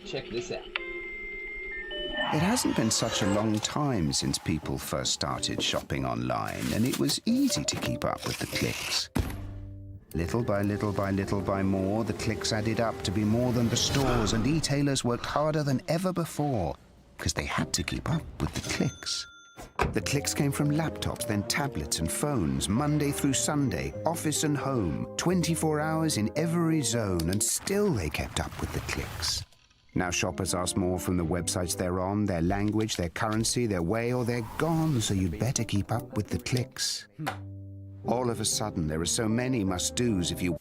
Check this out. It hasn't been such a long time since people first started shopping online, and it was easy to keep up with the clicks. Little by little by little by more, the clicks added up to be more than the stores, and e-tailers worked harder than ever before because they had to keep up with the clicks. The clicks came from laptops, then tablets and phones, Monday through Sunday, office and home, 24 hours in every zone, and still they kept up with the clicks. Now shoppers ask more from the websites they're on, their language, their currency, their way, or they're gone, so you'd better keep up with the clicks. All of a sudden, there are so many must-dos if you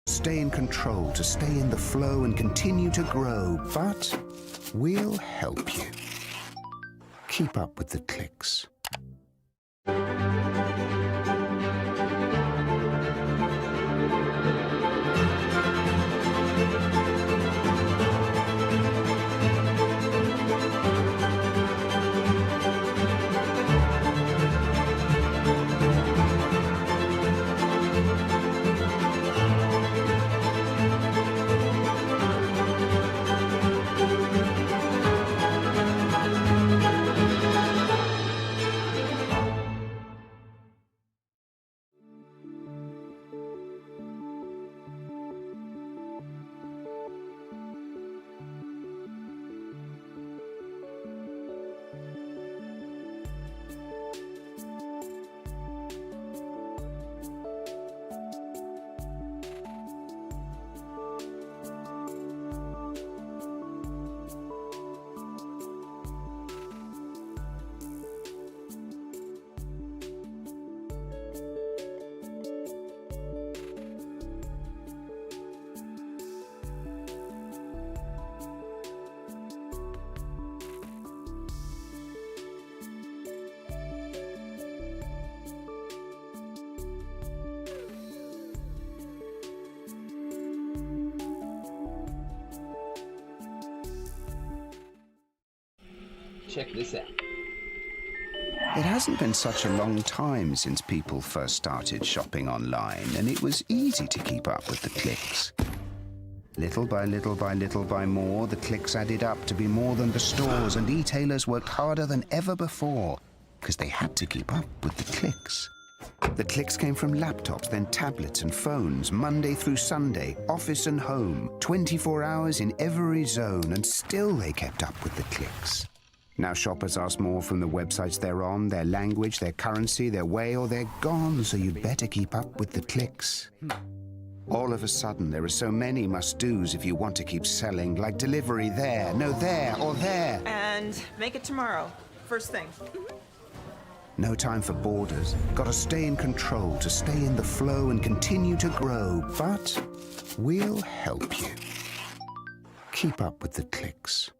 stay in control, to stay in the flow and continue to grow, but we'll help you. Keep up with the clicks. Check this out. It hasn't been such a long time since people first started shopping online, and it was easy to keep up with the clicks. Little by little by little by more, the clicks added up to be more than the stores, and e-tailers worked harder than ever before because they had to keep up with the clicks. The clicks came from laptops, then tablets and phones, Monday through Sunday, office and home, 24 hours in every zone, and still they kept up with the clicks. Now shoppers ask more from the websites they're on, their language, their currency, their way, or they're gone, so you'd better keep up with the clicks. All of a sudden, there are so many must-dos if you want to keep selling, like delivery there, no there, or there. And make it tomorrow, first thing. No time for borders. Gotta stay in control, to stay in the flow and continue to grow, but we'll help you. Keep up with the clicks.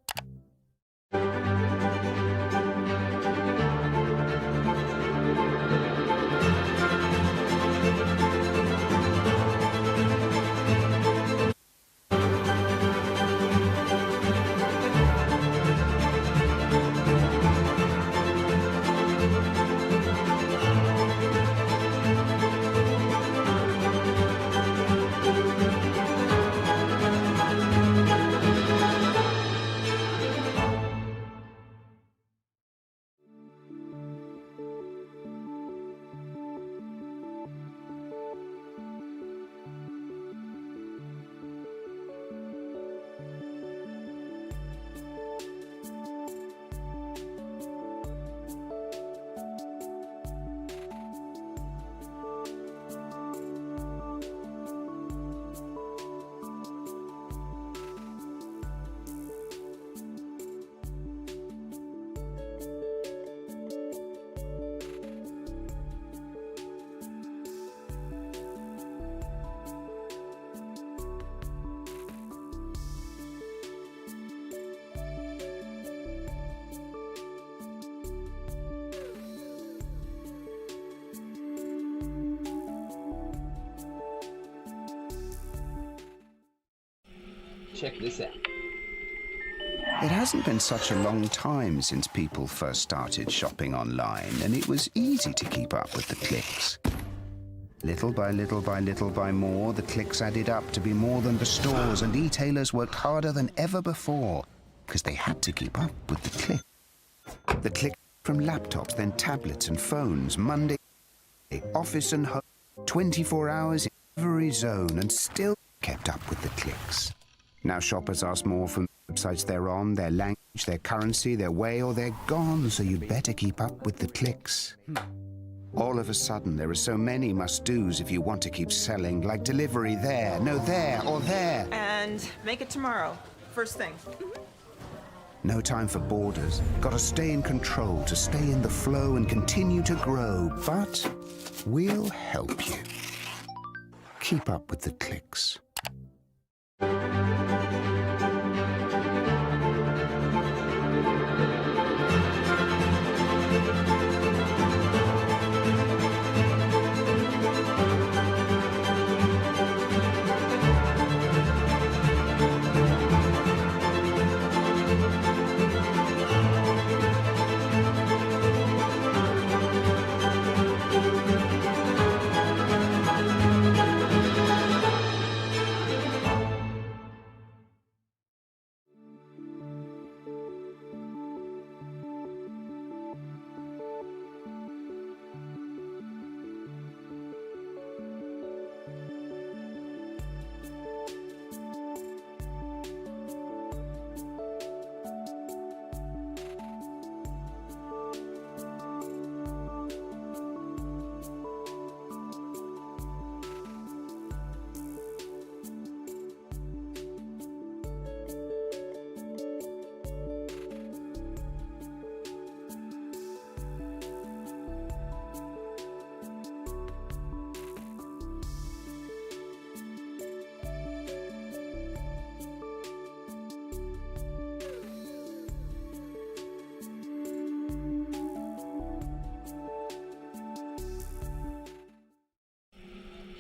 Check this out. It hasn't been such a long time since people first started shopping online, and it was easy to keep up with the clicks. Little by little by little by more, the clicks added up to be more than the stores, and e-tailers worked harder than ever before because they had to keep up with the click. The click from laptops, then tablets and phones, Monday, office and home, 24 hours in every zone, and still kept up with the clicks. Now shoppers ask more from the websites they're on, their language, their currency, their way, or they're gone, so you'd better keep up with the clicks. All of a sudden, there are so many must-dos if you want to keep selling, like delivery there, no there, or there. And make it tomorrow. First thing. No time for borders. Gotta stay in control to stay in the flow and continue to grow. But we'll help you. Keep up with the clicks.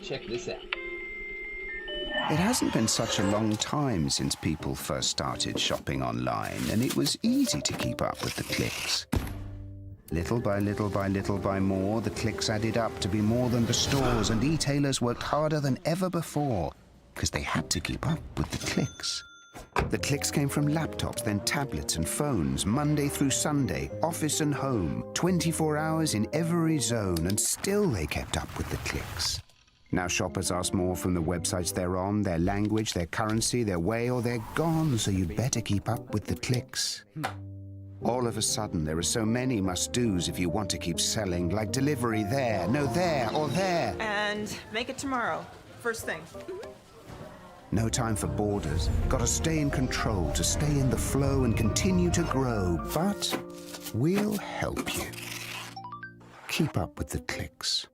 Check this out. It hasn't been such a long time since people first started shopping online, and it was easy to keep up with the clicks. Little by little by little by more, the clicks added up to be more than the stores, and e-tailers worked harder than ever before because they had to keep up with the clicks. The clicks came from laptops, then tablets and phones, Monday through Sunday, office and home, 24 hours in every zone, and still they kept up with the clicks. Now shoppers ask more from the websites they're on, their language, their currency, their way, or they're gone, so you'd better keep up with the clicks. All of a sudden, there are so many must-dos if you want to keep selling, like delivery there, no there, or there. And make it tomorrow. First thing. No time for borders. Gotta stay in control to stay in the flow and continue to grow. But we'll help you. Keep up with the clicks.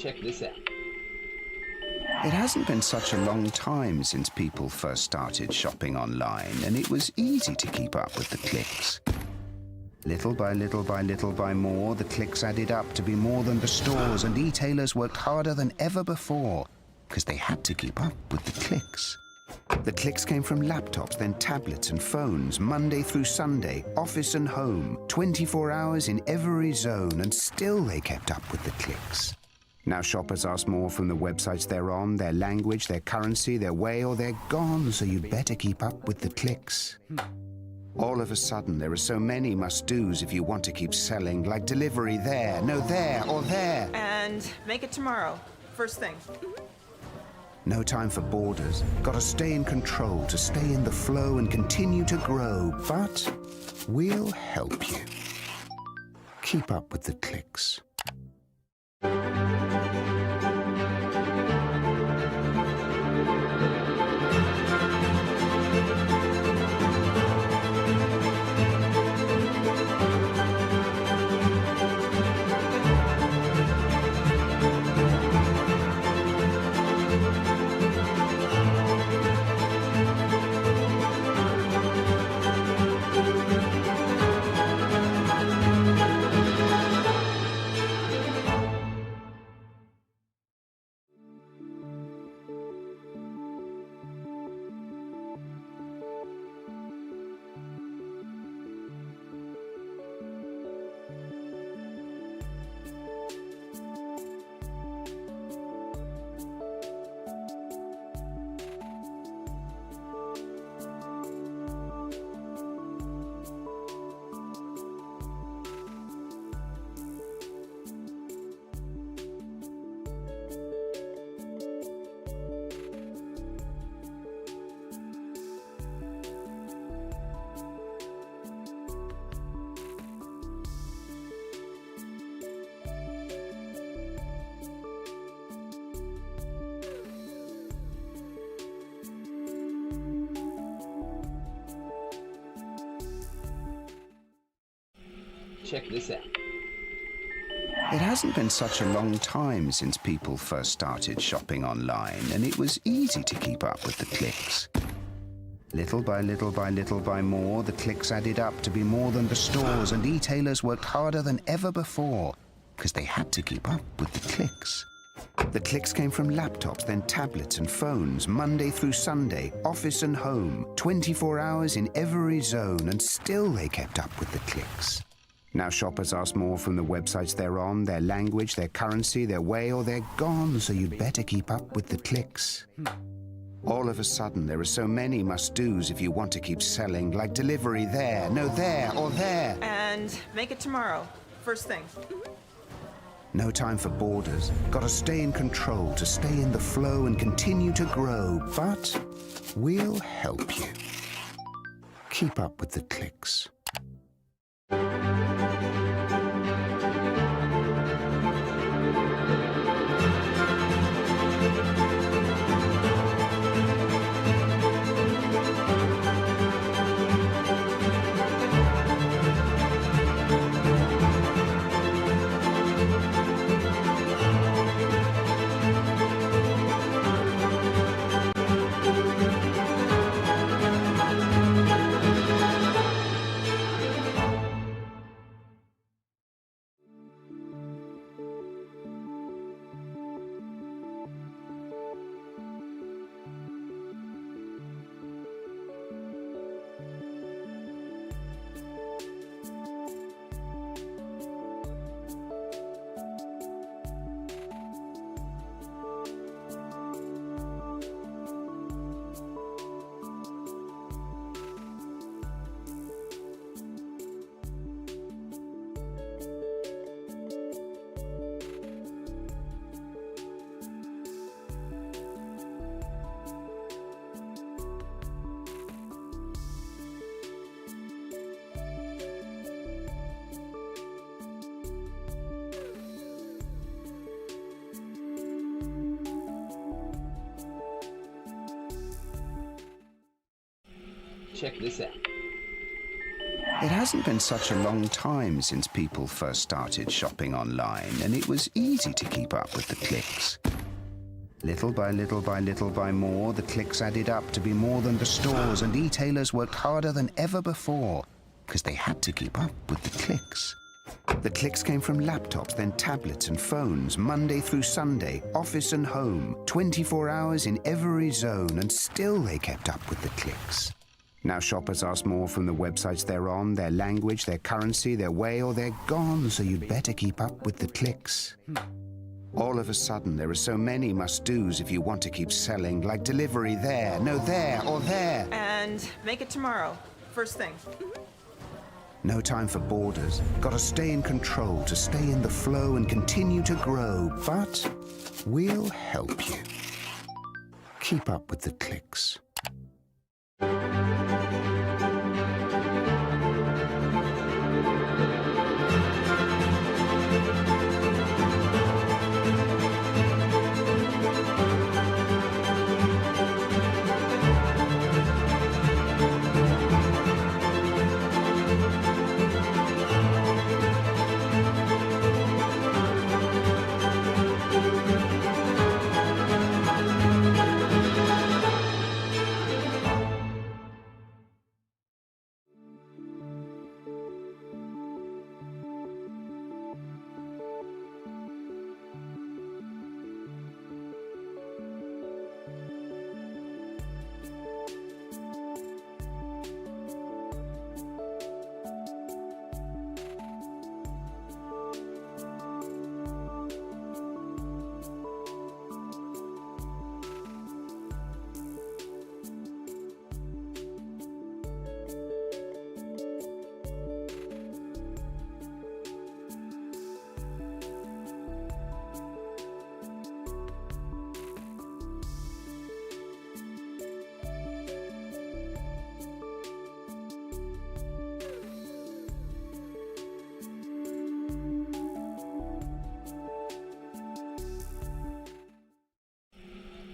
Check this out. It hasn't been such a long time since people first started shopping online, and it was easy to keep up with the clicks. Little by little by little by more, the clicks added up to be more than the stores, and e-tailers worked harder than ever before because they had to keep up with the clicks. The clicks came from laptops, then tablets and phones, Monday through Sunday, office and home, 24 hours in every zone, and still they kept up with the clicks. Now shoppers ask more from the websites they're on, their language, their currency, their way, or they're gone, so you'd better keep up with the clicks. All of a sudden, there are so many must-dos if you want to keep selling, like delivery there, no there, or there. And make it tomorrow. First thing. No time for borders. Gotta stay in control to stay in the flow and continue to grow. But we'll help you. Keep up with the clicks. Check this out. It hasn't been such a long time since people first started shopping online, and it was easy to keep up with the clicks. Little by little by little by more, the clicks added up to be more than the stores, and e-tailers worked harder than ever before because they had to keep up with the clicks. The clicks came from laptops, then tablets and phones, Monday through Sunday, office and home, 24 hours in every zone, and still they kept up with the clicks. Now shoppers ask more from the websites they're on, their language, their currency, their way, or they're gone, so you'd better keep up with the clicks. All of a sudden, there are so many must-dos if you want to keep selling, like delivery there, no there, or there. And make it tomorrow. First thing. No time for borders. Gotta stay in control to stay in the flow and continue to grow. But we'll help you. Keep up with the clicks. Check this out. It hasn't been such a long time since people first started shopping online, and it was easy to keep up with the clicks. Little by little by little by more, the clicks added up to be more than the stores, and e-tailers worked harder than ever before because they had to keep up with the clicks. The clicks came from laptops, then tablets and phones, Monday through Sunday, office and home, 24 hours in every zone, and still they kept up with the clicks. Now shoppers ask more from the websites they're on, their language, their currency, their way, or they're gone, so you'd better keep up with the clicks. All of a sudden, there are so many must-dos if you want to keep selling, like delivery there, no there, or there. And make it tomorrow. First thing. No time for borders. Gotta stay in control to stay in the flow and continue to grow. But we'll help you. Keep up with the clicks.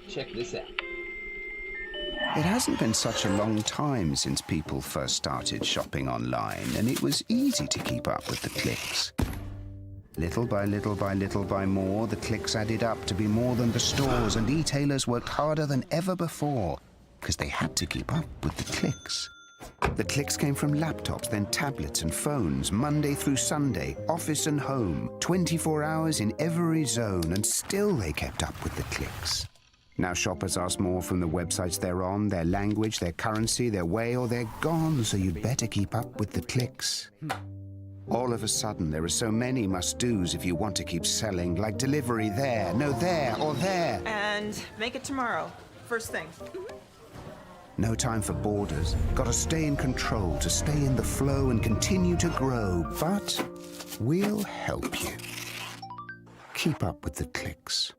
Check this out. It hasn't been such a long time since people first started shopping online, and it was easy to keep up with the clicks. Little by little by little by more, the clicks added up to be more than the stores, and e-tailers worked harder than ever before because they had to keep up with the clicks. The clicks came from laptops, then tablets and phones, Monday through Sunday, office and home, 24 hours in every zone, and still they kept up with the clicks. Now shoppers ask more from the websites they're on, their language, their currency, their way, or they're gone, so you'd better keep up with the clicks. All of a sudden, there are so many must-dos if you want to keep selling, like delivery there, no there, or there. And make it tomorrow. First thing. No time for borders. Gotta stay in control to stay in the flow and continue to grow. But we'll help you. Keep up with the clicks.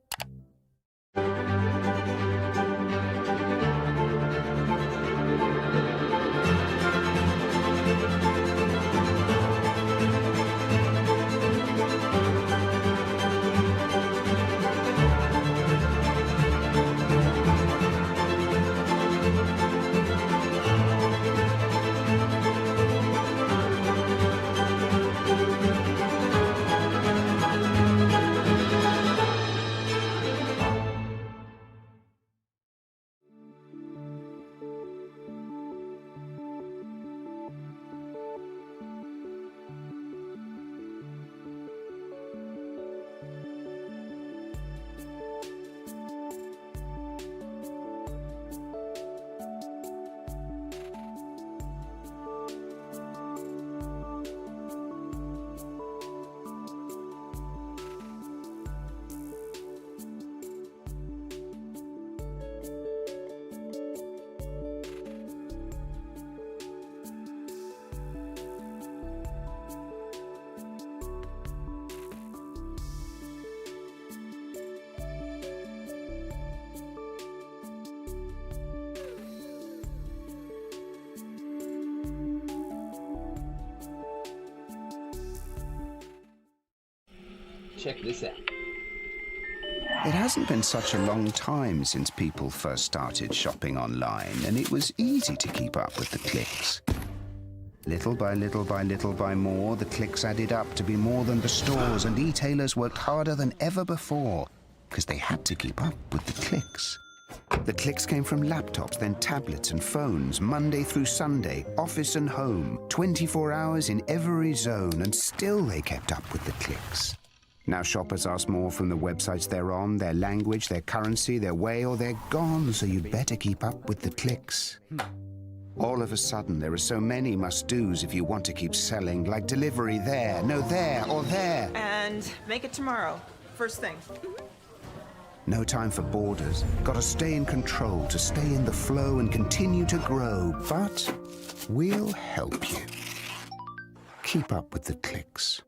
Check this out. It hasn't been such a long time since people first started shopping online, and it was easy to keep up with the clicks. Little by little by little by more, the clicks added up to be more than the stores, and e-tailers worked harder than ever before because they had to keep up with the clicks. The clicks came from laptops, then tablets and phones, Monday through Sunday, office and home, 24 hours in every zone, and still they kept up with the clicks. Now shoppers ask more from the websites they're on, their language, their currency, their way, or they're gone, so you'd better keep up with the clicks. All of a sudden, there are so many must-dos if you want to keep selling, like delivery there, no there, or there. And make it tomorrow. First thing. No time for borders. Gotta stay in control to stay in the flow and continue to grow. But we'll help you. Keep up with the clicks.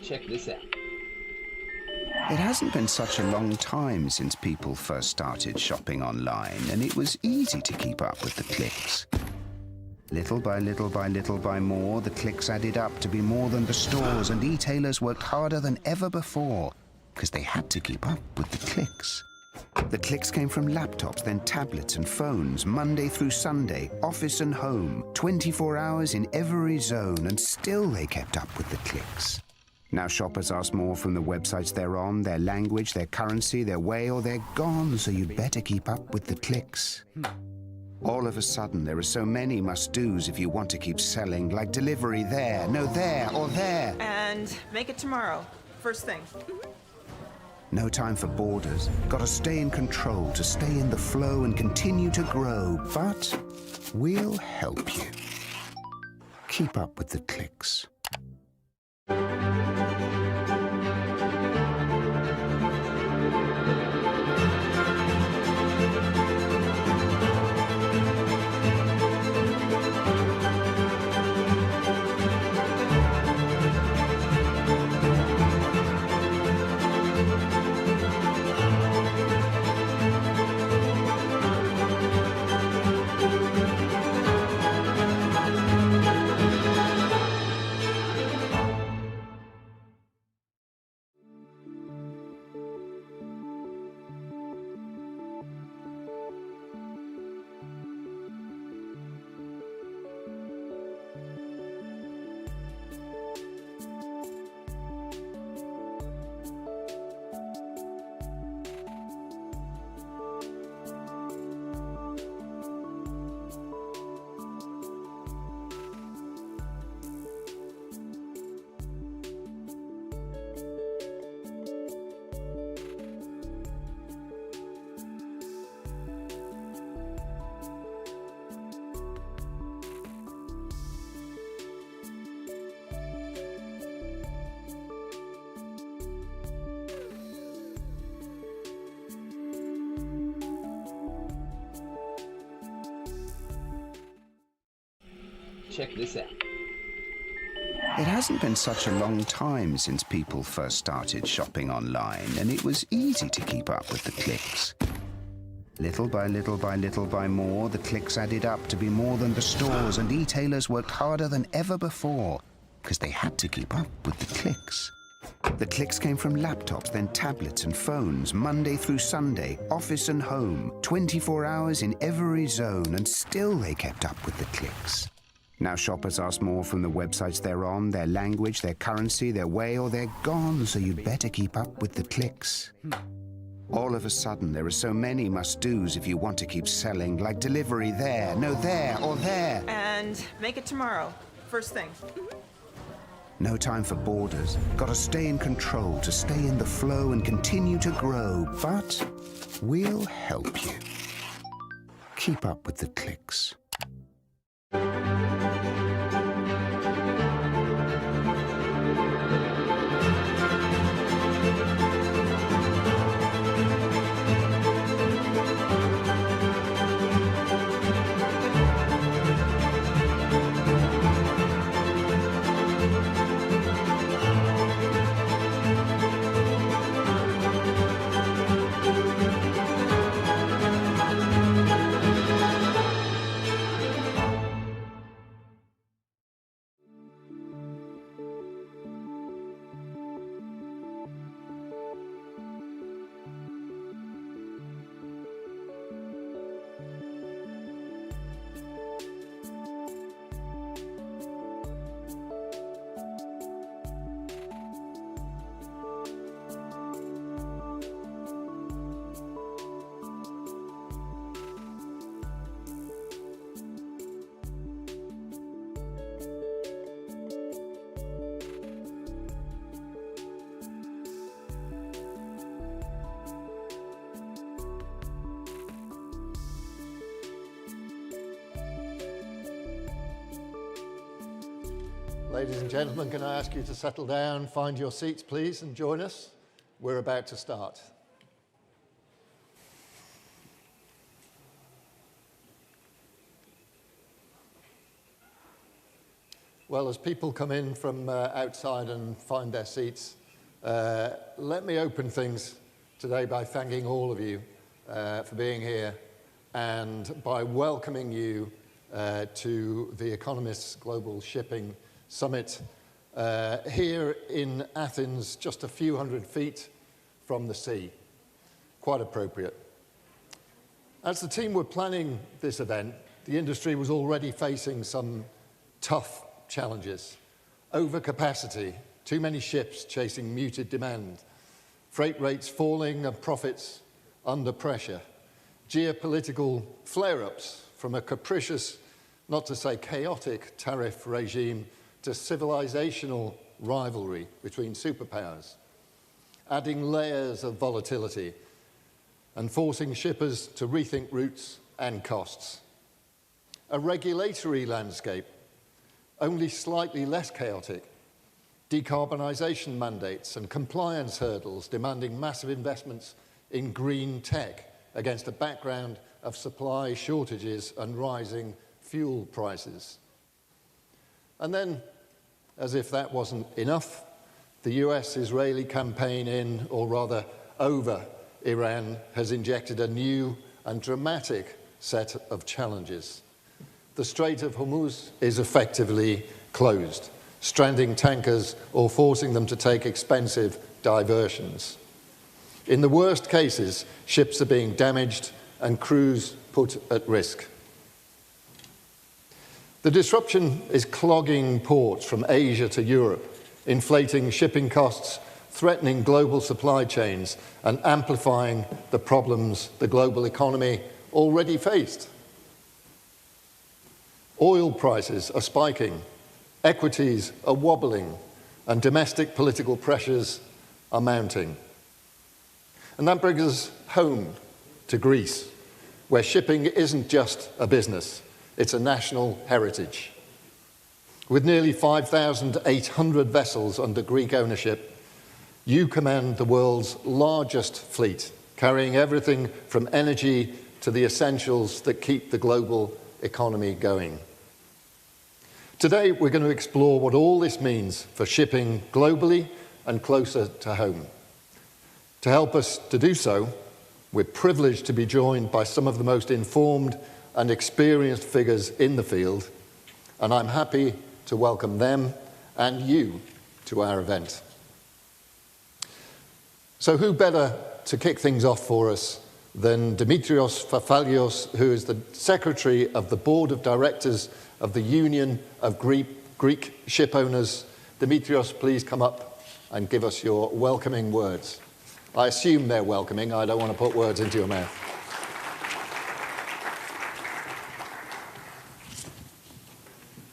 Check this out. It hasn't been such a long time since people first started shopping online, and it was easy to keep up with the clicks. Little by little by little by more, the clicks added up to be more than the stores, and e-tailers worked harder than ever before, because they had to keep up with the clicks. The clicks came from laptops, then tablets and phones, Monday through Sunday, office and home, 24 hours in every zone, and still they kept up with the clicks. Now shoppers ask more from the websites they're on, their language, their currency, their way, or they're gone, so you'd better keep up with the clicks. All of a sudden, there are so many must-dos if you want to keep selling, like delivery there, no there, or there. And make it tomorrow. First thing. No time for borders. Gotta stay in control to stay in the flow and continue to grow. But we'll help you. Keep up with the clicks. Check this out. It hasn't been such a long time since people first started shopping online, and it was easy to keep up with the clicks. Little by little by little by more, the clicks added up to be more than the stores, and e-tailers worked harder than ever before, because they had to keep up with the clicks. The clicks came from laptops, then tablets and phones, Monday through Sunday, office and home, 24 hours in every zone, and still they kept up with the clicks. Now shoppers ask more from the websites they're on, their language, their currency, their way, or they're gone, so you'd better keep up with the clicks. All of a sudden, there are so many must-dos if you want to keep selling, like delivery there, no there, or there. And make it tomorrow. First thing. No time for borders. Got to stay in control, to stay in the flow and continue to grow. But we'll help you. Keep up with the clicks. Ladies and gentlemen, can I ask you to settle down, find your seats, please, and join us? We're about to start. Well, as people come in from outside and find their seats, let me open things today by thanking all of you for being here and by welcoming you to the Economist's Global Shipping Summit here in Athens, just a few hundred feet from the sea. Quite appropriate. As the team were planning this event, the industry was already facing some tough challenges. Overcapacity, too many ships chasing muted demand, freight rates falling and profits under pressure, geopolitical flare-ups from a capricious, not to say chaotic, tariff regime to civilizational rivalry between superpowers, adding layers of volatility and forcing shippers to rethink routes and costs. A regulatory landscape only slightly less chaotic, decarbonisation mandates and compliance hurdles demanding massive investments in green tech against a background of supply shortages and rising fuel prices. And then, as if that wasn't enough, the US-Israeli campaign in, or rather over, Iran has injected a new and dramatic set of challenges. The Strait of Hormuz is effectively closed, stranding tankers or forcing them to take expensive diversions. In the worst cases, ships are being damaged and crews put at risk. The disruption is clogging ports from Asia to Europe, inflating shipping costs, threatening global supply chains, and amplifying the problems the global economy already faced. Oil prices are spiking, equities are wobbling, and domestic political pressures are mounting. And that brings us home to Greece, where shipping isn't just a business. It's a national heritage. With nearly 5,800 vessels under Greek ownership, you command the world's largest fleet, carrying everything from energy to the essentials that keep the global economy going. Today, we're going to explore what all this means for shipping globally and closer to home. To help us to do so, we're privileged to be joined by some of the most informed and experienced figures in the field, and I'm happy to welcome them and you to our event. So who better to kick things off for us than Dimitrios Fafalios, who is the Secretary of the Board of Directors of the Union of Greek Ship Owners. Dimitrios, please come up and give us your welcoming words. I assume they're welcoming. I don't want to put words into your mouth.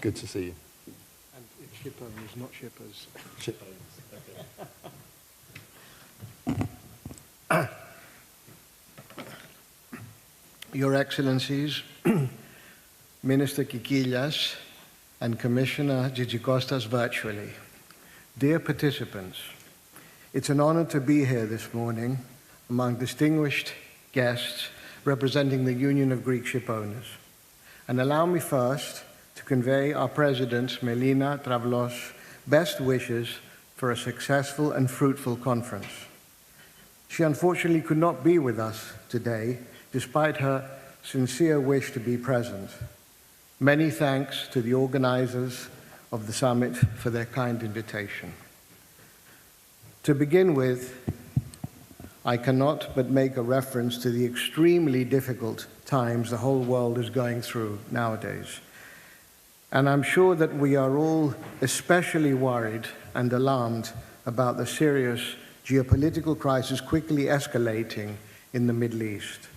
Good to see you. And it's ship owners, not shippers. Ship owners. Your Excellencies, Minister Kikilias and Commissioner Gigikostas virtually. Dear participants, it's an honor to be here this morning among distinguished guests representing the Union of Greek Ship Owners. And allow me first to convey our President, Melina Travlos, best wishes for a successful and fruitful conference. She unfortunately could not be with us today, despite her sincere wish to be present. Many thanks to the organizers of the summit for their kind invitation. To begin with, I cannot but make a reference to the extremely difficult times the whole world is going through nowadays. And I'm sure that we are all especially worried and alarmed about the serious geopolitical crisis quickly escalating in the Middle East.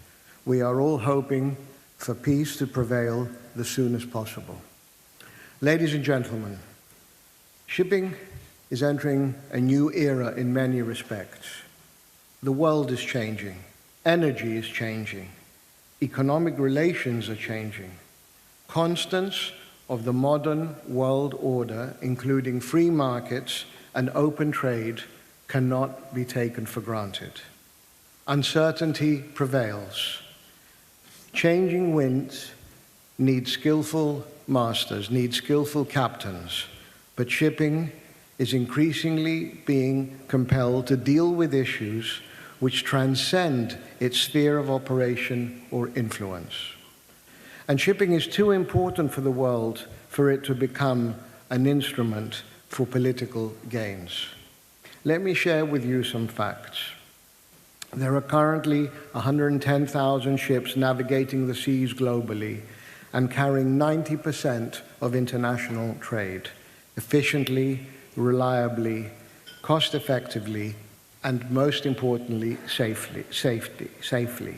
We are all hoping for peace to prevail as soon as possible. Ladies and gentlemen, shipping is entering a new era in many respects. The world is changing, energy is changing, economic relations are changing. Constants of the modern world order, including free markets and open trade, cannot be taken for granted. Uncertainty prevails. Changing winds need skillful masters, need skillful captains, but shipping is increasingly being compelled to deal with issues which transcend its sphere of operation or influence. And shipping is too important for the world for it to become an instrument for political gains. Let me share with you some facts. There are currently 110,000 ships navigating the seas globally and carrying 90% of international trade, efficiently, reliably, cost-effectively, and most importantly, safely.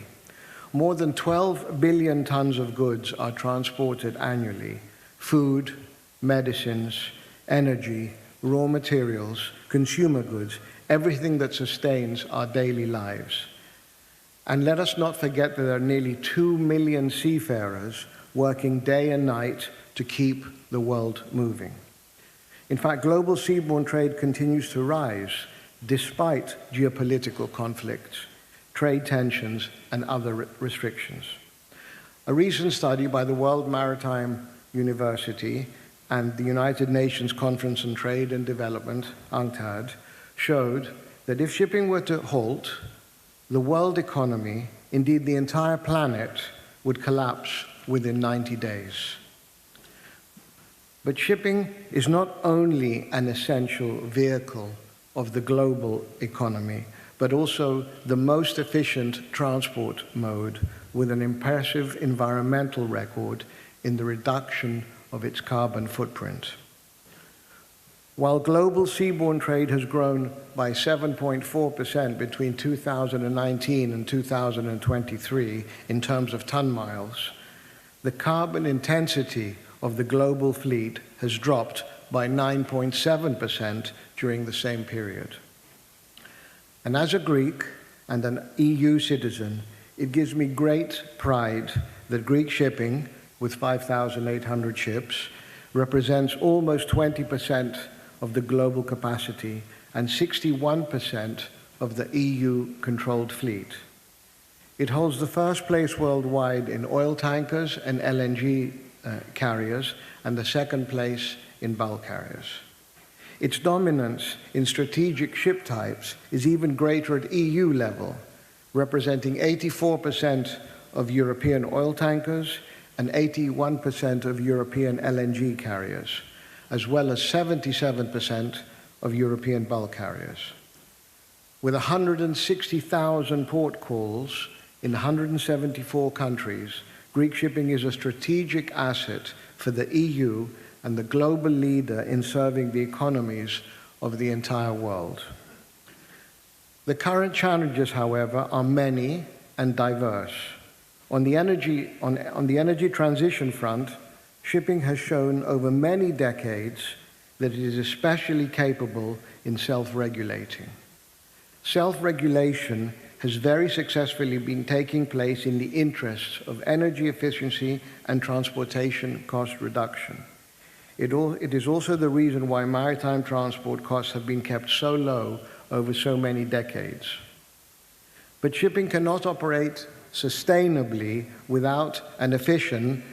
More than 12 billion tons of goods are transported annually: food, medicines, energy, raw materials, consumer goods, everything that sustains our daily lives. And let us not forget that there are nearly 2 million seafarers working day and night to keep the world moving. In fact, global seaborne trade continues to rise despite geopolitical conflicts, trade tensions, and other restrictions. A recent study by the World Maritime University and the United Nations Conference on Trade and Development, UNCTAD, showed that if shipping were to halt, the world economy, indeed the entire planet, would collapse within 90 days. But shipping is not only an essential vehicle of the global economy, but also the most efficient transport mode with an impressive environmental record in the reduction of its carbon footprint. While global seaborne trade has grown by 7.4% between 2019 and 2023 in terms of ton miles, the carbon intensity of the global fleet has dropped by 9.7% during the same period. And as a Greek and an EU citizen, it gives me great pride that Greek shipping, with 5,800 ships, represents almost 20% of the global capacity and 61% of the EU-controlled fleet. It holds the first place worldwide in oil tankers and LNG carriers, and the second place in bulk carriers. Its dominance in strategic ship types is even greater at EU level, representing 84% of European oil tankers and 81% of European LNG carriers, as well as 77% of European bulk carriers. With 160,000 port calls in 174 countries, Greek shipping is a strategic asset for the EU and the global leader in serving the economies of the entire world. The current challenges, however, are many and diverse. On the energy transition front, shipping has shown over many decades that it is especially capable in self-regulating. Self-regulation has very successfully been taking place in the interests of energy efficiency and transportation cost reduction. It is also the reason why maritime transport costs have been kept so low over so many decades. But shipping cannot operate sustainably without an efficient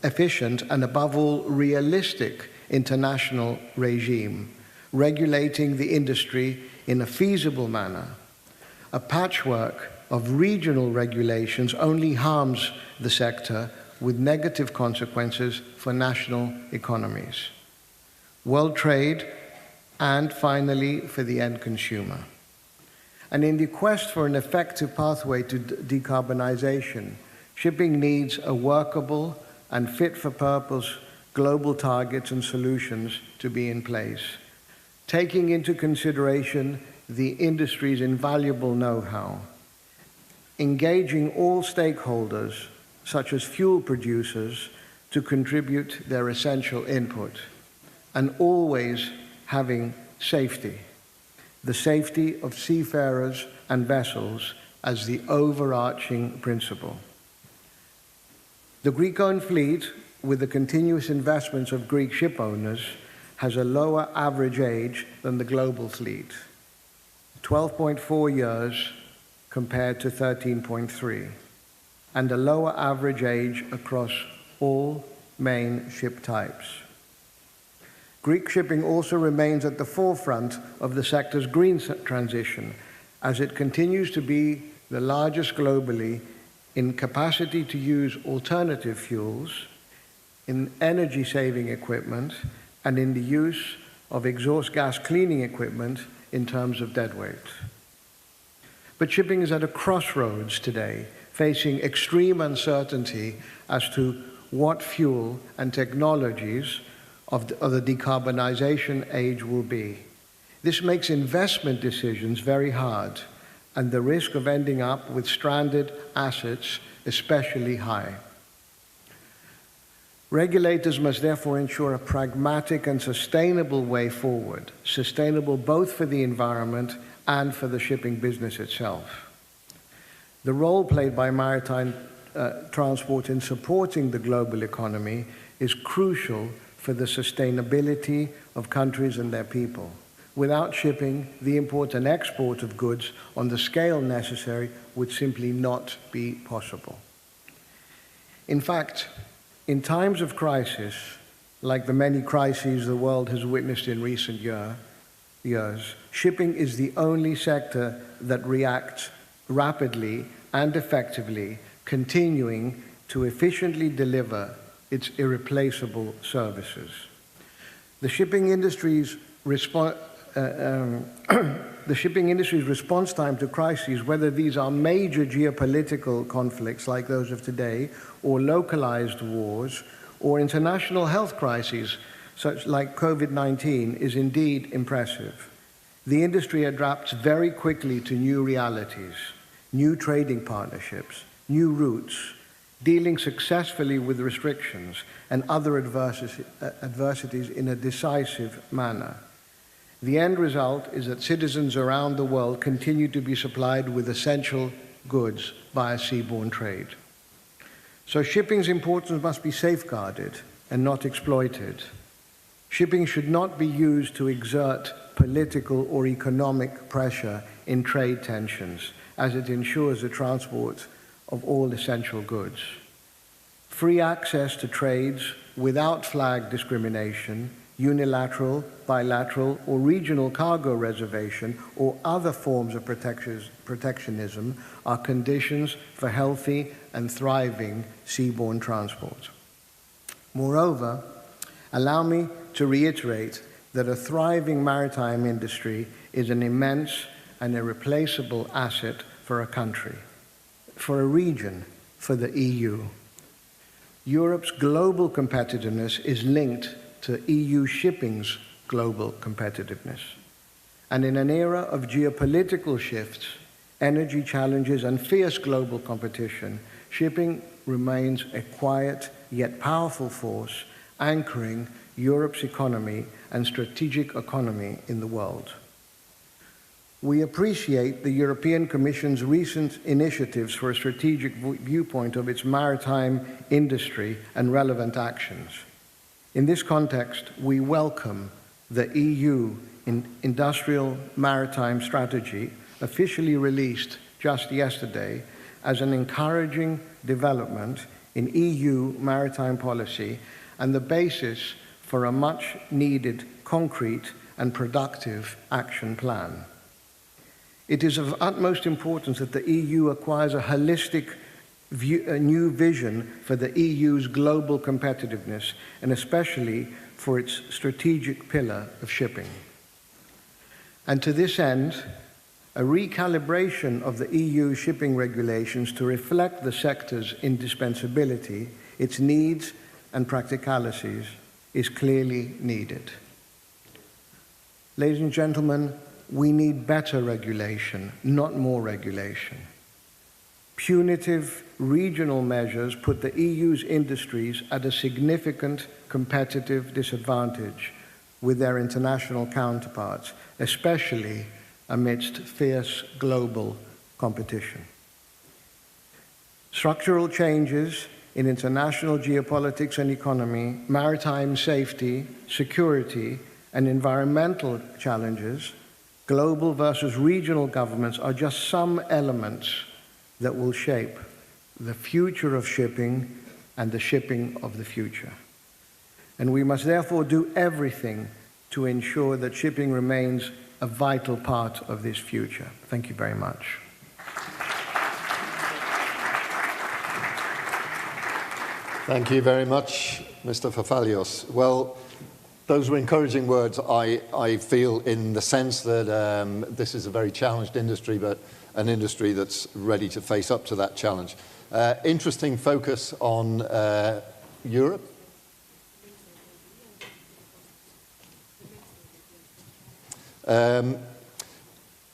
and, above all, realistic international regime, regulating the industry in a feasible manner. A patchwork of regional regulations only harms the sector with negative consequences for national economies, world trade, and finally for the end consumer. And in the quest for an effective pathway to decarbonization, shipping needs a workable and fit-for-purpose global targets and solutions to be in place, taking into consideration the industry's invaluable know-how, engaging all stakeholders, such as fuel producers, to contribute their essential input, and always having safety, the safety of seafarers and vessels as the overarching principle. The Greek-owned fleet, with the continuous investments of Greek ship owners, has a lower average age than the global fleet, 12.4 years compared to 13.3, and a lower average age across all main ship types. Greek shipping also remains at the forefront of the sector's green transition, as it continues to be the largest globally in capacity to use alternative fuels, in energy-saving equipment, and in the use of exhaust gas cleaning equipment in terms of deadweight. But shipping is at a crossroads today, facing extreme uncertainty as to what fuel and technologies of the decarbonization age will be. This makes investment decisions very hard, and the risk of ending up with stranded assets especially high. Regulators must therefore ensure a pragmatic and sustainable way forward, sustainable both for the environment and for the shipping business itself. The role played by maritime transport in supporting the global economy is crucial for the sustainability of countries and their people. Without shipping, the import and export of goods on the scale necessary would simply not be possible. In fact, in times of crisis, like the many crises the world has witnessed in recent years, shipping is the only sector that reacts rapidly and effectively, continuing to efficiently deliver its irreplaceable services. The shipping industry's response time to crises, whether these are major geopolitical conflicts like those of today, or localized wars, or international health crises such like COVID-19, is indeed impressive. The industry adapts very quickly to new realities, new trading partnerships, new routes, dealing successfully with restrictions and other adversities in a decisive manner. The end result is that citizens around the world continue to be supplied with essential goods via seaborne trade. So shipping's importance must be safeguarded and not exploited. Shipping should not be used to exert political or economic pressure in trade tensions, as it ensures the transport of all essential goods. Free access to trades without flag discrimination, unilateral, bilateral, or regional cargo reservation, or other forms of protectionism are conditions for healthy and thriving seaborne transport. Moreover, allow me to reiterate that a thriving maritime industry is an immense and irreplaceable asset for a country, for a region, for the EU. Europe's global competitiveness is linked to EU shipping's global competitiveness. And in an era of geopolitical shifts, energy challenges, and fierce global competition, shipping remains a quiet yet powerful force anchoring Europe's economy and strategic economy in the world. We appreciate the European Commission's recent initiatives for a strategic viewpoint of its maritime industry and relevant actions. In this context, we welcome the EU Industrial Maritime Strategy, officially released just yesterday, as an encouraging development in EU maritime policy and the basis for a much-needed, concrete and productive action plan. It is of utmost importance that the EU acquires a holistic a new vision for the EU's global competitiveness, and especially for its strategic pillar of shipping. And to this end, a recalibration of the EU shipping regulations to reflect the sector's indispensability, its needs and practicalities is clearly needed. Ladies and gentlemen, we need better regulation, not more regulation. Punitive regional measures put the EU's industries at a significant competitive disadvantage with their international counterparts, especially amidst fierce global competition. Structural changes in international geopolitics and economy, maritime safety, security, and environmental challenges, global versus regional governments are just some elements that will shape the future of shipping and the shipping of the future. And we must therefore do everything to ensure that shipping remains a vital part of this future. Thank you very much. Thank you very much, Mr. Fafalios. Well, those were encouraging words, I feel, in the sense that this is a very challenged industry, but an industry that's ready to face up to that challenge. Interesting focus on Europe.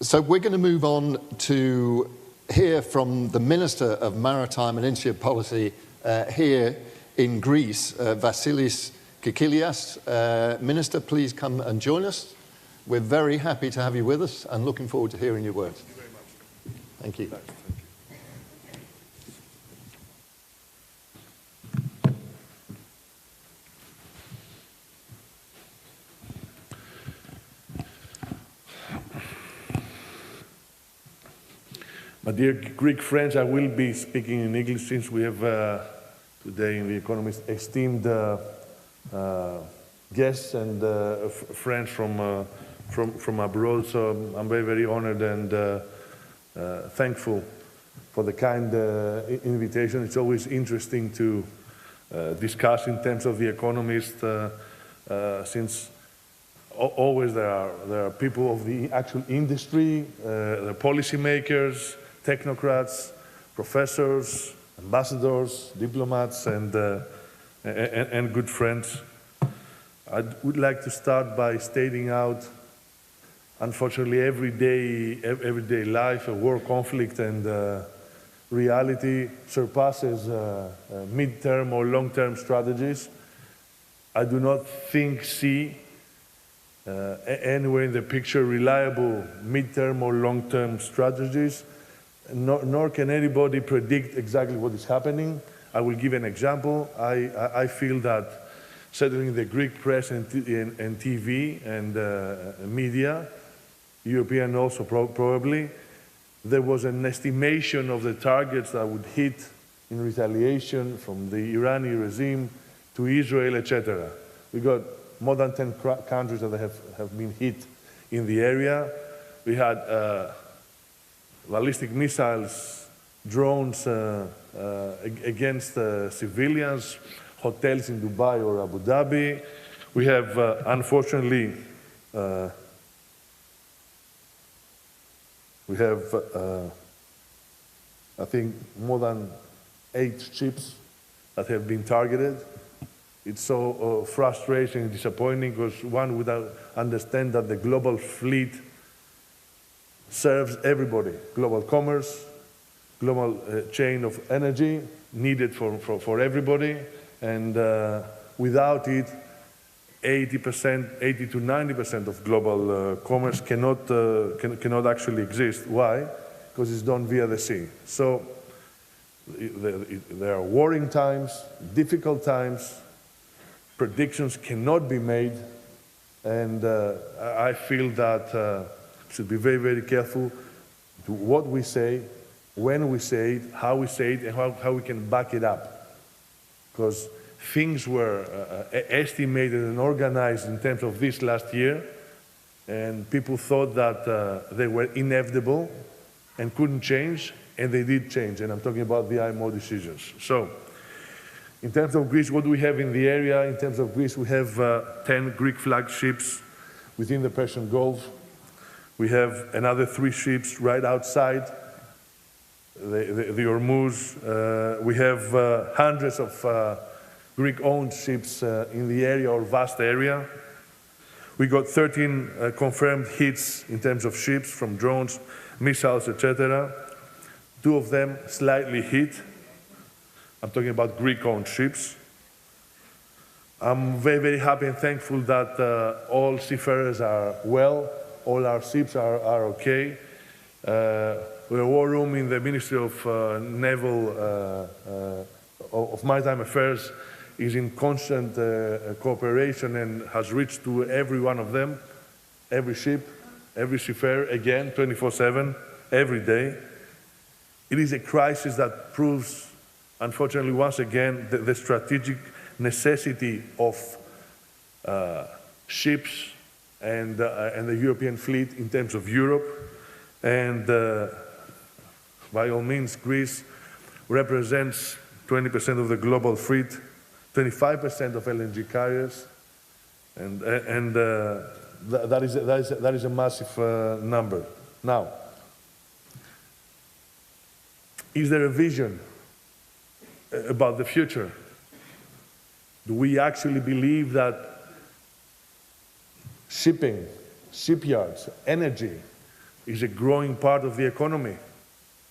So we're going to move on to hear from the Minister of Maritime and Insular Policy here in Greece, Vasilis Kikilias. Minister, please come and join us. We're very happy to have you with us and looking forward to hearing your words. Thank you very much. Thank you. Thank you. My dear Greek friends, I will be speaking in English since we have today in The Economist esteemed guests and friends from abroad. So I'm very, very honored and thankful for the kind invitation. It's always interesting to discuss in terms of The Economist since always there are people of the actual industry, the policymakers, technocrats, professors, ambassadors, diplomats, and good friends. I would like to start by stating out, unfortunately, everyday life, a war conflict and reality surpasses mid-term or long-term strategies. I do not see anywhere in the picture reliable mid-term or long-term strategies, nor can anybody predict exactly what is happening. I will give an example. I feel that certainly in the Greek press and TV and media, European also probably, there was an estimation of the targets that would hit in retaliation from the Iranian regime to Israel, etc. We got more than 10 countries that have been hit in the area. We had ballistic missiles, drones against civilians, hotels in Dubai or Abu Dhabi. We have, unfortunately, We have, I think, more than 8 ships that have been targeted. It's so frustrating and disappointing because one would understand that the global fleet serves everybody. Global commerce, global chain of energy needed for everybody. And without it, 80 to 90% of global commerce cannot actually exist. Why? Because it's done via the sea. So there are warring times, difficult times, predictions cannot be made, and I feel that we should be very, very careful to what we say, when we say it, how we say it, and how we can back it up. Because things were estimated and organized in terms of this last year, and people thought that they were inevitable and couldn't change, and they did change, and I'm talking about the IMO decisions. So, in terms of Greece, what do we have in the area? In terms of Greece, we have 10 Greek flag ships within the Persian Gulf. We have another 3 ships right outside the Hormuz. We have hundreds of Greek-owned ships in the area or vast area. We got 13 confirmed hits in terms of ships from drones, missiles, etc. 2 of them slightly hit. I'm talking about Greek-owned ships. I'm very, very happy and thankful that all seafarers are well, all our ships are okay. The war room in the Ministry of Maritime Affairs is in constant cooperation and has reached to every one of them, every ship, every seafarer, again, 24/7, every day. It is a crisis that proves, unfortunately, once again, the strategic necessity of ships and the European fleet in terms of Europe. And by all means, Greece represents 20% of the global fleet, 25% of LNG carriers, and that is a massive number. Now, is there a vision about the future? Do we actually believe that shipping, shipyards, energy is a growing part of the economy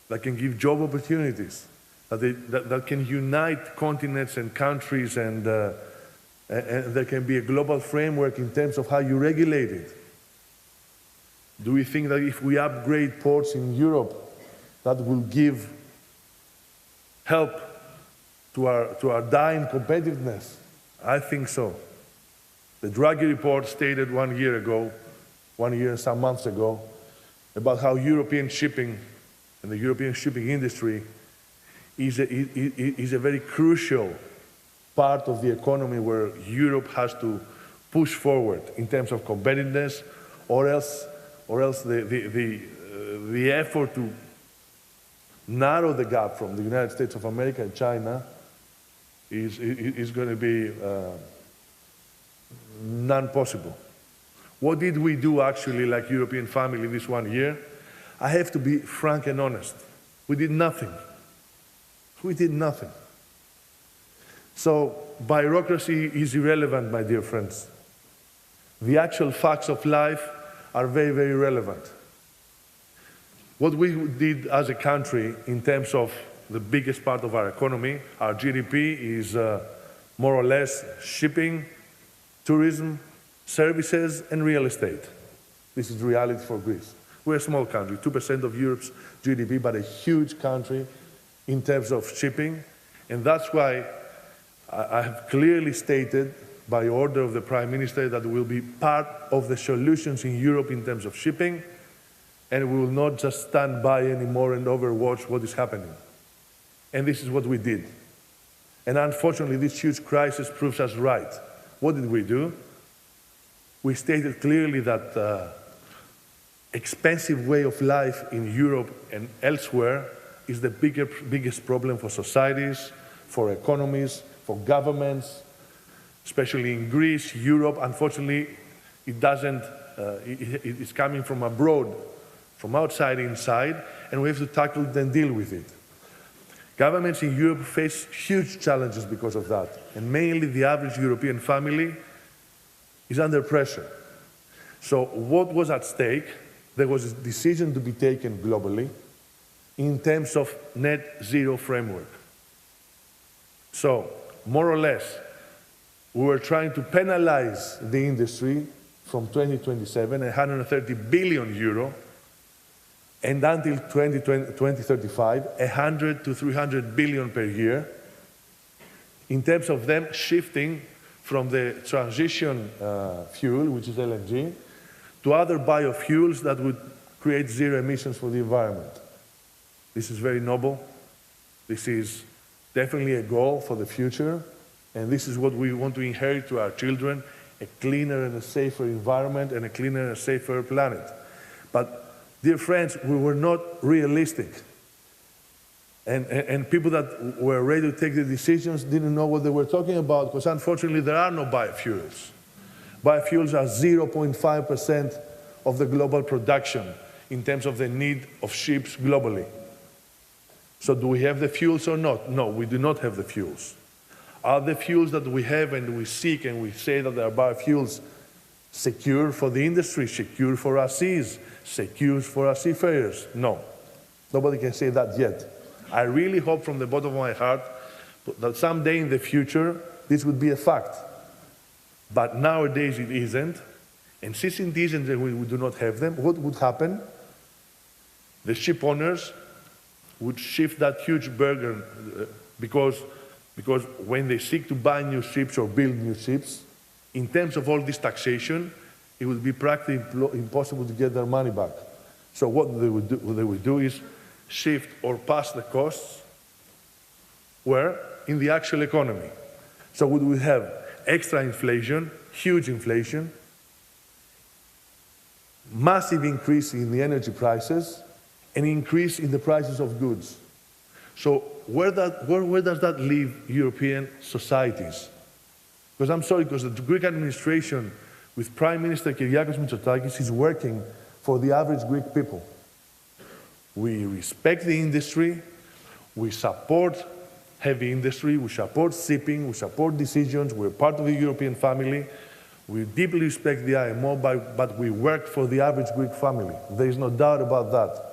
that can give job opportunities, that can unite continents and countries, and there can be a global framework in terms of how you regulate it? Do we think that if we upgrade ports in Europe, that will give help to our dying competitiveness? I think so. The Draghi report stated 1 year ago, 1 year and some months ago, about how European shipping and the European shipping industry is a very crucial part of the economy where Europe has to push forward in terms of competitiveness, or else the effort to narrow the gap from the United States of America and China is going to be non-possible. What did we do actually, like European family, this 1 year? I have to be frank and honest. We did nothing. We did nothing. So bureaucracy is irrelevant, my dear friends. The actual facts of life are very, very relevant. What we did as a country in terms of the biggest part of our economy, our GDP is more or less shipping, tourism, services, and real estate. This is reality for Greece. We're a small country, 2% of Europe's GDP, but a huge country in terms of shipping. And that's why I have clearly stated, by order of the Prime Minister, that we will be part of the solutions in Europe in terms of shipping, and we will not just stand by anymore and overwatch what is happening. And this is what we did. And unfortunately, this huge crisis proves us right. What did we do? We stated clearly that expensive way of life in Europe and elsewhere is the biggest problem for societies, for economies, for governments, especially in Greece, Europe. Unfortunately, it doesn't, it's coming from abroad, from outside inside, and we have to tackle it and deal with it. Governments in Europe face huge challenges because of that, and mainly the average European family is under pressure. So what was at stake? There was a decision to be taken globally in terms of net zero framework. So, more or less, we were trying to penalize the industry from 2027, 130 billion euro, and until 2035, 100 to 300 billion per year, in terms of them shifting from the transition fuel, which is LNG, to other biofuels that would create zero emissions for the environment. This is very noble. This is definitely a goal for the future, and this is what we want to inherit to our children, a cleaner and a safer environment and a cleaner and a safer planet. But, dear friends, we were not realistic. And people that were ready to take the decisions didn't know what they were talking about, because unfortunately there are no biofuels. Biofuels are 0.5% of the global production in terms of the need of ships globally. So do we have the fuels or not? No, we do not have the fuels. Are the fuels that we have and we seek and we say that they are biofuels secure for the industry, secure for our seas, secure for our seafarers? No. Nobody can say that yet. I really hope from the bottom of my heart that someday in the future this would be a fact. But nowadays it isn't. And since it isn't and we do not have them, what would happen? The ship owners would shift that huge burden because when they seek to buy new ships or build new ships, in terms of all this taxation, it would be practically impossible to get their money back. So what they would do is shift or pass the costs where? In the actual economy. So we would have extra inflation, huge inflation, massive increase in the energy prices, an increase in the prices of goods. So where does that leave European societies? Because I'm sorry, because the Greek administration with Prime Minister Kyriakos Mitsotakis is working for the average Greek people. We respect the industry, we support heavy industry, we support shipping, we support decisions, we're part of the European family, we deeply respect the IMO, but we work for the average Greek family. There is no doubt about that.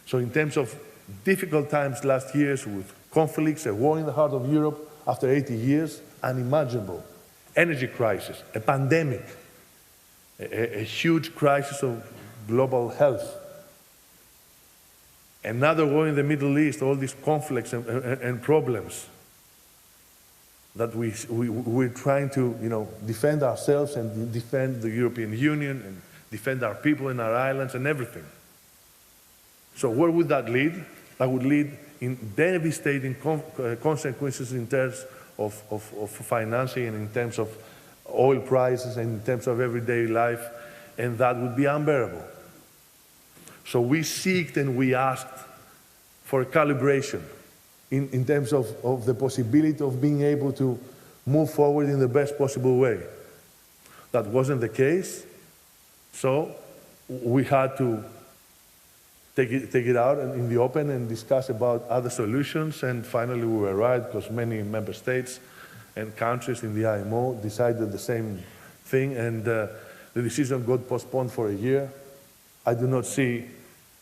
So in terms of difficult times last years with conflicts, a war in the heart of Europe after 80 years, unimaginable. Energy crisis, a pandemic, a huge crisis of global health. Another war in the Middle East, all these conflicts and problems that we're trying to defend ourselves and defend the European Union and defend our people and our islands and everything. So where would that lead? That would lead in devastating consequences in terms of financing and in terms of oil prices and in terms of everyday life, and that would be unbearable. So we seeked and we asked for a calibration in terms of the possibility of being able to move forward in the best possible way. That wasn't the case, so we had to take it out in the open and discuss about other solutions, and finally we were right, because many member states and countries in the IMO decided the same thing, and the decision got postponed for a year. I do not see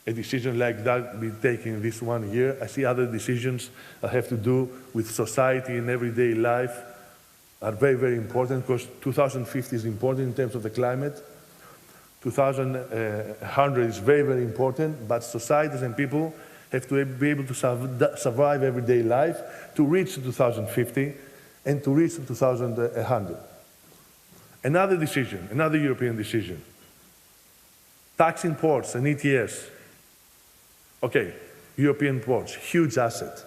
a decision like that be taken this 1 year. I see other decisions that have to do with society and everyday life are very, very important, because 2050 is important in terms of the climate. 2100 is very, very important, but societies and people have to be able to survive everyday life to reach 2050 and to reach 2100. Another decision, another European decision, taxing ports and ETS. Okay, European ports, huge asset.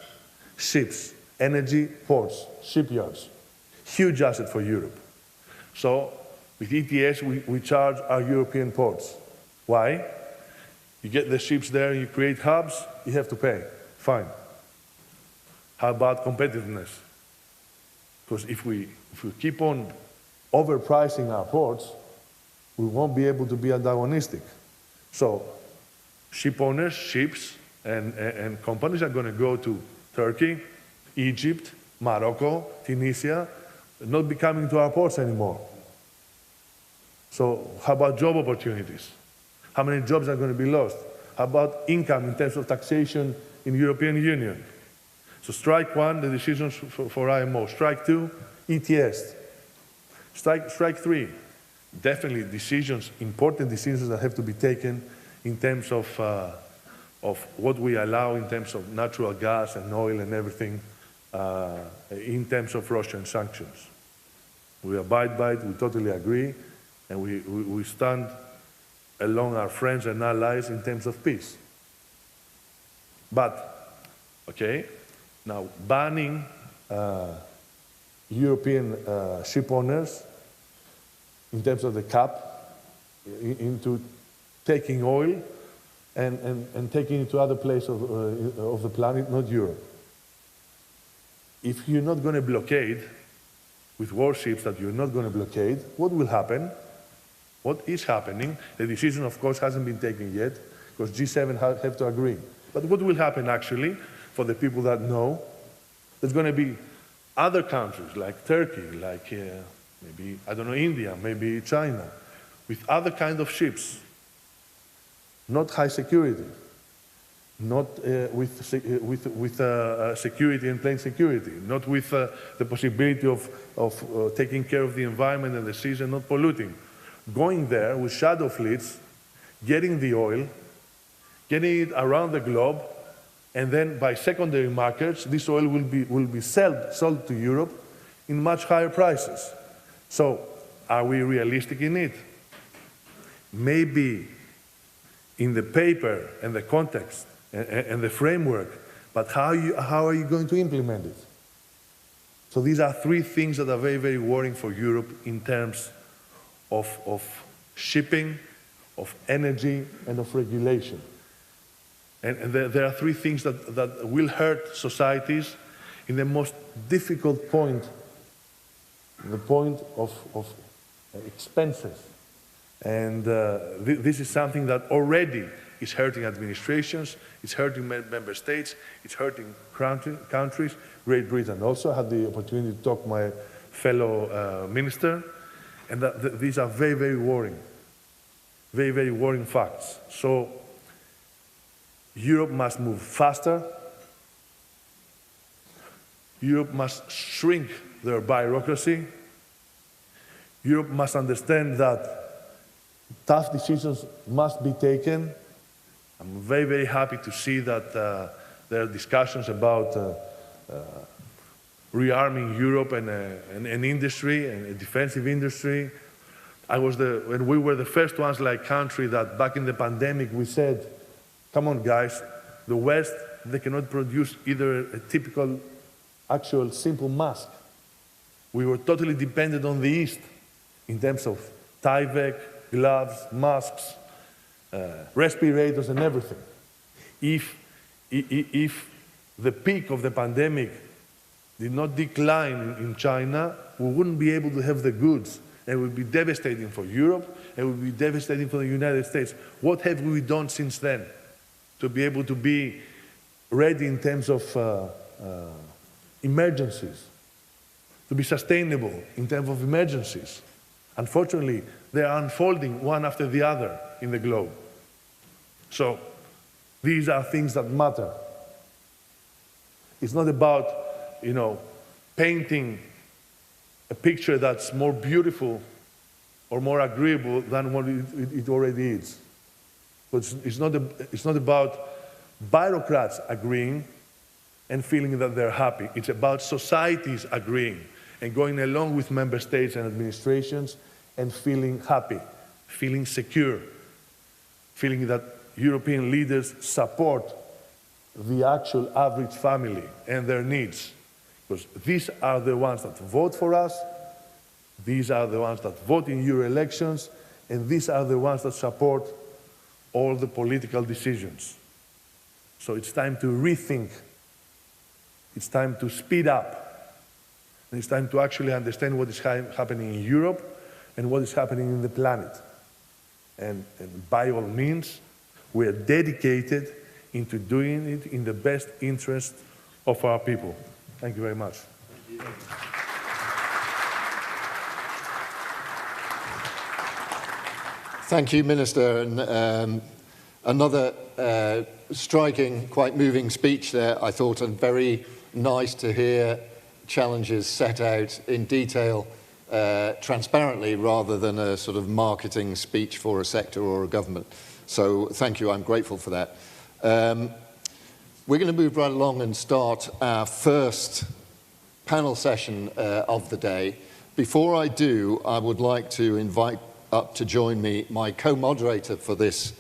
Ships, energy, ports, shipyards, huge asset for Europe. So with ETS, we charge our European ports. Why? You get the ships there, you create hubs, you have to pay. Fine. How about competitiveness? Because if we keep on overpricing our ports, we won't be able to be antagonistic. So ship owners, ships, and companies are going to go to Turkey, Egypt, Morocco, Tunisia, not be coming to our ports anymore. So how about job opportunities? How many jobs are going to be lost? How about income in terms of taxation in the European Union? So strike one, the decisions for IMO. Strike two, ETS. Strike three, definitely decisions, important decisions that have to be taken in terms of what we allow in terms of natural gas and oil and everything, in terms of Russian sanctions. We abide by it, we totally agree, and we stand along our friends and allies in terms of peace. But, okay, now banning European ship owners in terms of the cap into taking oil and taking it to other places of the planet, not Europe. If you're not going to blockade with warships that you're not going to blockade, what will happen? What is happening? The decision, of course, hasn't been taken yet, because G7 have to agree. But what will happen, actually, for the people that know, there's going to be other countries, like Turkey, like maybe, I don't know, India, maybe China, with other kind of ships, not high security, not with security and plain security, not with the possibility of taking care of the environment and the seas and not polluting. Going there with shadow fleets, getting the oil, getting it around the globe, and then by secondary markets, this oil will be sold to Europe in much higher prices. So, are we realistic in it? Maybe in the paper and the context and the framework, but how are you going to implement it? So these are three things that are very, very worrying for Europe in terms of shipping, of energy, and of regulation. And there are three things that will hurt societies in the most difficult point, the point of expenses. And this is something that already is hurting administrations, it's hurting member states, it's hurting countries. Great Britain also had the opportunity to talk to my fellow minister, and these are very, very worrying facts. So Europe must move faster. Europe must shrink their bureaucracy. Europe must understand that tough decisions must be taken. I'm very, very happy to see that there are discussions about rearming Europe and an industry, and a defensive industry. When we were the first ones, like country, that back in the pandemic we said, come on guys, the West, they cannot produce either a typical, actual, simple mask. We were totally dependent on the East in terms of Tyvek, gloves, masks, respirators and everything. If the peak of the pandemic did not decline in China, we wouldn't be able to have the goods. It would be devastating for Europe, it would be devastating for the United States. What have we done since then to be able to be ready in terms of emergencies, to be sustainable in terms of emergencies? Unfortunately, they are unfolding one after the other in the globe. So these are things that matter. It's not about, painting a picture that's more beautiful or more agreeable than what it already is. But it's not about bureaucrats agreeing and feeling that they're happy. It's about societies agreeing and going along with member states and administrations and feeling happy, feeling secure, feeling that European leaders support the actual average family and their needs. Because these are the ones that vote for us, these are the ones that vote in Euro elections, and these are the ones that support all the political decisions. So it's time to rethink. It's time to speed up. And it's time to actually understand what is happening in Europe and what is happening in the planet. And by all means, We are dedicated into doing it in the best interest of our people. Thank you very much. Thank you, Minister. And another striking, quite moving speech there, I thought, and very nice to hear challenges set out in detail, transparently, rather than a sort of marketing speech for a sector or a government. So thank you, I'm grateful for that. We're going to move right along and start our first panel session of the day. Before I do, I would like to invite up to join me my co-moderator for this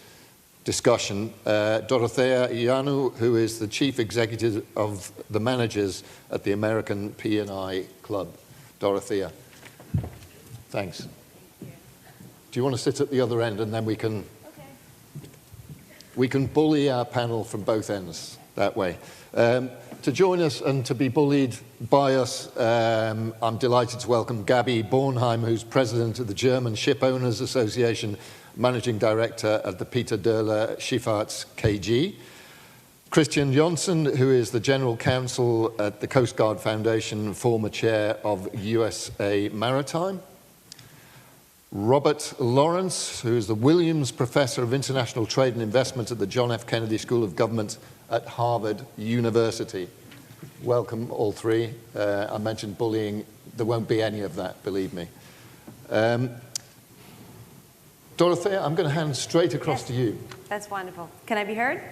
discussion, Dorothea Ioannou, who is the Chief Executive of the Managers at the American P&I Club. Dorothea, thanks. Thank you. Do you want to sit at the other end, and then we can bully our panel from both ends that way. To join us and to be bullied by us, I'm delighted to welcome Gabi Bornheim, who's president of the German Ship Owners Association, managing director at the Peter Döhler Schifffahrts KG. Christian Johnson, who is the general counsel at the Coast Guard Foundation, former chair of USA Maritime. Robert Lawrence, who is the Williams Professor of International Trade and Investment at the John F. Kennedy School of Government at Harvard University. Welcome, all three. I mentioned bullying. There won't be any of that, believe me. Dorothea, I'm going to hand straight across to you. That's wonderful. Can I be heard?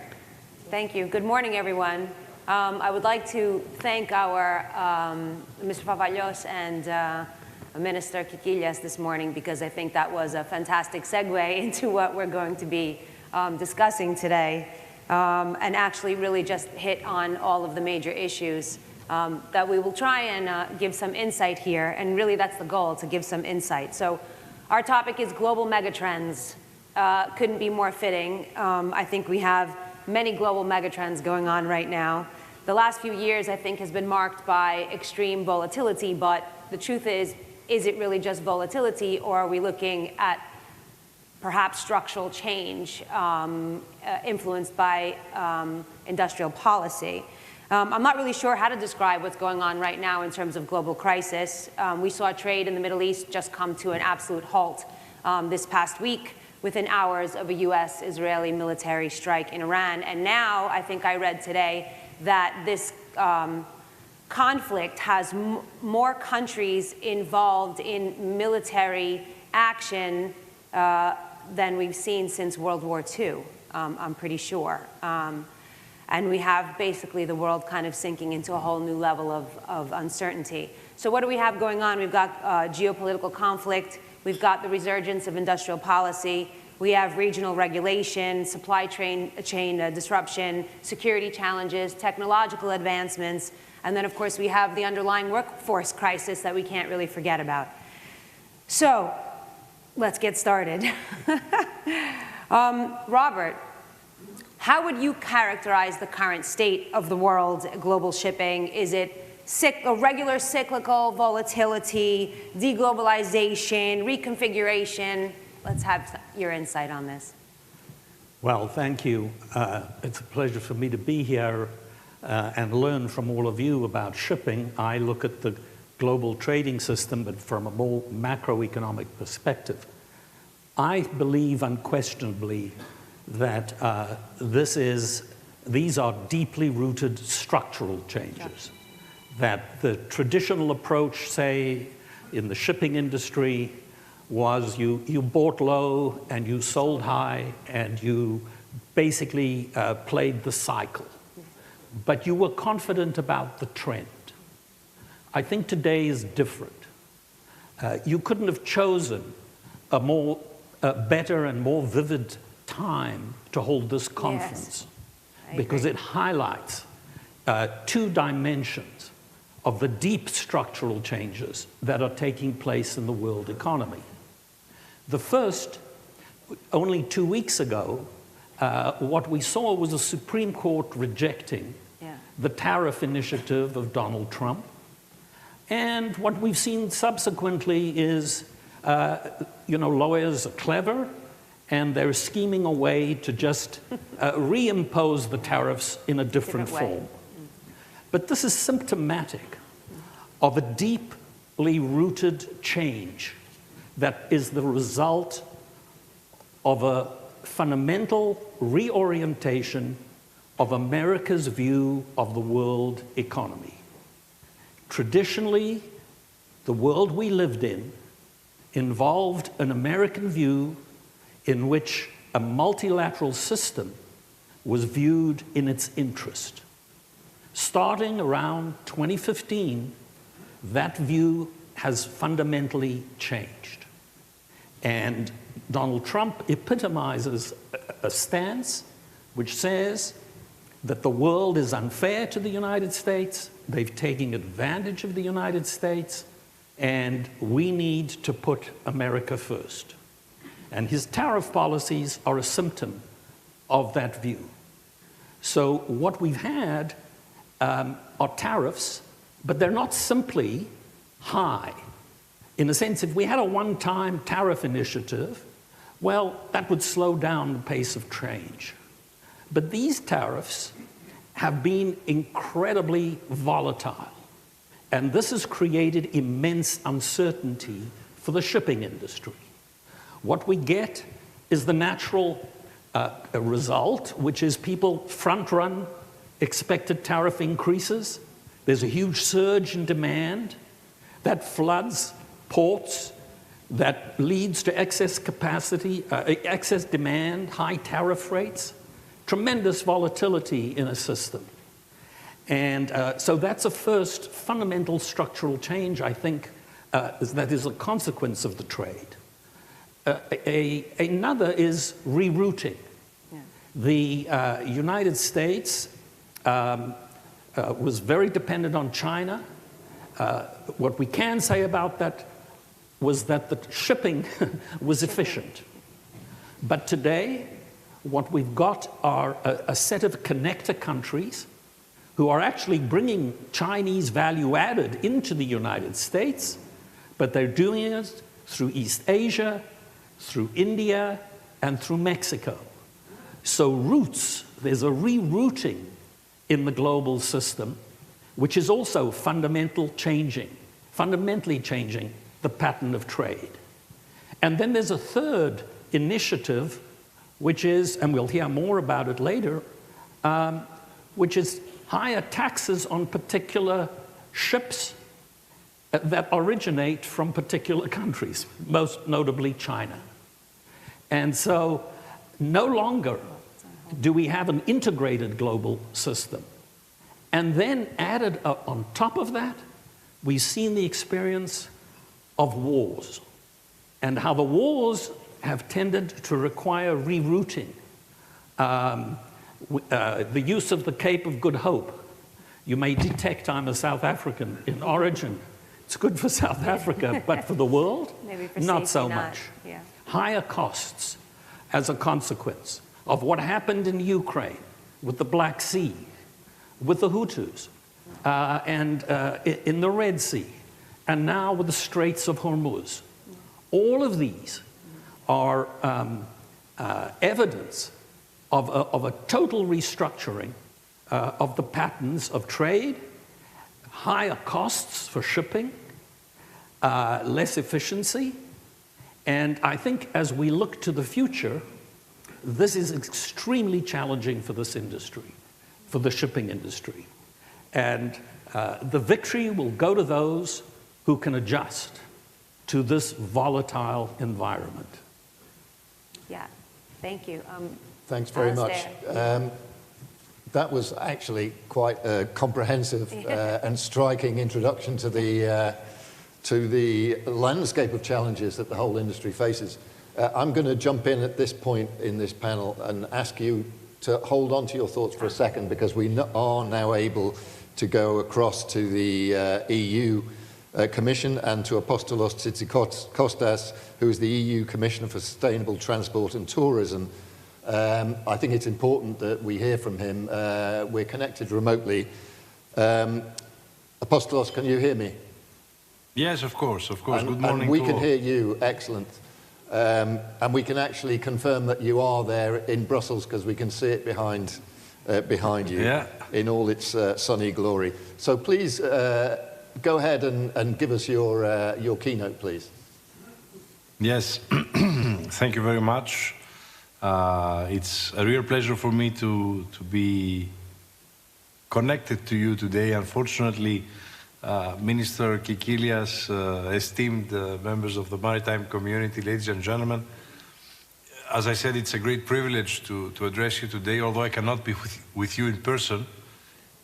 Thank you. Good morning, everyone. I would like to thank our Mr. Pavallos and Minister Kikilias this morning, because I think that was a fantastic segue into what we're going to be discussing today, and actually really just hit on all of the major issues that we will try and give some insight here, and really that's the goal, to give some insight. So our topic is global megatrends. Couldn't be more fitting. I think we have many global megatrends going on right now. The last few years, I think, has been marked by extreme volatility, but the truth is it really just volatility, or are we looking at perhaps structural change influenced by industrial policy? I'm not really sure how to describe what's going on right now in terms of global crisis. We saw trade in the Middle East just come to an absolute halt this past week, within hours of a US-Israeli military strike in Iran. And now, I think I read today that this conflict has more countries involved in military action than we've seen since World War II, I'm pretty sure. And we have basically the world kind of sinking into a whole new level of uncertainty. So what do we have going on? We've got geopolitical conflict. We've got the resurgence of industrial policy. We have regional regulation, supply chain disruption, security challenges, technological advancements, and then, of course, we have the underlying workforce crisis that we can't really forget about. So let's get started. Robert, how would you characterize the current state of the world, global shipping? Is it a regular cyclical volatility, deglobalization, reconfiguration? Let's have your insight on this. Well, thank you. It's a pleasure for me to be here and learn from all of you about shipping. I look at the global trading system, but from a more macroeconomic perspective. I believe unquestionably that these are deeply rooted structural changes. That the traditional approach, say, in the shipping industry was you bought low and you sold high and you basically played the cycle. But you were confident about the trend. I think today is different. You couldn't have chosen a better and more vivid time to hold this conference, yes, because it highlights two dimensions of the deep structural changes that are taking place in the world economy. The first, only 2 weeks ago, what we saw was the Supreme Court rejecting the tariff initiative of Donald Trump. And what we've seen subsequently is, lawyers are clever, and they're scheming a way to just reimpose the tariffs in a different form. But this is symptomatic of a deeply rooted change that is the result of a fundamental reorientation of America's view of the world economy. Traditionally, the world we lived in involved an American view in which a multilateral system was viewed in its interest. Starting around 2015, that view has fundamentally changed. And Donald Trump epitomizes a stance which says that the world is unfair to the United States, they've taken advantage of the United States, and we need to put America first. And his tariff policies are a symptom of that view. So what we've had are tariffs, but they're not simply high. In a sense, if we had a one-time tariff initiative, well, that would slow down the pace of change. But these tariffs have been incredibly volatile, and this has created immense uncertainty for the shipping industry. What we get is the natural result, which is people front-run expected tariff increases. There's a huge surge in demand that floods ports, that leads to excess capacity, excess demand, high tariff rates, tremendous volatility in a system. And so that's a first fundamental structural change, I think, that is a consequence of the trade. Another is rerouting. Yeah. The United States was very dependent on China. What we can say about that was that the shipping was efficient. But today, what we've got are a set of connector countries who are actually bringing Chinese value added into the United States, but they're doing it through East Asia, through India, and through Mexico. So there's a rerouting in the global system, which is also fundamentally changing the pattern of trade. And then there's a third initiative, which is, and we'll hear more about it later, which is higher taxes on particular ships that originate from particular countries, most notably China. And so no longer do we have an integrated global system. And then added on top of that, we've seen the experience of wars and how the wars have tended to require rerouting. The use of the Cape of Good Hope. You may detect I'm a South African in origin. It's good for South Africa, but for the world, maybe for not so not. much. Yeah. Higher costs as a consequence of what happened in Ukraine with the Black Sea, with the Hutus, and in the Red Sea, and now with the Straits of Hormuz. All of these are evidence of a total restructuring of the patterns of trade, higher costs for shipping, less efficiency. And I think as we look to the future, this is extremely challenging for this industry, for the shipping industry. And the victory will go to those who can adjust to this volatile environment. Yeah, thank you. Thanks very much. That was actually quite a comprehensive and striking introduction to the landscape of challenges that the whole industry faces. I'm going to jump in at this point in this panel and ask you to hold on to your thoughts for a second, because we are now able to go across to the EU Commission and to Apostolos Tzitzikostas, who is the EU Commissioner for Sustainable Transport and Tourism. I think it's important that we hear from him. We're connected remotely. Apostolos, can you hear me? Yes, of course. Good morning. And we can hear you. Excellent. And we can actually confirm that you are there in Brussels because we can see it behind you in all its sunny glory. So please go ahead and give us your keynote, please. Yes, thank you very much. It's a real pleasure for me to be connected to you today. Unfortunately, Minister Kikilias, esteemed members of the maritime community, ladies and gentlemen, as I said, it's a great privilege to address you today, although I cannot be with you in person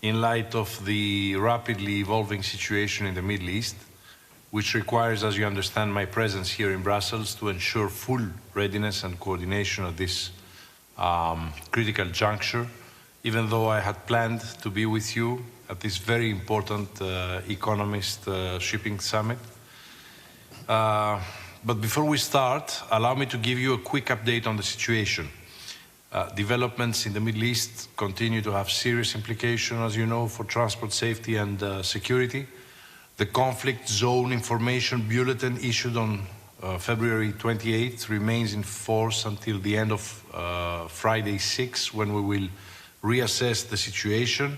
in light of the rapidly evolving situation in the Middle East, which requires, as you understand, my presence here in Brussels to ensure full readiness and coordination of this critical juncture, even though I had planned to be with you at this very important Economist shipping summit. But before we start, allow me to give you a quick update on the situation. Developments in the Middle East continue to have serious implications, as you know, for transport safety and security. The conflict zone information bulletin issued on February 28th remains in force until the end of Friday 6, when we will reassess the situation.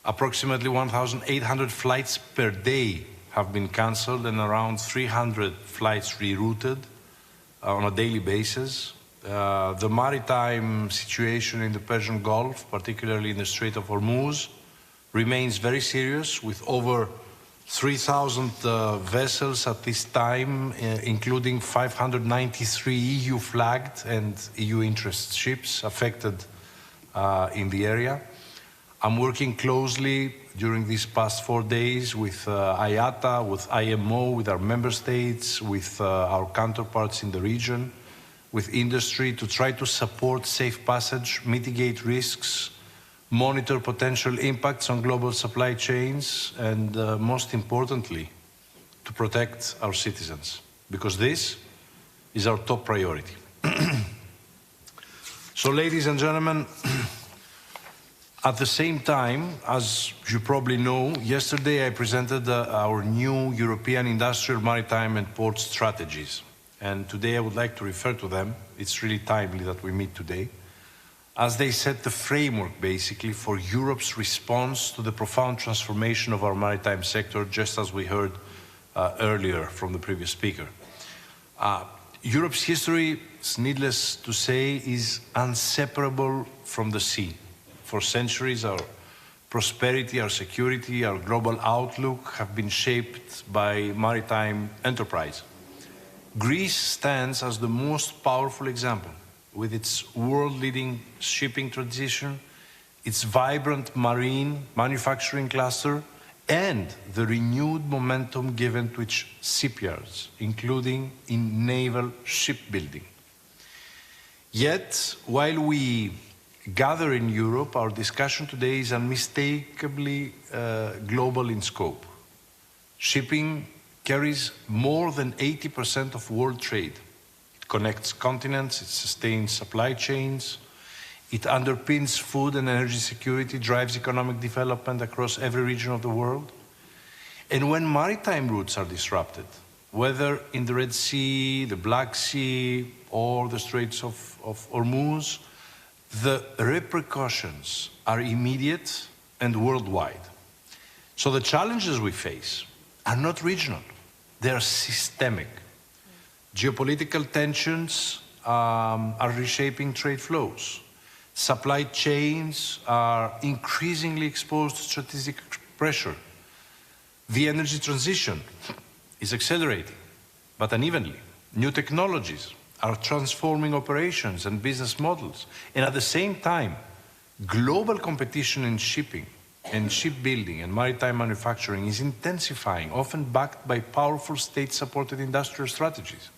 Approximately 1,800 flights per day have been cancelled and around 300 flights rerouted on a daily basis. The maritime situation in the Persian Gulf, particularly in the Strait of Hormuz, remains very serious, with over 3,000 vessels at this time, including 593 EU flagged and EU interest ships affected in the area. I'm working closely during these past 4 days with IATA, with IMO, with our member states, with our counterparts in the region, with industry, to try to support safe passage, mitigate risks, monitor potential impacts on global supply chains, and most importantly, to protect our citizens, because this is our top priority. So, ladies and gentlemen, at the same time, as you probably know, yesterday I presented our new European industrial, maritime and port strategies. And today I would like to refer to them. It's really timely that we meet today, as they set the framework, basically, for Europe's response to the profound transformation of our maritime sector, just as we heard earlier from the previous speaker. Europe's history, it's needless to say, is inseparable from the sea. For centuries, our prosperity, our security, our global outlook have been shaped by maritime enterprise. Greece stands as the most powerful example, with its world-leading shipping tradition, its vibrant marine manufacturing cluster, and the renewed momentum given to its shipyards, including in naval shipbuilding. Yet, while we gather in Europe, our discussion today is unmistakably global in scope. Shipping carries more than 80% of world trade. It connects continents, it sustains supply chains, it underpins food and energy security, drives economic development across every region of the world. And when maritime routes are disrupted, whether in the Red Sea, the Black Sea, or the Straits of Hormuz, the repercussions are immediate and worldwide. So the challenges we face are not regional, they are systemic. Geopolitical tensions are reshaping trade flows. Supply chains are increasingly exposed to strategic pressure. The energy transition is accelerating, but unevenly. New technologies are transforming operations and business models. And at the same time, global competition in shipping and shipbuilding and maritime manufacturing is intensifying, often backed by powerful state-supported industrial strategies.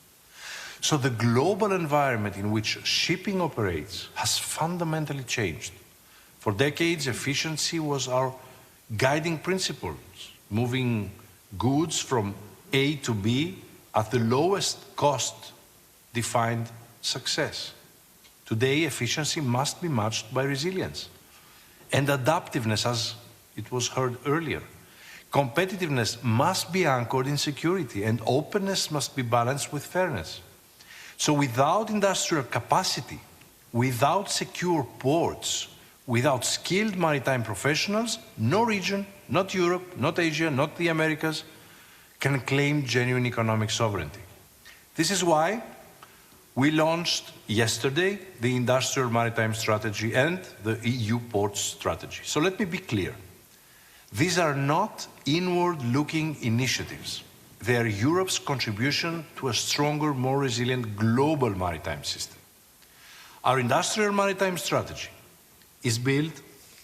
So the global environment in which shipping operates has fundamentally changed. For decades, efficiency was our guiding principle, moving goods from A to B at the lowest cost defined success. Today, efficiency must be matched by resilience and adaptiveness, as it was heard earlier. Competitiveness must be anchored in security, and openness must be balanced with fairness. So without industrial capacity, without secure ports, without skilled maritime professionals, no region, not Europe, not Asia, not the Americas, can claim genuine economic sovereignty. This is why we launched yesterday the Industrial Maritime Strategy and the EU Ports Strategy. So let me be clear. These are not inward-looking initiatives. They are Europe's contribution to a stronger, more resilient global maritime system. Our Industrial Maritime Strategy is built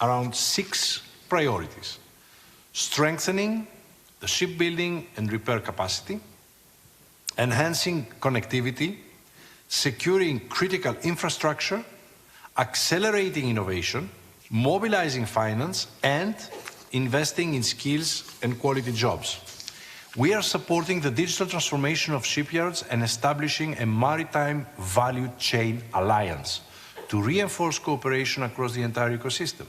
around 6 priorities: strengthening the shipbuilding and repair capacity, enhancing connectivity, securing critical infrastructure, accelerating innovation, mobilizing finance, and investing in skills and quality jobs. We are supporting the digital transformation of shipyards and establishing a maritime value chain alliance to reinforce cooperation across the entire ecosystem.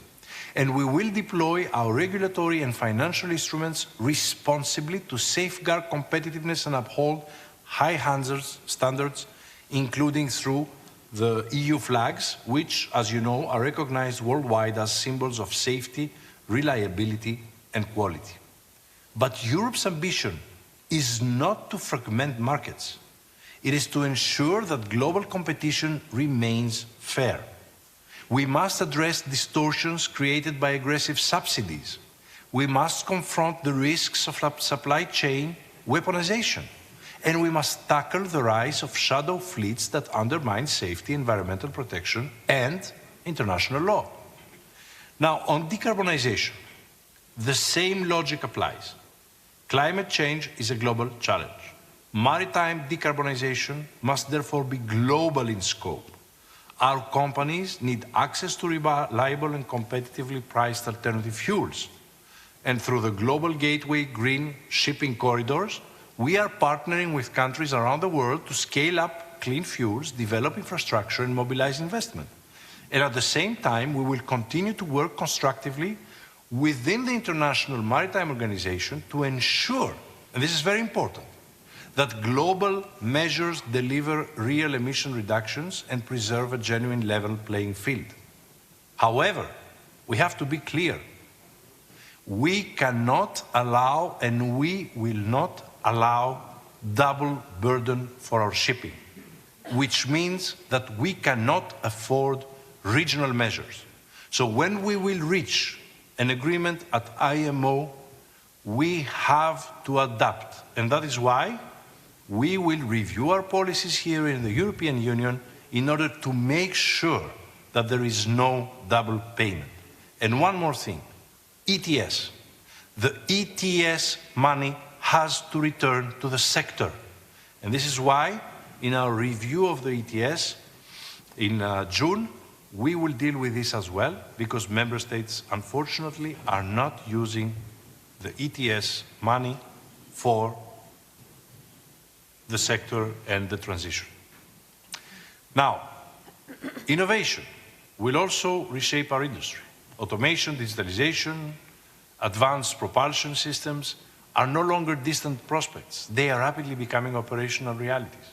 And we will deploy our regulatory and financial instruments responsibly to safeguard competitiveness and uphold high standards, including through the EU flags, which, as you know, are recognized worldwide as symbols of safety, reliability, and quality. But Europe's ambition is not to fragment markets. It is to ensure that global competition remains fair. We must address distortions created by aggressive subsidies. We must confront the risks of supply chain weaponization. And we must tackle the rise of shadow fleets that undermine safety, environmental protection, and international law. Now, on decarbonization, the same logic applies. Climate change is a global challenge. Maritime decarbonization must therefore be global in scope. Our companies need access to reliable and competitively priced alternative fuels. And through the Global Gateway Green Shipping Corridors, we are partnering with countries around the world to scale up clean fuels, develop infrastructure, and mobilize investment. And at the same time, we will continue to work constructively within the International Maritime Organization to ensure, and this is very important, that global measures deliver real emission reductions and preserve a genuine level playing field. However, we have to be clear. We cannot allow, and we will not allow, double burden for our shipping, which means that we cannot afford regional measures. So when we will reach an agreement at IMO, we have to adapt, and that is why we will review our policies here in the European Union in order to make sure that there is no double payment. And one more thing, ETS. The ETS money has to return to the sector. And this is why, in our review of the ETS in June, we will deal with this as well, because member states, unfortunately, are not using the ETS money for the sector and the transition. Now, innovation will also reshape our industry. Automation, digitalization, advanced propulsion systems are no longer distant prospects. They are rapidly becoming operational realities.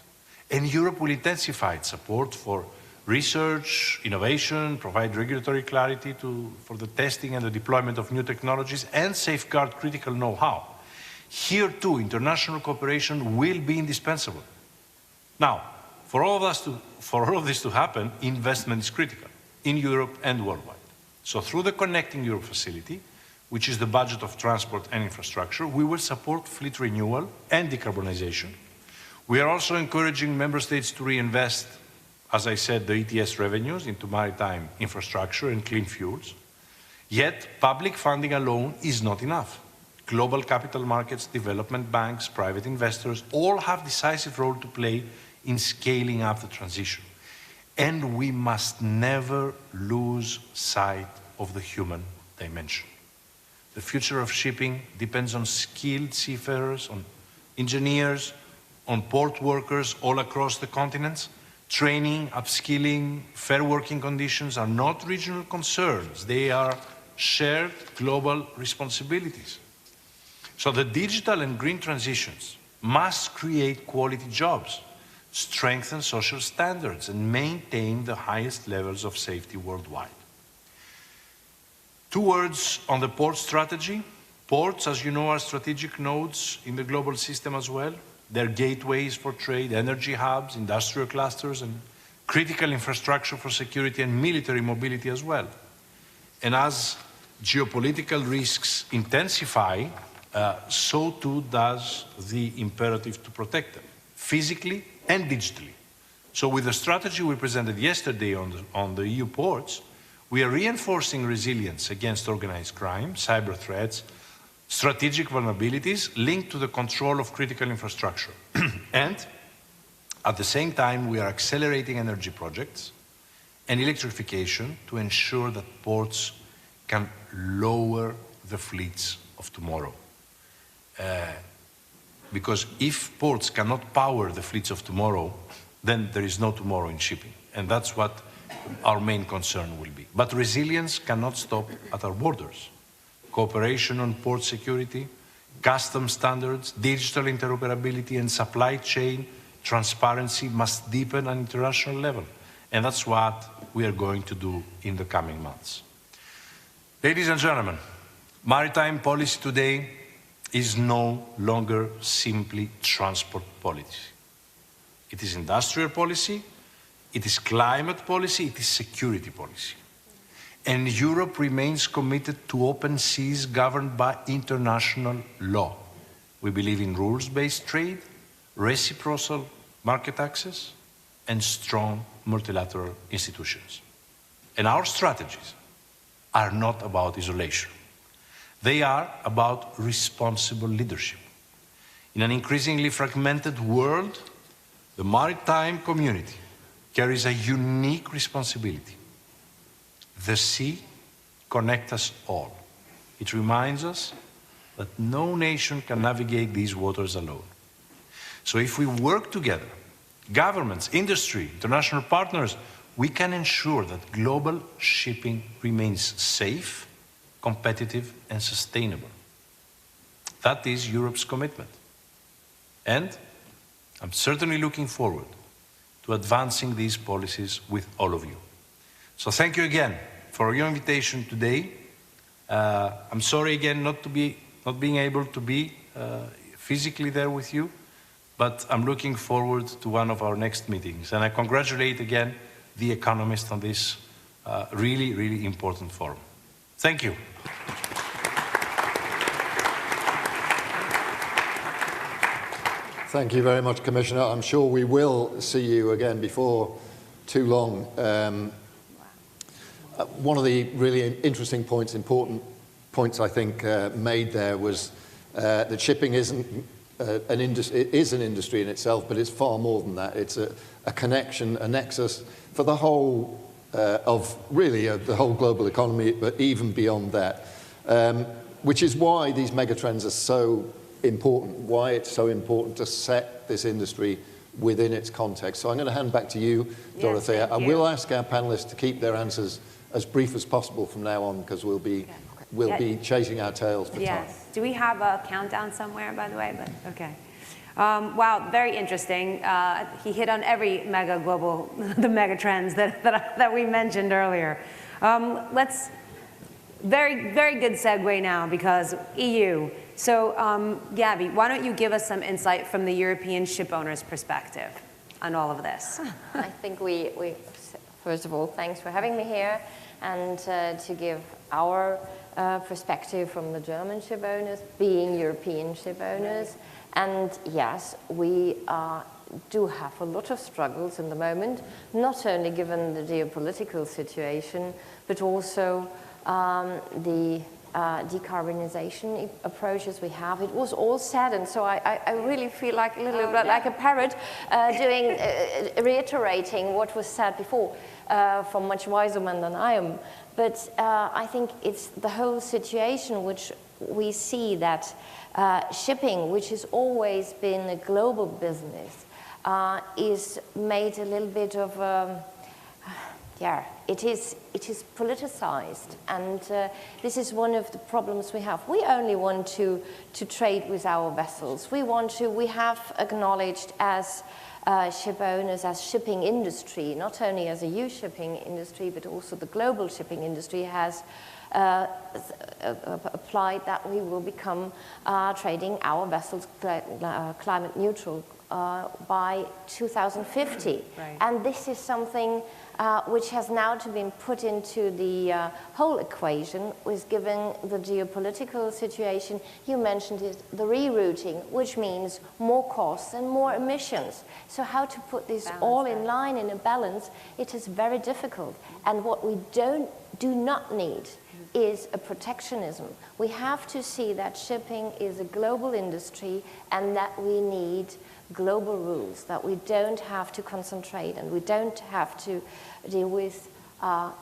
And Europe will intensify its support for research, innovation, provide regulatory clarity for the testing and the deployment of new technologies, and safeguard critical know-how. Here too, international cooperation will be indispensable. Now, for all of this to happen, investment is critical in Europe and worldwide. So through the Connecting Europe facility, which is the budget of transport and infrastructure, we will support fleet renewal and decarbonization. We are also encouraging member states to reinvest, as I said, the ETS revenues into maritime infrastructure and clean fuels. Yet, public funding alone is not enough. Global capital markets, development banks, private investors all have a decisive role to play in scaling up the transition. And we must never lose sight of the human dimension. The future of shipping depends on skilled seafarers, on engineers, on port workers all across the continents. Training, upskilling, fair working conditions are not regional concerns. They are shared global responsibilities. So the digital and green transitions must create quality jobs, strengthen social standards, and maintain the highest levels of safety worldwide. 2 words on the port strategy. Ports, as you know, are strategic nodes in the global system as well. They're gateways for trade, energy hubs, industrial clusters, and critical infrastructure for security and military mobility as well. And as geopolitical risks intensify, so too does the imperative to protect them, physically and digitally. So with the strategy we presented yesterday on the EU ports, we are reinforcing resilience against organized crime, cyber threats, strategic vulnerabilities linked to the control of critical infrastructure. And at the same time, we are accelerating energy projects and electrification to ensure that ports can lower the fleets of tomorrow. Because if ports cannot power the fleets of tomorrow, then there is no tomorrow in shipping. And that's what our main concern will be. But resilience cannot stop at our borders. Cooperation on port security, customs standards, digital interoperability, and supply chain transparency must deepen at international level. And that's what we are going to do in the coming months. Ladies and gentlemen, maritime policy today is no longer simply transport policy. It is industrial policy, it is climate policy, it is security policy. And Europe remains committed to open seas governed by international law. We believe in rules-based trade, reciprocal market access, and strong multilateral institutions. And our strategies are not about isolation. They are about responsible leadership. In an increasingly fragmented world, the maritime community carries a unique responsibility. The sea connects us all. It reminds us that no nation can navigate these waters alone. So if we work together, governments, industry, international partners, we can ensure that global shipping remains safe, competitive, and sustainable. That is Europe's commitment. And I'm certainly looking forward to advancing these policies with all of you. So thank you again for your invitation today. I'm sorry again not being able to be physically there with you, but I'm looking forward to one of our next meetings. And I congratulate again the Economist on this really, really important forum. Thank you. Thank you very much, Commissioner. I'm sure we will see you again before too long. One of the really interesting points, important points I think made there was that shipping isn't an industry. It is an industry in itself, but it's far more than that. It's a connection, a nexus for the whole of really the whole global economy, but even beyond that, which is why these megatrends are so important, why it's so important to set this industry within its context. So I'm going to hand back to you, Dorothea. Yes, I will ask our panelists to keep their answers as brief as possible from now on, because we'll be chasing our tails for time. Do we have a countdown somewhere, by the way? But okay. Wow, very interesting. He hit on every the mega trends that we mentioned earlier. Let's very good segue now, because EU. So, Gabby, why don't you give us some insight from the European ship owners' perspective on all of this? I think we first of all, thanks for having me here, and to give our perspective from the German ship owners, being European ship owners. And yes, we do have a lot of struggles in the moment, not only given the geopolitical situation, but also the decarbonization approaches we have. It was all said, and so I really feel like a little bit like a parrot reiterating what was said before from much wiser men than I am. But I think it's the whole situation which we see that shipping, which has always been a global business, is made a little bit of yeah, it is politicized, and this is one of the problems we have. We only want to trade with our vessels. We have acknowledged as ship owners, as shipping industry, not only as a EU shipping industry, but also the global shipping industry has applied that we will become trading our vessels climate neutral by 2050. Right. And this is something which has now to be put into the whole equation, with given the geopolitical situation. You mentioned it, the rerouting, which means more costs and more emissions. So how to put this all in line, in a balance, it is very difficult. And what we do not need is a protectionism. We have to see that shipping is a global industry and that we need global rules, that we don't have to concentrate and we don't have to deal with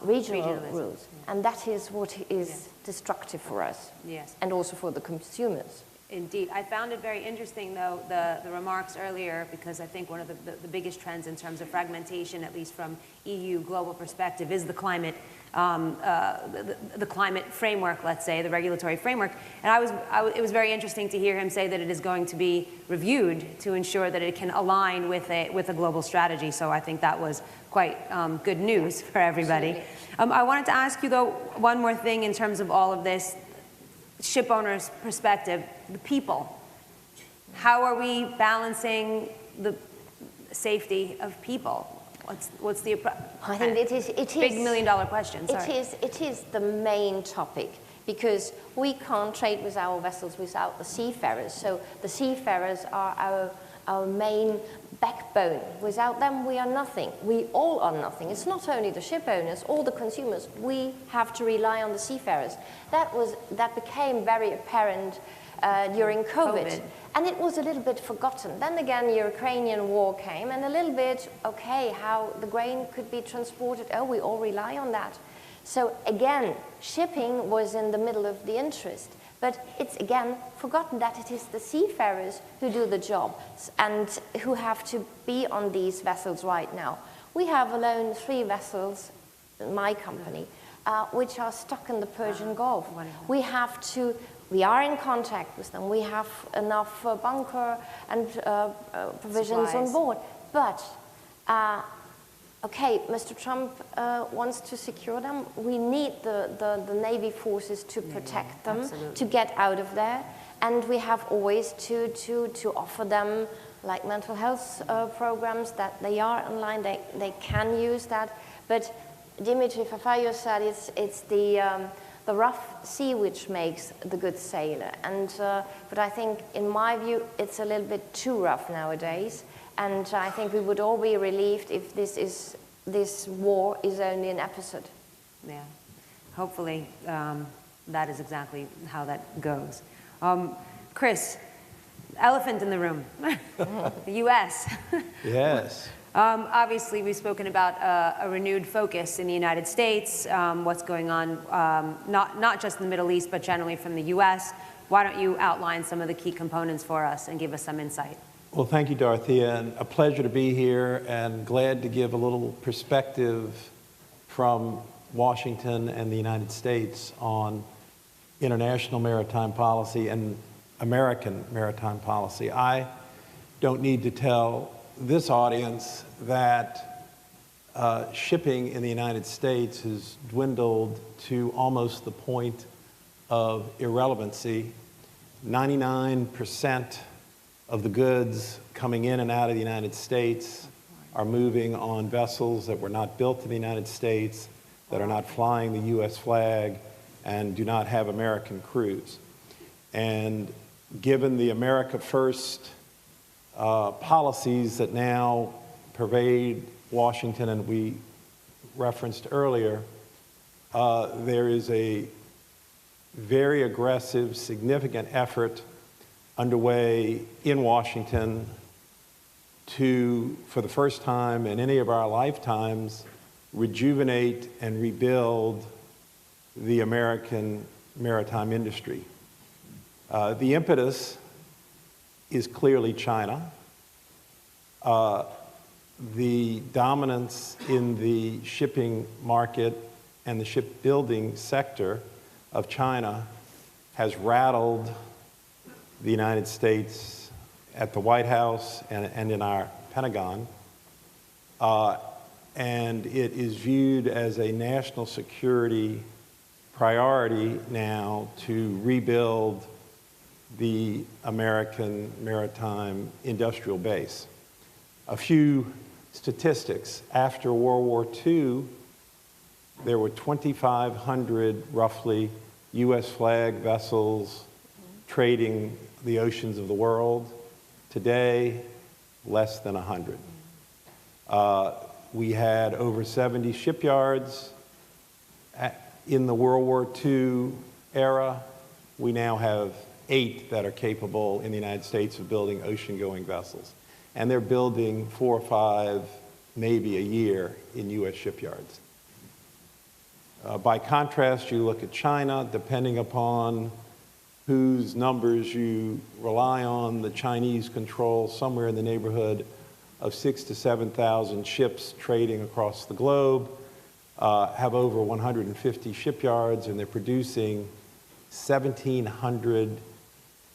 regional rules. And that is what is destructive for us, and also for the consumers. Indeed. I found it very interesting, though, the remarks earlier, because I think one of the biggest trends in terms of fragmentation, at least from EU global perspective, is the climate the climate framework, let's say, the regulatory framework. And it was very interesting to hear him say that it is going to be reviewed to ensure that it can align with a global strategy. So I think that was quite good news for everybody. I wanted to ask you, though, one more thing in terms of all of this, ship owners' perspective, the people. How are we balancing the safety of people? What's the approach? I think it is big million-dollar question. Sorry. It is the main topic, because we can't trade with our vessels without the seafarers. So the seafarers are our main backbone. Without them, we are nothing. We all are nothing. It's not only the ship owners, all the consumers. We have to rely on the seafarers. That became very apparent during COVID. And it was a little bit forgotten. Then again, the Ukrainian war came, and a little bit, okay, how the grain could be transported. Oh, we all rely on that. So again, shipping was in the middle of the interest. But it's again forgotten that it is the seafarers who do the job and who have to be on these vessels right now. We have alone 3 vessels, in my company, which are stuck in the Persian Gulf. We are in contact with them. We have enough bunker and provisions supplies on board. But, okay, Mr. Trump wants to secure them. We need the Navy forces to protect them, to get out of there. And we have always to offer them, like mental health programs, that they are online, they can use that. But Dimitri Fafayos said it's the rough sea which makes the good sailor. And but I think, in my view, it's a little bit too rough nowadays. And I think we would all be relieved if this war is only an episode. Yeah, hopefully that is exactly how that goes. Chris, elephant in the room, the U.S. Yes. Obviously, we've spoken about a renewed focus in the United States, what's going on, not just in the Middle East, but generally from the U.S. Why don't you outline some of the key components for us and give us some insight? Well, thank you, Dorothea, and a pleasure to be here, and glad to give a little perspective from Washington and the United States on international maritime policy and American maritime policy. I don't need to tell this audience that shipping in the United States has dwindled to almost the point of irrelevancy. 99% of the goods coming in and out of the United States are moving on vessels that were not built in the United States, that are not flying the U.S. flag, and do not have American crews. And given the America First policies that now pervade Washington, and we referenced earlier, there is a very aggressive, significant effort underway in Washington to, for the first time in any of our lifetimes, rejuvenate and rebuild the American maritime industry. The impetus is clearly China. the dominance in the shipping market and the shipbuilding sector of China has rattled the United States at the White House and in our Pentagon. And it is viewed as a national security priority now to rebuild the American maritime industrial base. A few statistics. After World War II, there were 2,500 roughly US flag vessels trading the oceans of the world. Today, less than 100. We had over 70 shipyards in the World War II era. We now have 8 that are capable in the United States of building ocean-going vessels. And they're building 4 or 5, maybe a year in US shipyards. By contrast, you look at China, depending upon whose numbers you rely on, the Chinese control somewhere in the neighborhood of 6,000 to 7,000 ships trading across the globe, have over 150 shipyards, and they're producing 1,700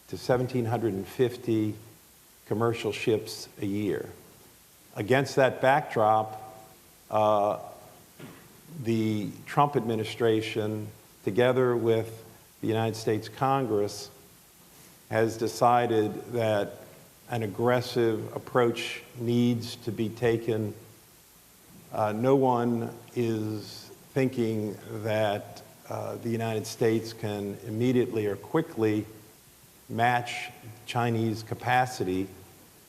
to 1,750 commercial ships a year. Against that backdrop, the Trump administration, together with the United States Congress, has decided that an aggressive approach needs to be taken. No one is thinking that the United States can immediately or quickly match Chinese capacity,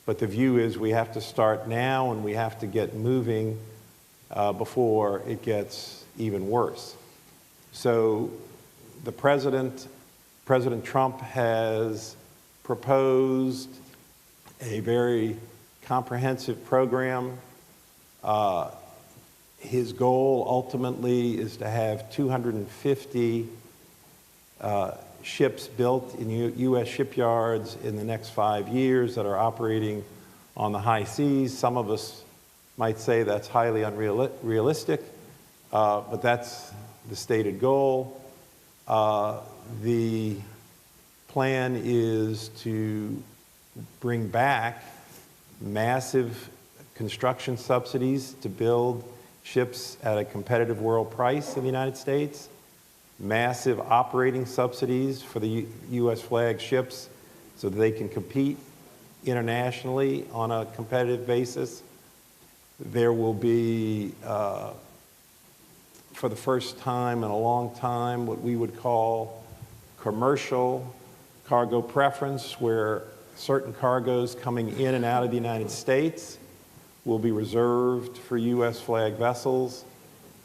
but the view is we have to start now and we have to get moving before it gets even worse. So the President Trump has proposed a very comprehensive program. His goal ultimately is to have 250 ships built in U.S. shipyards in the next 5 years that are operating on the high seas. Some of us might say that's highly unrealistic, but that's the stated goal. The plan is to bring back massive construction subsidies to build ships at a competitive world price in the United States, massive operating subsidies for the U.S. flag ships so that they can compete internationally on a competitive basis. There will be, for the first time in a long time, what we would call commercial cargo preference, where certain cargoes coming in and out of the United States will be reserved for U.S. flag vessels,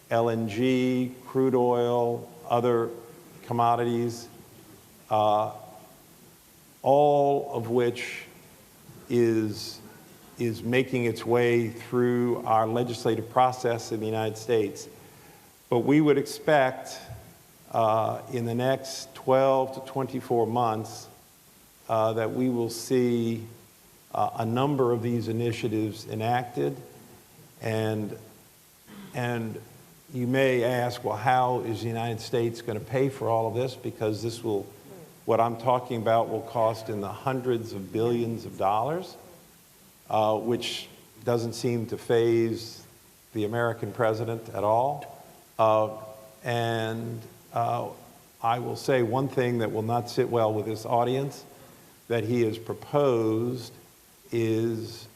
LNG, crude oil, other commodities, all of which is making its way through our legislative process in the United States. But we would expect in the next 12 to 24 months that we will see a number of these initiatives enacted. And you may ask, well, how is the United States going to pay for all of this? Because this will, what I'm talking about, will cost in the hundreds of billions of dollars, which doesn't seem to faze the American president at all. I will say one thing that will not sit well with this audience that he has proposed is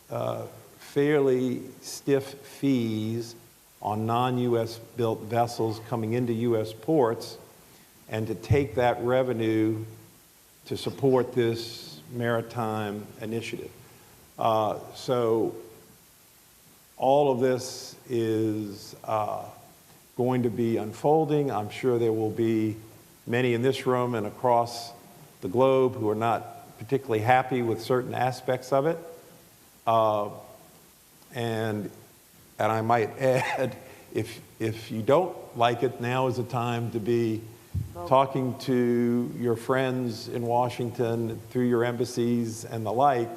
fairly stiff fees on non-U.S. built vessels coming into U.S. ports, and to take that revenue to support this maritime initiative. So all of this is going to be unfolding. I'm sure there will be many in this room and across the globe who are not particularly happy with certain aspects of it. And I might add, if you don't like it, now is the time to be talking to your friends in Washington through your embassies and the like,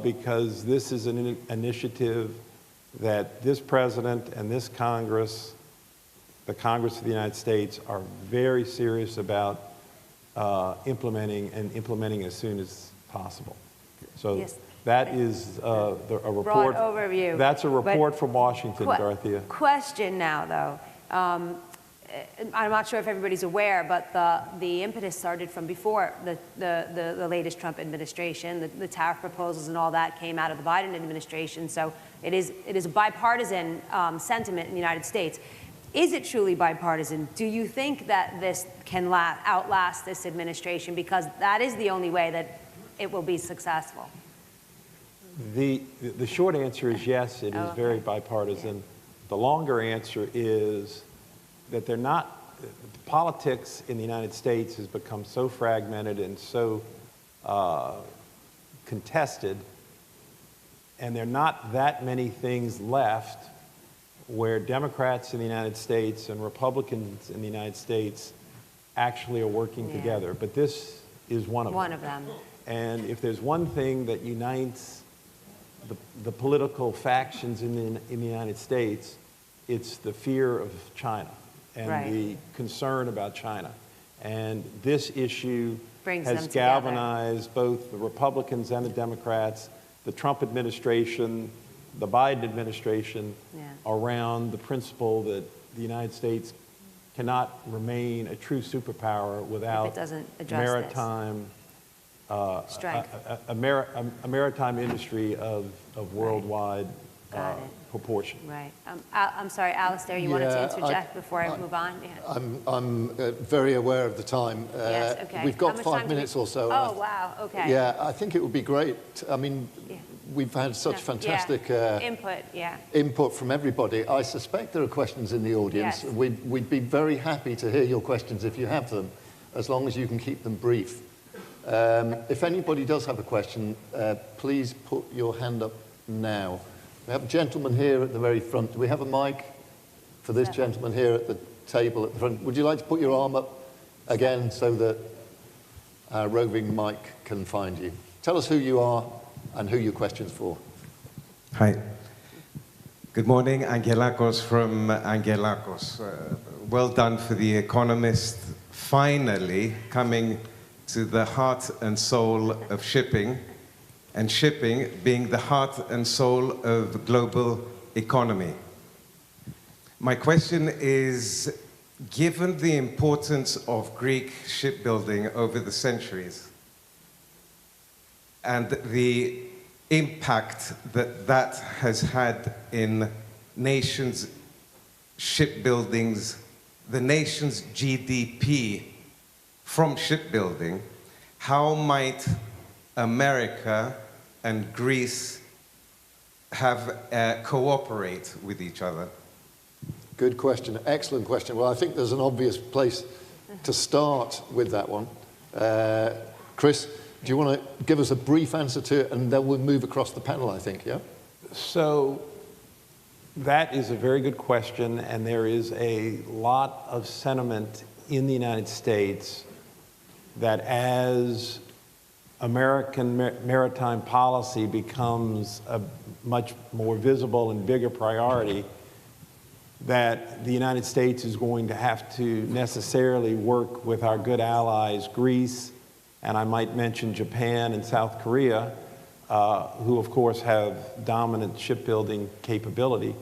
because this is an initiative that this president and this Congress, the Congress of the United States, are very serious about implementing as soon as possible. So Yes. that is a report. Broad overview. That's a report But from Washington, Dorothea. Question now, though. I'm not sure if everybody's aware, but the impetus started from before the latest Trump administration. The tariff proposals and all that came out of the Biden administration. So it is a bipartisan sentiment in the United States. Is it truly bipartisan? Do you think that this can outlast this administration? Because that is the only way that it will be successful. The short answer is yes, it is very bipartisan. Yeah. The longer answer is that they're not, politics in the United States has become so fragmented and so contested, and there are not that many things left where Democrats in the United States and Republicans in the United States actually are working together. But this is one of them. One of them. And if there's one thing that unites the political factions in the United States, it's the fear of China and the concern about China. And this issue has galvanized both the Republicans and the Democrats, the Trump administration, the Biden administration, around the principle that the United States cannot remain a true superpower without maritime a maritime industry of worldwide proportion. Right. I'm sorry, Alistair, you wanted to interject before I move on? I'm very aware of the time. Yes, okay. We've got 5 minutes or so. Oh, wow, okay. Yeah, I think it would be great. I mean, we've had such fantastic input from everybody. I suspect there are questions in the audience. Yes. We'd be very happy to hear your questions if you have them, as long as you can keep them brief. If anybody does have a question, please put your hand up now. We have a gentleman here at the very front. Do we have a mic for this gentleman here at the table at the front? Would you like to put your arm up again so that our roving mic can find you? Tell us who you are and who your question's for. Hi. Good morning, Angelakos from Angelakos. Well done for The Economist finally coming to the heart and soul of shipping, and shipping being the heart and soul of global economy. My question is, given the importance of Greek shipbuilding over the centuries and the impact that that has had in nations' shipbuildings, the nation's GDP from shipbuilding, how might America and Greece have cooperate with each other? Good question, excellent question. Well, I think there's an obvious place to start with that one. Chris, do you want to give us a brief answer to it, and then we'll move across the panel, I think, yeah? So that is a very good question, and there is a lot of sentiment in the United States that as American maritime policy becomes a much more visible and bigger priority, that the United States is going to have to necessarily work with our good allies, Greece, and I might mention Japan and South Korea, who of course have dominant shipbuilding capability.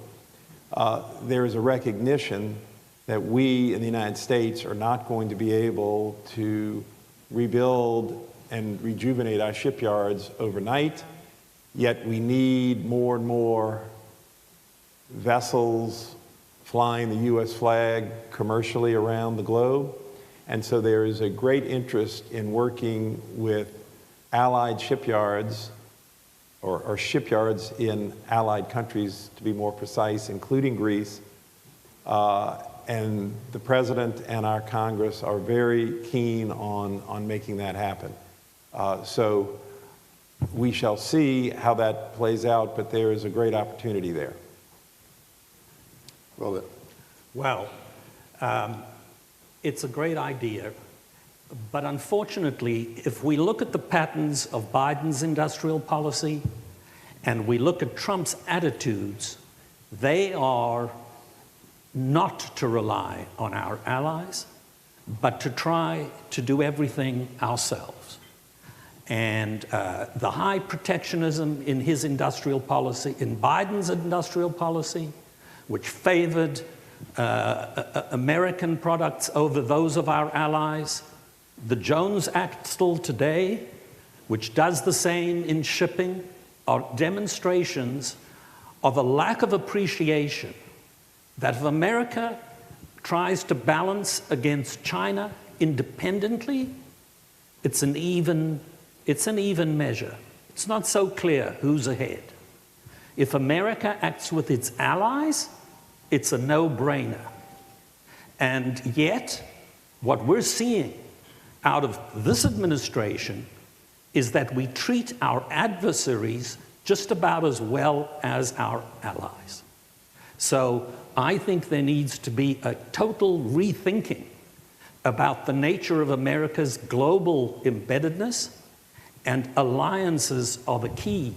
There is a recognition that we in the United States are not going to be able to rebuild and rejuvenate our shipyards overnight, yet we need more and more vessels flying the U.S. flag commercially around the globe. And so there is a great interest in working with allied shipyards, or shipyards in allied countries, to be more precise, including Greece. And the President and our Congress are very keen on making that happen. So we shall see how that plays out, but there is a great opportunity there. Robert. Well, it's a great idea, But unfortunately, if we look at the patterns of Biden's industrial policy and we look at Trump's attitudes, they are not to rely on our allies, but to try to do everything ourselves. And the high protectionism in his industrial policy, in Biden's industrial policy, which favored American products over those of our allies, the Jones Act still today, which does the same in shipping, are demonstrations of a lack of appreciation that if America tries to balance against China independently, it's an even measure. It's not so clear who's ahead. If America acts with its allies, it's a no-brainer. And yet, what we're seeing out of this administration is that we treat our adversaries just about as well as our allies. So I think there needs to be a total rethinking about the nature of America's global embeddedness, and alliances are the key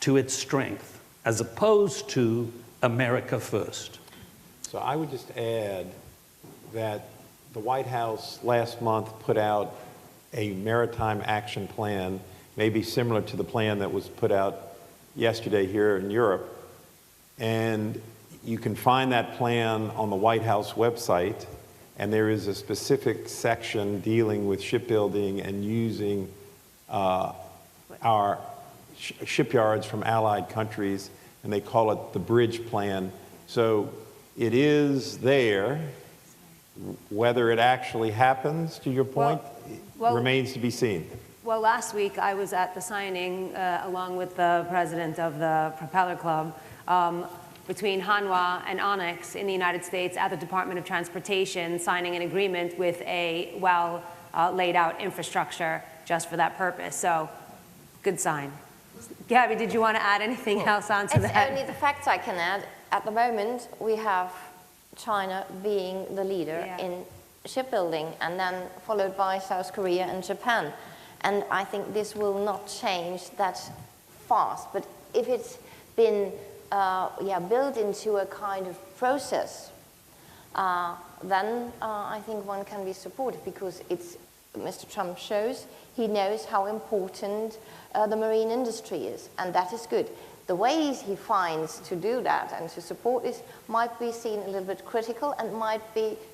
to its strength, as opposed to America first. So I would just add that the White House last month put out a maritime action plan, maybe similar to the plan that was put out yesterday here in Europe. And you can find that plan on the White House website, and there is a specific section dealing with shipbuilding and using our shipyards from allied countries, and they call it the Bridge Plan. So it is there. Whether it actually happens, to your point, remains to be seen. Well, last week I was at the signing, along with the president of the Propeller Club, between Hanwha and Onyx in the United States at the Department of Transportation, signing an agreement with a laid out infrastructure just for that purpose. So, good sign. Gabby, did you want to add anything else onto that? It's only the facts I can add. At the moment, we have China being the leader in shipbuilding, and then followed by South Korea and Japan. And I think this will not change that fast. But if it's been built into a kind of process, then I think one can be supportive, because it's, Mr. Trump shows he knows how important the marine industry is, and that is good. The ways he finds to do that and to support this might be seen a little bit critical and might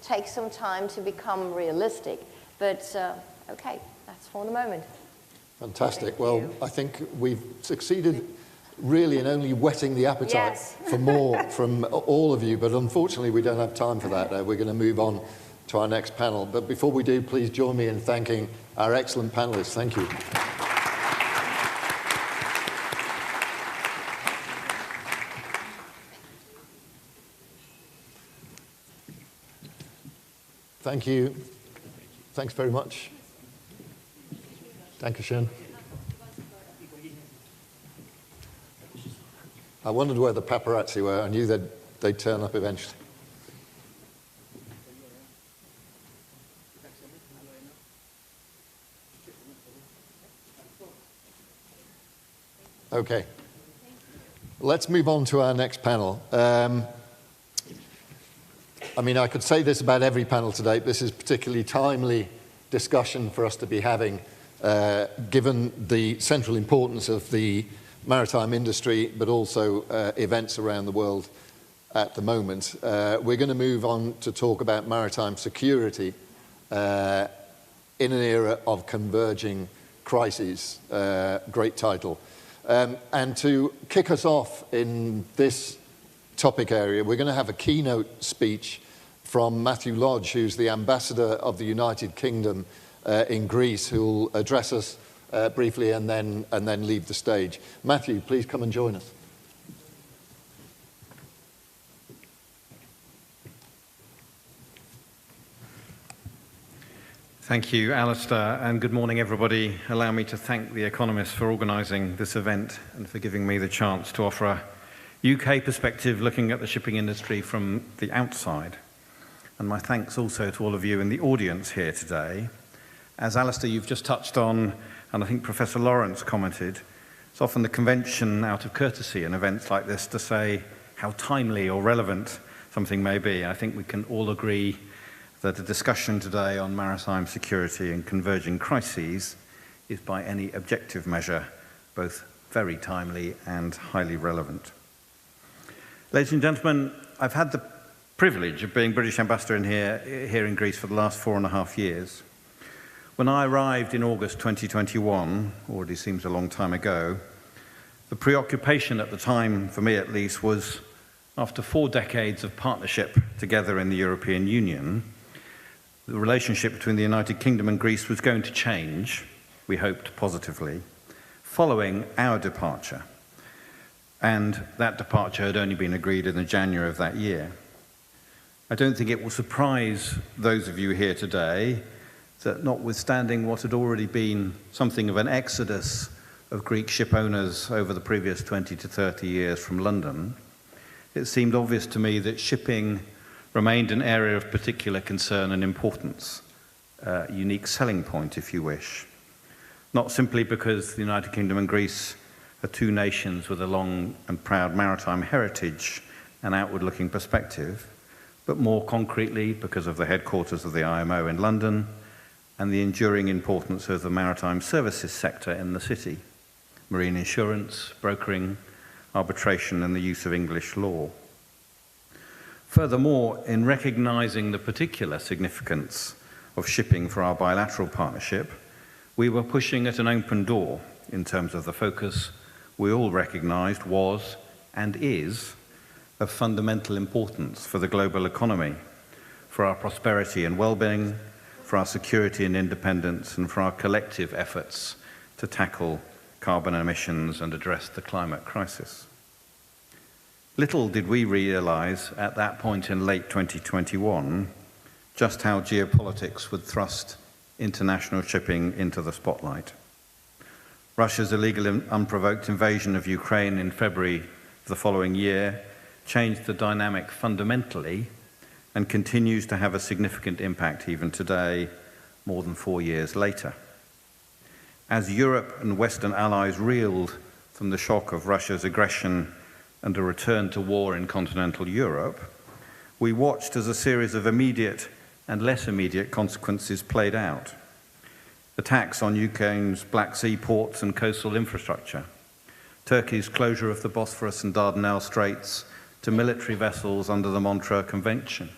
take some time to become realistic. But okay, that's for the moment. Fantastic. Well, I think we've succeeded really in only whetting the appetite for more from all of you, but unfortunately we don't have time for that. We're going to move on to our next panel. But before we do, please join me in thanking our excellent panelists. Thank you. Thank you. Thanks very much. Dankeschön. I wondered where the paparazzi were. I knew they'd turn up eventually. Okay. Let's move on to our next panel. I mean, I could say this about every panel today, but this is particularly timely discussion for us to be having, given the central importance of the maritime industry, but also events around the world at the moment. We're going to move on to talk about maritime security in an era of converging crises. Great title. And to kick us off in this topic area, we're going to have a keynote speech from Matthew Lodge, who's the ambassador of the United Kingdom in Greece, who will address us briefly and then leave the stage. Matthew, please come and join us. Thank you, Alistair, and good morning, everybody. Allow me to thank The Economist for organising this event and for giving me the chance to offer a UK perspective looking at the shipping industry from the outside. And my thanks also to all of you in the audience here today. As Alistair, you've just touched on, and I think Professor Lawrence commented, it's often the convention out of courtesy in events like this to say how timely or relevant something may be. I think we can all agree that a discussion today on maritime security and converging crises is by any objective measure both very timely and highly relevant. Ladies and gentlemen, I've had the privilege of being British Ambassador here in Greece for the last 4.5 years. When I arrived in August 2021, already seems a long time ago, the preoccupation at the time, for me at least, was after 4 decades of partnership together in the European Union, the relationship between the United Kingdom and Greece was going to change, we hoped positively, following our departure. And that departure had only been agreed in January of that year. I don't think it will surprise those of you here today that notwithstanding what had already been something of an exodus of Greek ship owners over the previous 20 to 30 years from London, it seemed obvious to me that shipping remained an area of particular concern and importance, a unique selling point, if you wish. Not simply because the United Kingdom and Greece are two nations with a long and proud maritime heritage and outward-looking perspective, but more concretely because of the headquarters of the IMO in London and the enduring importance of the maritime services sector in the city, marine insurance, brokering, arbitration, and the use of English law. Furthermore, in recognizing the particular significance of shipping for our bilateral partnership, we were pushing at an open door in terms of the focus we all recognized was and is of fundamental importance for the global economy, for our prosperity and well-being, for our security and independence, and for our collective efforts to tackle carbon emissions and address the climate crisis. Little did we realize at that point in late 2021 just how geopolitics would thrust international shipping into the spotlight. Russia's illegal and unprovoked invasion of Ukraine in February of the following year changed the dynamic fundamentally and continues to have a significant impact even today, more than 4 years later. As Europe and Western allies reeled from the shock of Russia's aggression and a return to war in continental Europe, we watched as a series of immediate and less immediate consequences played out. Attacks on Ukraine's Black Sea ports and coastal infrastructure, Turkey's closure of the Bosphorus and Dardanelles Straits to military vessels under the Montreux Convention,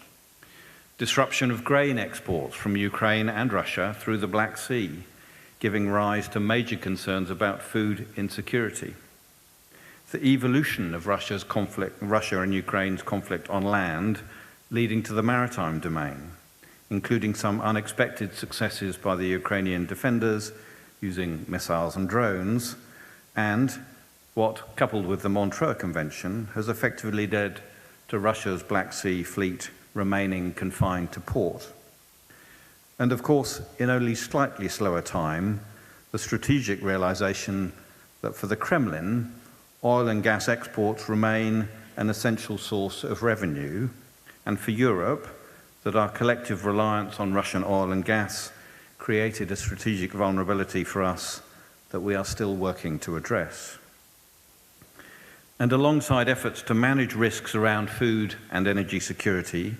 disruption of grain exports from Ukraine and Russia through the Black Sea, giving rise to major concerns about food insecurity, the evolution of Russia and Ukraine's conflict on land, leading to the maritime domain, including some unexpected successes by the Ukrainian defenders using missiles and drones, and what, coupled with the Montreux Convention, has effectively led to Russia's Black Sea fleet remaining confined to port. And of course, in only slightly slower time, the strategic realization that for the Kremlin, oil and gas exports remain an essential source of revenue, and for Europe, that our collective reliance on Russian oil and gas created a strategic vulnerability for us that we are still working to address. And alongside efforts to manage risks around food and energy security,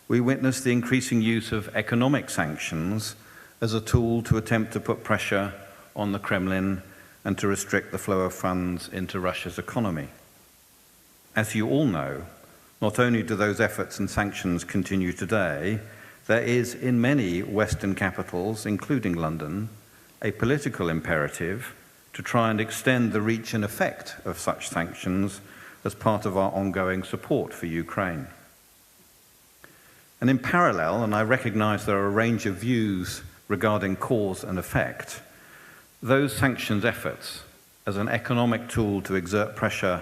we witnessed the increasing use of economic sanctions as a tool to attempt to put pressure on the Kremlin and to restrict the flow of funds into Russia's economy. As you all know, not only do those efforts and sanctions continue today, there is in many Western capitals, including London, a political imperative to try and extend the reach and effect of such sanctions as part of our ongoing support for Ukraine. And in parallel, and I recognize there are a range of views regarding cause and effect, those sanctions efforts as an economic tool to exert pressure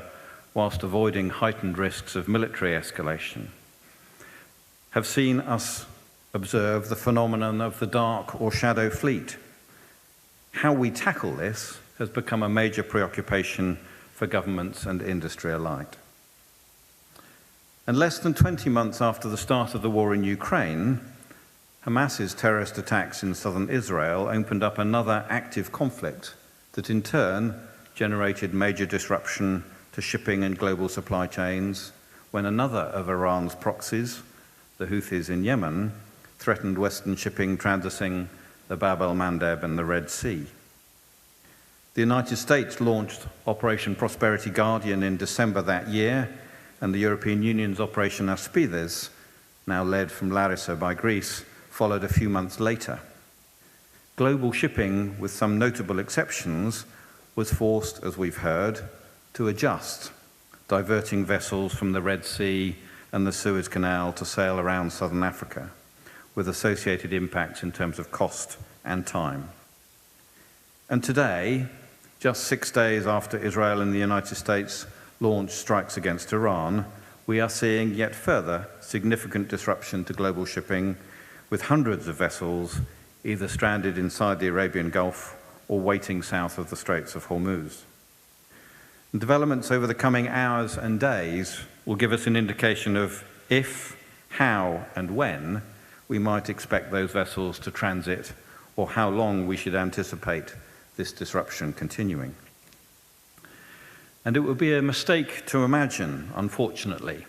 whilst avoiding heightened risks of military escalation, have seen us observe the phenomenon of the dark or shadow fleet. How we tackle this has become a major preoccupation for governments and industry alike. And less than 20 months after the start of the war in Ukraine, Hamas's terrorist attacks in southern Israel opened up another active conflict that in turn generated major disruption to shipping and global supply chains when another of Iran's proxies, the Houthis in Yemen, threatened Western shipping transiting the Bab el-Mandeb and the Red Sea. The United States launched Operation Prosperity Guardian in December that year, and the European Union's Operation Aspides, now led from Larissa by Greece, followed a few months later. Global shipping, with some notable exceptions, was forced, as we've heard, to adjust, diverting vessels from the Red Sea and the Suez Canal to sail around southern Africa, with associated impacts in terms of cost and time. And today, just 6 days after Israel and the United States launched strikes against Iran, we are seeing yet further significant disruption to global shipping, with hundreds of vessels either stranded inside the Arabian Gulf or waiting south of the Straits of Hormuz. And developments over the coming hours and days will give us an indication of if, how, and when we might expect those vessels to transit, or how long we should anticipate this disruption continuing. And it would be a mistake to imagine, unfortunately,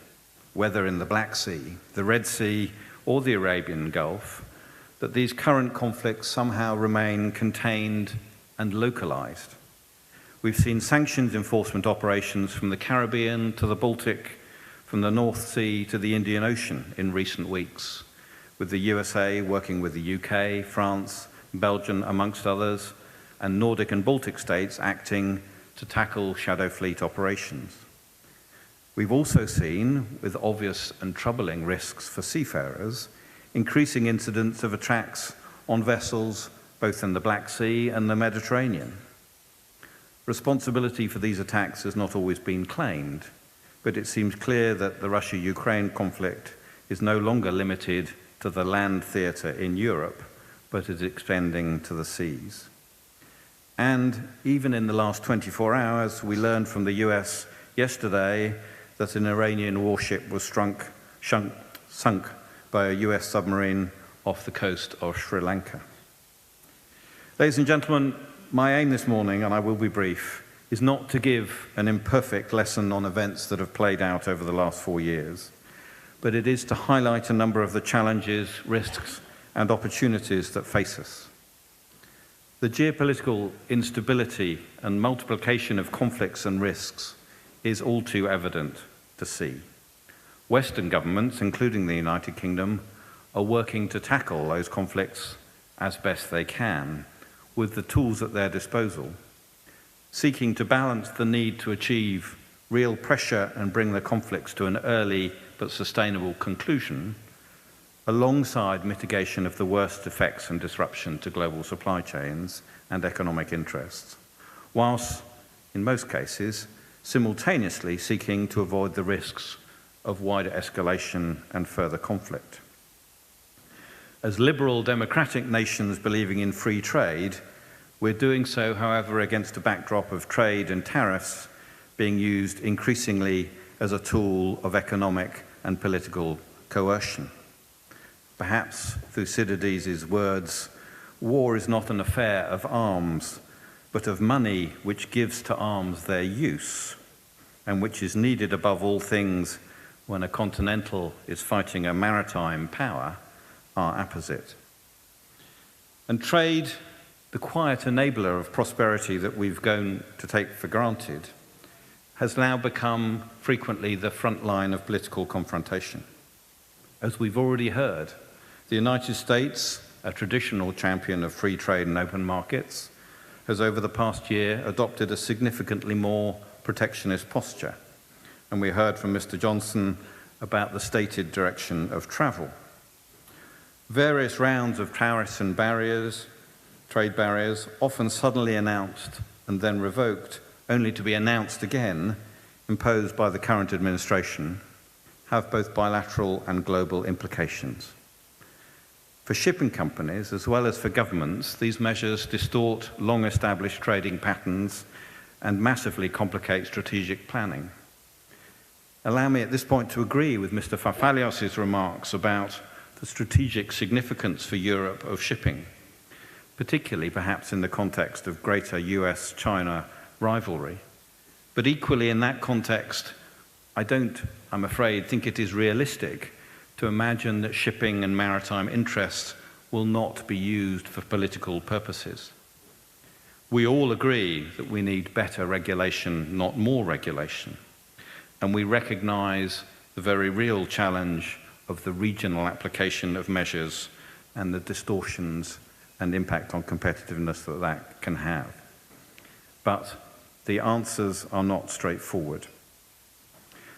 whether in the Black Sea, the Red Sea, or the Arabian Gulf, that these current conflicts somehow remain contained and localized. We've seen sanctions enforcement operations from the Caribbean to the Baltic, from the North Sea to the Indian Ocean in recent weeks, with the USA working with the UK, France, Belgium, amongst others, and Nordic and Baltic states acting to tackle shadow fleet operations. We've also seen, with obvious and troubling risks for seafarers, increasing incidents of attacks on vessels both in the Black Sea and the Mediterranean. Responsibility for these attacks has not always been claimed, but it seems clear that the Russia-Ukraine conflict is no longer limited to the land theatre in Europe, but is extending to the seas. And even in the last 24 hours, we learned from the US yesterday that an Iranian warship was sunk by a US submarine off the coast of Sri Lanka. Ladies and gentlemen, my aim this morning, and I will be brief, is not to give an imperfect lesson on events that have played out over the last 4 years, but it is to highlight a number of the challenges, risks, and opportunities that face us. The geopolitical instability and multiplication of conflicts and risks is all too evident to see. Western governments, including the United Kingdom, are working to tackle those conflicts as best they can, with the tools at their disposal, seeking to balance the need to achieve real pressure and bring the conflicts to an early but sustainable conclusion, alongside mitigation of the worst effects and disruption to global supply chains and economic interests, whilst, in most cases, simultaneously seeking to avoid the risks of wider escalation and further conflict. As liberal democratic nations believing in free trade, we're doing so, however, against a backdrop of trade and tariffs being used increasingly as a tool of economic and political coercion. Perhaps, Thucydides' words, war is not an affair of arms, but of money which gives to arms their use, and which is needed above all things when a continental is fighting a maritime power, are apposite. And trade, the quiet enabler of prosperity that we've grown to take for granted, has now become frequently the front line of political confrontation. As we've already heard, the United States, a traditional champion of free trade and open markets, has over the past year adopted a significantly more protectionist posture. And we heard from Mr. Johnson about the stated direction of travel. Various rounds of tariffs and barriers, trade barriers, often suddenly announced and then revoked, only to be announced again, imposed by the current administration, have both bilateral and global implications. For shipping companies, as well as for governments, these measures distort long-established trading patterns and massively complicate strategic planning. Allow me at this point to agree with Mr. Farfalios's remarks about the strategic significance for Europe of shipping, particularly perhaps in the context of greater US-China rivalry. But equally in that context, I don't, I'm afraid, think it is realistic to imagine that shipping and maritime interests will not be used for political purposes. We all agree that we need better regulation, not more regulation. And we recognize the very real challenge of the regional application of measures and the distortions and impact on competitiveness that that can have. But the answers are not straightforward.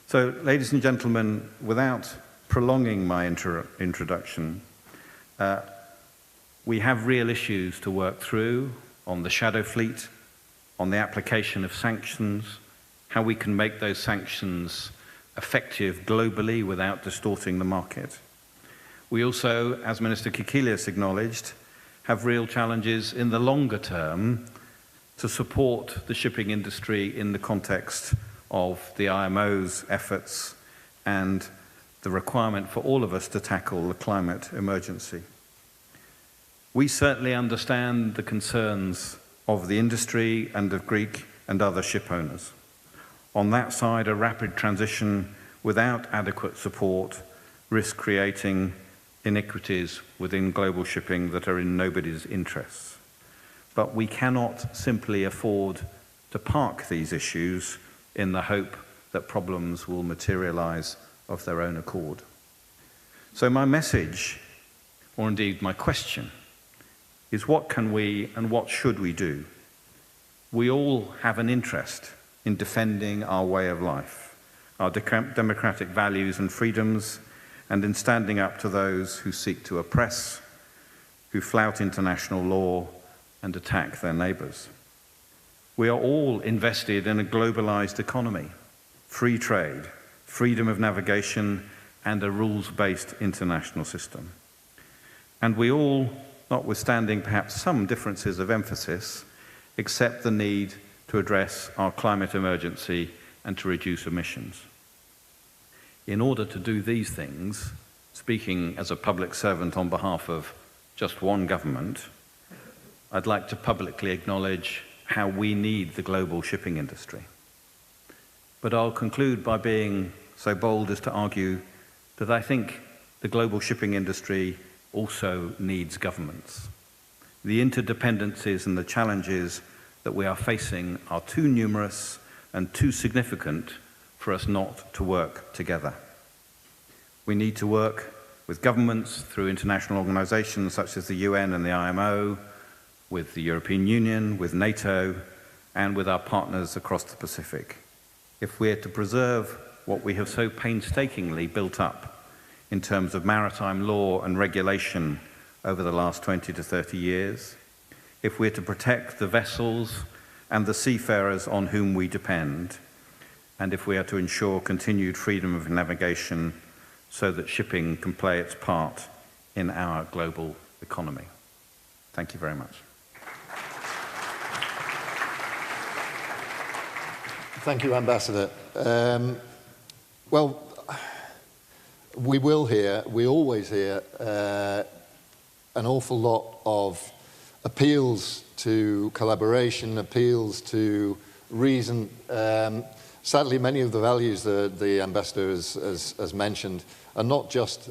So, ladies and gentlemen, without prolonging my introduction, we have real issues to work through on the shadow fleet, on the application of sanctions, how we can make those sanctions effective globally without distorting the market. We also, as Minister Kikilias acknowledged, have real challenges in the longer term to support the shipping industry in the context of the IMO's efforts and the requirement for all of us to tackle the climate emergency. We certainly understand the concerns of the industry and of Greek and other ship owners. On that side, a rapid transition without adequate support risks creating iniquities within global shipping that are in nobody's interests. But we cannot simply afford to park these issues in the hope that problems will materialize of their own accord. So my message, or indeed my question, is what can we and what should we do? We all have an interest in defending our way of life, our democratic values and freedoms, and in standing up to those who seek to oppress, who flout international law, and attack their neighbors. We are all invested in a globalized economy, free trade, freedom of navigation, and a rules-based international system. And we all, notwithstanding perhaps some differences of emphasis, accept the need to address our climate emergency and to reduce emissions. In order to do these things, speaking as a public servant on behalf of just one government, I'd like to publicly acknowledge how we need the global shipping industry. But I'll conclude by being so bold as to argue that I think the global shipping industry also needs governments. The interdependencies and the challenges that we are facing are too numerous and too significant for us not to work together. We need to work with governments through international organizations such as the UN and the IMO, with the European Union, with NATO, and with our partners across the Pacific, if we are to preserve what we have so painstakingly built up in terms of maritime law and regulation over the last 20 to 30 years, if we are to protect the vessels and the seafarers on whom we depend, and if we are to ensure continued freedom of navigation so that shipping can play its part in our global economy. Thank you very much. Thank you, Ambassador. Well, we always hear an awful lot of appeals to collaboration, appeals to reason. Sadly, many of the values that the Ambassador has mentioned are not just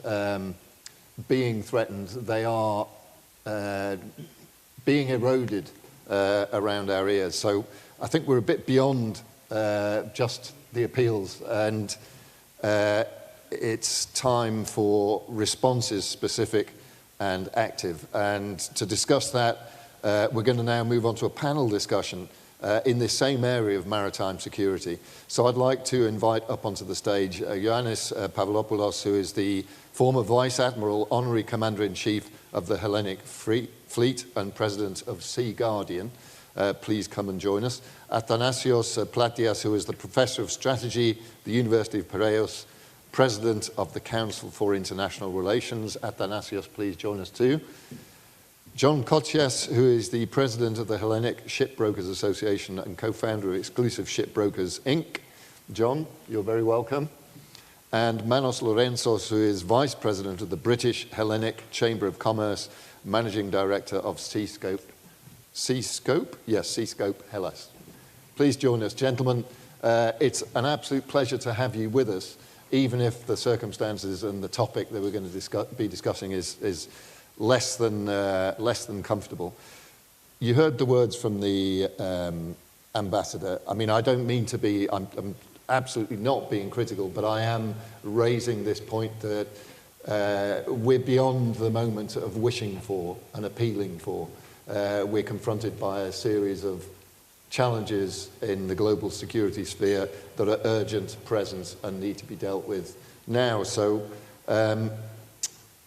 being threatened, they are being eroded around our ears. So I think we're a bit beyond just the appeals, and it's time for responses specific and active. And to discuss that, we're going to now move on to a panel discussion in this same area of maritime security. So I'd like to invite up onto the stage Ioannis Pavlopoulos, who is the former Vice Admiral, Honorary Commander-in-Chief of the Hellenic Fleet and President of Sea Guardian. Please come and join us. Athanasios Platias, who is the Professor of Strategy at the University of Piraeus, President of the Council for International Relations. Athanasios, please join us too. John Kotsias, who is the President of the Hellenic Shipbrokers Association and co-founder of Exclusive Shipbrokers, Inc. John, you're very welcome. and Manos Lorentzos, who is Vice President of the British Hellenic Chamber of Commerce, Managing Director of Seascope. Seascope? Yes, Seascope Hellas. Please join us, gentlemen. It's an absolute pleasure to have you with us, even if the circumstances and the topic that we're going to be discussing is less than comfortable. You heard the words from the ambassador. I mean, I don't mean to be, I'm absolutely not being critical, but I am raising this point that we're beyond the moment of wishing for and appealing for. We're confronted by a series of challenges in the global security sphere that are urgent, present, and need to be dealt with now. So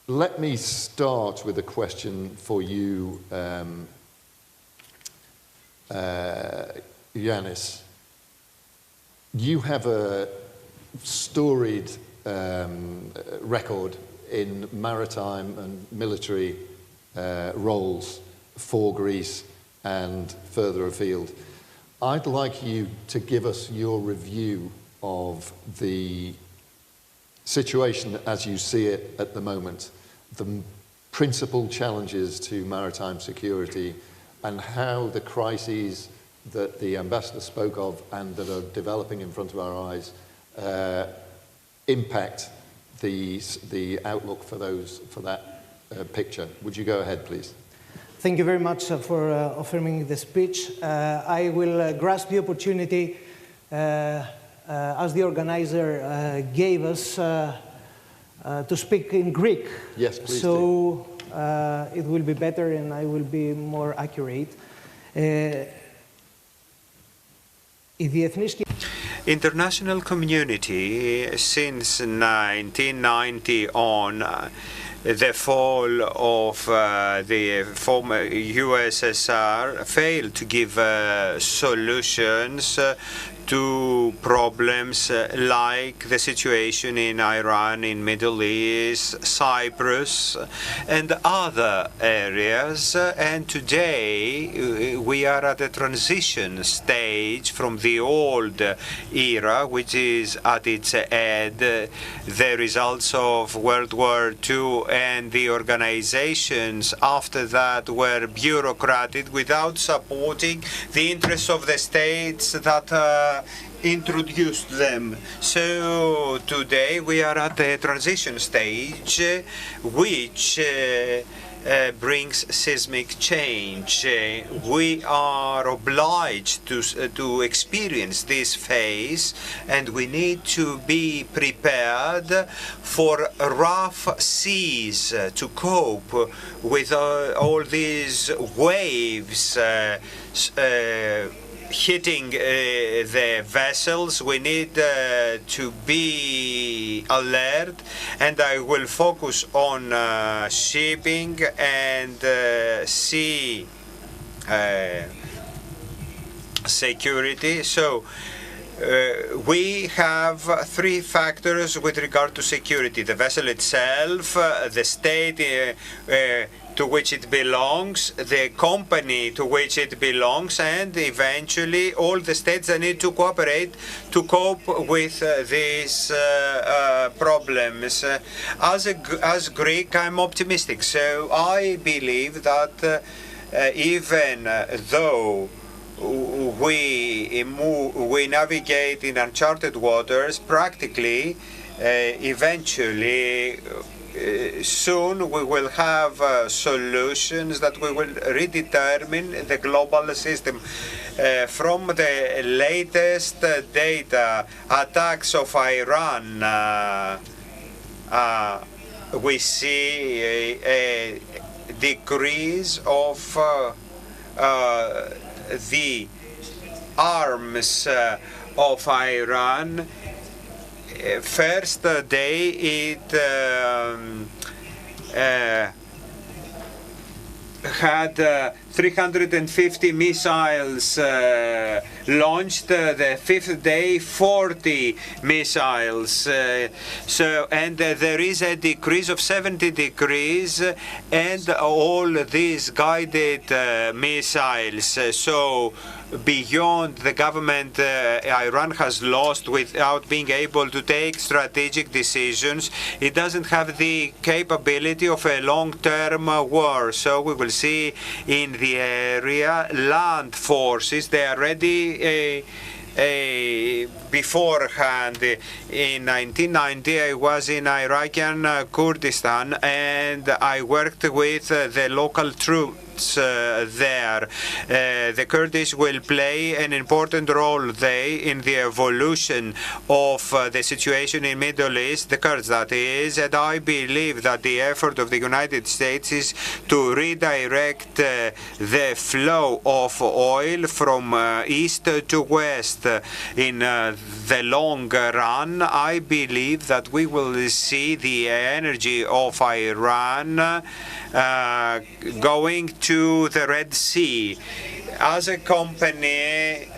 let me start with a question for you, Yanis. You have a storied record in maritime and military roles for Greece and further afield. I'd like you to give us your review of the situation as you see it at the moment, the principal challenges to maritime security, and how the crises that the ambassador spoke of and that are developing in front of our eyes impact the outlook for that picture. Would you go ahead, please? Thank you very much for offering the speech. I will grasp the opportunity, as the organizer gave us, to speak in Greek. Yes, please. So it will be better and I will be more accurate. International community since 1990 on, the fall of the former USSR failed to give solutions to problems like the situation in Iran, in Middle East, Cyprus, and other areas. And today we are at a transition stage from the old era, which is at its end, the results of World War II, and the organizations after that were bureaucratic without supporting the interests of the states that introduced them. So today we are at the transition stage, which brings seismic change. We are obliged to experience this phase, and we need to be prepared for rough seas to cope with all these waves hitting the vessels. We need to be alert, and I will focus on shipping and sea security. So we have three factors with regard to security: the vessel itself, the state to which it belongs, the company to which it belongs, and eventually all the states that need to cooperate to cope with these problems. As Greek, I'm optimistic. So I believe that even though we navigate in uncharted waters, practically, eventually, soon we will have solutions that we will redetermine the global system. From the latest data, attacks of Iran, we see a decrease of the arms of Iran. First day it had 350 missiles launched. The fifth day, 40 missiles. And there is a decrease of 70 degrees, and all these guided missiles. So beyond the government Iran has lost without being able to take strategic decisions. It doesn't have the capability of a long-term war. So we will see in the area land forces. They are ready beforehand. In 1990, I was in Iraqi Kurdistan, and I worked with the local troops there. The Kurdish will play an important role in the evolution of the situation in Middle East, the Kurds that is, and I believe that the effort of the United States is to redirect the flow of oil from east to west. In the long run, I believe that we will see the energy of Iran going to the Red Sea. As a company,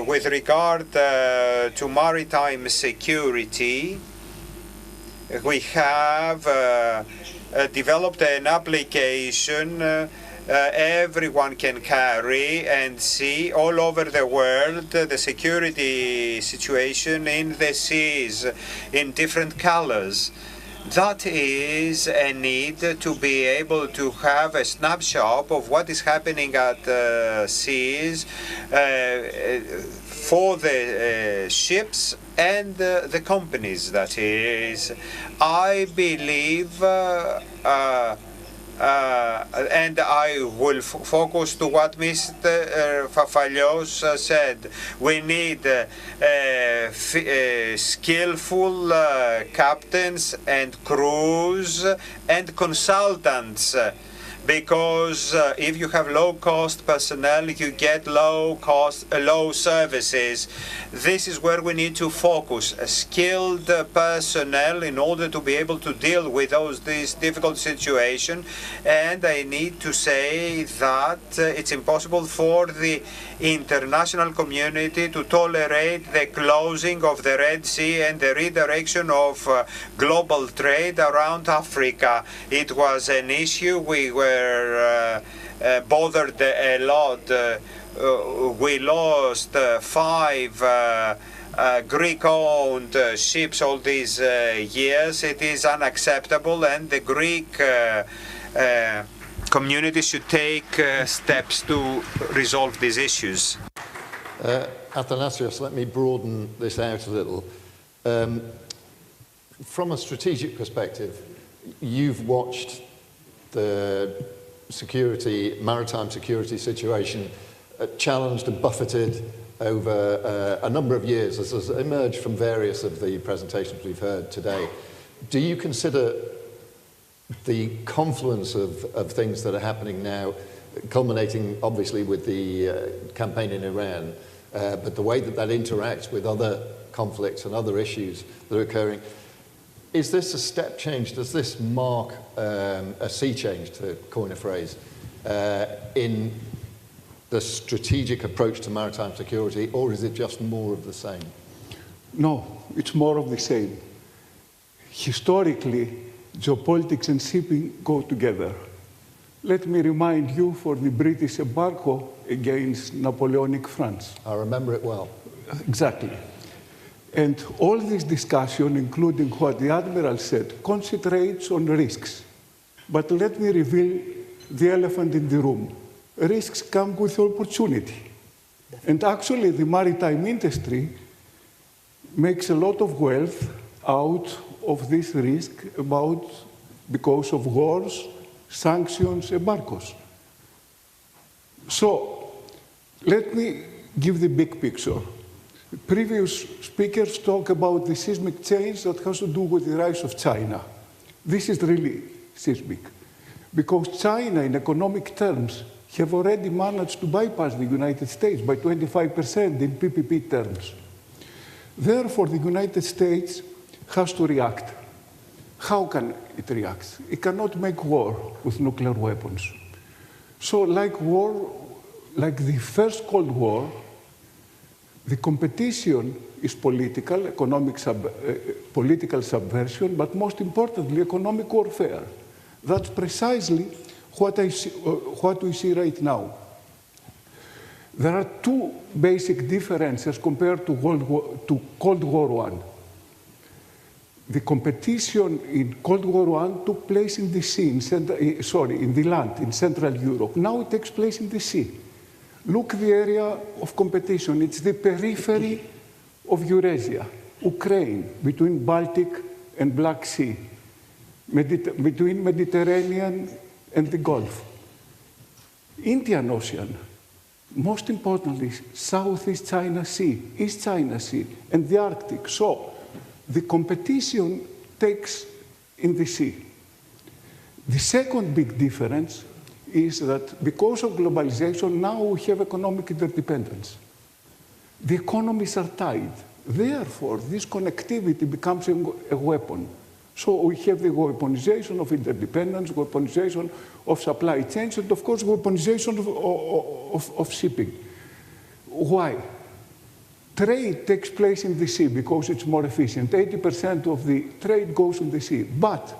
with regard to maritime security, we have developed an application everyone can carry and see all over the world the security situation in the seas in different colors. That is a need to be able to have a snapshot of what is happening at seas for the ships and the companies, that is. I believe and I will focus to what Mr. Fafalios said. We need skillful captains and crews and consultants. Because if you have low-cost personnel, you get low services. This is where we need to focus. Skilled personnel in order to be able to deal with this difficult situation. And I need to say that it's impossible for the international community to tolerate the closing of the Red Sea and the redirection of global trade around Africa. It was an issue we were bothered a lot. We lost 5 Greek-owned ships all these years. It is unacceptable, and the Greek community should take steps to resolve these issues. Athanasios, let me broaden this out a little. From a strategic perspective, you've watched the maritime security situation challenged and buffeted over a number of years, as has emerged from various of the presentations we've heard today. Do you consider the confluence of things that are happening now, culminating obviously with the campaign in Iran, but the way that that interacts with other conflicts and other issues that are occurring, is this a step change? Does this mark a sea change, to coin a phrase, in the strategic approach to maritime security, or is it just more of the same? No, it's more of the same. Historically, geopolitics and shipping go together. Let me remind you for the British embargo against Napoleonic France. I remember it well. Exactly. And all this discussion, including what the Admiral said, concentrates on risks. But let me reveal the elephant in the room. Risks come with opportunity. And actually, the maritime industry makes a lot of wealth out of this risk because of wars, sanctions, embargoes. So, let me give the big picture. Previous speakers talk about the seismic change that has to do with the rise of China. This is really seismic, because China, in economic terms, have already managed to bypass the United States by 25% in PPP terms. Therefore, the United States has to react. How can it react? It cannot make war with nuclear weapons. So like the first Cold War, the competition is political, political subversion, but most importantly, economic warfare. That's precisely what we see right now. There are two basic differences compared to Cold War I. The competition in Cold War I took place in the sea, in the land, in Central Europe. Now it takes place in the sea. Look the area of competition. It's the periphery of Eurasia, Ukraine, between Baltic and Black Sea, between Mediterranean and the Gulf. Indian Ocean, most importantly, Southeast China Sea, East China Sea, and the Arctic. So the competition takes in the sea. The second big difference is that because of globalization, now we have economic interdependence. The economies are tied. Therefore, this connectivity becomes a weapon. So we have the weaponization of interdependence, weaponization of supply chains, and of course, weaponization of shipping. Why? Trade takes place in the sea because it's more efficient. 80% of the trade goes in the sea. But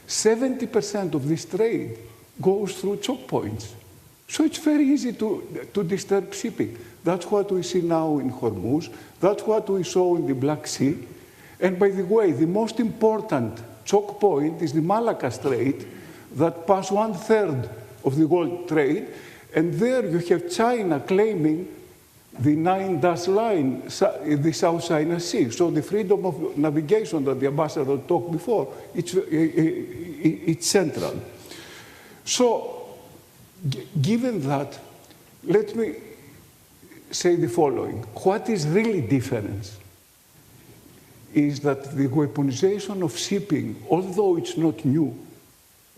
70% of this trade goes through choke points. So it's very easy to disturb shipping. That's what we see now in Hormuz. That's what we saw in the Black Sea. And by the way, the most important choke point is the Malacca Strait that pass 1/3 of the world trade. And there you have China claiming the 9-dash line in the South China Sea. So the freedom of navigation that the ambassador talked before, it's central. So given that, let me say the following. What is really different is that the weaponization of shipping, although it's not new,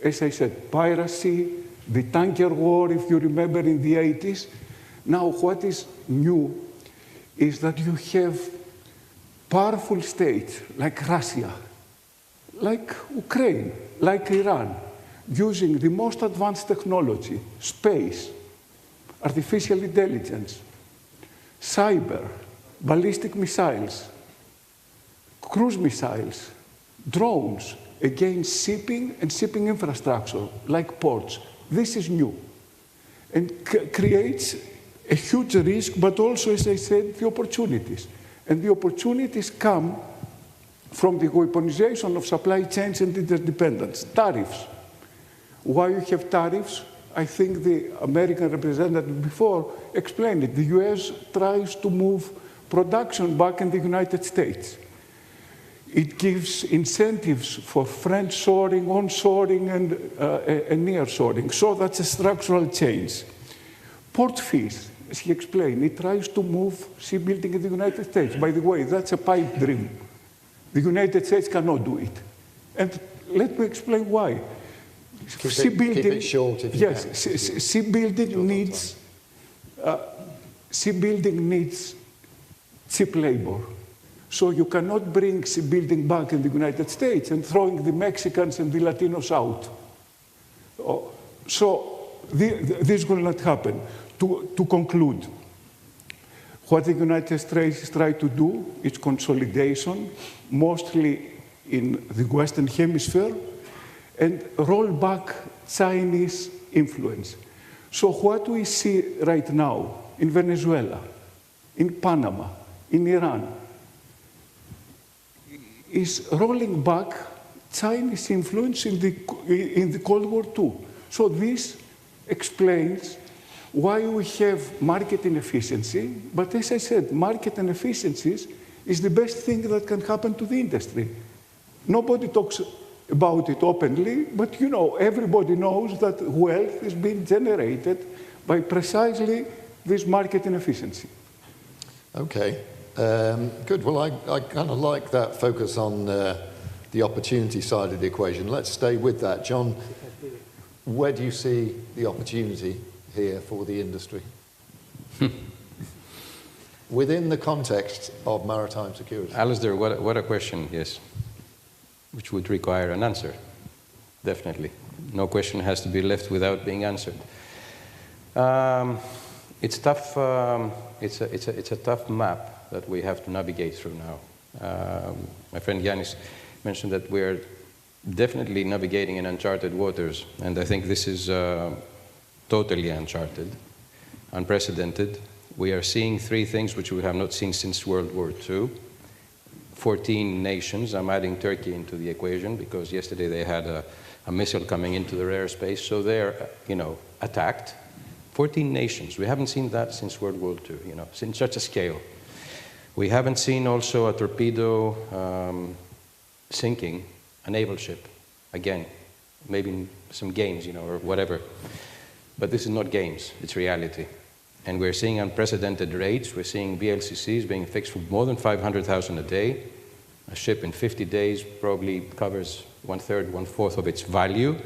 as I said, piracy, the tanker war, if you remember in the 80s, now what is new is that you have powerful states like Russia, like Ukraine, like Iran, using the most advanced technology, space, artificial intelligence, cyber, ballistic missiles, cruise missiles, drones against shipping and shipping infrastructure, like ports. This is new and creates a huge risk, but also, as I said, the opportunities. And the opportunities come from the weaponization of supply chains and interdependence. Tariffs. Why you have tariffs? I think the American representative before explained it. The US tries to move production back in the United States. It gives incentives for friend-shoring, onshoring, and nearshoring. So that's a structural change. Port fees, as he explained, it tries to move shipbuilding in the United States. By the way, that's a pipe dream. The United States cannot do it. And let me explain why. Keep it short if you can. Yes, shipbuilding needs cheap labor. So you cannot bring shipbuilding back in the United States and throwing the Mexicans and the Latinos out. So this will not happen. To conclude, what the United States try to do is consolidation, mostly in the Western Hemisphere, and roll back Chinese influence. So what we see right now in Venezuela, in Panama, in Iran, is rolling back Chinese influence in the Cold War II. So this explains why we have market inefficiency. But as I said, market inefficiencies is the best thing that can happen to the industry. Nobody talks about it openly, but you know, everybody knows that wealth is being generated by precisely this market inefficiency. Okay. Good. Well, I kind of like that focus on the opportunity side of the equation. Let's stay with that. John, where do you see the opportunity here for the industry? Within the context of maritime security. Alistair, what a question, yes, which would require an answer, definitely. No question has to be left without being answered. It's tough. It's a tough map that we have to navigate through now. My friend Yanis mentioned that we're definitely navigating in uncharted waters, and I think this is totally uncharted, unprecedented, We are seeing three things which we have not seen since World War II. 14 nations, I'm adding Turkey into the equation because yesterday they had a missile coming into their airspace, so they're, attacked. 14 nations, we haven't seen that since World War II, in such a scale. We haven't seen also a torpedo sinking a naval ship, again, maybe in some games, or whatever. But this is not games, it's reality. And we're seeing unprecedented rates. We're seeing VLCCs being fixed for more than 500,000 a day. A ship in 50 days probably covers 1/3, 1/4 of its value.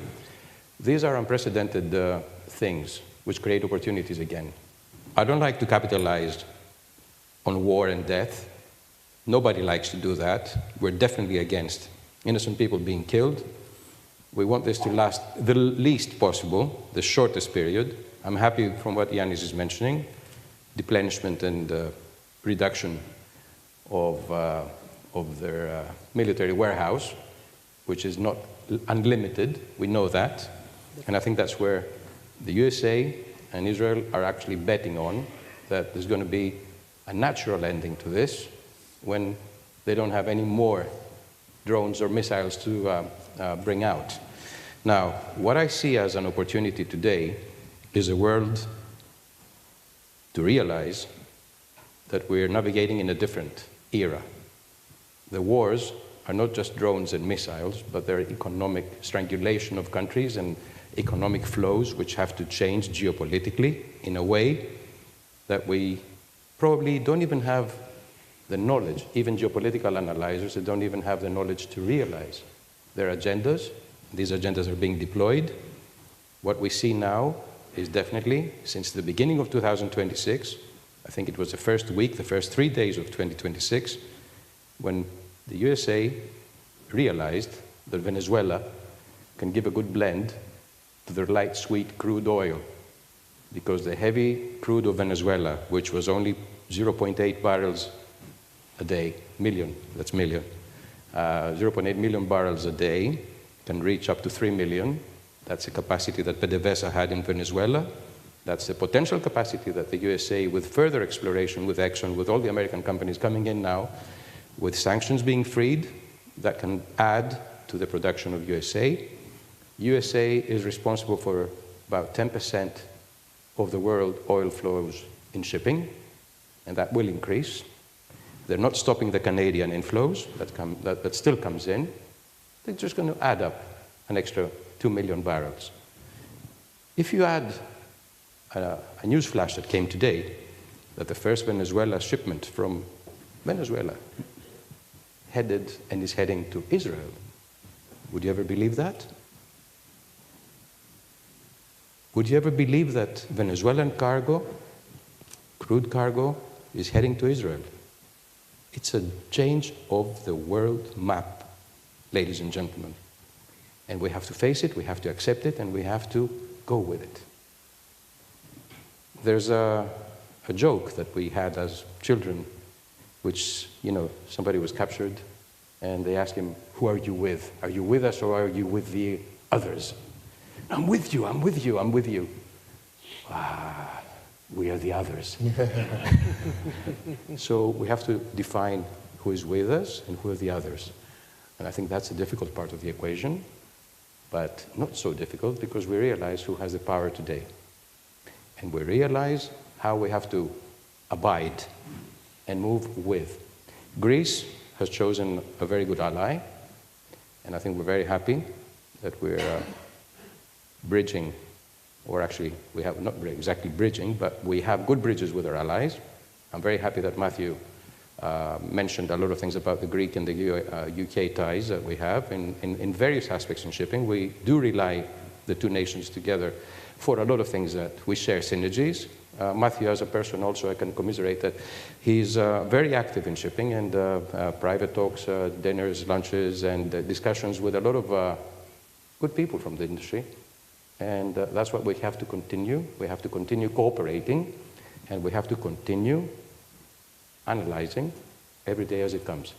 These are unprecedented things which create opportunities again. I don't like to capitalize on war and death. Nobody likes to do that. We're definitely against innocent people being killed. We want this to last the least possible, the shortest period. I'm happy from what Yanis is mentioning, replenishment and reduction of their military warehouse, which is not unlimited. We know that. And I think that's where the USA and Israel are actually betting on that there's going to be a natural ending to this when they don't have any more drones or missiles to bring out. Now, what I see as an opportunity today is a world to realize that we're navigating in a different era. The wars are not just drones and missiles, but they're economic strangulation of countries and economic flows which have to change geopolitically in a way that we probably don't even have the knowledge, even geopolitical analyzers, they don't even have the knowledge to realize their agendas. These agendas are being deployed. What we see now is definitely, since the beginning of 2026, I think it was the first week, the first 3 days of 2026, when the USA realized that Venezuela can give a good blend to their light sweet crude oil, because the heavy crude of Venezuela, which was only 0.8 barrels a day, million, that's million, 0.8 million barrels a day, can reach up to 3 million. That's a capacity that PDVSA had in Venezuela. That's the potential capacity that the USA, with further exploration, with Exxon, with all the American companies coming in now, with sanctions being freed, that can add to the production of USA. USA is responsible for about 10% of the world oil flows in shipping, and that will increase. They're not stopping the Canadian inflows that still comes in. They're just going to add up an extra 2 million barrels. If you add a news flash that came today, that the first Venezuela shipment from Venezuela headed and is heading to Israel, would you ever believe that? Would you ever believe that Venezuelan cargo, crude cargo, is heading to Israel? It's a change of the world map, ladies and gentlemen. And we have to face it, we have to accept it, and we have to go with it. There's a joke that we had as children, which, somebody was captured, and they asked him, who are you with? Are you with us or are you with the others? I'm with you, I'm with you, I'm with you. We are the others. So we have to define who is with us and who are the others. And I think that's a difficult part of the equation, but not so difficult because we realize who has the power today. And we realize how we have to abide and move with. Greece has chosen a very good ally, and I think we're very happy that we're bridging, or actually we have not exactly bridging, but we have good bridges with our allies. I'm very happy that Matthew mentioned a lot of things about the Greek and the UK ties that we have in various aspects in shipping. We do rely, the two nations together, for a lot of things that we share synergies. Matthew, as a person also, I can commiserate that he's very active in shipping and private talks, dinners, lunches, and discussions with a lot of good people from the industry. And that's what we have to continue. We have to continue cooperating, and we have to continue analyzing every day as it comes.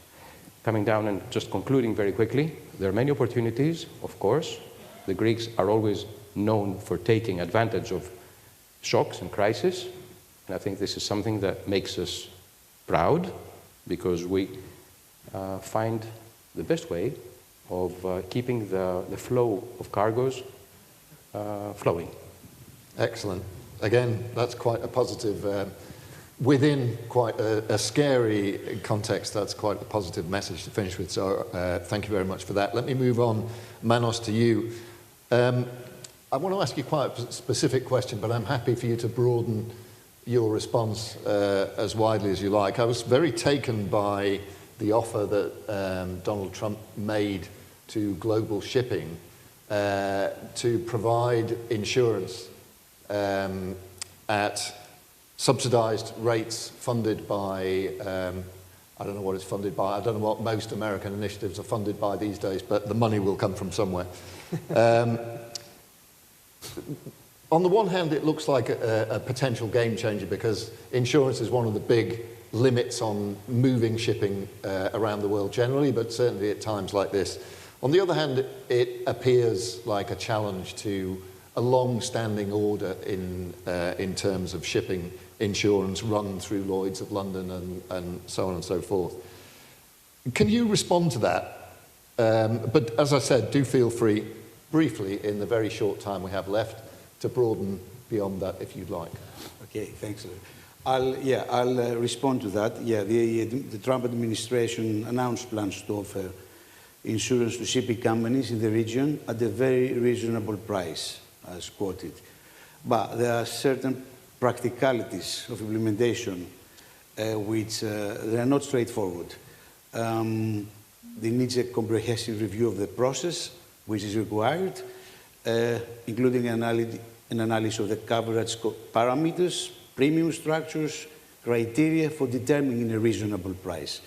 Coming down and just concluding very quickly, there are many opportunities, of course. The Greeks are always known for taking advantage of shocks and crises, and And I think this is something that makes us proud, because we find the best way of keeping the flow of cargoes flowing. Excellent. Again, that's quite a positive, within quite a scary context, that's quite a positive message to finish with. So thank you very much for that. Let me move on, Manos, to you. I want to ask you quite a specific question, but I'm happy for you to broaden your response as widely as you like. I was very taken by the offer that Donald Trump made to global shipping to provide insurance at subsidized rates funded by, I don't know what it's funded by, I don't know what most American initiatives are funded by these days, but the money will come from somewhere. On the one hand, it looks like a potential game changer because insurance is one of the big limits on moving shipping around the world generally, but certainly at times like this. On the other hand, it appears like a challenge to a long-standing order in terms of shipping insurance run through Lloyd's of London and so on and so forth. Can you respond to that? But as I said, do feel free, briefly, in the very short time we have left, to broaden beyond that if you'd like. Okay, thanks. I'll respond to that. Yeah, the Trump administration announced plans to offer insurance to shipping companies in the region at a very reasonable price, as quoted. But there are certain practicalities of implementation which they are not straightforward. There needs a comprehensive review of the process, which is required, including an analysis of the coverage parameters, premium structures, criteria for determining a reasonable price,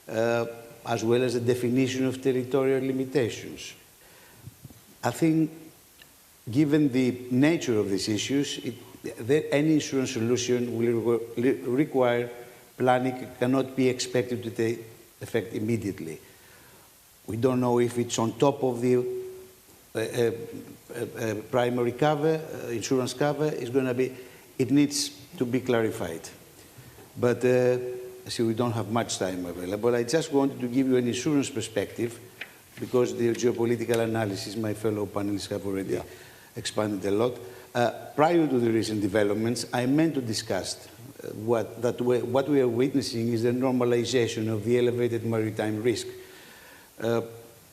as well as the definition of territorial limitations. I think, given the nature of these issues, any insurance solution will require planning, cannot be expected to take effect immediately. We don't know if it's on top of the primary cover, insurance cover, is going to be, it needs to be clarified. But see, we don't have much time available. I just wanted to give you an insurance perspective because the geopolitical analysis, my fellow panelists have already expanded a lot. Prior to the recent developments, I meant to discuss what we are witnessing is the normalization of the elevated maritime risk.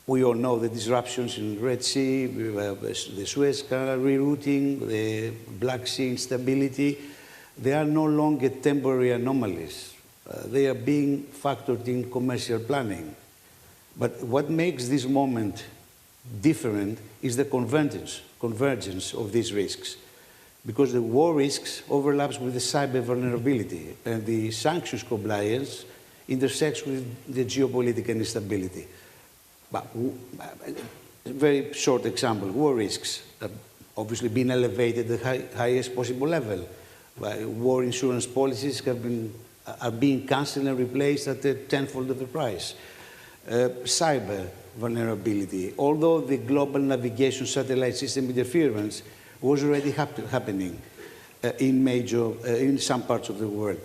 We all know the disruptions in the Red Sea, the Suez Canal rerouting, the Black Sea instability. They are no longer temporary anomalies. They are being factored in commercial planning. But what makes this moment different is the convergence of these risks. Because the war risks overlaps with the cyber vulnerability, and the sanctions compliance intersects with the geopolitical instability. But a very short example, war risks have obviously been elevated at the highest possible level. War insurance policies are being cancelled and replaced at a tenfold of the price. Cyber vulnerability, although the global navigation satellite system interference was already happening in some parts of the world.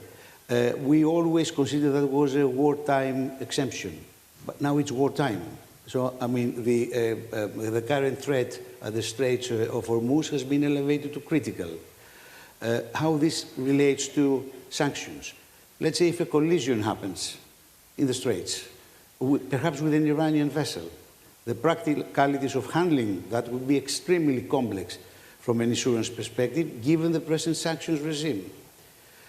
We always considered that was a wartime exemption, but now it's wartime. So, I mean, the current threat at the Straits of Hormuz has been elevated to critical. How this relates to sanctions. Let's say if a collision happens in the Straits, perhaps with an Iranian vessel, the practicalities of handling that would be extremely complex from an insurance perspective, given the present sanctions regime.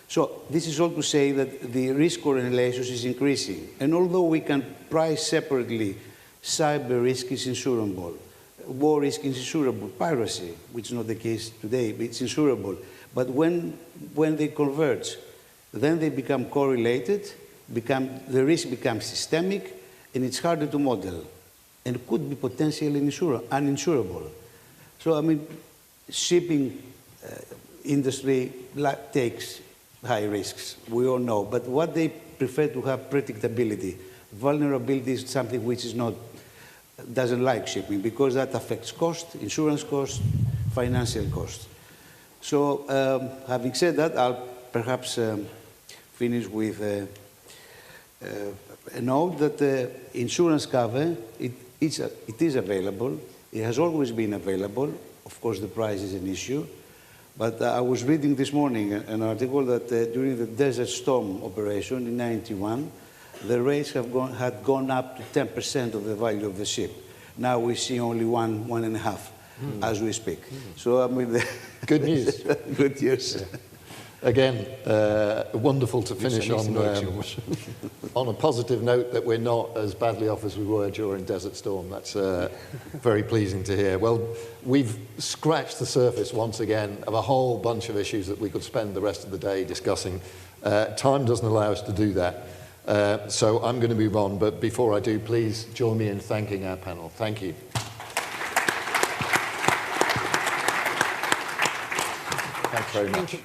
So this is all to say that the risk correlation is increasing. And although we can price separately, cyber risk is insurable, war risk is insurable, piracy, which is not the case today, but it's insurable. But when they converge, then they become correlated, the risk becomes systemic, and it's harder to model, and could be potentially uninsurable. So, I mean, shipping industry takes high risks, we all know, but what they prefer to have predictability. Vulnerability is something which doesn't like shipping, because that affects cost, insurance cost, financial cost. So, having said that, I'll perhaps finish with a note that insurance cover, it is available. It has always been available. Of course, the price is an issue. But I was reading this morning an article that during the Desert Storm operation in '91, the rates had gone up to 10% of the value of the ship. Now we see only 1.5 as we speak. So I mean, good news. Good news. Again, wonderful to finish on a positive note that we're not as badly off as we were during Desert Storm. That's very pleasing to hear. Well, we've scratched the surface once again of a whole bunch of issues that we could spend the rest of the day discussing. Time doesn't allow us to do that. So I'm going to move on, but before I do, please join me in thanking our panel. Thank you. Thanks very much.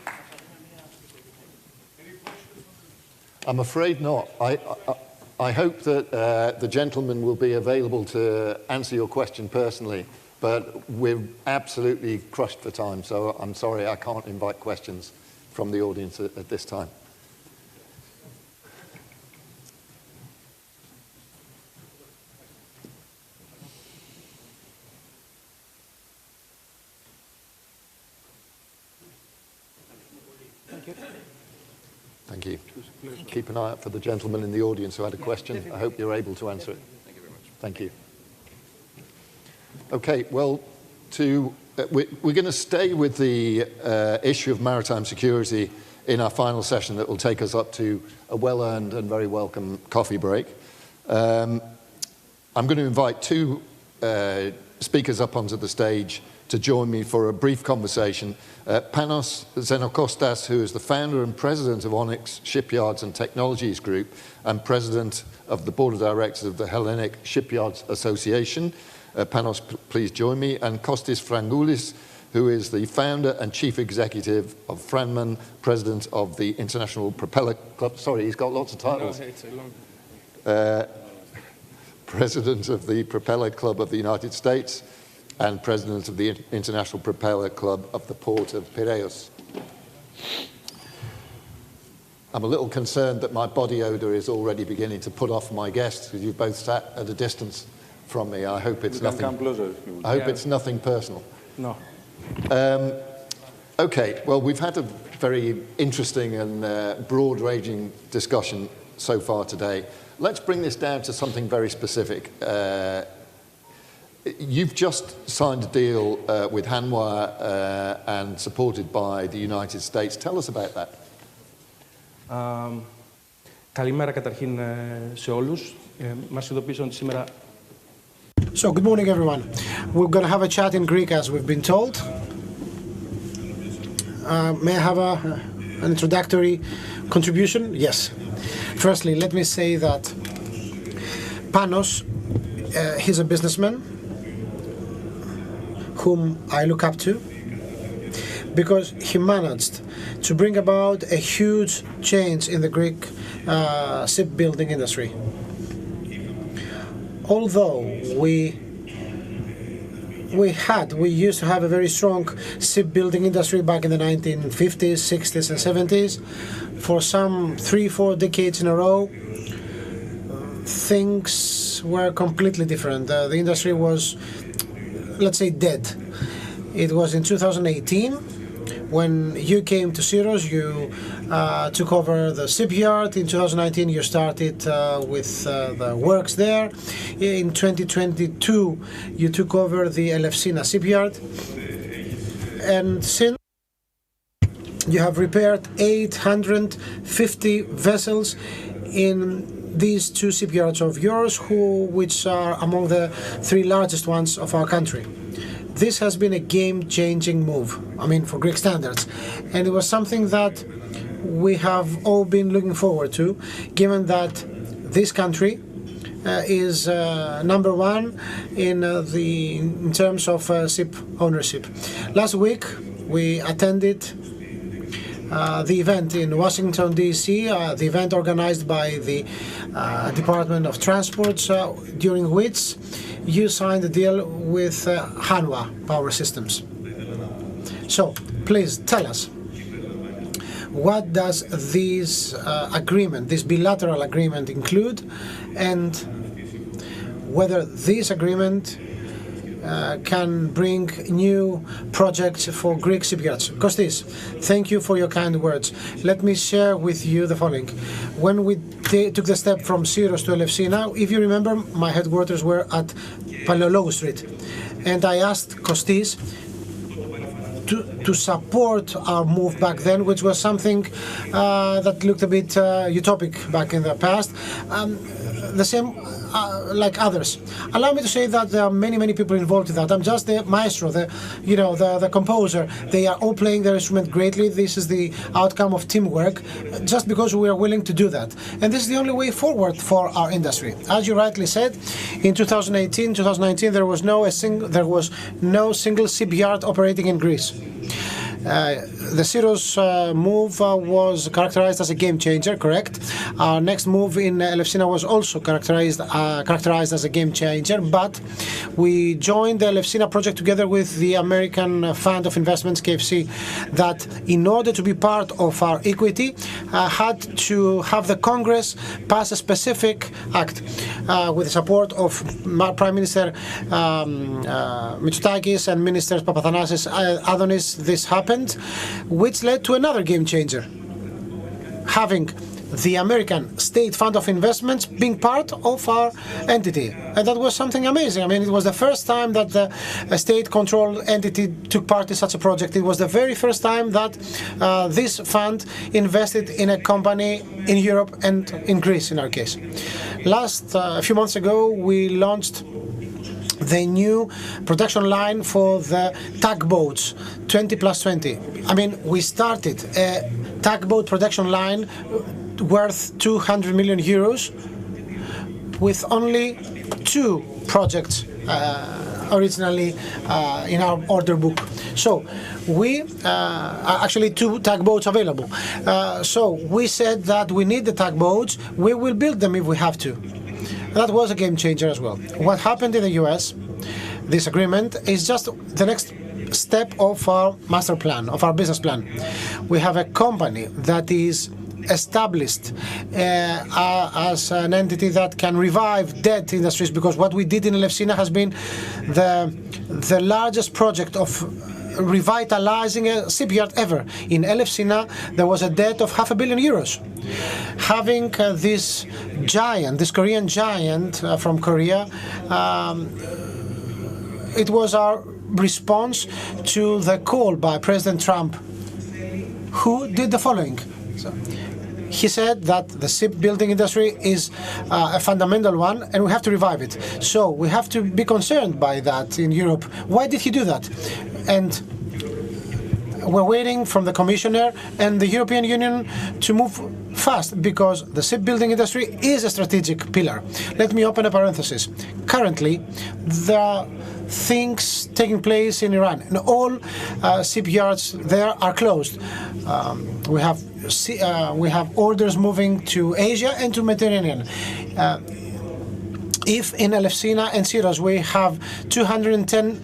I'm afraid not. I hope that the gentleman will be available to answer your question personally, but we're absolutely crushed for time, so I'm sorry I can't invite questions from the audience at this time. Thank you. Keep an eye out for the gentleman in the audience who had a question. I hope you're able to answer it. Thank you very much. Thank you. Okay, well, we're going to stay with the issue of maritime security in our final session that will take us up to a well-earned and very welcome coffee break. I'm going to invite two speakers up onto the stage to join me for a brief conversation. Panos Xenokostas, who is the founder and president of Onyx Shipyards and Technologies Group and president of the board of directors of the Hellenic Shipyards Association. Panos, please join me. And Kostis Frangoulis, who is the founder and chief executive of Franman, president of the International Propeller Club. Sorry, he's got lots of titles. No, it's a long... President of the Propeller Club of the United States and president of the International Propeller Club of the Port of Piraeus. I'm a little concerned that my body odor is already beginning to put off my guests because you've both sat at a distance from me. I hope it's nothing. Come closer. I hope it's nothing personal. No. Okay. Well, we've had a very interesting and broad-ranging discussion so far today. Let's bring this down to something very specific. You've just signed a deal with Hanwha and supported by the United States. Tell us about that. Καλημέρα καταρχήν σε όλους. Μας ειδοποίησαν ότι σήμερα... So, good morning, everyone. We're going to have a chat in Greek, as we've been told. May I have an introductory contribution? Yes. Firstly, let me say that Panos, he's a businessman whom I look up to because he managed to bring about a huge change in the Greek shipbuilding industry. Although we used to have a very strong shipbuilding industry back in the 1950s, 60s and 70s, for some 3-4 decades in a row, things were completely different. The industry was, let's say, dead. It was in 2018 when you came to Syros, you took over the shipyard. In 2019 you started with the works there. In 2022 you took over the Elefsina shipyard, and since you have repaired 850 vessels in these two shipyards of yours, which are among the 3 largest ones of our country. This has been a game-changing move, I mean, for Greek standards, and it was something that we have all been looking forward to, given that this country is number 1 in terms of ship ownership. Last week we attended the event in Washington, D.C., the event organized by the Department of Transport, during which you signed a deal with Hanwha Power Systems. So, please tell us, what does this agreement, this bilateral agreement include, and whether this agreement can bring new projects for Greek shipyards. Kostis, thank you for your kind words. Let me share with you the following. When we took the step from Syros to Elefsina, if you remember, my headquarters were at Paleologos Street. And I asked Kostis to support our move back then, which was something that looked a bit utopic back in the past. The same like others. Allow me to say that there are many people involved in that. I'm just the maestro, the composer. They are all playing their instrument greatly. This is the outcome of teamwork, just because we are willing to do that. And this is the only way forward for our industry. As you rightly said, in 2018, 2019, there was no single shipyard operating in Greece. The Syros move was characterized as a game changer, correct? Our next move in Elefsina was also characterized as a game changer, but we joined the Elefsina project together with the American Fund of Investments, KFC, that in order to be part of our equity, had to have the Congress pass a specific act with the support of Prime Minister Mitsotakis and Ministers Papathanasis, Adonis. This happened, which led to another game changer, having the American State Fund of Investments being part of our entity. And that was something amazing. I mean, it was the first time that the state-controlled entity took part in such a project. It was the very first time that this fund invested in a company in Europe and in Greece, in our case. A few months ago, we launched the new production line for the tugboats, 20+20. I mean, we started a tugboat production line worth 200 million euros with only 2 projects originally in our order book. So we actually 2 tugboats available. So we said that we need the tugboats. We will build them if we have to. That was a game changer as well. What happened in the US, this agreement, is just the next step of our master plan, of our business plan. We have a company that is established as an entity that can revive dead industries, because what we did in Elefsina has been the largest project of revitalizing a shipyard ever. In Elefsina, there was a debt of €500 million. Having this giant, this Korean giant from Korea, it was our response to the call by President Trump, who did the following. He said that the shipbuilding industry is a fundamental one and we have to revive it. So we have to be concerned by that in Europe. Why did he do that? And we're waiting from the Commissioner and the European Union to move fast, because the shipbuilding industry is a strategic pillar. Let me open a parenthesis. Currently, there are things taking place in Iran, and all shipyards there are closed. We have orders moving to Asia and to Mediterranean. If in Elefsina and Syros we have 210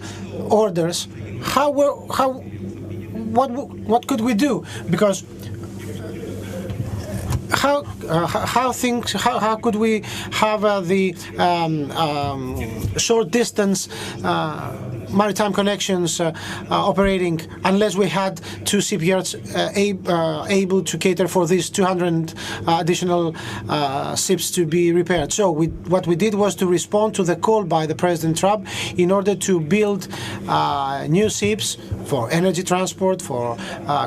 orders, what could we do? Because how could we have the short distance maritime connections operating unless we had 2 shipyards able to cater for these 200 additional ships to be repaired? So what we did was to respond to the call by the President Trump in order to build new ships for energy transport, for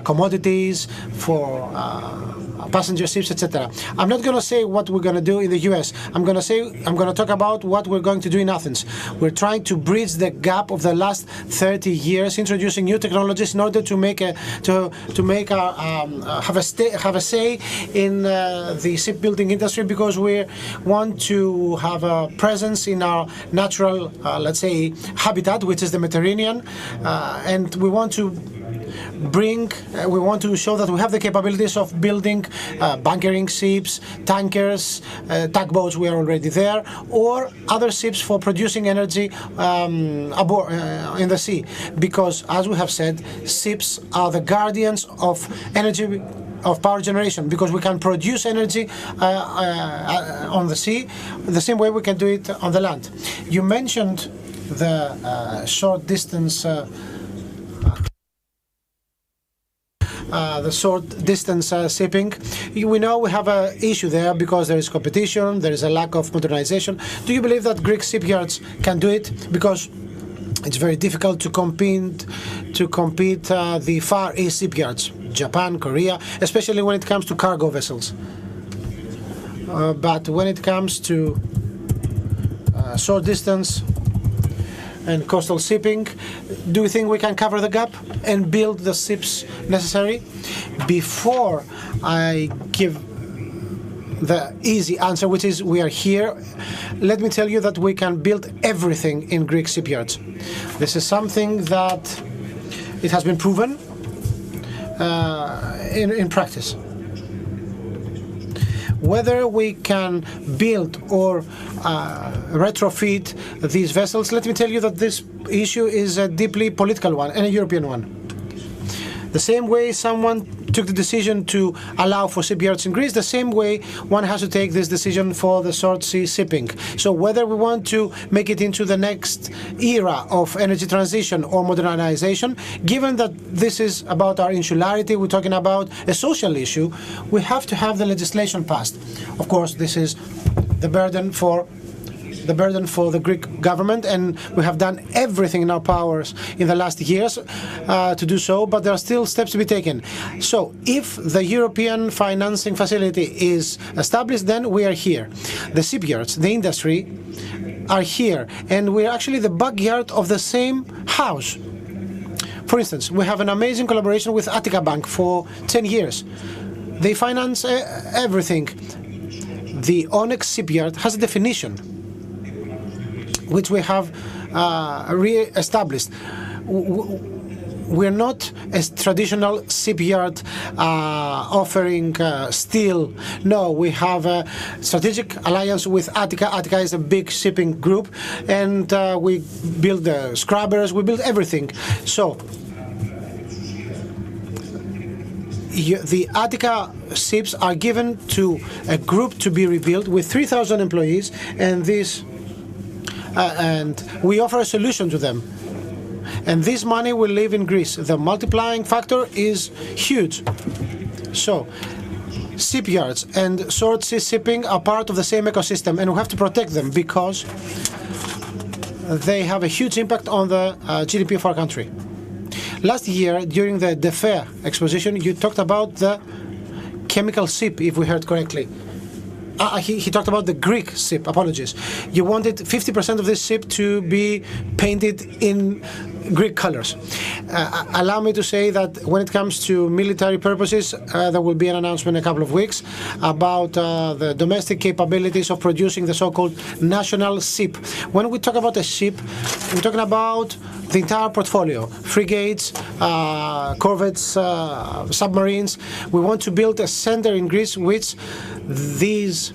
commodities, for passenger ships, etc. I'm not going to say what we're going to do in the US. I'm going to talk about what we're going to do in Athens. We're trying to bridge the gap of the last 30 years, introducing new technologies in order to have a say in the shipbuilding industry, because we want to have a presence in our natural, let's say, habitat, which is the Mediterranean, and we want to show that we have the capabilities of building bunkering ships, tankers, tugboats, we are already there, or other ships for producing energy aboard in the sea. Because, as we have said, ships are the guardians of energy of power generation, because we can produce energy on the sea the same way we can do it on the land. You mentioned the short distance shipping. We know we have an issue there because there is competition, there is a lack of modernization. Do you believe that Greek shipyards can do it? Because it's very difficult to compete the Far East shipyards, Japan, Korea, especially when it comes to cargo vessels. But when it comes to short distance and coastal shipping, do you think we can cover the gap and build the ships necessary? Before I give the easy answer, which is we are here, let me tell you that we can build everything in Greek shipyards. This is something that it has been proven in practice. Whether we can build or retrofit these vessels, let me tell you that this issue is a deeply political one and a European one. The same way someone took the decision to allow for shipyards in Greece, the same way one has to take this decision for the short sea shipping. So whether we want to make it into the next era of energy transition or modernization, given that this is about our insularity, we're talking about a social issue, we have to have the legislation passed. Of course, this is the burden for the Greek government, and we have done everything in our powers in the last years to do so, but there are still steps to be taken. So if the European financing facility is established, then we are here. The shipyards, the industry are here, and we're actually the backyard of the same house. For instance, we have an amazing collaboration with Attica Bank for 10 years. They finance everything. The Onyx shipyard has a definition which we have re-established. We're not a traditional shipyard offering steel. No, we have a strategic alliance with Attica. Attica is a big shipping group, and we build the scrubbers, we build everything. So the Attica ships are given to a group to be rebuilt with 3,000 employees, and we offer a solution to them. And this money will live in Greece. The multiplying factor is huge. So shipyards and short sea shipping are part of the same ecosystem, and we have to protect them because they have a huge impact on the GDP of our country. Last year, during the DEFEA exposition, you talked about the chemical ship, if we heard correctly. He talked about the Greek ship, apologies. You wanted 50% of this ship to be painted in Greek colors. Allow me to say that when it comes to military purposes, there will be an announcement in a couple of weeks about the domestic capabilities of producing the so-called national ship. When we talk about a ship, we're talking about the entire portfolio: frigates, corvettes, submarines. We want to build a center in Greece which these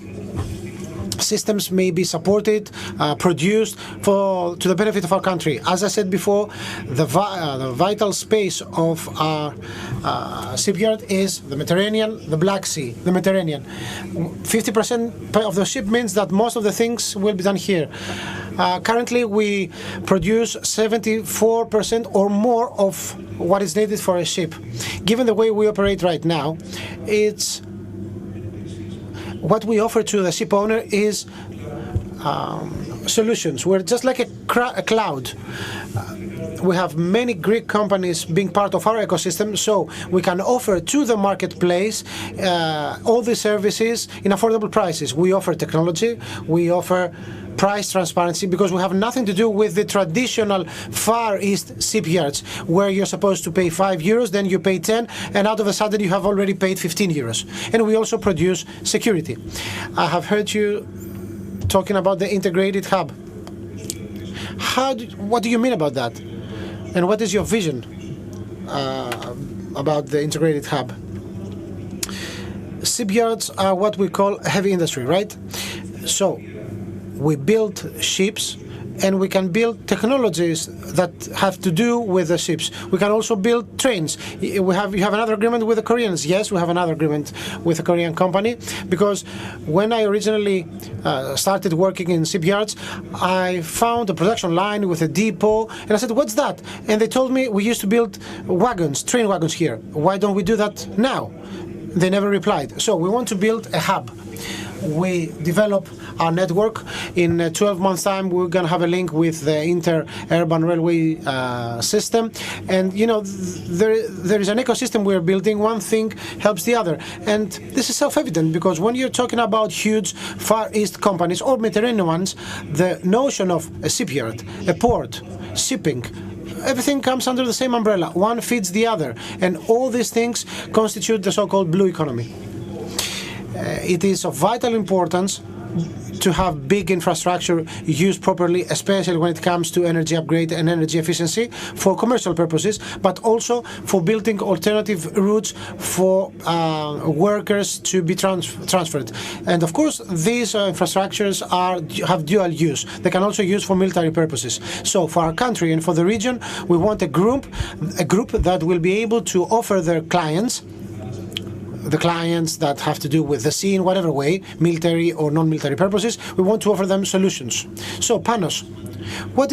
systems may be supported, produced to the benefit of our country. As I said before, the vital space of our shipyard is the Mediterranean, the Black Sea, the Mediterranean. 50% of the ship means that most of the things will be done here. Currently, we produce 74% or more of what is needed for a ship. Given the way we operate right now, what we offer to the ship owner is solutions. We're just like a cloud. We have many Greek companies being part of our ecosystem, so we can offer to the marketplace all the services in affordable prices. We offer technology, we offer price transparency, because we have nothing to do with the traditional Far East shipyards where you're supposed to pay €5, then you pay 10, and out of a sudden you have already paid €15. And we also produce security. I have heard you talking about the integrated hub. What do you mean about that? And what is your vision about the integrated hub? Shipyards are what we call heavy industry, right? So we build ships and we can build technologies that have to do with the ships. We can also build trains. You have another agreement with the Koreans. Yes, we have another agreement with a Korean company, because when I originally started working in shipyards, I found a production line with a depot, and I said, what's that? And they told me, we used to build wagons, train wagons here. Why don't we do that now? They never replied. So we want to build a hub. We develop our network. In 12 months' time, we're going to have a link with the inter-urban railway system. And, you know, there is an ecosystem we're building. One thing helps the other. And this is self-evident, because when you're talking about huge Far East companies or Mediterranean ones, the notion of a shipyard, a port, shipping, everything comes under the same umbrella. One feeds the other. And all these things constitute the so-called blue economy. It is of vital importance to have big infrastructure used properly, especially when it comes to energy upgrade and energy efficiency for commercial purposes, but also for building alternative routes for workers to be transferred. And of course, these infrastructures have dual use. They can also use for military purposes. So for our country and for the region, we want a group that will be able to offer their clients, the clients that have to do with the sea in whatever way, military or non-military purposes, we want to offer them solutions. So, Panos, what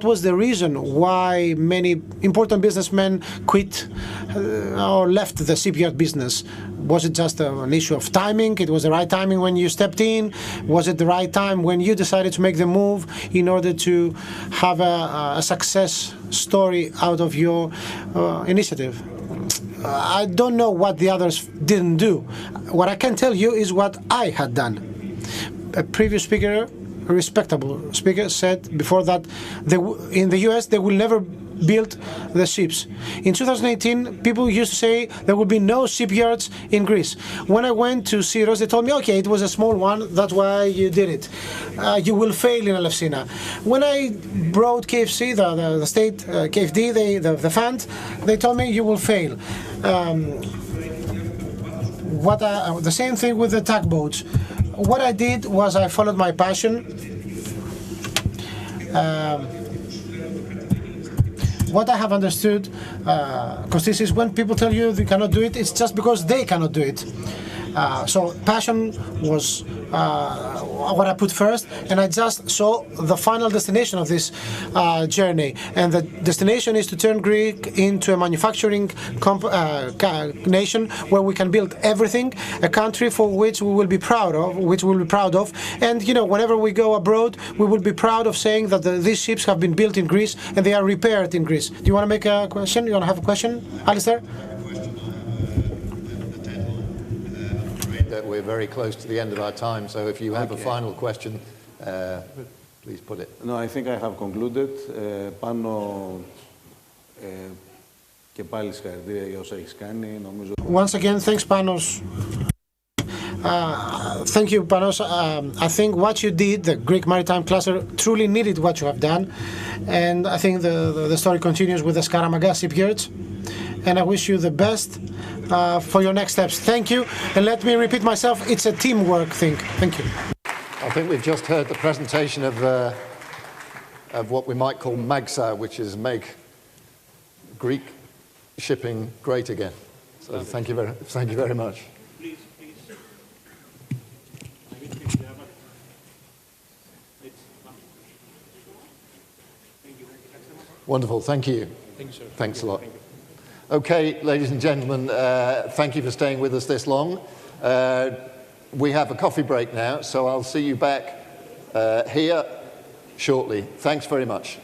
was the reason why many important businessmen quit or left the shipyard business? Was it just an issue of timing? It was the right timing when you stepped in? Was it the right time when you decided to make the move in order to have a success story out of your initiative? I don't know what the others didn't do. What I can tell you is what I had done. A previous speaker, a respectable speaker, said before that in the US they will never build the ships. In 2018, people used to say there will be no shipyards in Greece. When I went to Syros, they told me, okay, it was a small one, that's why you did it. You will fail in Elefsina. When I brought KFC, the state, KFD, the fund, they told me you will fail. The same thing with the tugboats. What I did was I followed my passion. What I have understood, Kostis, is when people tell you they cannot do it, it's just because they cannot do it. So passion was what I put first, and I just saw the final destination of this journey. And the destination is to turn Greece into a manufacturing nation where we can build everything, a country for which we will be proud of, And you know, whenever we go abroad, we will be proud of saying that these ships have been built in Greece and they are repaired in Greece. Do you want to make a question? You want to have a question, Alistair? That we're very close to the end of our time, so if you have a final question, please put it. No, I think I have concluded. Πάνω και πάλι συγχαρητήρια για όσα έχεις κάνει. Once again, thanks, Panos. Thank you, Panos. I think what you did, the Greek Maritime Cluster, truly needed what you have done, and I think the story continues with the Skaramaga shipyards. And I wish you the best for your next steps. Thank you. And let me repeat myself, it's a teamwork thing. Thank you. I think we've just heard the presentation of what we might call MAGSA, which is Make Greek Shipping Great Again. So thank you very much. Wonderful. Thank you. Thank you, sir. Thanks a lot. Okay, ladies and gentlemen, thank you for staying with us this long. We have a coffee break now, so I'll see you back here shortly. Thanks very much.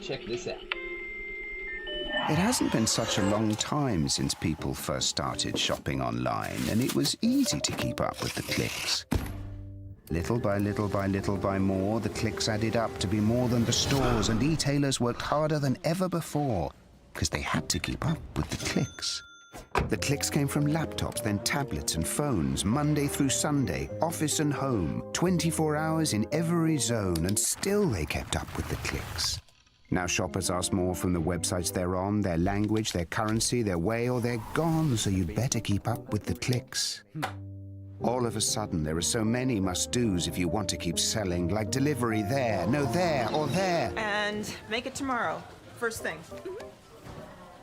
Check this out. It hasn't been such a long time since people first started shopping online, and it was easy to keep up with the clicks. Little by little by little by more, the clicks added up to be more than the stores, and e-tailers worked harder than ever before because they had to keep up with the clicks. The clicks came from laptops, then tablets and phones, Monday through Sunday, office and home, 24 hours in every zone, and still they kept up with the clicks. Now shoppers ask more from the websites they're on, their language, their currency, their way, or they're gone, so you'd better keep up with the clicks. All of a sudden, there are so many must-dos if you want to keep selling, like delivery there, no there, or there. And make it tomorrow, first thing.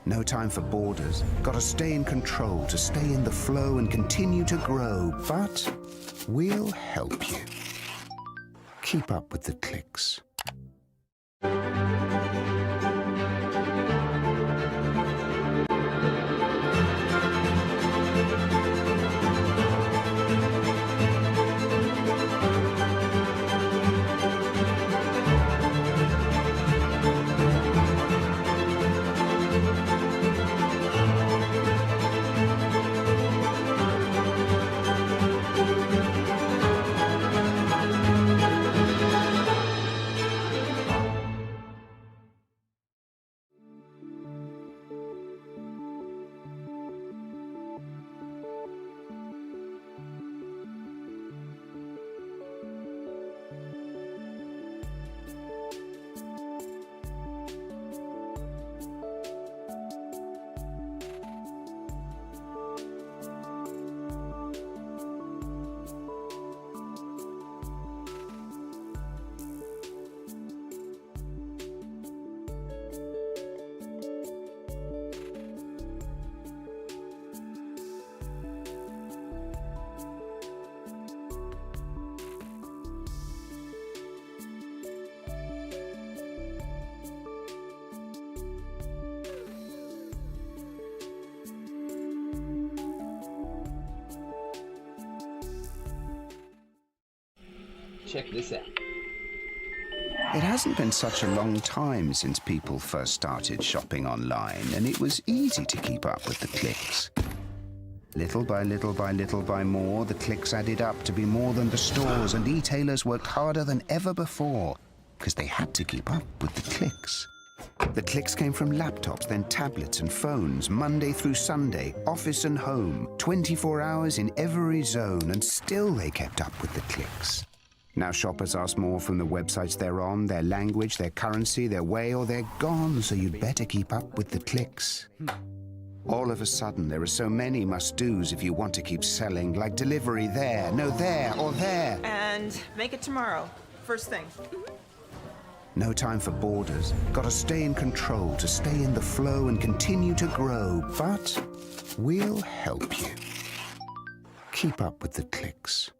No time for borders. Gotta stay in control to stay in the flow and continue to grow. But we'll help you. Keep up with the clicks. Check this out. It hasn't been such a long time since people first started shopping online, and it was easy to keep up with the clicks. Little by little by little by more, the clicks added up to be more than the stores, and e-tailers worked harder than ever before because they had to keep up with the clicks. The clicks came from laptops, then tablets and phones, Monday through Sunday, office and home, 24 hours in every zone, and still they kept up with the clicks. Now shoppers ask more from the websites they're on, their language, their currency, their way, or they're gone, so you'd better keep up with the clicks. All of a sudden, there are so many must-dos if you want to keep selling, like delivery there, no there, or there. And make it tomorrow, first thing. No time for borders. Gotta stay in control to stay in the flow and continue to grow. But we'll help you. Keep up with the clicks.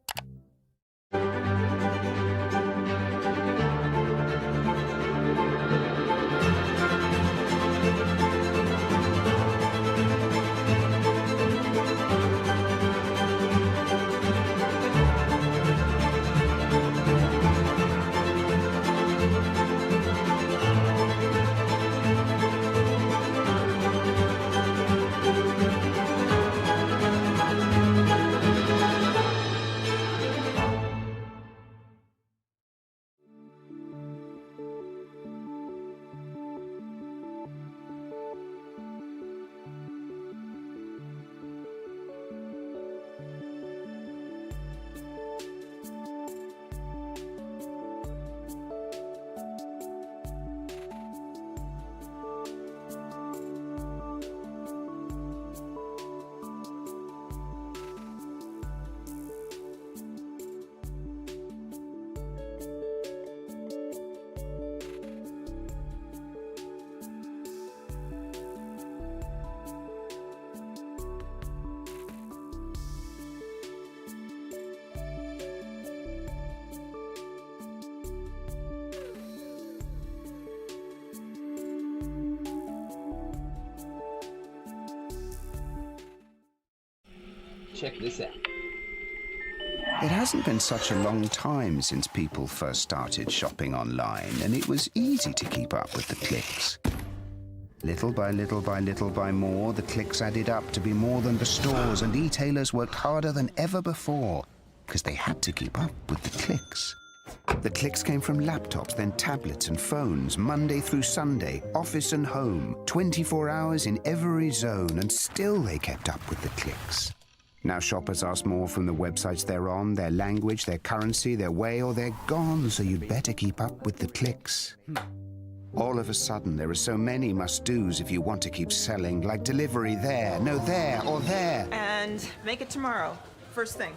Check this out. It hasn't been such a long time since people first started shopping online, and it was easy to keep up with the clicks. Little by little by little by more, the clicks added up to be more than the stores, and e-tailers worked harder than ever before because they had to keep up with the clicks. The clicks came from laptops, then tablets and phones, Monday through Sunday, office and home, 24 hours in every zone, and still they kept up with the clicks. Now shoppers ask more from the websites they're on, their language, their currency, their way, or they're gone, so you'd better keep up with the clicks. All of a sudden, there are so many must-dos if you want to keep selling, like delivery there, no there, or there. And make it tomorrow, first thing.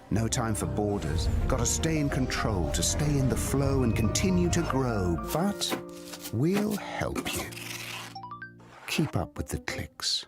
No time for borders. Gotta stay in control to stay in the flow and continue to grow. But we'll help you. Keep up with the clicks.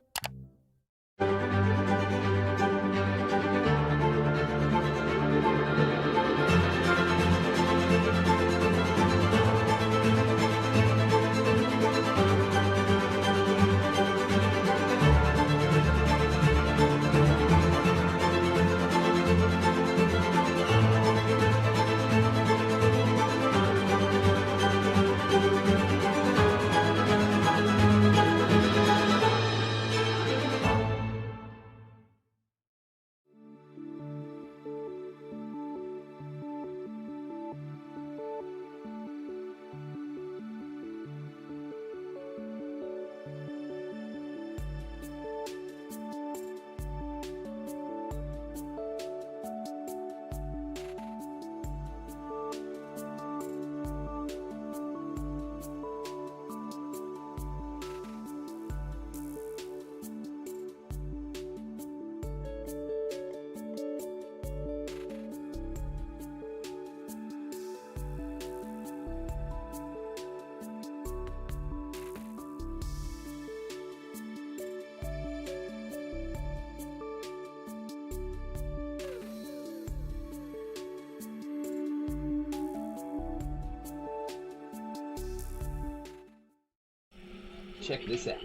Check this out.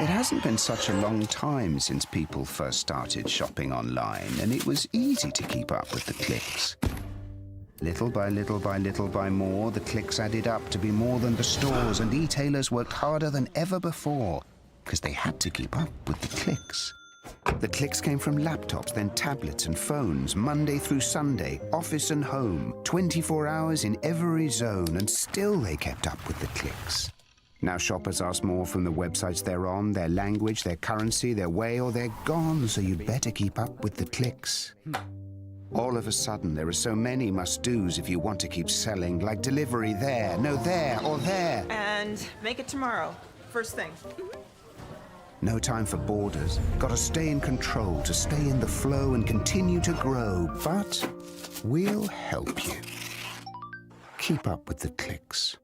It hasn't been such a long time since people first started shopping online, and it was easy to keep up with the clicks. Little by little by little by more, the clicks added up to be more than the stores, and e-tailers worked harder than ever before because they had to keep up with the clicks. The clicks came from laptops, then tablets and phones, Monday through Sunday, office and home, 24 hours in every zone, and still they kept up with the clicks. Now shoppers ask more from the websites they're on, their language, their currency, their way, or they're gone, so you'd better keep up with the clicks. All of a sudden, there are so many must-dos if you want to keep selling, like delivery there, no there, or there. And make it tomorrow, first thing. No time for borders. Gotta stay in control to stay in the flow and continue to grow. But we'll help you. Keep up with the clicks.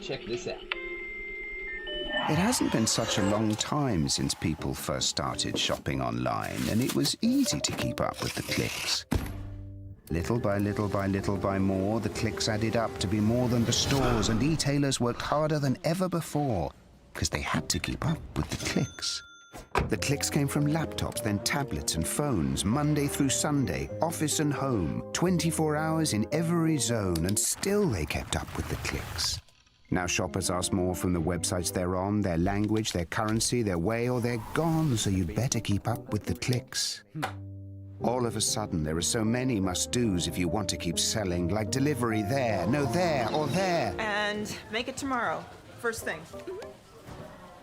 Check this out. It hasn't been such a long time since people first started shopping online, and it was easy to keep up with the clicks. Little by little by little by more, the clicks added up to be more than the stores, and e-tailers worked harder than ever before because they had to keep up with the clicks. The clicks came from laptops, then tablets and phones, Monday through Sunday, office and home, 24 hours in every zone, and still they kept up with the clicks. Now shoppers ask more from the websites they're on, their language, their currency, their way, or they're gone, so you'd better keep up with the clicks. All of a sudden, there are so many must-dos if you want to keep selling, like delivery there, no there, or there. And make it tomorrow, first thing.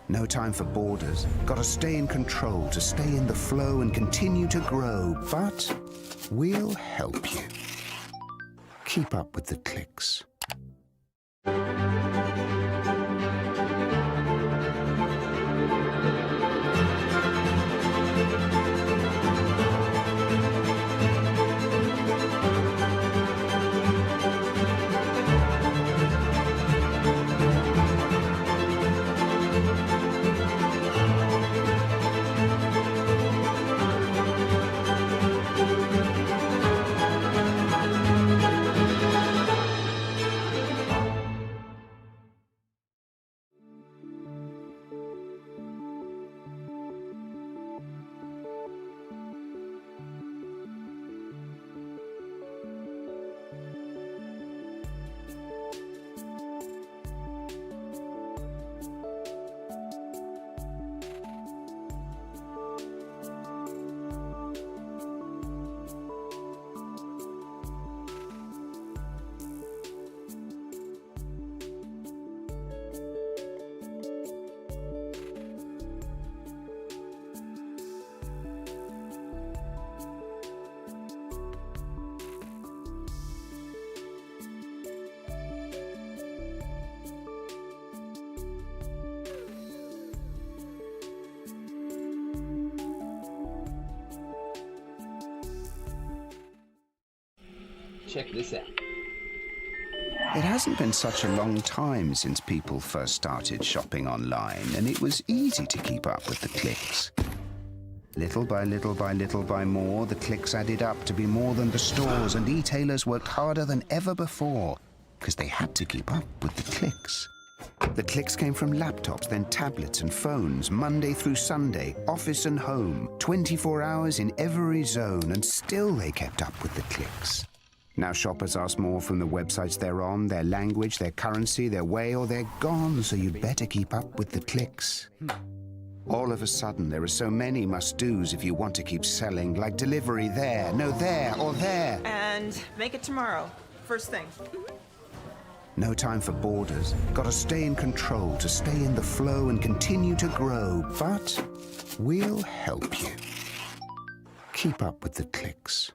No time for borders. Gotta stay in control to stay in the flow and continue to grow. But we'll help you. Keep up with the clicks. Check this out. It hasn't been such a long time since people first started shopping online, and it was easy to keep up with the clicks. Little by little by little by more, the clicks added up to be more than the stores, and e-tailers worked harder than ever before because they had to keep up with the clicks. The clicks came from laptops, then tablets and phones, Monday through Sunday, office and home, 24 hours in every zone, and still they kept up with the clicks. Now shoppers ask more from the websites they're on, their language, their currency, their way, or they're gone, so you'd better keep up with the clicks. All of a sudden, there are so many must-dos if you want to keep selling, like delivery there, no there, or there. And make it tomorrow, first thing. No time for borders. Gotta stay in control to stay in the flow and continue to grow. But we'll help you. Keep up with the clicks.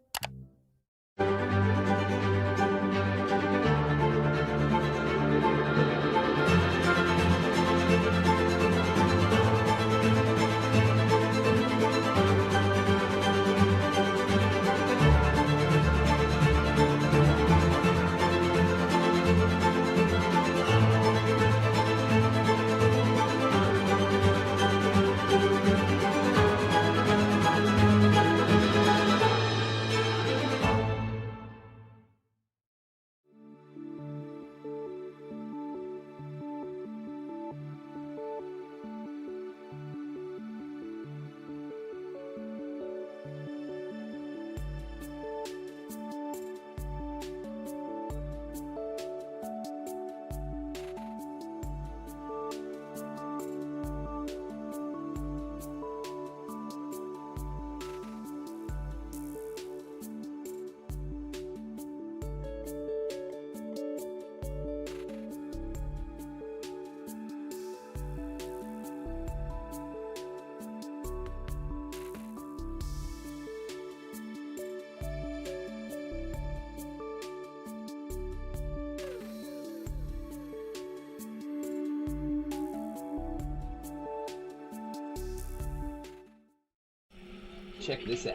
Check this out.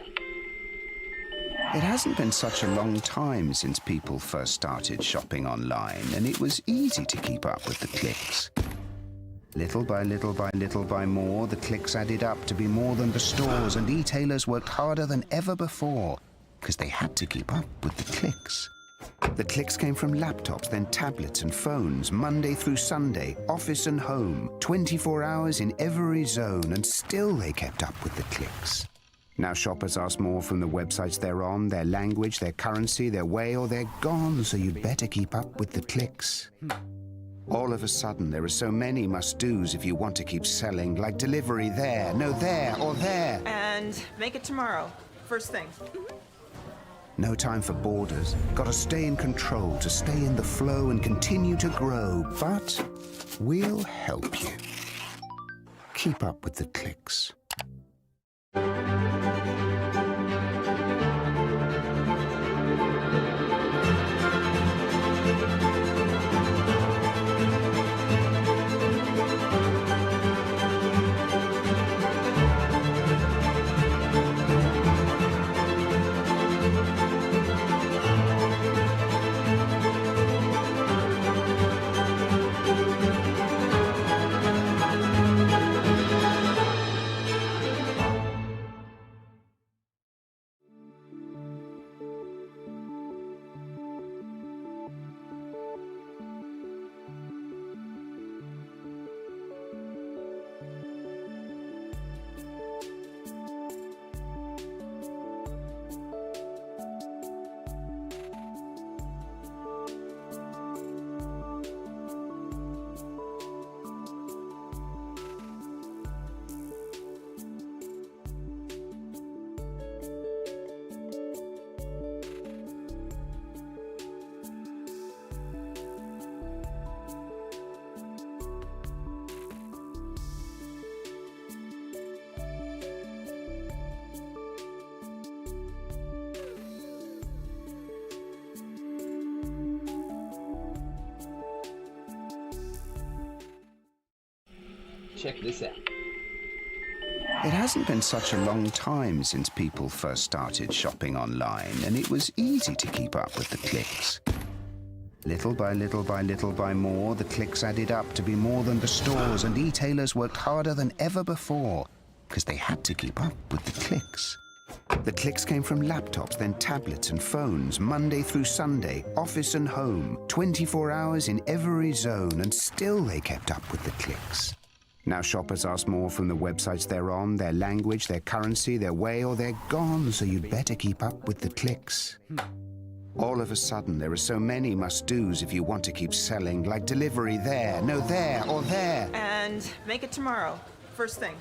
It hasn't been such a long time since people first started shopping online, and it was easy to keep up with the clicks. Little by little by little by more, the clicks added up to be more than the stores, and e-tailers worked harder than ever before because they had to keep up with the clicks. The clicks came from laptops, then tablets and phones, Monday through Sunday, office and home, 24 hours in every zone, and still they kept up with the clicks. Now shoppers ask more from the websites they're on, their language, their currency, their way, or they're gone, so you'd better keep up with the clicks. All of a sudden, there are so many must-dos if you want to keep selling, like delivery there, no there, or there. And make it tomorrow, first thing. No time for borders. Gotta stay in control to stay in the flow and continue to grow. But we'll help you. Keep up with the clicks. Check this out. It hasn't been such a long time since people first started shopping online, and it was easy to keep up with the clicks. Little by little by little by more, the clicks added up to be more than the stores, and e-tailers worked harder than ever before, because they had to keep up with the clicks. The clicks came from laptops, then tablets and phones, Monday through Sunday, office and home, 24 hours in every zone, and still they kept up with the clicks. Now shoppers ask more from the websites they're on, their language, their currency, their way, or they're gone, so you'd better keep up with the clicks. All of a sudden, there are so many must-dos if you want to keep selling, like delivery there, no there, or there. And make it tomorrow, first thing.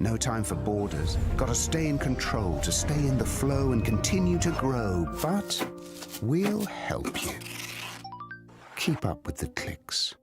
No time for borders. Gotta stay in control to stay in the flow and continue to grow. But we'll help you. Keep up with the clicks.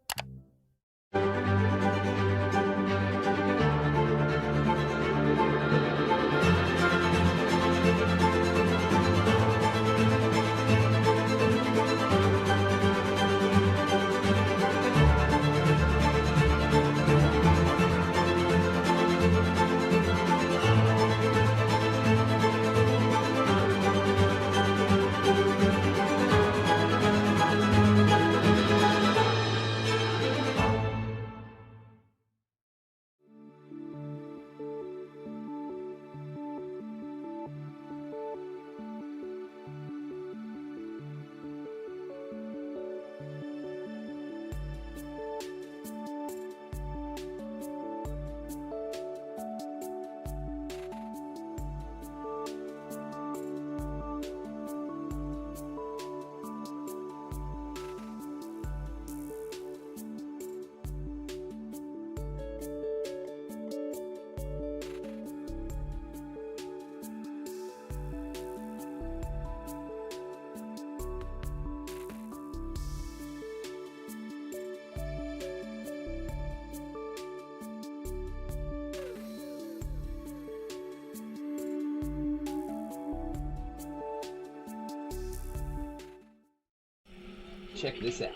Check this out.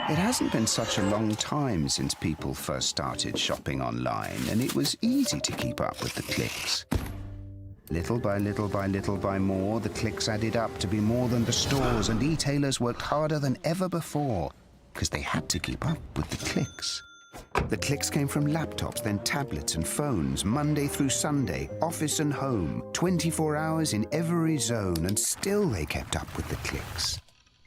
It hasn't been such a long time since people first started shopping online, and it was easy to keep up with the clicks. Little by little by little by more, the clicks added up to be more than the stores, and e-tailers worked harder than ever before, because they had to keep up with the clicks. The clicks came from laptops, then tablets and phones, Monday through Sunday, office and home, 24 hours in every zone, and still they kept up with the clicks.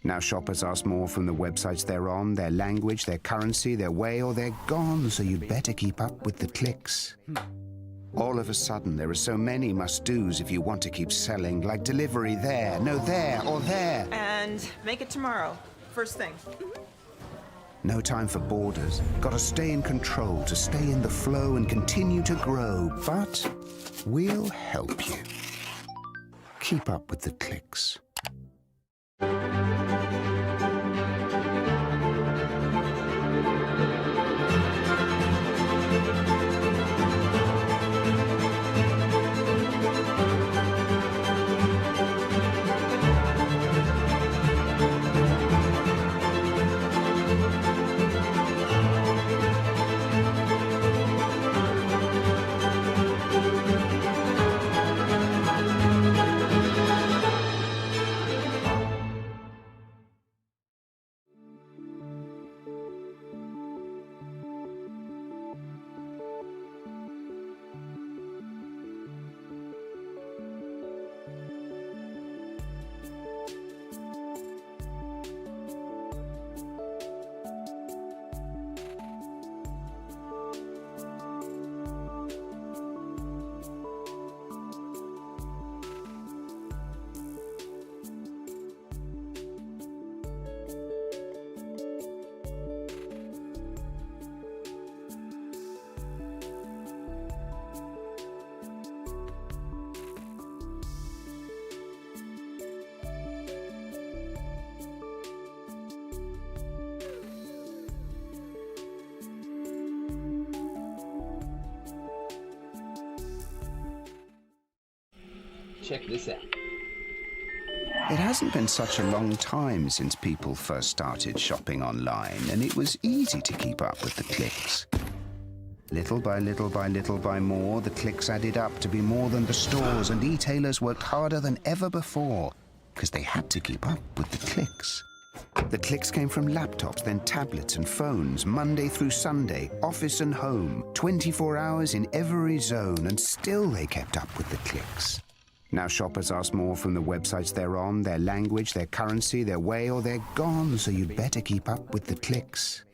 Now shoppers ask more from the websites they're on, their language, their currency, their way, or they're gone, so you'd better keep up with the clicks. All of a sudden, there are so many must-dos if you want to keep selling, like delivery there, no there, or there. And make it tomorrow. First thing. No time for borders. Gotta stay in control to stay in the flow and continue to grow. But we'll help you. Keep up with the clicks. Check this out. It hasn't been such a long time since people first started shopping online, and it was easy to keep up with the clicks. Little by little by little by more, the clicks added up to be more than the stores, and e-tailers worked harder than ever before because they had to keep up with the clicks. The clicks came from laptops, then tablets and phones, Monday through Sunday, office and home, 24 hours in every zone, and still they kept up with the clicks. Now shoppers ask more from the websites they're on, their language, their currency, their way, or they're gone, so you'd better keep up with the clicks.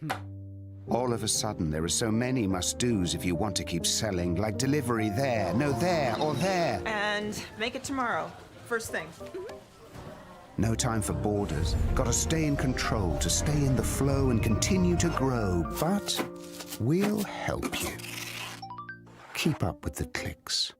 All of a sudden, there are so many must-dos if you want to keep selling, like delivery there, no there, or there. And make it tomorrow. First thing. No time for borders. Gotta stay in control to stay in the flow and continue to grow. But we'll help you. Keep up with the clicks.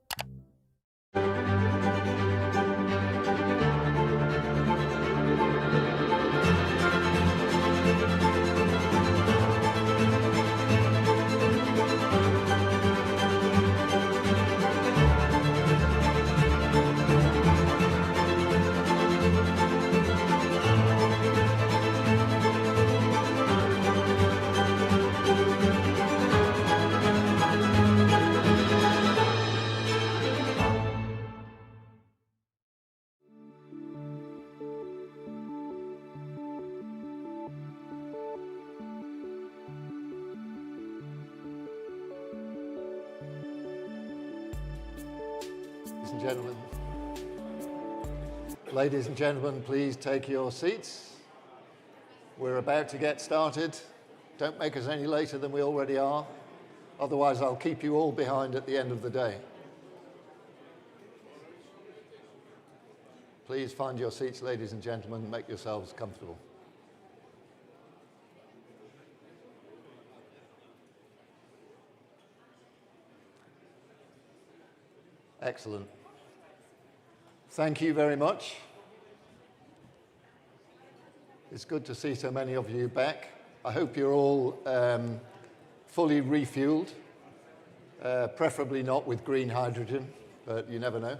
Ladies and gentlemen, please take your seats. We're about to get started. Don't make us any later than we already are. Otherwise, I'll keep you all behind at the end of the day. Please find your seats, ladies and gentlemen. Make yourselves comfortable. Excellent. Thank you very much. It's good to see so many of you back. I hope you're all fully refueled, preferably not with green hydrogen, but you never know.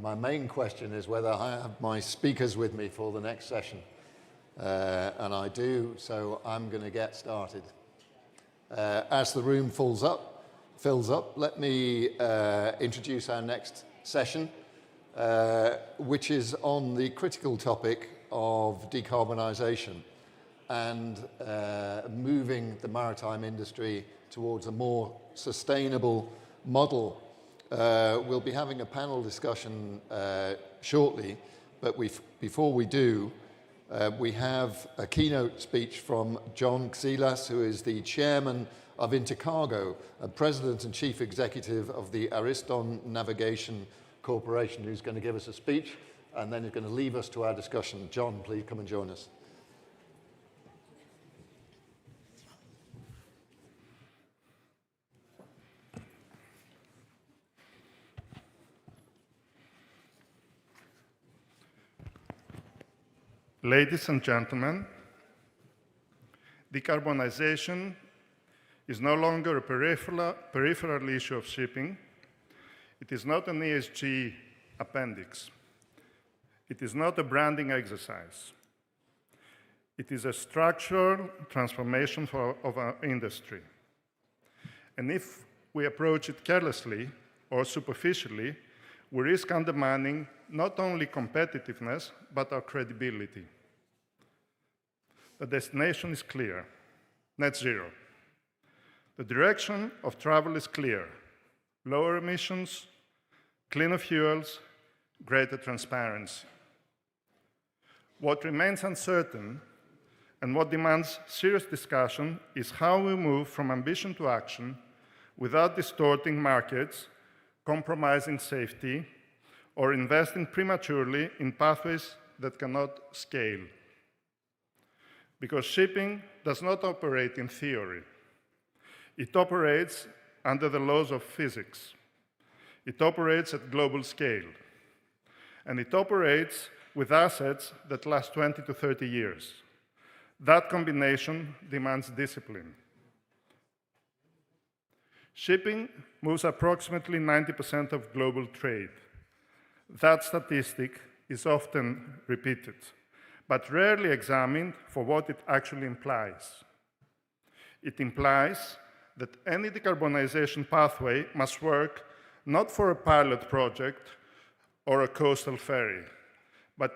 My main question is whether I have my speakers with me for the next session. And I do, so I'm going to get started. As the room fills up, fills up, let me introduce our next session, which is on the critical topic of decarbonisation and moving the maritime industry towards a more sustainable model. We'll be having a panel discussion shortly, but before we do, we have a keynote speech from John Xilas, who is the chairman of Intercargo and president and chief executive of the Ariston Navigation Corporation, who's going to give us a speech, and then he's going to leave us to our discussion. John, please come and join us. Ladies and gentlemen, decarbonization is no longer a peripheral issue of shipping. It is not an ESG appendix. It is not a branding exercise. It is a structural transformation of our industry. And if we approach it carelessly or superficially, we risk undermining not only competitiveness, but our credibility. The destination is clear: net zero. The direction of travel is clear: lower emissions, cleaner fuels, greater transparency. What remains uncertain and what demands serious discussion is how we move from ambition to action without distorting markets, compromising safety, or investing prematurely in pathways that cannot scale. Because shipping does not operate in theory. It operates under the laws of physics. It operates at global scale. And it operates with assets that last 20 to 30 years. That combination demands discipline. Shipping moves approximately 90% of global trade. That statistic is often repeated, but rarely examined for what it actually implies. It implies that any decarbonization pathway must work not for a pilot project or a coastal ferry, but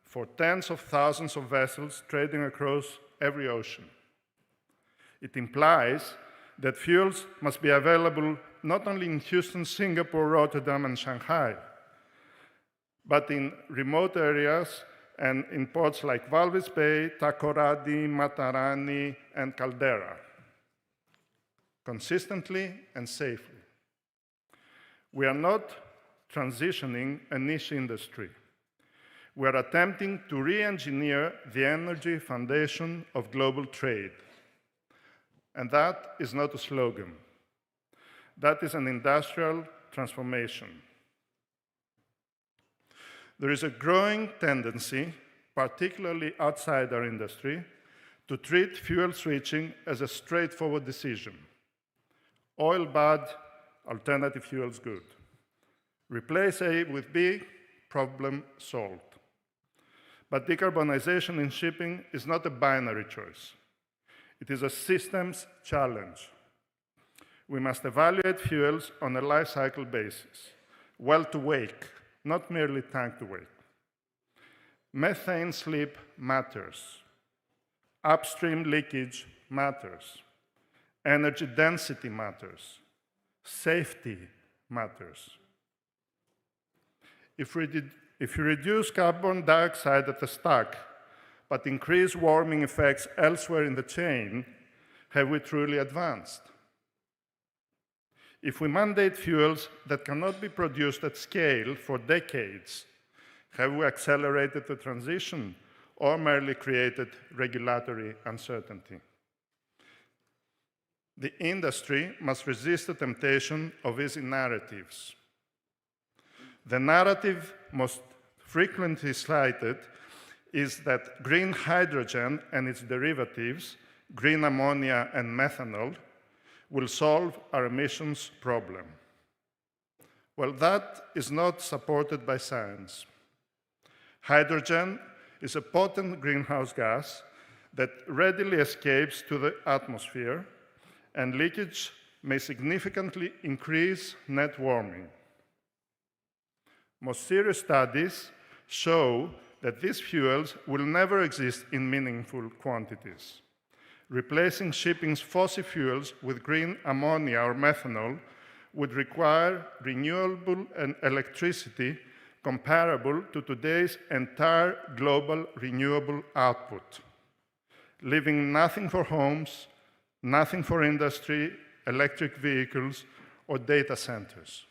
for tens of thousands of vessels trading across every ocean. It implies that fuels must be available not only in Houston, Singapore, Rotterdam, and Shanghai, but in remote areas and in ports like Walvis Bay, Takoradi, Matarani, and Caldera, consistently and safely. We are not transitioning a niche industry. We are attempting to re-engineer the energy foundation of global trade. And that is not a slogan. That is an industrial transformation. There is a growing tendency, particularly outside our industry, to treat fuel switching as a straightforward decision. Oil bad, alternative fuels good. Replace A with B, problem solved. But decarbonization in shipping is not a binary choice. It is a systems challenge. We must evaluate fuels on a life cycle basis, well to wake, not merely tank to wake. Methane slip matters. Upstream leakage matters. Energy density matters. Safety matters. If you reduce carbon dioxide at the stack, but increase warming effects elsewhere in the chain, have we truly advanced? If we mandate fuels that cannot be produced at scale for decades, have we accelerated the transition or merely created regulatory uncertainty? The industry must resist the temptation of easy narratives. The narrative most frequently cited is that green hydrogen and its derivatives, green ammonia and methanol, will solve our emissions problem. Well, that is not supported by science. Hydrogen is a potent greenhouse gas that readily escapes to the atmosphere, and leakage may significantly increase net warming. Most serious studies show that these fuels will never exist in meaningful quantities. Replacing shipping's fossil fuels with green ammonia or methanol would require renewable electricity comparable to today's entire global renewable output, leaving nothing for homes, nothing for industry, electric vehicles, or data centers.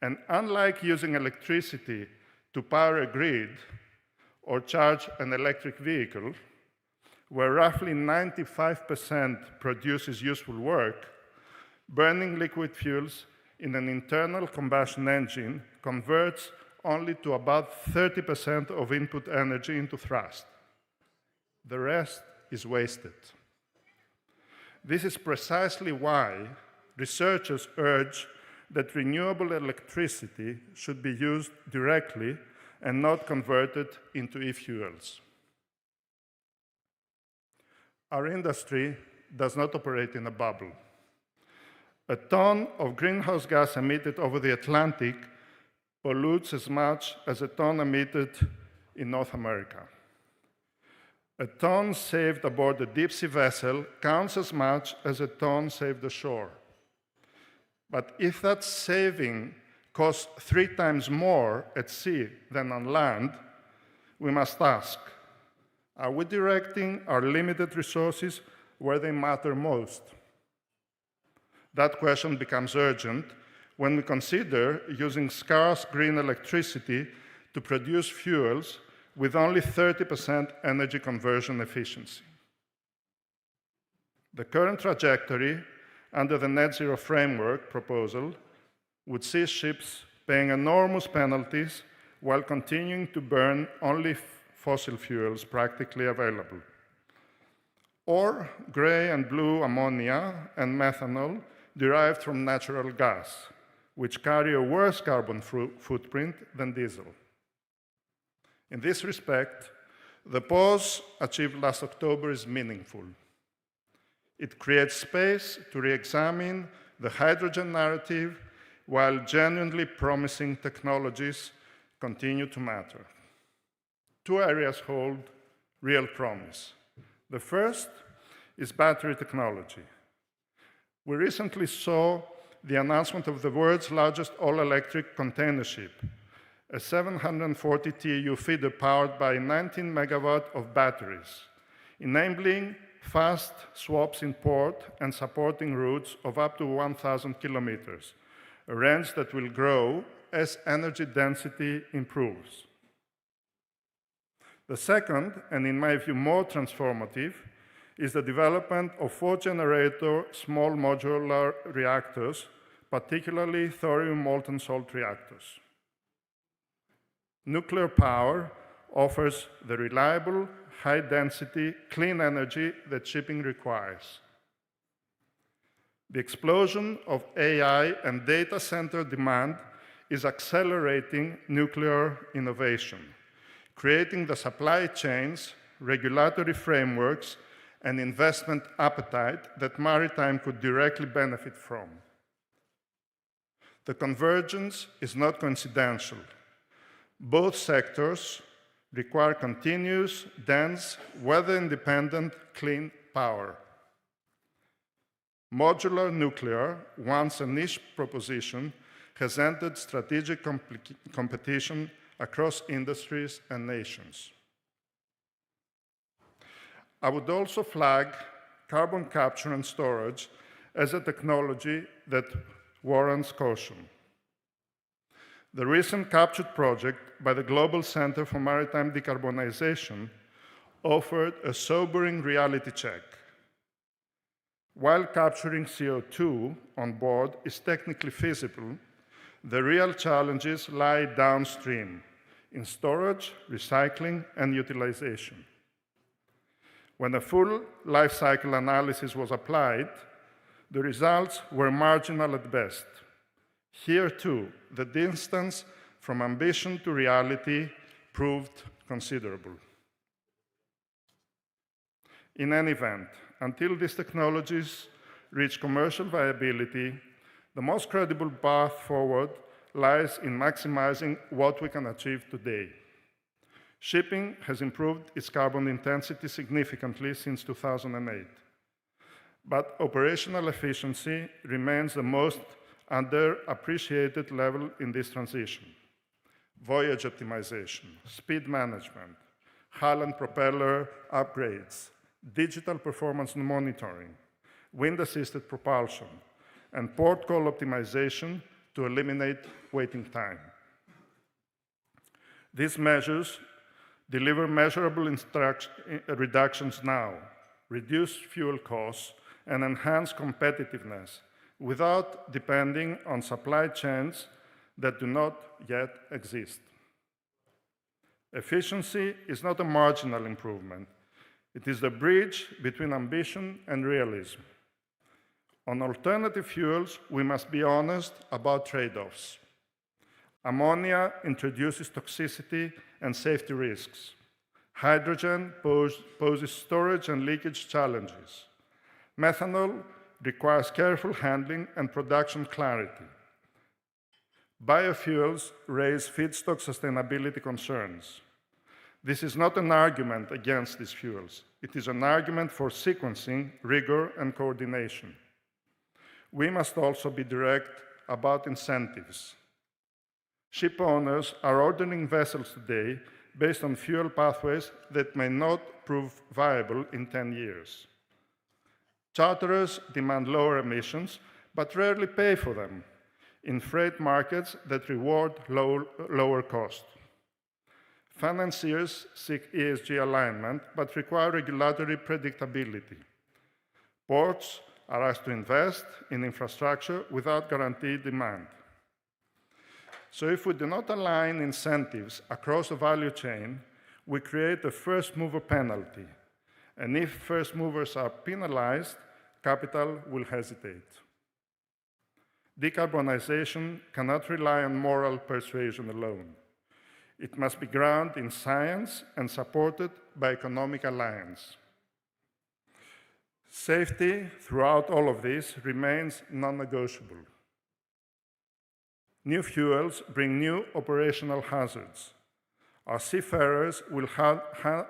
And unlike using electricity to power a grid or charge an electric vehicle, where roughly 95% produces useful work, burning liquid fuels in an internal combustion engine converts only to about 30% of input energy into thrust. The rest is wasted. This is precisely why researchers urge that renewable electricity should be used directly and not converted into e-fuels. Our industry does not operate in a bubble. A ton of greenhouse gas emitted over the Atlantic pollutes as much as a ton emitted in North America. A ton saved aboard a deep-sea vessel counts as much as a ton saved ashore. But if that saving costs 3 times more at sea than on land, we must ask, are we directing our limited resources where they matter most? That question becomes urgent when we consider using scarce green electricity to produce fuels with only 30% energy conversion efficiency. The current trajectory under the Net Zero Framework proposal would see ships paying enormous penalties while continuing to burn only fossil fuels practically available. Or gray and blue ammonia and methanol derived from natural gas, which carry a worse carbon footprint than diesel. In this respect, the pause achieved last October is meaningful. It creates space to re-examine the hydrogen narrative while genuinely promising technologies continue to matter. 2 areas hold real promise. The first is battery technology. We recently saw the announcement of the world's largest all-electric container ship, a 740 TEU feeder powered by 19 megawatt of batteries, enabling fast swaps in port and supporting routes of up to 1,000 kilometers, a range that will grow as energy density improves. The second, and in my view more transformative, is the development of 4-generator small modular reactors, particularly thorium molten salt reactors. Nuclear power offers the reliable, high-density, clean energy that shipping requires. The explosion of AI and data center demand is accelerating nuclear innovation, creating the supply chains, regulatory frameworks, and investment appetite that maritime could directly benefit from. The convergence is not coincidental. Both sectors require continuous, dense, weather-independent, clean power. Modular nuclear, once a niche proposition, has entered strategic competition across industries and nations. I would also flag carbon capture and storage as a technology that warrants caution. The recent captured project by the Global Center for Maritime Decarbonization offered a sobering reality check. While capturing CO2 on board is technically feasible, the real challenges lie downstream in storage, recycling, and utilization. When a full life cycle analysis was applied, the results were marginal at best. Here, too, the distance from ambition to reality proved considerable. In any event, until these technologies reach commercial viability, the most credible path forward lies in maximizing what we can achieve today. Shipping has improved its carbon intensity significantly since 2008, but operational efficiency remains the most underappreciated level in this transition. Voyage optimization, speed management, hull and propeller upgrades, digital performance monitoring, wind-assisted propulsion, and port call optimization to eliminate waiting time. These measures deliver measurable reductions now, reduce fuel costs, and enhance competitiveness without depending on supply chains that do not yet exist. Efficiency is not a marginal improvement. It is the bridge between ambition and realism. On alternative fuels, we must be honest about trade-offs. Ammonia introduces toxicity and safety risks. Hydrogen poses storage and leakage challenges. Methanol requires careful handling and production clarity. Biofuels raise feedstock sustainability concerns. This is not an argument against these fuels. It is an argument for sequencing, rigor, and coordination. We must also be direct about incentives. Ship owners are ordering vessels today based on fuel pathways that may not prove viable in 10 years. Charterers demand lower emissions, but rarely pay for them in freight markets that reward lower cost. Financiers seek ESG alignment, but require regulatory predictability. Ports are asked to invest in infrastructure without guaranteed demand. So if we do not align incentives across the value chain, we create a first-mover penalty. And if first movers are penalized, capital will hesitate. Decarbonization cannot rely on moral persuasion alone. It must be grounded in science and supported by economic alliance. Safety throughout all of this remains non-negotiable. New fuels bring new operational hazards. Our seafarers will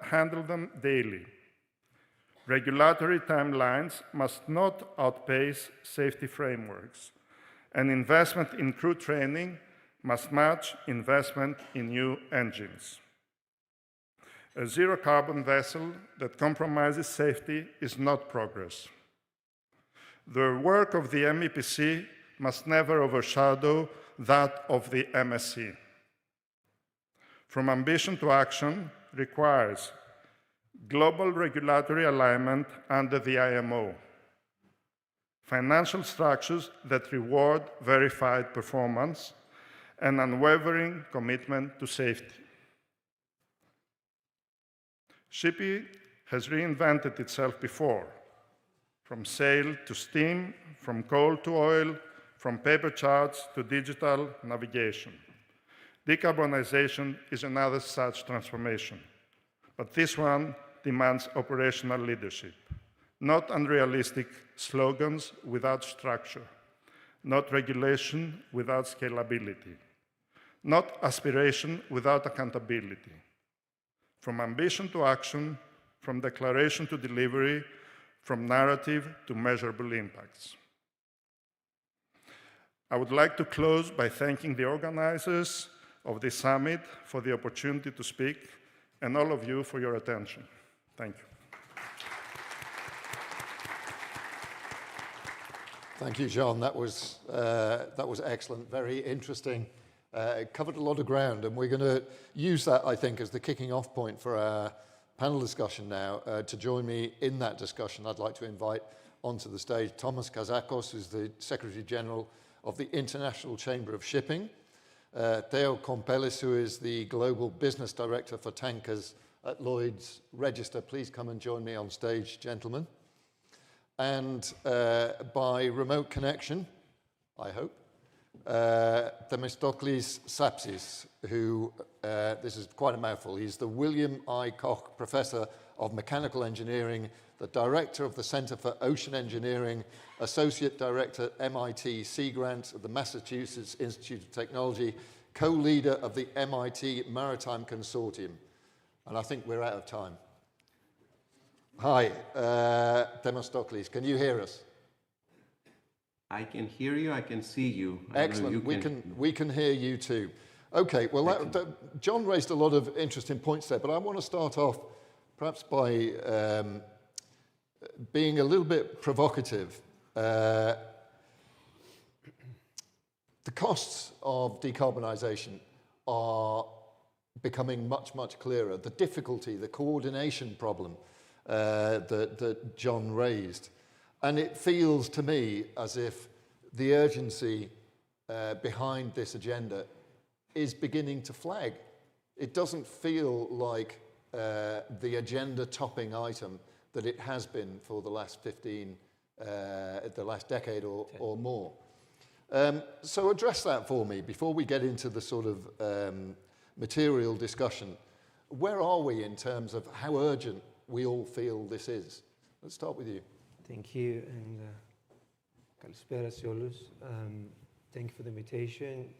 handle them daily. Regulatory timelines must not outpace safety frameworks, and investment in crew training must match investment in new engines. A zero-carbon vessel that compromises safety is not progress. The work of the MEPC must never overshadow that of the MSC. From ambition to action requires global regulatory alignment under the IMO, financial structures that reward verified performance, and unwavering commitment to safety. Shipping has reinvented itself before, from sail to steam, from coal to oil, from paper charts to digital navigation. Decarbonization is another such transformation, but this one demands operational leadership, not unrealistic slogans without structure, not regulation without scalability, not aspiration without accountability. From ambition to action, from declaration to delivery, from narrative to measurable impacts. I would like to close by thanking the organizers of this summit for the opportunity to speak, and all of you for your attention. Thank you. Thank you, John. That was excellent, very interesting. It covered a lot of ground, and we're going to use that, I think, as the kicking off point for our panel discussion now. To join me in that discussion, I'd like to invite onto the stage Thomas Kazakos, who's the Secretary General of the International Chamber of Shipping, Theo Kompelis, who is the Global Business Director for Tankers at Lloyd's Register. Please come and join me on stage, gentlemen. And by remote connection, I hope, Themistoklis Sapsis, who, this is quite a mouthful, he's the William I. Koch Professor of Mechanical Engineering, the Director of the Center for Ocean Engineering, Associate Director at MIT Sea Grant at the Massachusetts Institute of Technology, co-leader of the MIT Maritime Consortium. And I think we're out of time. Hi, Themistoklis, can you hear us? I can hear you, I can see you. Excellent, we can hear you too. Okay, well, John raised a lot of interesting points there, but I want to start off perhaps by being a little bit provocative. The costs of decarbonisation are becoming much, much clearer. The difficulty, the coordination problem that John raised. And it feels to me as if the urgency behind this agenda is beginning to flag. It doesn't feel like the agenda topping item that it has been for the last the last decade or more. So address that for me before we get into the sort of material discussion. Where are we in terms of how urgent we all feel this is? Let's start with you. Thank you, and καλησπέρα σε όλους. Thank you for the invitation.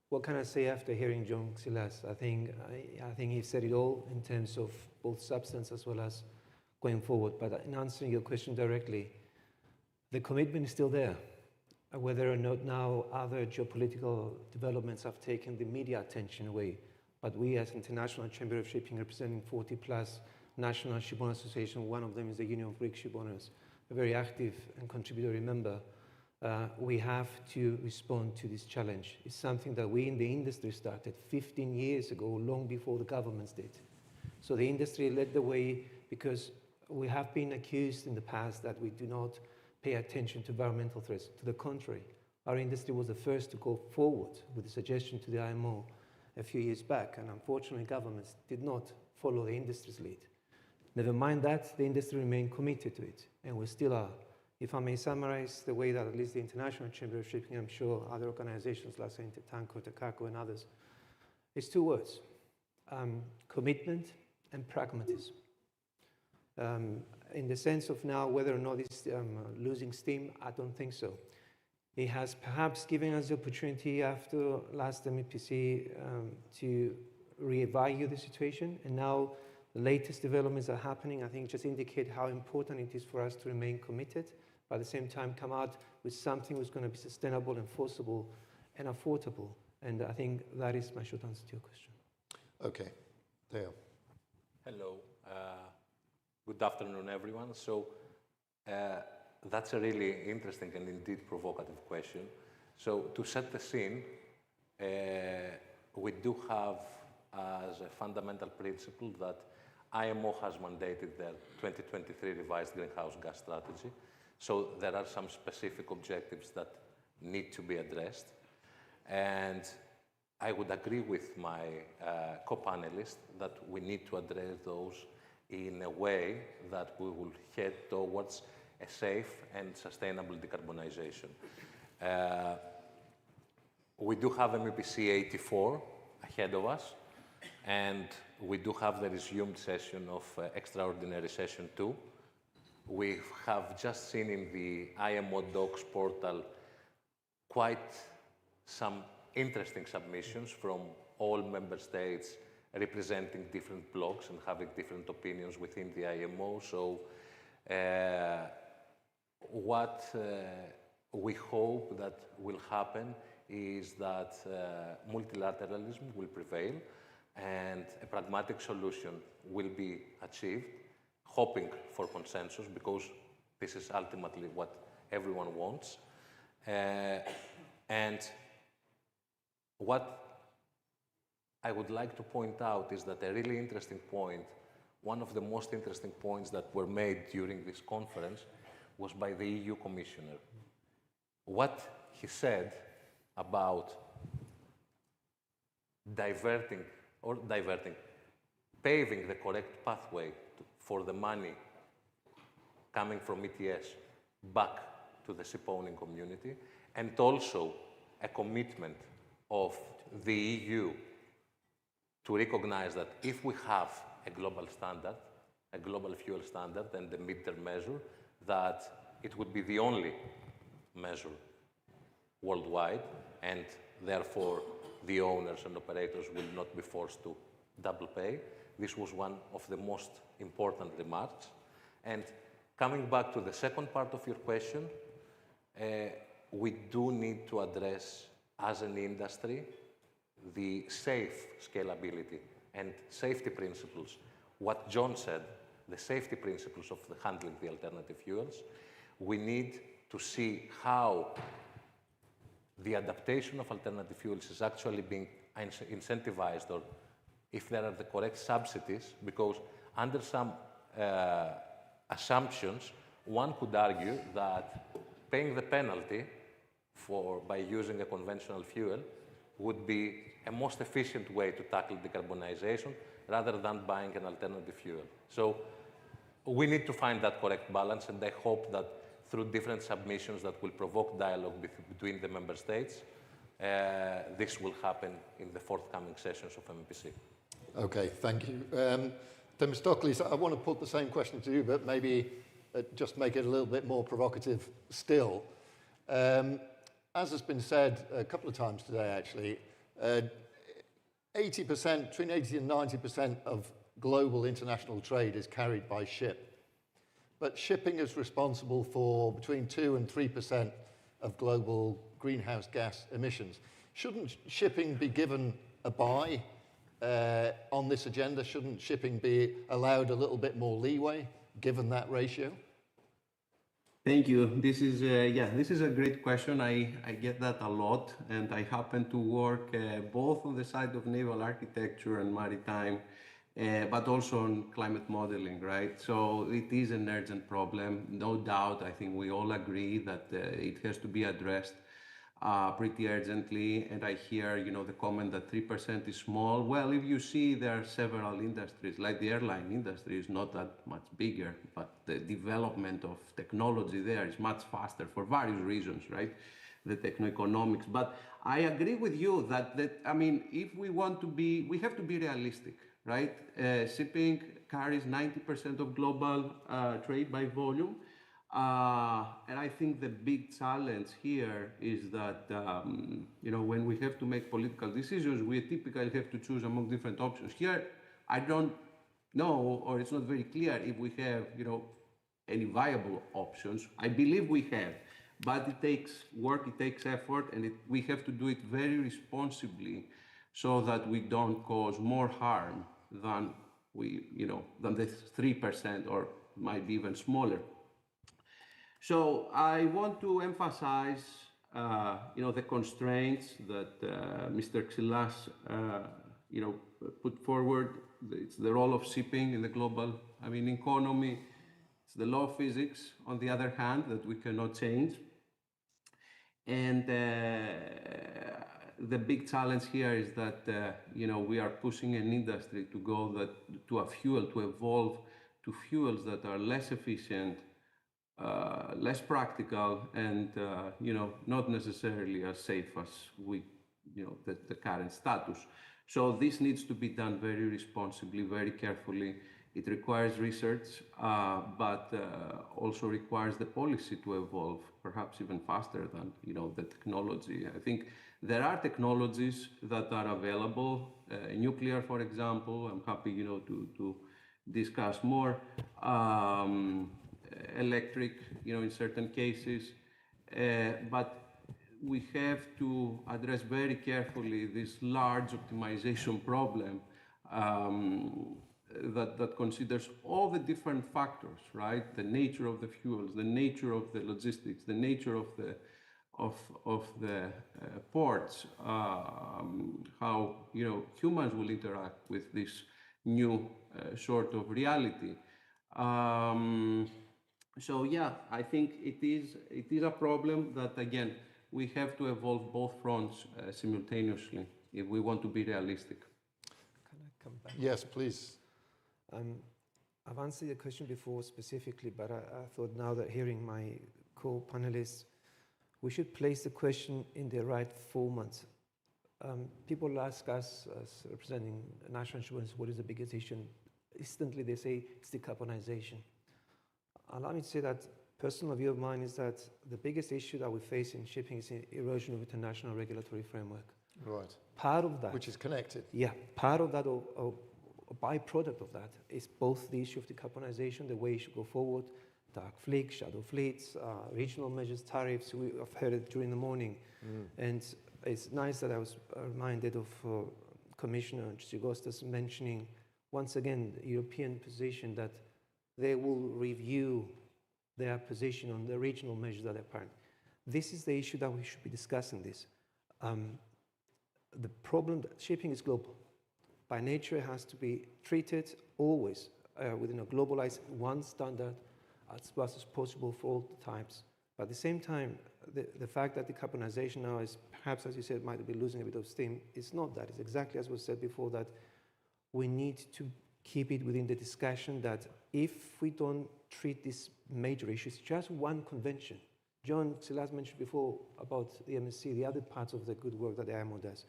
What can I say after hearing John Xilas? I think he said it all in terms of both substance as well as going forward. But in answering your question directly, the commitment is still there. Whether or not now other geopolitical developments have taken the media attention away, but we as International Chamber of Shipping, representing 40 plus national shipowner associations, one of them is the Union of Greek Shipowners, a very active and contributory member, we have to respond to this challenge. It's something that we in the industry started 15 years ago, long before the governments did. So the industry led the way because we have been accused in the past that we do not pay attention to environmental threats. To the contrary, our industry was the first to go forward with a suggestion to the IMO a few years back, and unfortunately governments did not follow the industry's lead. Never mind that, the industry remained committed to it, and we still are. If I may summarize the way that at least the International Chamber of Shipping, I'm sure other organizations like Intertanko, Takaco, and others, it's two words, commitment and pragmatism. In the sense of now whether or not it's losing steam, I don't think so. It has perhaps given us the opportunity after last MEPC to reevaluate the situation, and now the latest developments are happening. I think just indicate how important it is for us to remain committed, but at the same time come out with something that's going to be sustainable, enforceable, and affordable. And I think that is my short answer to your question. Okay, Theo. Hello. Good afternoon, everyone. So that's a really interesting and indeed provocative question. So to set the scene, we do have as a fundamental principle that IMO has mandated their 2023 revised greenhouse gas strategy. So there are some specific objectives that need to be addressed. And I would agree with my co-panelist that we need to address those in a way that we will head towards a safe and sustainable decarbonization. We do have MEPC 84 ahead of us, and we do have the resumed session of Extraordinary Session 2. We have just seen in the IMO Docs portal quite some interesting submissions from all member states representing different blocs and having different opinions within the IMO. So what we hope that will happen is that multilateralism will prevail and a pragmatic solution will be achieved, hoping for consensus, because this is ultimately what everyone wants. And what I would like to point out is that a really interesting point, one of the most interesting points that were made during this conference was by the EU Commissioner. What he said about paving the correct pathway for the money coming from ETS back to the shipowning community, and also a commitment of the EU to recognize that if we have a global standard, a global fuel standard and the midterm measure, that it would be the only measure worldwide, and therefore the owners and operators will not be forced to double pay. This was one of the most important remarks. And coming back to the second part of your question, we do need to address, as an industry, the safe scalability and safety principles. What John said, the safety principles of handling the alternative fuels. We need to see how the adaptation of alternative fuels is actually being incentivized, or if there are the correct subsidies, because under some assumptions, one could argue that paying the penalty by using a conventional fuel would be a most efficient way to tackle decarbonization rather than buying an alternative fuel. So we need to find that correct balance, and I hope that through different submissions that will provoke dialogue between the member states, this will happen in the forthcoming sessions of MEPC. Okay, thank you. Themistocles, I want to put the same question to you, but maybe just make it a little bit more provocative still. As has been said a couple of times today, actually, 80%, between 80 and 90% of global international trade is carried by ship. But shipping is responsible for between 2 and 3% of global greenhouse gas emissions. Shouldn't shipping be given a buy on this agenda? Shouldn't shipping be allowed a little bit more leeway, given that ratio? Thank you. This is a great question. I get that a lot, and I happen to work both on the side of naval architecture and maritime, but also on climate modeling, right? So it is an urgent problem, no doubt. I think we all agree that it has to be addressed pretty urgently. And I hear, the comment that 3% is small. Well, if you see, there are several industries, like the airline industry is not that much bigger, but the development of technology there is much faster for various reasons, right? The techno-economics. But I agree with you that if we want to be, we have to be realistic, right? Shipping carries 90% of global trade by volume. And I think the big challenge here is that, when we have to make political decisions, we typically have to choose among different options. Here, I don't know, or it's not very clear if we have, any viable options. I believe we have, but it takes work, it takes effort, and we have to do it very responsibly so that we don't cause more harm than than the 3% or might be even smaller. So I want to emphasize, the constraints that Mr. Xilas, put forward. It's the role of shipping in the global, economy. It's the law of physics, on the other hand, that we cannot change. And the big challenge here is that, we are pushing an industry to go to a fuel, to evolve to fuels that are less efficient, less practical, and not necessarily as safe as the current status. So this needs to be done very responsibly, very carefully. It requires research, but also requires the policy to evolve, perhaps even faster than the technology. I think there are technologies that are available, nuclear, for example. I'm happy to discuss more. Electric, in certain cases, but we have to address very carefully this large optimization problem that considers all the different factors, right? The nature of the fuels, the nature of the logistics, the nature of the ports, how humans will interact with this new sort of reality. So yeah, I think it is a problem that, again, we have to evolve both fronts simultaneously if we want to be realistic. Can I come back? Yes, please. I've answered your question before specifically, but I thought now that hearing my co-panelists, we should place the question in the right format. People ask us, as representing national insurance, what is the biggest issue? Instantly they say it's decarbonization. Allow me to say that personal view of mine is that the biggest issue that we face in shipping is erosion of international regulatory framework. Right. Part of that. Which is connected. Yeah, part of that, or a byproduct of that, is both the issue of decarbonization, the way it should go forward, dark fleets, shadow fleets, regional measures, tariffs. I've heard it during the morning. And it's nice that I was reminded of Commissioner Tsigostas mentioning once again the European position that they will review their position on the regional measures that are apparent. This is the issue that we should be discussing this. The problem that shipping is global. By nature, it has to be treated always within a globalized one standard as fast as possible for all the types. But at the same time, the fact that decarbonization now is perhaps, as you said, might be losing a bit of steam, it's not that. It's exactly as was said before, that we need to keep it within the discussion that if we don't treat these major issues, just one convention. John Xilas mentioned before about the MSC, the other parts of the good work that the IMO does.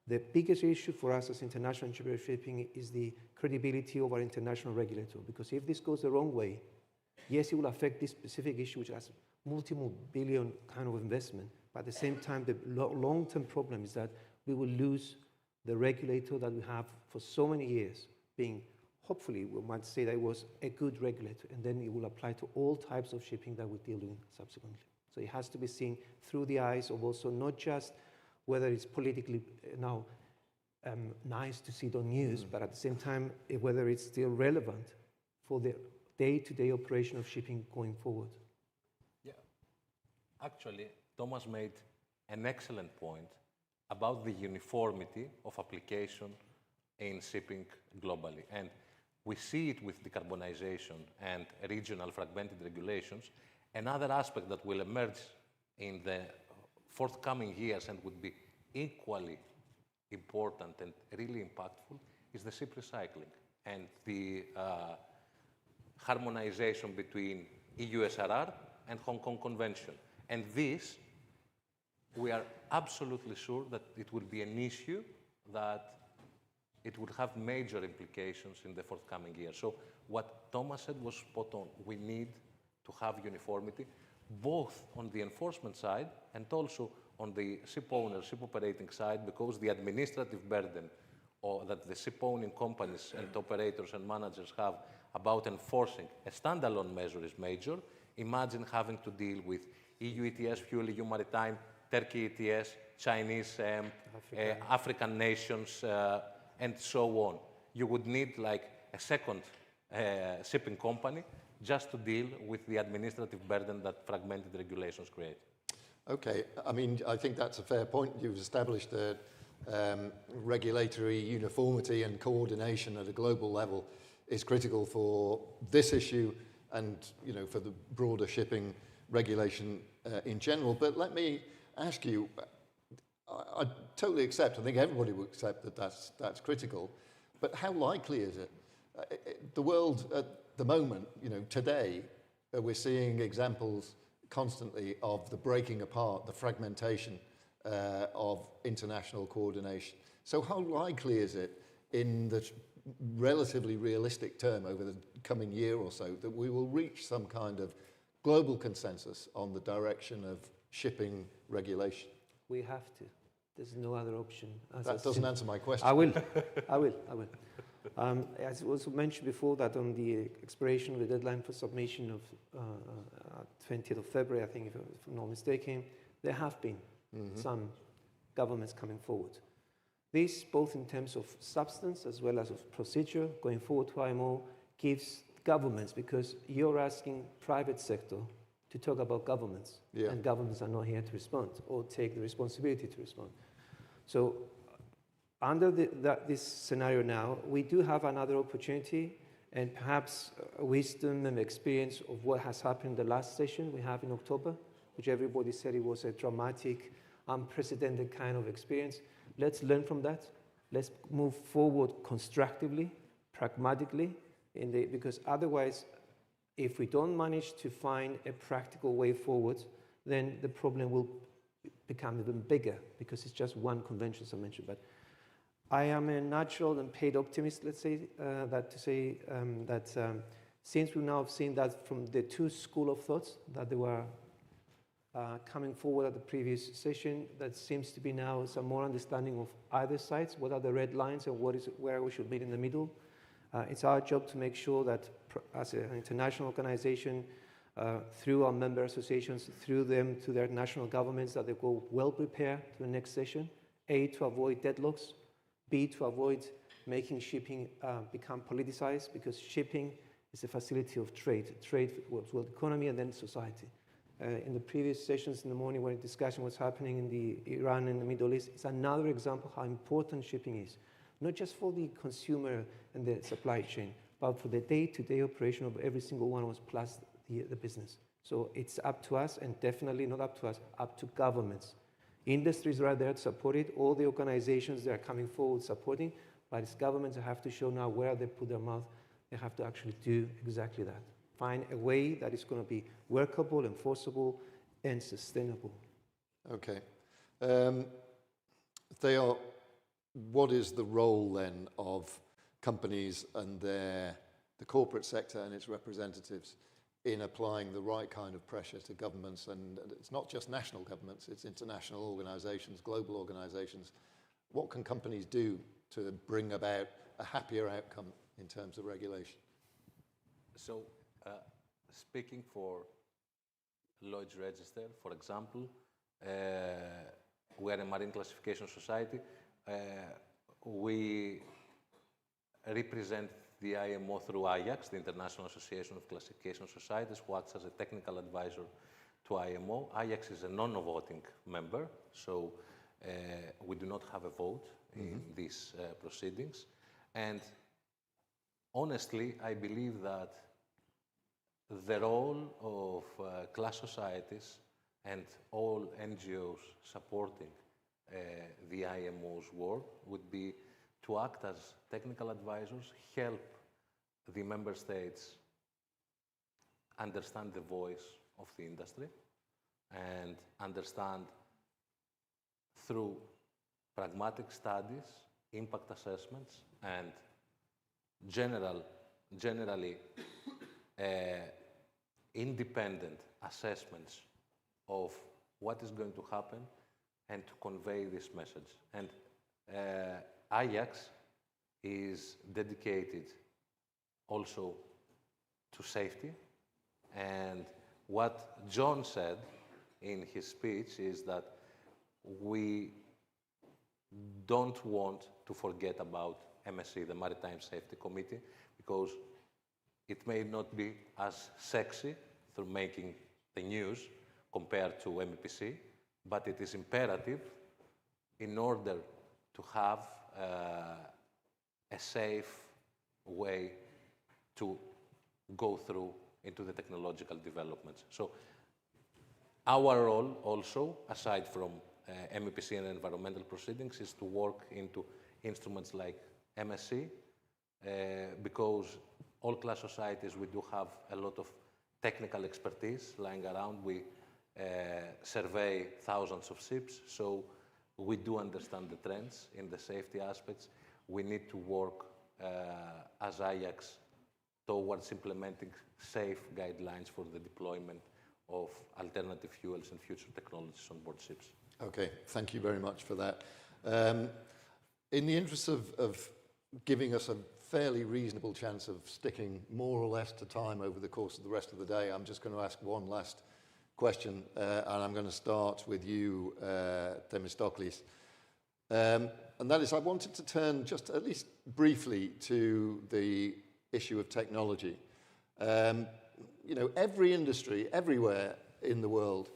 The biggest issue for us as international insurer shipping is the credibility of our international regulator, because if this goes the wrong way, yes, it will affect this specific issue, which has multi-billion kind of investment, but at the same time, the long-term problem is that we will lose the regulator that we have for so many years, being, hopefully, we might say that it was a good regulator, and then it will apply to all types of shipping that we deal with subsequently. So it has to be seen through the eyes of also not just whether it's politically now nice to see it on news, but at the same time, whether it's still relevant for the day-to-day operation of shipping going forward. Yeah, actually, Thomas made an excellent point about the uniformity of application in shipping globally. And we see it with decarbonization and regional fragmented regulations. Another aspect that will emerge in the forthcoming years and would be equally important and really impactful is the ship recycling and the harmonization between EU SRR and Hong Kong Convention. And this, we are absolutely sure that it will be an issue that it would have major implications in the forthcoming years. So what Thomas said was spot on. We need to have uniformity, both on the enforcement side and also on the ship owner, ship operating side, because the administrative burden that the ship owning companies and operators and managers have about enforcing a standalone measure is major. Imagine having to deal with EU ETS, Fuel EU Maritime, Turkey ETS, Chinese, African nations, and so on. You would need like a second shipping company just to deal with the administrative burden that fragmented regulations create. Okay, I mean, I think that's a fair point. You've established that regulatory uniformity and coordination at a global level is critical for this issue and, you know, for the broader shipping regulation in general. But let me ask you, I totally accept, I think everybody will accept that that's critical, but how likely is it? The world at the moment, you know, today, we're seeing examples constantly of the breaking apart, the fragmentation of international coordination. So how likely is it in the relatively realistic term over the coming year or so that we will reach some kind of global consensus on the direction of shipping regulation? We have to. There's no other option. That doesn't answer my question. I will. As was mentioned before, that on the expiration of the deadline for submission of 20th of February, I think, if I'm not mistaken, there have been some governments coming forward. This, both in terms of substance as well as of procedure, going forward to IMO, gives governments, because you're asking private sector to talk about governments, and governments are not here to respond or take the responsibility to respond. So under this scenario now, we do have another opportunity and perhaps wisdom and experience of what has happened in the last session we have in October, which everybody said it was a dramatic, unprecedented kind of experience. Let's learn from that. Let's move forward constructively, pragmatically, because otherwise, if we don't manage to find a practical way forward, then the problem will become even bigger because it's just one convention, as I mentioned. But I am a natural and paid optimist, let's say, since we now have seen that from the two school of thoughts that they were coming forward at the previous session, that seems to be now some more understanding of either sides, what are the red lines and where we should meet in the middle. It's our job to make sure that as an international organization, through our member associations, through them to their national governments, that they go well prepared to the next session, A, to avoid deadlocks, B, to avoid making shipping become politicized, because shipping is a facility of trade for the world economy and then society. In the previous sessions in the morning when the discussion was happening in the Iran and the Middle East, it's another example how important shipping is, not just for the consumer and the supply chain, but for the day-to-day operation of every single one of us, plus the business. So it's up to us, and definitely not up to us, up to governments. Industries are there to support it, all the organizations that are coming forward supporting, but it's governments that have to show now where they put their mouth. They have to actually do exactly that. Find a way that is going to be workable, enforceable, and sustainable. Okay. Theo, what is the role then of companies and the corporate sector and its representatives in applying the right kind of pressure to governments? And it's not just national governments, it's international organizations, global organizations. What can companies do to bring about a happier outcome in terms of regulation? So, speaking for Lloyd's Register, for example, we are a marine classification society. We represent the IMO through IACS, the International Association of Classification Societies, who acts as a technical advisor to IMO. IACS is a non-voting member, so we do not have a vote in these proceedings. And honestly, I believe that the role of class societies and all NGOs supporting the IMO's work would be to act as technical advisors, help the member states understand the voice of the industry and understand through pragmatic studies, impact assessments, and generally independent assessments of what is going to happen and to convey this message. And Ajax is dedicated also to safety. And what John said in his speech is that we don't want to forget about MSC, the Maritime Safety Committee, because it may not be as sexy through making the news compared to MEPC, but it is imperative in order to have a safe way to go through into the technological developments. So our role also, aside from MEPC and environmental proceedings, is to work into instruments like MSC, because all class societies, we do have a lot of technical expertise lying around. We survey thousands of ships, so we do understand the trends in the safety aspects. We need to work as Ajax towards implementing safe guidelines for the deployment of alternative fuels and future technologies on board ships. Okay, thank you very much for that. In the interest of giving us a fairly reasonable chance of sticking more or less to time over the course of the rest of the day, I'm just going to ask one last question, and I'm going to start with you, Themistoklis. And that is, I wanted to turn just at least briefly to the issue of technology. You know, every industry, everywhere in the world,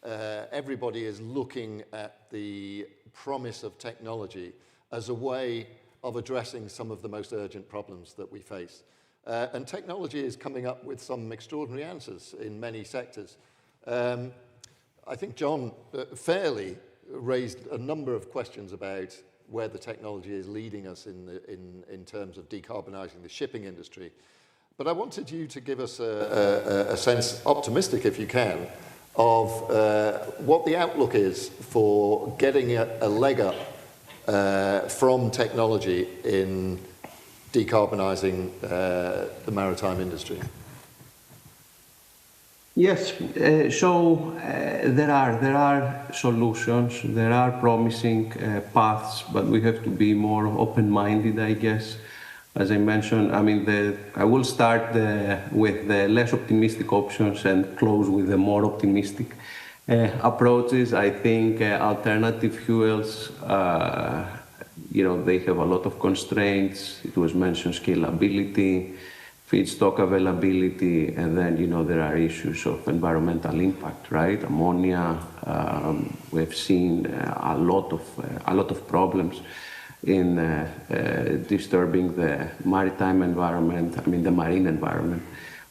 everybody is looking at the promise of technology as a way of addressing some of the most urgent problems that we face. And technology is coming up with some extraordinary answers in many sectors. I think John fairly raised a number of questions about where the technology is leading us in terms of decarbonising the shipping industry. But I wanted you to give us a sense, optimistic if you can, of what the outlook is for getting a leg up from technology in decarbonising the maritime industry? Yes, so there are solutions, there are promising paths, but we have to be more open-minded, I guess. As I mentioned, I mean, I will start with the less optimistic options and close with the more optimistic approaches. I think alternative fuels, you know, they have a lot of constraints. It was mentioned scalability, feedstock availability, and then, you know, there are issues of environmental impact, right? Ammonia, we've seen a lot of problems in disturbing the maritime environment, I mean, the marine environment.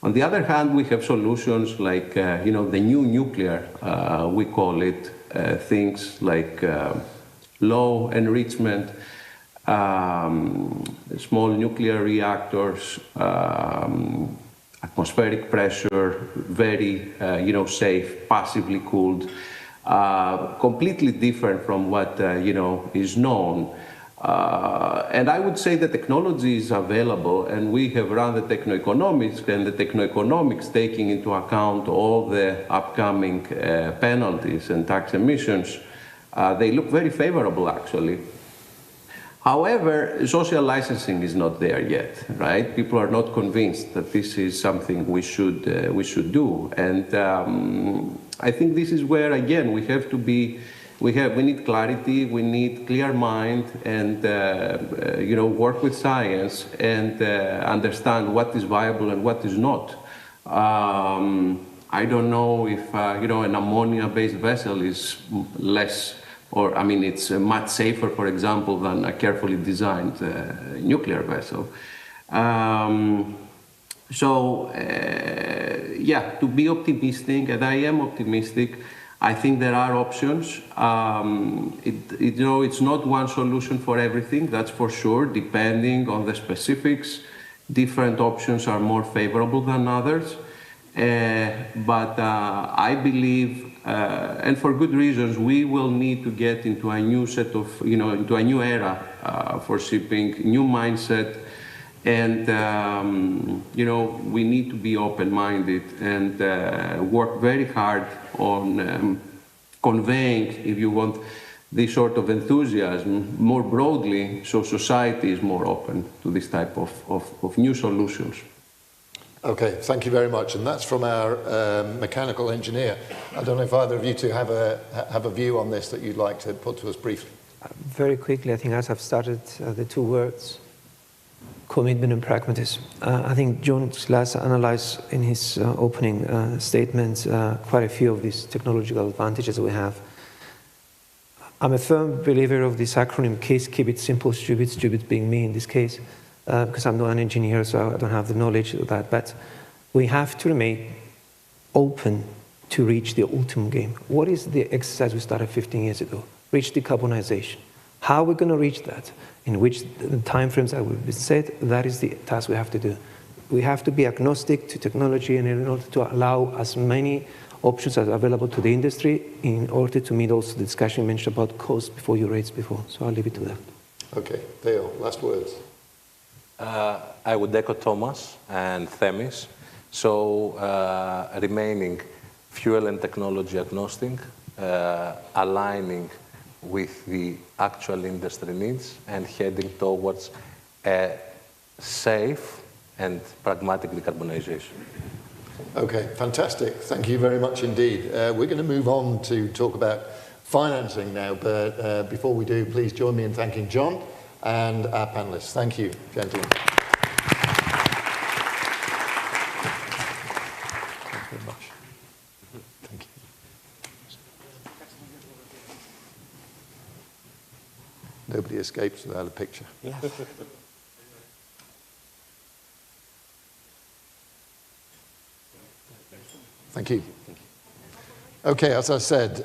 On the other hand, we have solutions like, you know, the new nuclear, we call it, things like low enrichment, small nuclear reactors, atmospheric pressure, very, you know, safe, passively cooled, completely different from what, you know, is known. And I would say the technology is available, and we have run the techno-economics, and the techno-economics taking into account all the upcoming penalties and tax emissions, they look very favorable, actually. However, social licensing is not there yet, right? People are not convinced that this is something we should do, and I think this is where, again, we have to be. We need clarity. We need clear mind, and you know, work with science and understand what is viable and what is not. I don't know if you know, an ammonia-based vessel is less. Or, I mean, it's much safer, for example, than a carefully designed nuclear vessel. Yeah, to be optimistic, and I am optimistic, I think there are options. You know, it's not one solution for everything, that's for sure. Depending on the specifics, different options are more favorable than others. But I believe, and for good reasons, we will need to get into a new set of, you know, into a new era for shipping, new mindset, and you know, we need to be open-minded and work very hard on conveying, if you want, this sort of enthusiasm more broadly, so society is more open to this type of new solutions. Okay, thank you very much. And that's from our mechanical engineer. I don't know if either of you two have a view on this that you'd like to put to us briefly. Very quickly, I think as I've started, the two words, commitment and pragmatism. I think John Glass analyzed in his opening statement quite a few of these technological advantages we have. I'm a firm believer of this acronym KISS, keep it simple, stupid being me in this case. Because I'm not an engineer, so I don't have the knowledge of that. But we have to remain open to reach the ultimate game. What is the exercise we started 15 years ago? Reach decarbonization. How are we going to reach that? In which the timeframes that will be set, that is the task we have to do. We have to be agnostic to technology, and in order to allow as many options as available to the industry in order to meet also the discussion you mentioned about cost before you rates before. So I'll leave it to that. Okay, Theo, last words. I would echo Thomas and Themis. So remaining fuel and technology agnostic, aligning with the actual industry needs and heading towards a safe and pragmatic decarbonization. Okay, fantastic. Thank you very much indeed. We're going to move on to talk about financing now, but before we do, please join me in thanking John and our panelists. Thank you, gentlemen. Thank you very much. Thank you. Nobody escapes without a picture. Yeah. Thank you. Okay, as I said,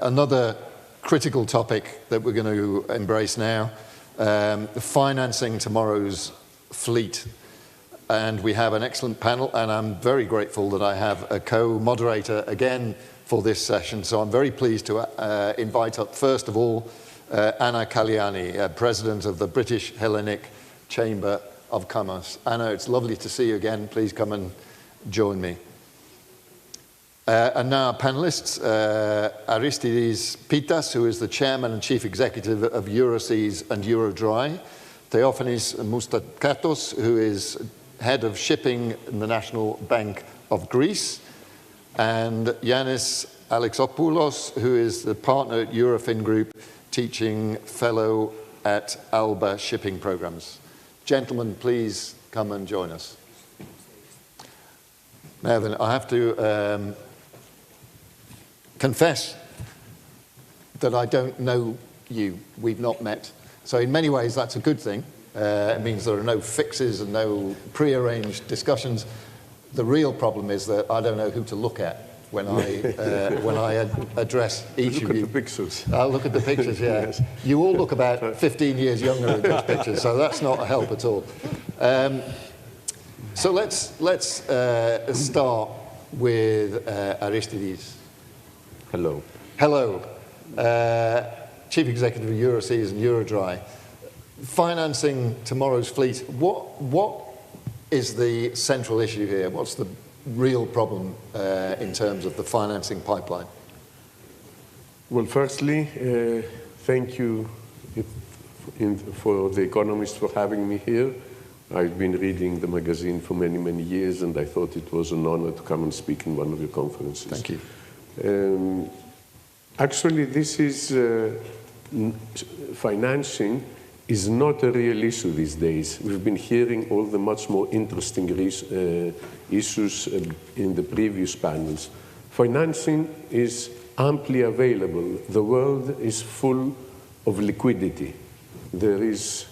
another critical topic that we're going to embrace now, financing tomorrow's fleet. And we have an excellent panel, and I'm very grateful that I have a co-moderator again for this session. So I'm very pleased to invite up, first of all, Anna Kalyani, President of the British Hellenic Chamber of Commerce. Anna, it's lovely to see you again. Please come and join me. And now our panelists, Aristides Pittas, who is the Chairman and Chief Executive of Euroseas and Eurodry, Theophanis Moustakatos, who is Head of Shipping in the National Bank of Greece, and Yannis Alexopoulos, who is the partner at Eurofin Group, teaching fellow at Alba Shipping Programs. Gentlemen, please come and join us. Now then, I have to confess that I don't know you. We've not met. So in many ways, that's a good thing. It means there are no fixes and no prearranged discussions. The real problem is that I don't know who to look at when I address each of you. Look at the pictures. I'll look at the pictures, yeah. Yes. You all look about 15 years younger in those pictures, so that's not a help at all. So let's start with Aristides. Hello. Hello. Chief Executive of Euroseas and Eurodry. Financing tomorrow's fleet, what is the central issue here? What's the real problem in terms of the financing pipeline? Well, firstly, thank you for The Economist for having me here. I've been reading the magazine for many, many years, and I thought it was an honor to come and speak in one of your conferences. Thank you. Actually, this is financing is not a real issue these days. We've been hearing all the much more interesting issues in the previous panels. Financing is amply available. The world is full of liquidity. There is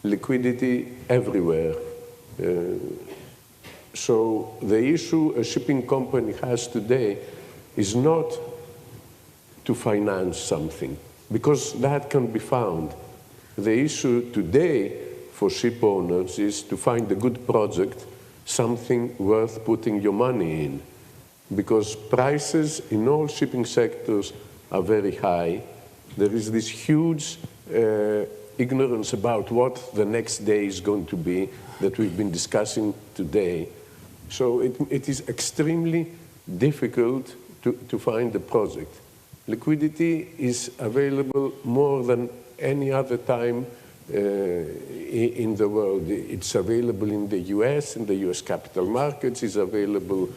liquidity everywhere. So the issue a shipping company has today is not to finance something, because that can be found. The issue today for ship owners is to find a good project, something worth putting your money in, because prices in all shipping sectors are very high. There is this huge ignorance about what the next day is going to be that we've been discussing today. So it is extremely difficult to find a project. Liquidity is available more than any other time in the world. It's available in the US, in the US capital markets. It's available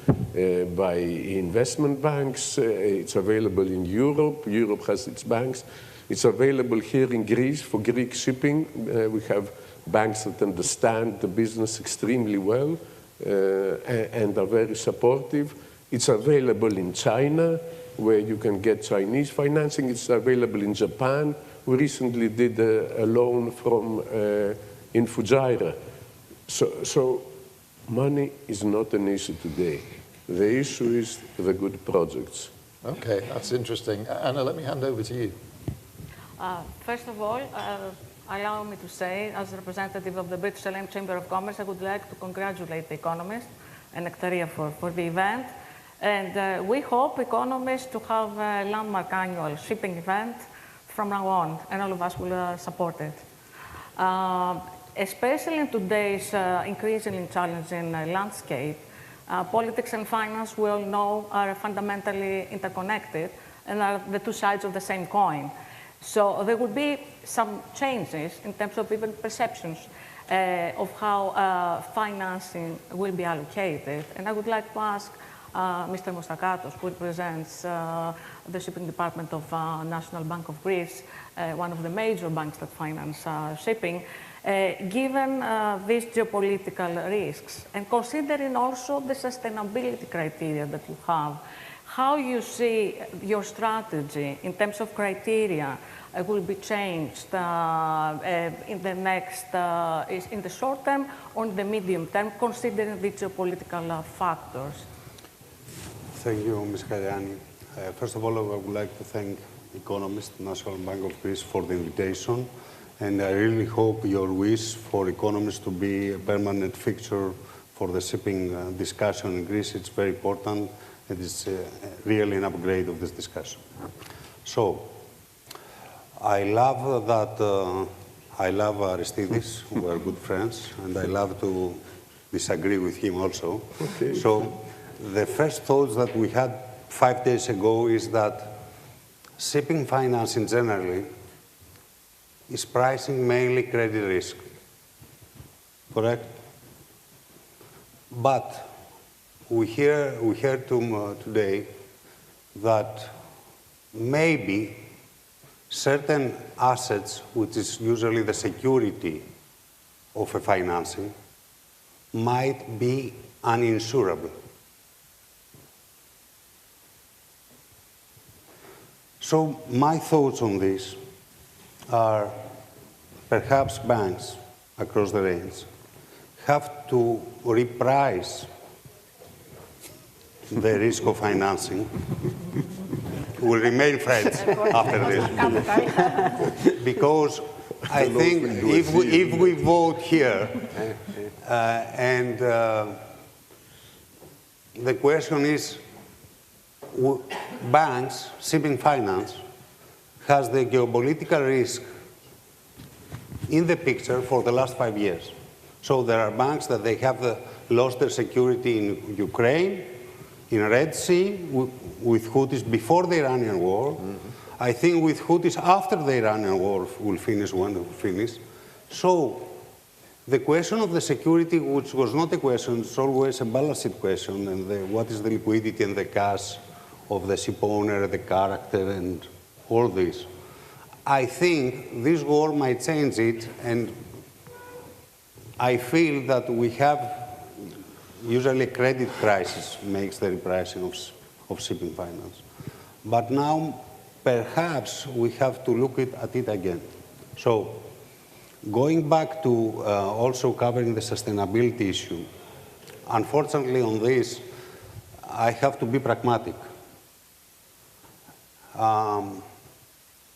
by investment banks. It's available in Europe. Europe has its banks. It's available here in Greece for Greek shipping. We have banks that understand the business extremely well and are very supportive. It's available in China, where you can get Chinese financing. It's available in Japan. We recently did a loan from in Fujairah. So money is not an issue today. The issue is the good projects. Okay, that's interesting. Anna, let me hand over to you. First of all, allow me to say, as representative of the British Hellenic Chamber of Commerce, I would like to congratulate The Economist and Nectaria for the event. And we hope Economist to have a landmark annual shipping event from now on, and all of us will support it. Especially in today's increasingly challenging landscape, politics and finance, we all know, are fundamentally interconnected and are the two sides of the same coin. So there will be some changes in terms of even perceptions of how financing will be allocated. And I would like to ask Mr. Moustakatos, who represents the shipping department of National Bank of Greece, one of the major banks that finance shipping, given these geopolitical risks and considering also the sustainability criteria that you have, how you see your strategy in terms of criteria will be changed in the next, in the short term or in the medium term, considering the geopolitical factors? Thank you, Ms. Kalyani. First of all, I would like to thank Economist, National Bank of Greece, for the invitation. And I really hope your wish for Economist to be a permanent fixture for the shipping discussion in Greece. It's very important. It is really an upgrade of this discussion. So, I love that, I love Aristides, we are good friends, and I love to disagree with him also. Okay. So, the first thoughts that we had 5 days ago is that shipping finance in general is pricing mainly credit risk, correct? But we heard today that maybe certain assets, which is usually the security of a financing, might be uninsurable. So my thoughts on this are perhaps banks across the range have to reprice the risk of financing. We'll remain friends after this. Because I think if we vote here, and the question is, banks, shipping finance, has the geopolitical risk in the picture for the last 5 years. So there are banks that they have lost their security in Ukraine, in Red Sea, with Houthis before the Iranian war. I think with Houthis after the Iranian war will finish when it will finish. So the question of the security, which was not a question, it's always a balance sheet question, and what is the liquidity and the cash of the ship owner, the character, and all this. I think this war might change it, and I feel that we have usually a credit crisis makes the repricing of shipping finance. But now, perhaps we have to look at it again. So, going back to also covering the sustainability issue, unfortunately on this, I have to be pragmatic.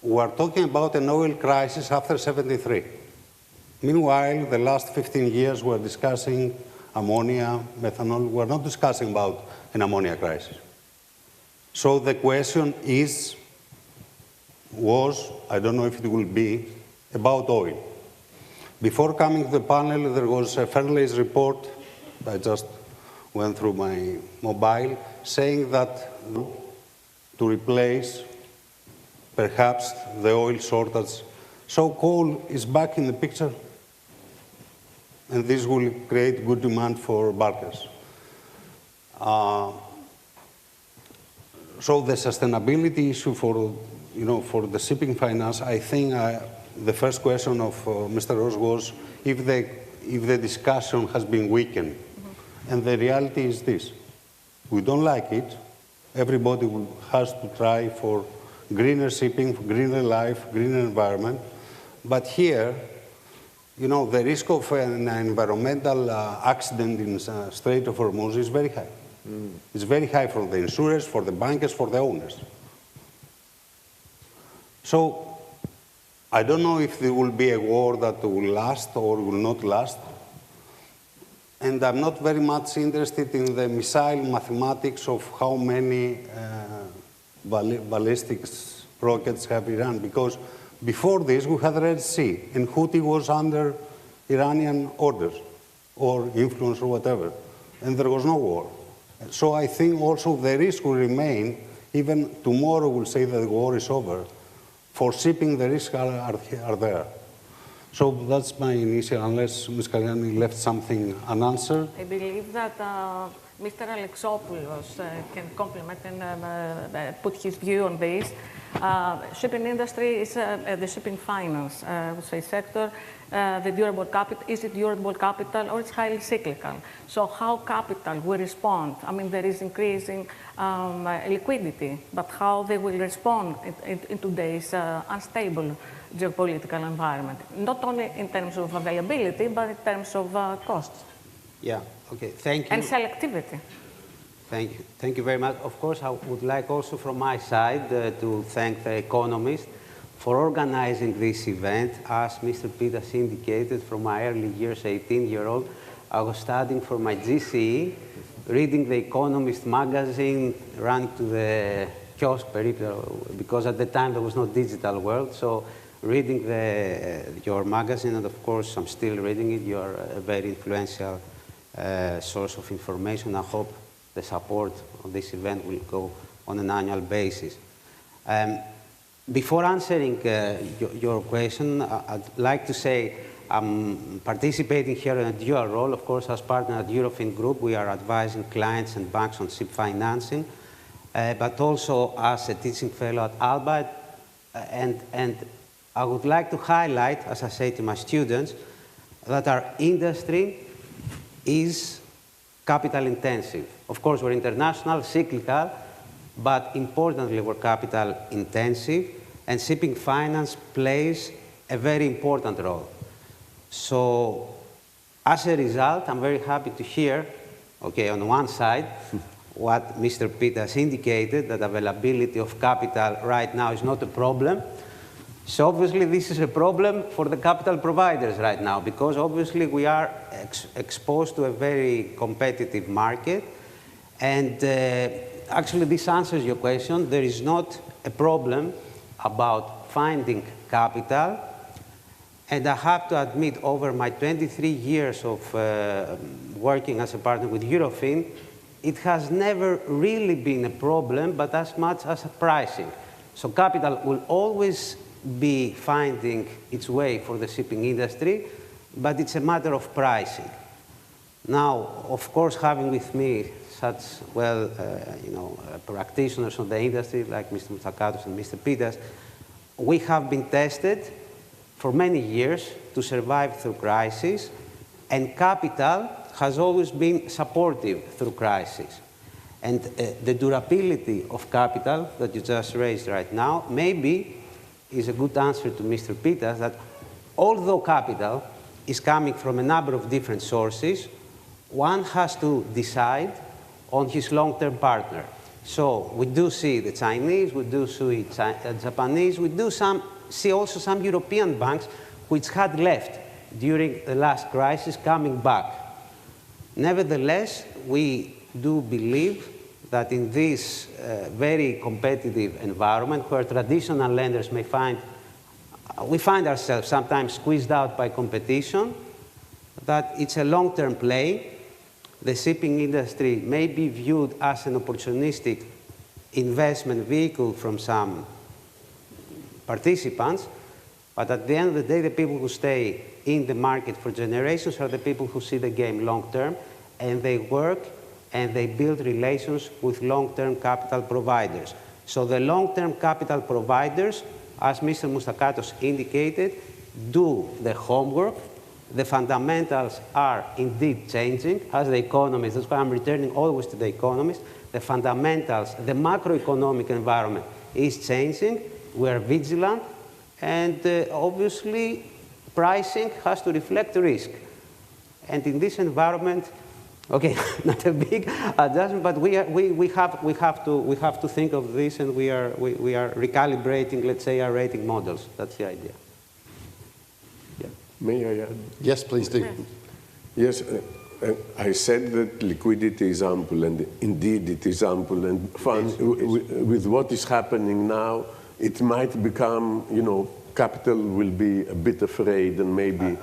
We are talking about an oil crisis after '73. Meanwhile, the last 15 years we're discussing ammonia, methanol. We're not discussing about an ammonia crisis. So the question was, I don't know if it will be, about oil. Before coming to the panel, there was a Fairley's report, I just went through my mobile, saying that to replace perhaps the oil shortage. So coal is back in the picture, and this will create good demand for bulkers. So the sustainability issue for the shipping finance, I think the first question of Mr. Ross was if the discussion has been weakened. And the reality is this. We don't like it. Everybody has to try for greener shipping, greener life, greener environment. But here, the risk of an environmental accident in Strait of Hormuz is very high. It's very high for the insurers, for the bankers, for the owners. So I don't know if there will be a war that will last or will not last. And I'm not very much interested in the missile mathematics of how many ballistic rockets have Iran, because before this we had the Red Sea, and Houthi was under Iranian orders or influence or whatever, and there was no war. So I think also the risk will remain, even tomorrow we'll say that the war is over. For shipping, the risks are there. So that's my initial, unless Ms. Kalyani left something unanswered. I believe that Mr. Alexopoulos can complement and put his view on this. Shipping industry is the shipping finance, I would say, sector. The durable capital, is it durable capital or it's highly cyclical? So how capital will respond? I mean, there is increasing liquidity, but how they will respond in today's unstable geopolitical environment, not only in terms of availability, but in terms of costs. Yeah, okay, thank you. And selectivity. Thank you. Thank you very much. Of course, I would like also from my side to thank the Economist for organizing this event. As Mr. Pitas indicated, from my early years, 18-year-old, I was studying for my GCE, reading the Economist magazine, running to the kiosk because at the time there was no digital world. So reading your magazine, and of course I'm still reading it, you are a very influential source of information. I hope the support of this event will go on an annual basis. Before answering your question, I'd like to say I'm participating here in a dual role. Of course, as partner at Eurofin Group, we are advising clients and banks on SIP financing, but also as a teaching fellow at Alba. And I would like to highlight, as I say to my students, that our industry is capital intensive. Of course, we're international, cyclical, but importantly, we're capital intensive, and shipping finance plays a very important role. So, as a result, I'm very happy to hear, okay, on one side, what Mr. Peters indicated, that availability of capital right now is not a problem. So obviously, this is a problem for the capital providers right now, because obviously we are exposed to a very competitive market. And actually, this answers your question. There is not a problem about finding capital. And I have to admit, over my 23 years of working as a partner with Eurofin, it has never really been a problem, but as much as pricing. So capital will always be finding its way for the shipping industry, but it's a matter of pricing. Now, of course, having with me such, well, practitioners of the industry like Mr. Moustakatous and Mr. Peters, we have been tested for many years to survive through crisis, and capital has always been supportive through crisis. And the durability of capital that you just raised right now maybe is a good answer to Mr. Peters, that although capital is coming from a number of different sources, one has to decide on his long-term partner. So we do see the Chinese, we do see Japanese, we do see also some European banks which had left during the last crisis coming back. Nevertheless, we do believe that in this very competitive environment where traditional lenders may we find ourselves sometimes squeezed out by competition, that it's a long-term play. The shipping industry may be viewed as an opportunistic investment vehicle from some participants, but at the end of the day, the people who stay in the market for generations are the people who see the game long-term, and they work and they build relations with long-term capital providers. So the long-term capital providers, as Mr. Moustakatous indicated, do the homework. The fundamentals are indeed changing. As the Economist, that's why I'm returning always to the Economist, the fundamentals, the macroeconomic environment is changing. We are vigilant, and obviously pricing has to reflect risk. And in this environment, okay, not a big adjustment, but we have to think of this, and we are recalibrating, let's say, our rating models. That's the idea. Yeah. May I add? Yes, please do. Yes, I said that liquidity is ample, and indeed it is ample. And with what is happening now, it might become, capital will be a bit afraid, and maybe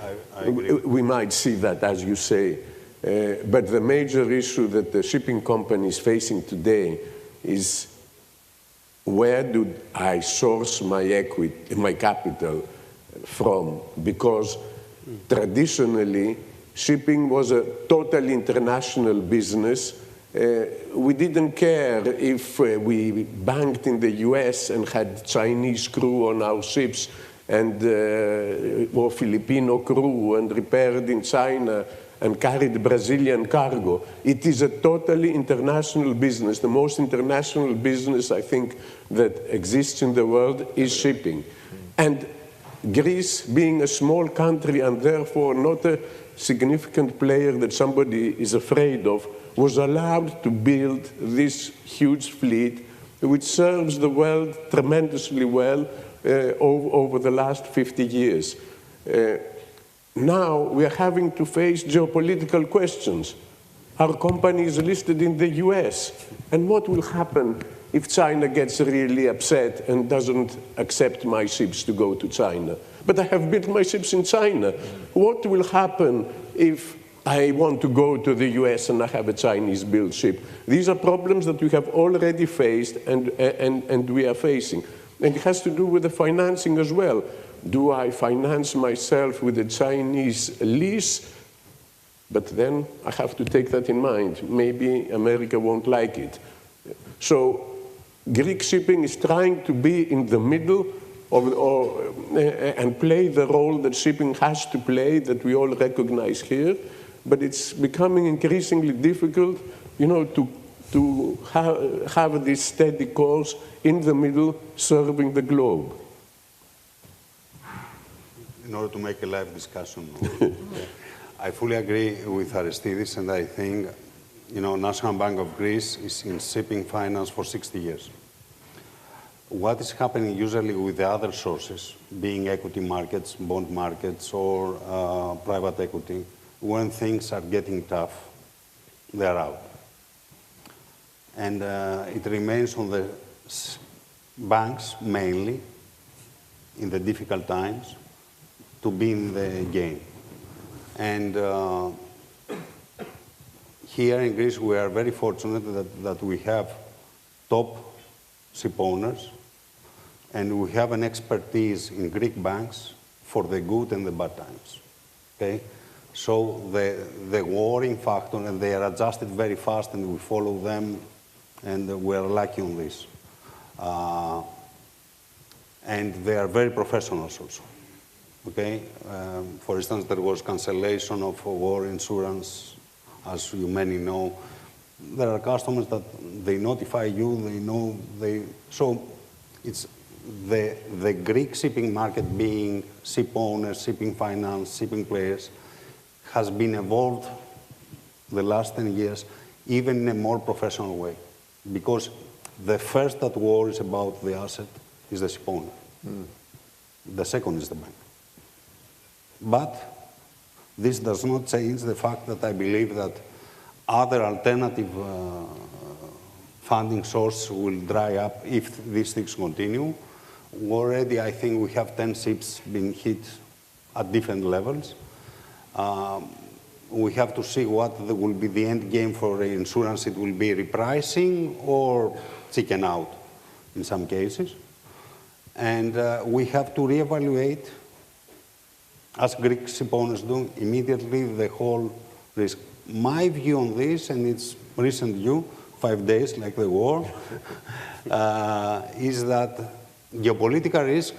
we might see that, as you say. But the major issue that the shipping company is facing today is, where do I source my equity, my capital from? Because traditionally, shipping was a totally international business. We didn't care if we banked in the US and had Chinese crew on our ships and or Filipino crew and repaired in China and carried Brazilian cargo. It is a totally international business. The most international business, I think, that exists in the world is shipping. And Greece, being a small country and therefore not a significant player that somebody is afraid of, was allowed to build this huge fleet, which serves the world tremendously well over the last 50 years. Now we are having to face geopolitical questions. Our company is listed in the US. And what will happen if China gets really upset and doesn't accept my ships to go to China? But I have built my ships in China. What will happen if I want to go to the US and I have a Chinese-built ship? These are problems that we have already faced and we are facing. And it has to do with the financing as well. Do I finance myself with a Chinese lease? But then I have to take that in mind. Maybe America won't like it. So Greek shipping is trying to be in the middle and play the role that shipping has to play, that we all recognize here. But it's becoming increasingly difficult, to have this steady course in the middle serving the globe. In order to make a live discussion, I fully agree with Aristidis, and I think, National Bank of Greece is in shipping finance for 60 years. What is happening usually with the other sources, being equity markets, bond markets, or private equity, when things are getting tough, they're out. And it remains on the banks, mainly, in the difficult times, to be in the game. And here in Greece, we are very fortunate that we have top ship owners, and we have an expertise in Greek banks for the good and the bad times, okay? So the worrying factor, and they are adjusted very fast, and we follow them, and we are lucky on this. And they are very professionals also, okay? For instance, there was cancellation of war insurance, as you many know. There are customers that they notify you, they know, so it's the Greek shipping market, being ship owners, shipping finance, shipping players, has been evolved the last 10 years, even in a more professional way. Because the first that worries about the asset is the ship owner. The second is the bank. But this does not change the fact that I believe that other alternative funding sources will dry up if these things continue. Already, I think we have 10 ships being hit at different levels. We have to see what will be the end game for insurance. It will be repricing or chicken out in some cases. And we have to reevaluate, as Greek ship owners do, immediately the whole risk. My view on this, and it's recent view, 5 days like the war, is that geopolitical risk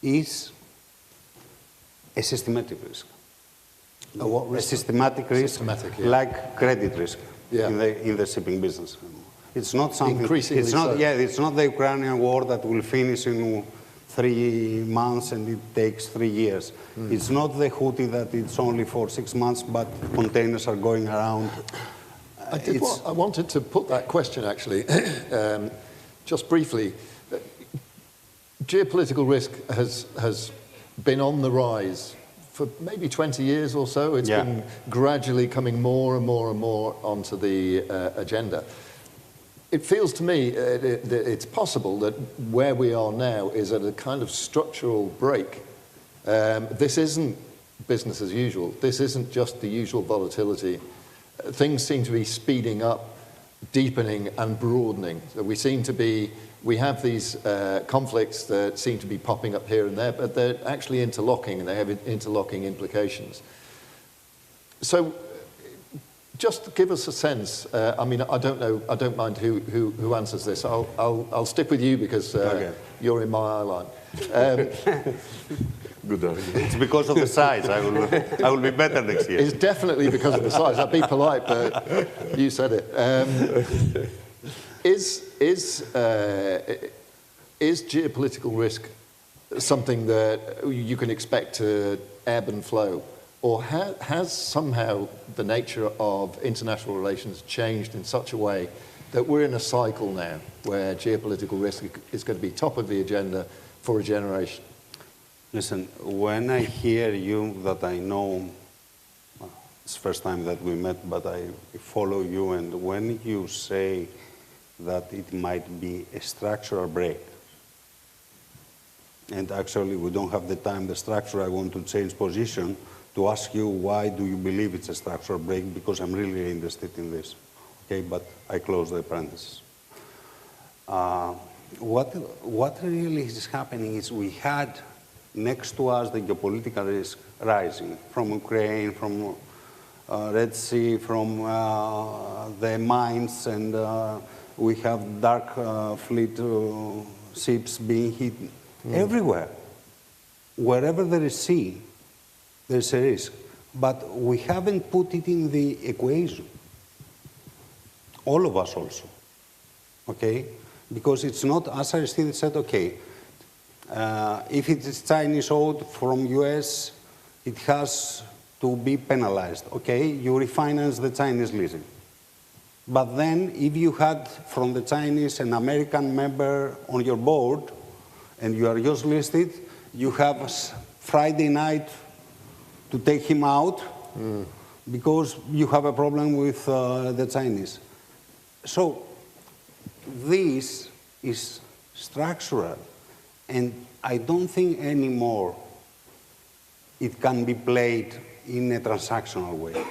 is a systematic risk. What risk? A systematic risk, yeah. like credit risk in the shipping business. It's not something. Increasingly it's not. so. Yeah, it's not the Ukrainian war that will finish in 3 months and it takes 3 years. It's not the Houthi that it's only for 6 months, but containers are going around. I wanted to put that question actually, just briefly. Geopolitical risk has been on the rise for maybe 20 years or so. It's been gradually coming more and more and more onto the agenda. It feels to me that it's possible that where we are now is at a kind of structural break. This isn't business as usual. This isn't just the usual volatility. Things seem to be speeding up, deepening and broadening. So we have these conflicts that seem to be popping up here and there, but they're actually interlocking and they have interlocking implications. So just give us a sense. I mean, I don't mind who answers this. I'll stick with you because you're in my eye line. Good argument. It's because of the size. I will be better next year. It's definitely because of the size. I'll be polite, but you said it. Is geopolitical risk something that you can expect to ebb and flow? Or has somehow the nature of international relations changed in such a way that we're in a cycle now where geopolitical risk is going to be top of the agenda for a generation? Listen, when I hear you that I know It's the first time that we met, but I follow you, and when you say that it might be a structural break, and actually we don't have the time, the structure, I want to change position to ask you why do you believe it's a structural break, because I'm really interested in this. Okay, but I close the parenthesis. What really is happening is we had next to us the geopolitical risk rising from Ukraine, from Red Sea, from the mines, and we have dark fleet ships being hit everywhere. Wherever there is sea, there's a risk. But we haven't put it in the equation. All of us also, okay? Because it's not, as Aristide said, okay, if it is Chinese oil from US, it has to be penalized. Okay, you refinance the Chinese leasing. But then if you had from the Chinese an American member on your board and you are just listed, you have Friday night to take him out because you have a problem with the Chinese. So this is structural, and I don't think anymore it can be played in a transactional way.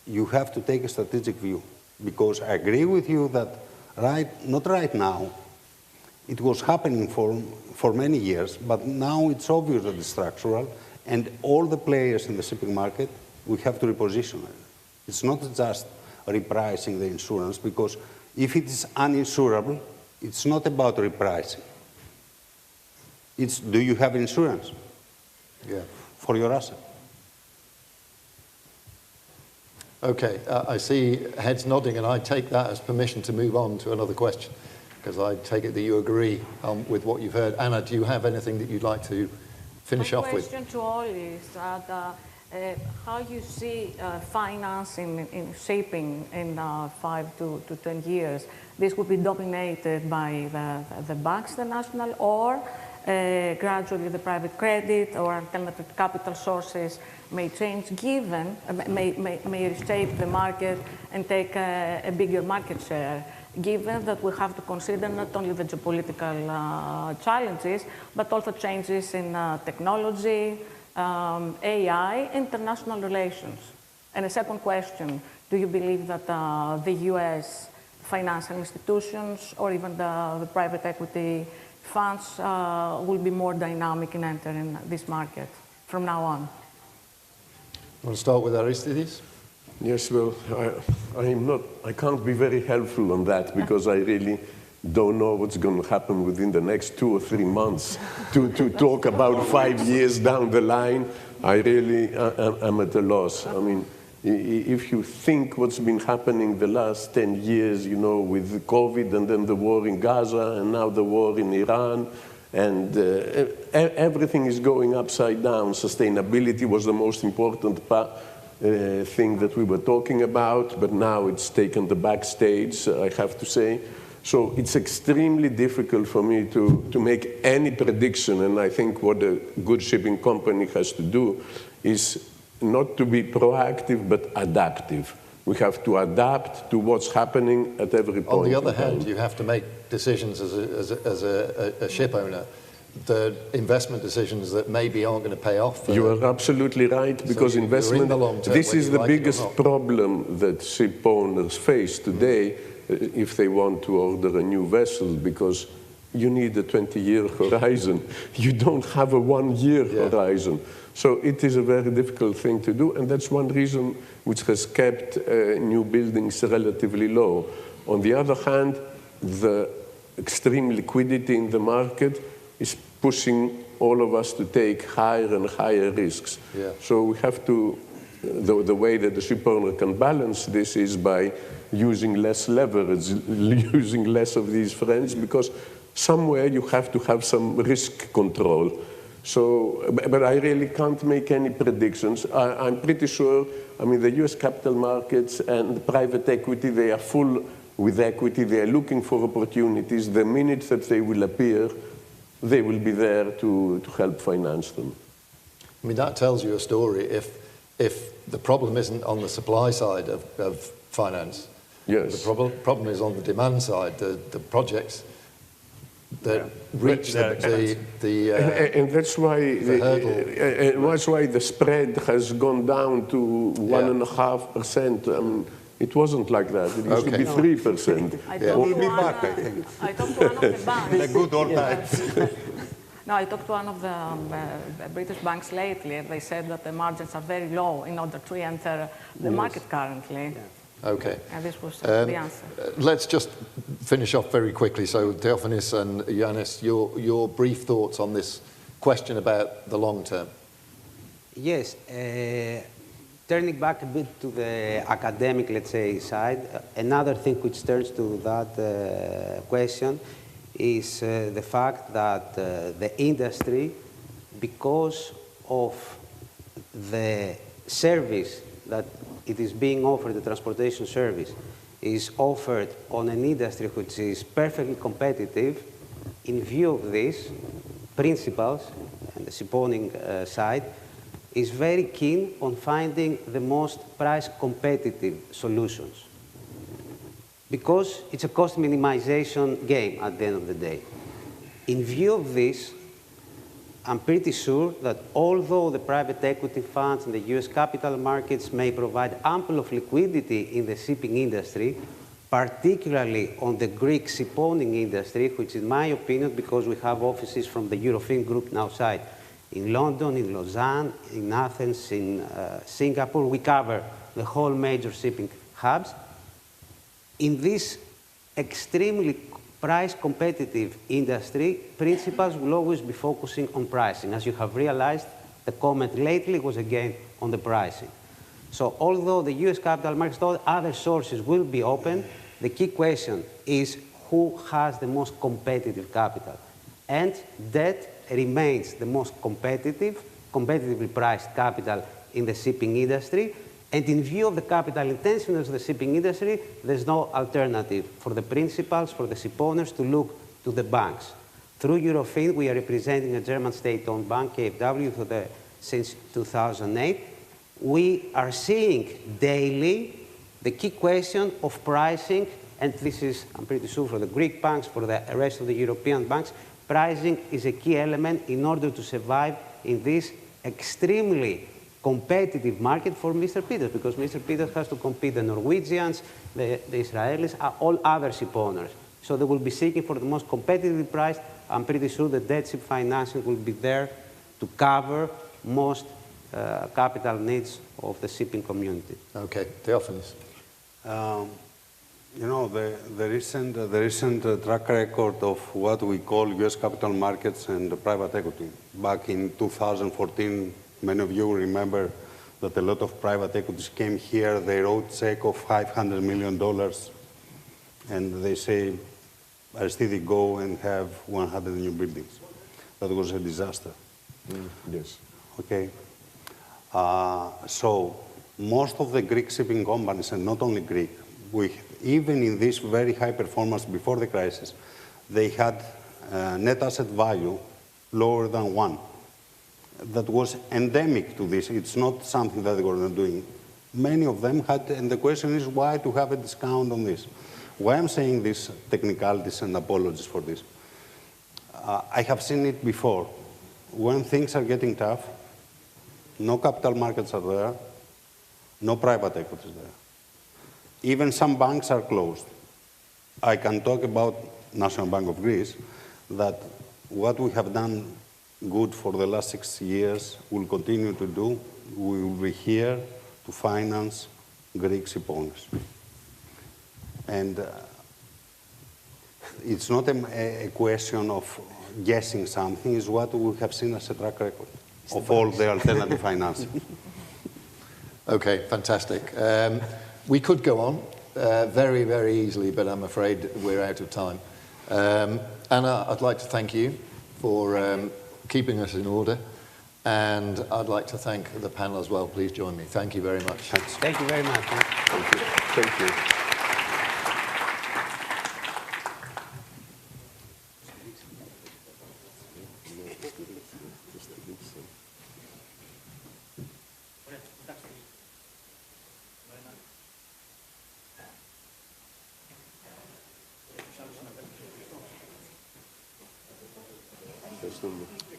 You have to take a strategic view, because I agree with you that not right now, it was happening for many years, but now it's obvious that it's structural, and all the players in the shipping market, we have to reposition it. It's not just repricing the insurance, because if it is uninsurable, it's not about repricing. It's, do you have insurance? Yeah. For your asset. Okay, I see heads nodding, and I take that as permission to move on to another question, because I take it that you agree with what you've heard. Anna, do you have anything that you'd like to finish off with? My question to all is that how you see financing in shaping in 5 to 10 years. This would be dominated by the banks, the national, or gradually the private credit or alternative capital sources may change, given, may reshape the market and take a bigger market share, given that we have to consider not only the geopolitical challenges, but also changes in technology, AI, international relations. And a second question, do you believe that the US financial institutions or even the private equity funds will be more dynamic in entering this market from now on? You want to start with Aristides? Yes, well, I can't be very helpful on that, because I really don't know what's going to happen within the next 2 or 3 months. to talk about 5 years down the line, I really am at a loss. I mean, if you think what's been happening the last 10 years, you know, with COVID and then the war in Gaza and now the war in Iran, and everything is going upside down. Sustainability was the most important thing that we were talking about, but now it's taken the backstage, I have to say. So it's extremely difficult for me to make any prediction, and I think what a good shipping company has to do is not to be proactive, but adaptive. We have to adapt to what's happening at every point. On the other hand, you have to make decisions as a ship owner, the investment decisions that maybe aren't going to pay off. You are absolutely right, because so investment, this is the biggest problem that ship owners face today if they want to order a new vessel, because you need a 20-year horizon. You don't have a 1-year horizon. So it is a very difficult thing to do, and that's one reason which has kept new buildings relatively low. On the other hand, the extreme liquidity in the market is pushing all of us to take higher and higher risks. Yeah. So we have to, the way that the ship owner can balance this is by using less leverage, using less of these friends, because somewhere you have to have some risk control. So, but I really can't make any predictions. I'm pretty sure, I mean, the US capital markets and private equity, they are full with equity. They are looking for opportunities. The minute that they will appear, they will be there to help finance them. I mean, that tells you a story. If the problem isn't on the supply side of finance. Yes. The problem is on the demand side, the projects that reach the and that's why hurdle. that's why the spread has gone down to 1.5%. It wasn't like that. It used to be 3%. We'll be back, I think. I talked to one of the banks. The good old times. No, I talked to one of the British banks lately, and they said that the margins are very low in order to enter the market currently. Okay. And this was the answer. Let's just finish off very quickly. So, Theophanis and Yanis, your brief thoughts on this question about the long term. Yes. Turning back a bit to the academic, let's say, side, another thing which turns to that question is the fact that the industry, because of the service that it is being offered, the transportation service, is offered on an industry which is perfectly competitive. In view of these principles and the shipowning side, is very keen on finding the most price competitive solutions, because it's a cost minimization game at the end of the day. In view of this, I'm pretty sure that although the private equity funds and the US capital markets may provide ample of liquidity in the shipping industry, particularly on the Greek shipowning industry, which in my opinion, because we have offices from the Eurofin group now side, in London, in Lausanne, in Athens, in Singapore, we cover the whole major shipping hubs. In this extremely price competitive industry, principals will always be focusing on pricing. As you have realized, the comment lately was again on the pricing. So although the US capital markets, all other sources will be open, the key question is who has the most competitive capital. And debt remains the most competitively priced capital in the shipping industry. And in view of the capital intensiveness of the shipping industry, there's no alternative for the principals, for the ship owners to look to the banks. Through Eurofin, we are representing a German state-owned bank, KfW, since 2008. We are seeing daily the key question of pricing, and this is, I'm pretty sure, for the Greek banks, for the rest of the European banks, pricing is a key element in order to survive in this extremely competitive market for Mr. Peters, because Mr. Peters has to compete the Norwegians, the Israelis, all other ship owners. So they will be seeking for the most competitively priced. I'm pretty sure the debt ship financing will be there to cover most capital needs of the shipping community. Okay, Theophanis. You know, the recent track record of what we call US capital markets and private equity. Back in 2014, many of you remember that a lot of private equities came here, they wrote a check of $500 million, and they say, Aristide, go and have 100 new buildings. That was a disaster. Yes. Okay. So most of the Greek shipping companies, and not only Greek, even in this very high performance before the crisis, they had net asset value lower than 1. That was endemic to this. It's not something that they were not doing. Many of them had, and the question is why to have a discount on this? Why I'm saying this technicalities and apologies for this. I have seen it before. When things are getting tough, no capital markets are there, no private equities there. Even some banks are closed. I can talk about National Bank of Greece, that what we have done good for the last 6 years will continue to do. We will be here to finance Greek ship owners. And it's not a question of guessing something, it's what we have seen as a track record of all the alternative financing. Okay, fantastic. We could go on very, very easily, but I'm afraid we're out of time. Anna, I'd like to thank you for keeping us in order, and I'd like to thank the panel as well. Please join me. Thank you very much. Thanks. Thank you very much. Thank you. Thank you.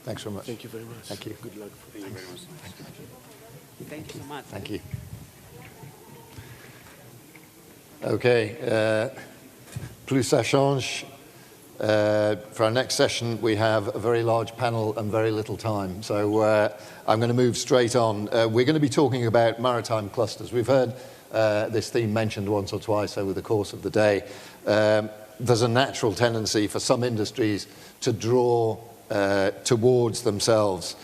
Thanks very much. Thank you very much. Thank you. Good luck. Thank you very much. Thank you so much. Thank you. Okay. Plus ça change. For our next session, we have a very large panel and very little time. So I'm going to move straight on. We're going to be talking about maritime clusters. We've heard this theme mentioned once or twice over the course of the day. There's a natural tendency for some industries to draw towards themselves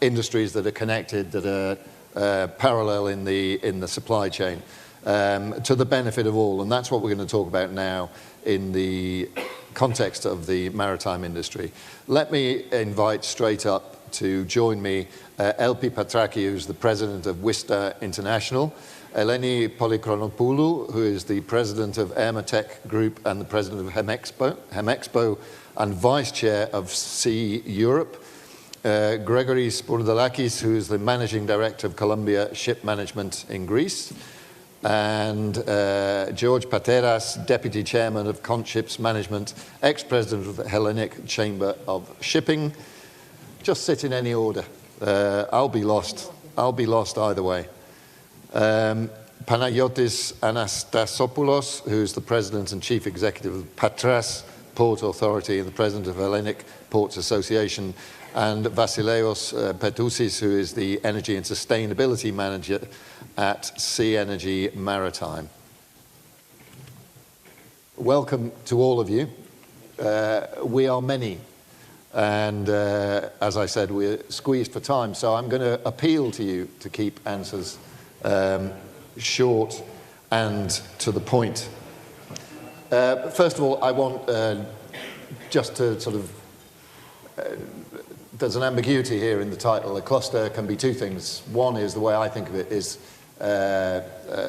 industries that are connected, that are parallel in the supply chain, to the benefit of all. And that's what we're going to talk about now in the context of the maritime industry. Let me invite straight up to join me Elpi Patraki, who's the president of Wista International, Eleni Polychronopoulou, who is the president of Ermatech Group and the president of Hemexpo and vice chair of Sea Europe, Gregory Spourdalakis, who is the managing director of Columbia Ship Management in Greece, and George Pateras, deputy chairman of Contships Management, ex-president of the Hellenic Chamber of Shipping. Just sit in any order. I'll be lost. I'll be lost either way. Panagiotis Anastasopoulos, who's the president and chief executive of Patras Port Authority and the president of Hellenic Ports Association, and Vasileios Petousis, who is the energy and sustainability manager at Sea Energy Maritime. Welcome to all of you. We are many, and as I said, we're squeezed for time, so I'm going to appeal to you to keep answers short and to the point. First of all, I want just to sort of, there's an ambiguity here in the title. A cluster can be two things. One is, the way I think of it, is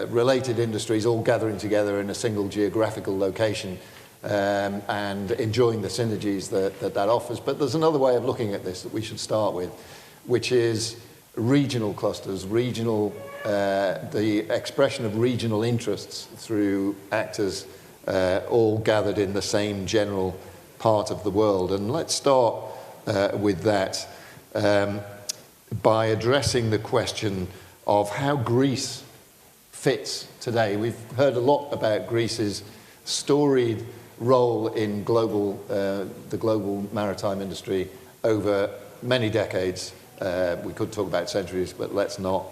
related industries all gathering together in a single geographical location and enjoying the synergies that offers. But there's another way of looking at this that we should start with, which is regional clusters, the expression of regional interests through actors all gathered in the same general part of the world. And let's start with that by addressing the question of how Greece fits today. We've heard a lot about Greece's storied role in the global maritime industry over many decades. We could talk about centuries, but let's not.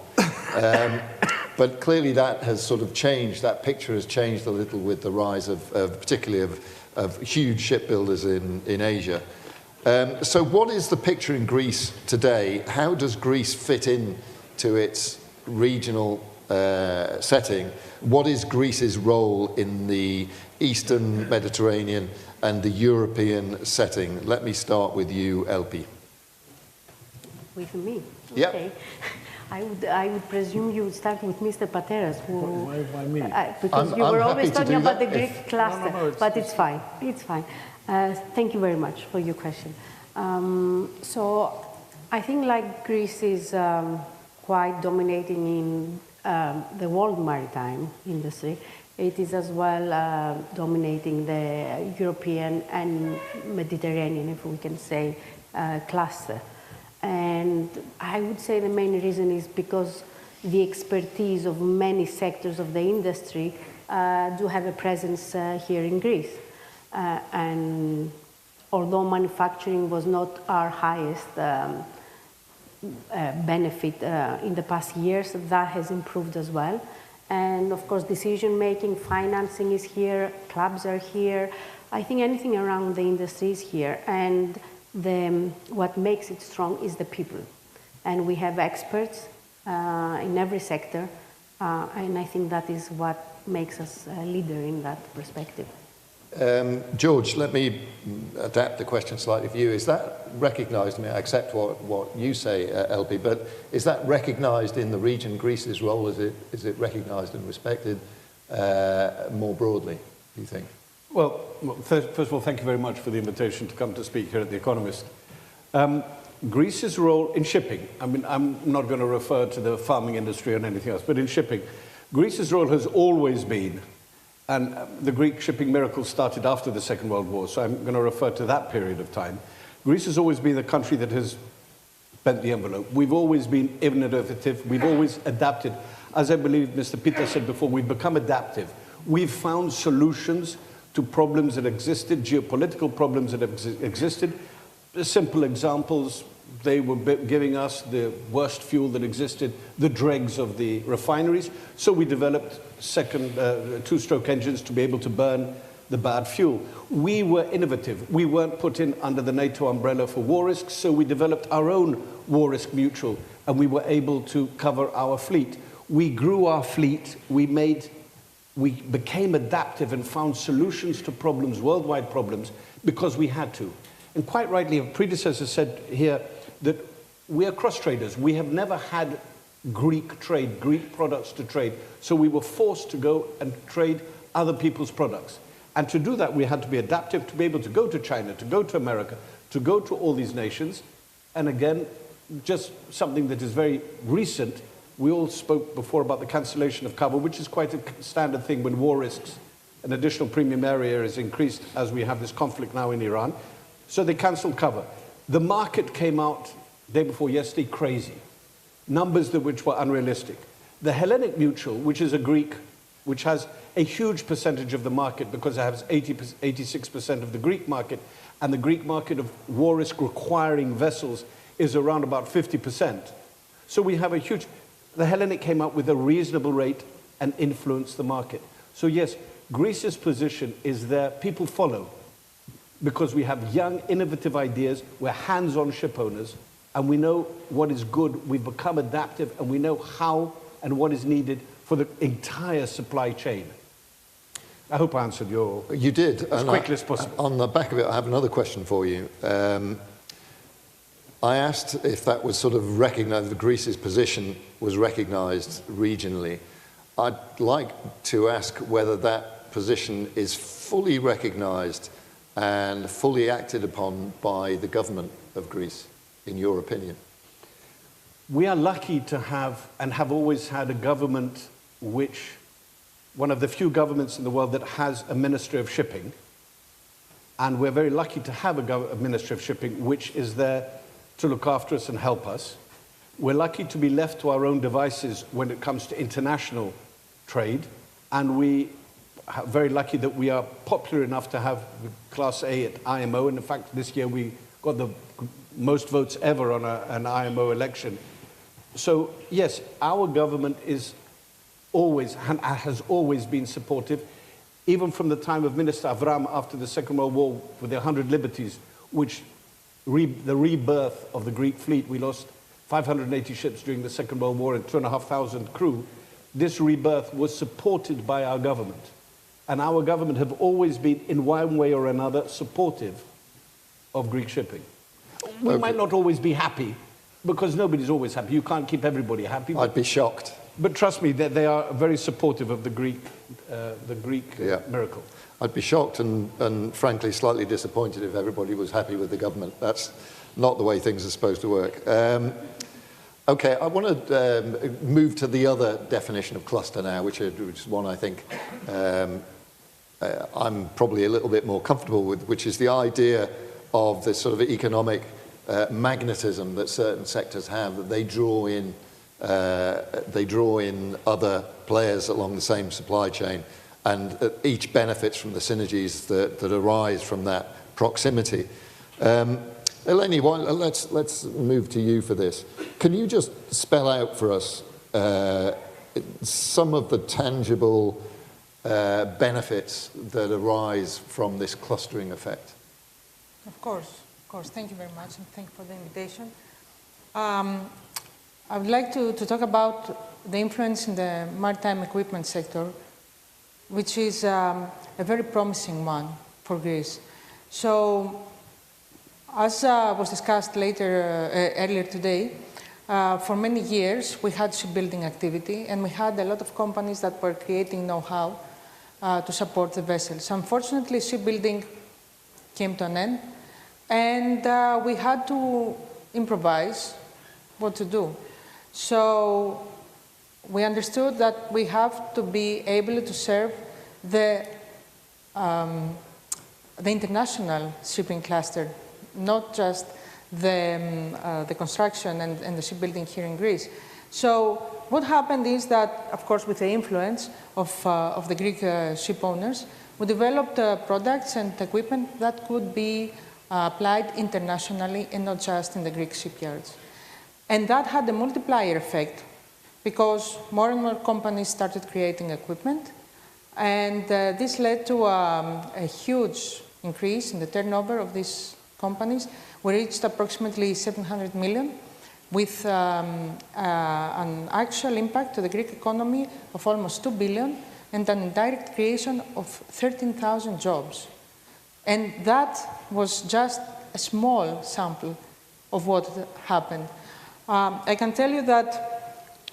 But clearly that has sort of changed. That picture has changed a little with the rise of particularly of huge shipbuilders in Asia. So what is the picture in Greece today? How does Greece fit in to its regional setting? What is Greece's role in the Eastern Mediterranean and the European setting? Let me start with you, Elpi. With me? Yep. Okay. I would presume you would start with Mr. Pateras, who, Why me? because you were always talking about the Greek if, cluster, no, but it's fine. It's fine. Thank you very much for your question. So I think like Greece is quite dominating in the world maritime industry. It is as well dominating the European and Mediterranean, if we can say, cluster. And I would say the main reason is because the expertise of many sectors of the industry do have a presence here in Greece. And although manufacturing was not our highest benefit in the past years, that has improved as well. And of course, decision-making, financing is here, clubs are here. I think anything around the industry is here. And what makes it strong is the people. And we have experts in every sector. And I think that is what makes us a leader in that perspective. George, let me adapt the question slightly for you. Is that recognised? I mean, I accept what you say, Elpi, but is that recognised in the region, Greece's role? Is it recognised and respected more broadly, do you think? Well, first of all, thank you very much for the invitation to come to speak here at The Economist. Greece's role in shipping, I mean, I'm not going to refer to the farming industry or anything else, but in shipping, Greece's role has always been, and the Greek shipping miracle started after the Second World War, so I'm going to refer to that period of time. Greece has always been the country that has bent the envelope. We've always been innovative. We've always adapted. As I believe Mr. Peter said before, we've become adaptive. We've found solutions to problems that existed, geopolitical problems that have existed. Simple examples, they were giving us the worst fuel that existed, the dregs of the refineries. So we developed two-stroke engines to be able to burn the bad fuel. We were innovative. We weren't put in under the NATO umbrella for war risks, so we developed our own war risk mutual, and we were able to cover our fleet. We grew our fleet. We became adaptive and found solutions to problems, worldwide problems, because we had to. And quite rightly, a predecessor said here that we are cross-traders. We have never had Greek trade, Greek products to trade. So we were forced to go and trade other people's products. And to do that, we had to be adaptive, to be able to go to China, to go to America, to go to all these nations. And again, just something that is very recent, we all spoke before about the cancellation of cover, which is quite a standard thing when war risks, an additional premium area is increased as we have this conflict now in Iran. So they cancelled cover. The market came out day before yesterday crazy. Numbers which were unrealistic. The Hellenic Mutual, which is a Greek, which has a huge percentage of the market because it has 86% of the Greek market, and the Greek market of war risk requiring vessels is around about 50%. So we have a huge... The Hellenic came out with a reasonable rate and influenced the market. So yes, Greece's position is there. People follow because we have young, innovative ideas. We're hands-on ship owners, and we know what is good. We've become adaptive, and we know how and what is needed for the entire supply chain. I hope I answered your... You did. As quickly as possible. On the back of it, I have another question for you. I asked if that was sort of recognised, Greece's position was recognised regionally. I'd like to ask whether that position is fully recognised and fully acted upon by the government of Greece, in your opinion. We are lucky to have, and have always had, a government which, one of the few governments in the world that has a Ministry of Shipping, and we're very lucky to have a Ministry of Shipping which is there to look after us and help us. We're lucky to be left to our own devices when it comes to international trade, and we are very lucky that we are popular enough to have Class A at IMO, and in fact this year we got the most votes ever on an IMO election. So yes, our government is always, has always been supportive, even from the time of Minister Avram after the Second World War with the 100 Liberties, which the rebirth of the Greek fleet. We lost 580 ships during the Second World War and 2,500 crew. This rebirth was supported by our government. And our government have always been, in one way or another, supportive of Greek shipping. We might not always be happy, because nobody's always happy. You can't keep everybody happy. I'd be shocked. But trust me, they are very supportive of the Greek miracle. I'd be shocked and frankly slightly disappointed if everybody was happy with the government. That's not the way things are supposed to work. Okay, I want to move to the other definition of cluster now, which is one I think I'm probably a little bit more comfortable with, which is the idea of this sort of economic magnetism that certain sectors have, that they draw in other players along the same supply chain, and each benefits from the synergies that arise from that proximity. Eleni, let's move to you for this. Can you just spell out for us some of the tangible benefits that arise from this clustering effect? Of course. Thank you very much, and thank you for the invitation. I would like to talk about the influence in the maritime equipment sector, which is a very promising one for Greece. So, as was discussed earlier today, for many years we had shipbuilding activity, and we had a lot of companies that were creating know-how to support the vessels. Unfortunately, shipbuilding came to an end, and we had to improvise what to do. So we understood that we have to be able to serve the international shipping cluster not just the construction and the shipbuilding here in Greece. So what happened is that, of course, with the influence of the Greek ship owners, we developed products and equipment that could be applied internationally and not just in the Greek shipyards. And that had a multiplier effect because more and more companies started creating equipment, and this led to a huge increase in the turnover of these companies. We reached approximately 700 million with an actual impact to the Greek economy of almost 2 billion and an indirect creation of 13,000 jobs. And that was just a small sample of what happened. I can tell you that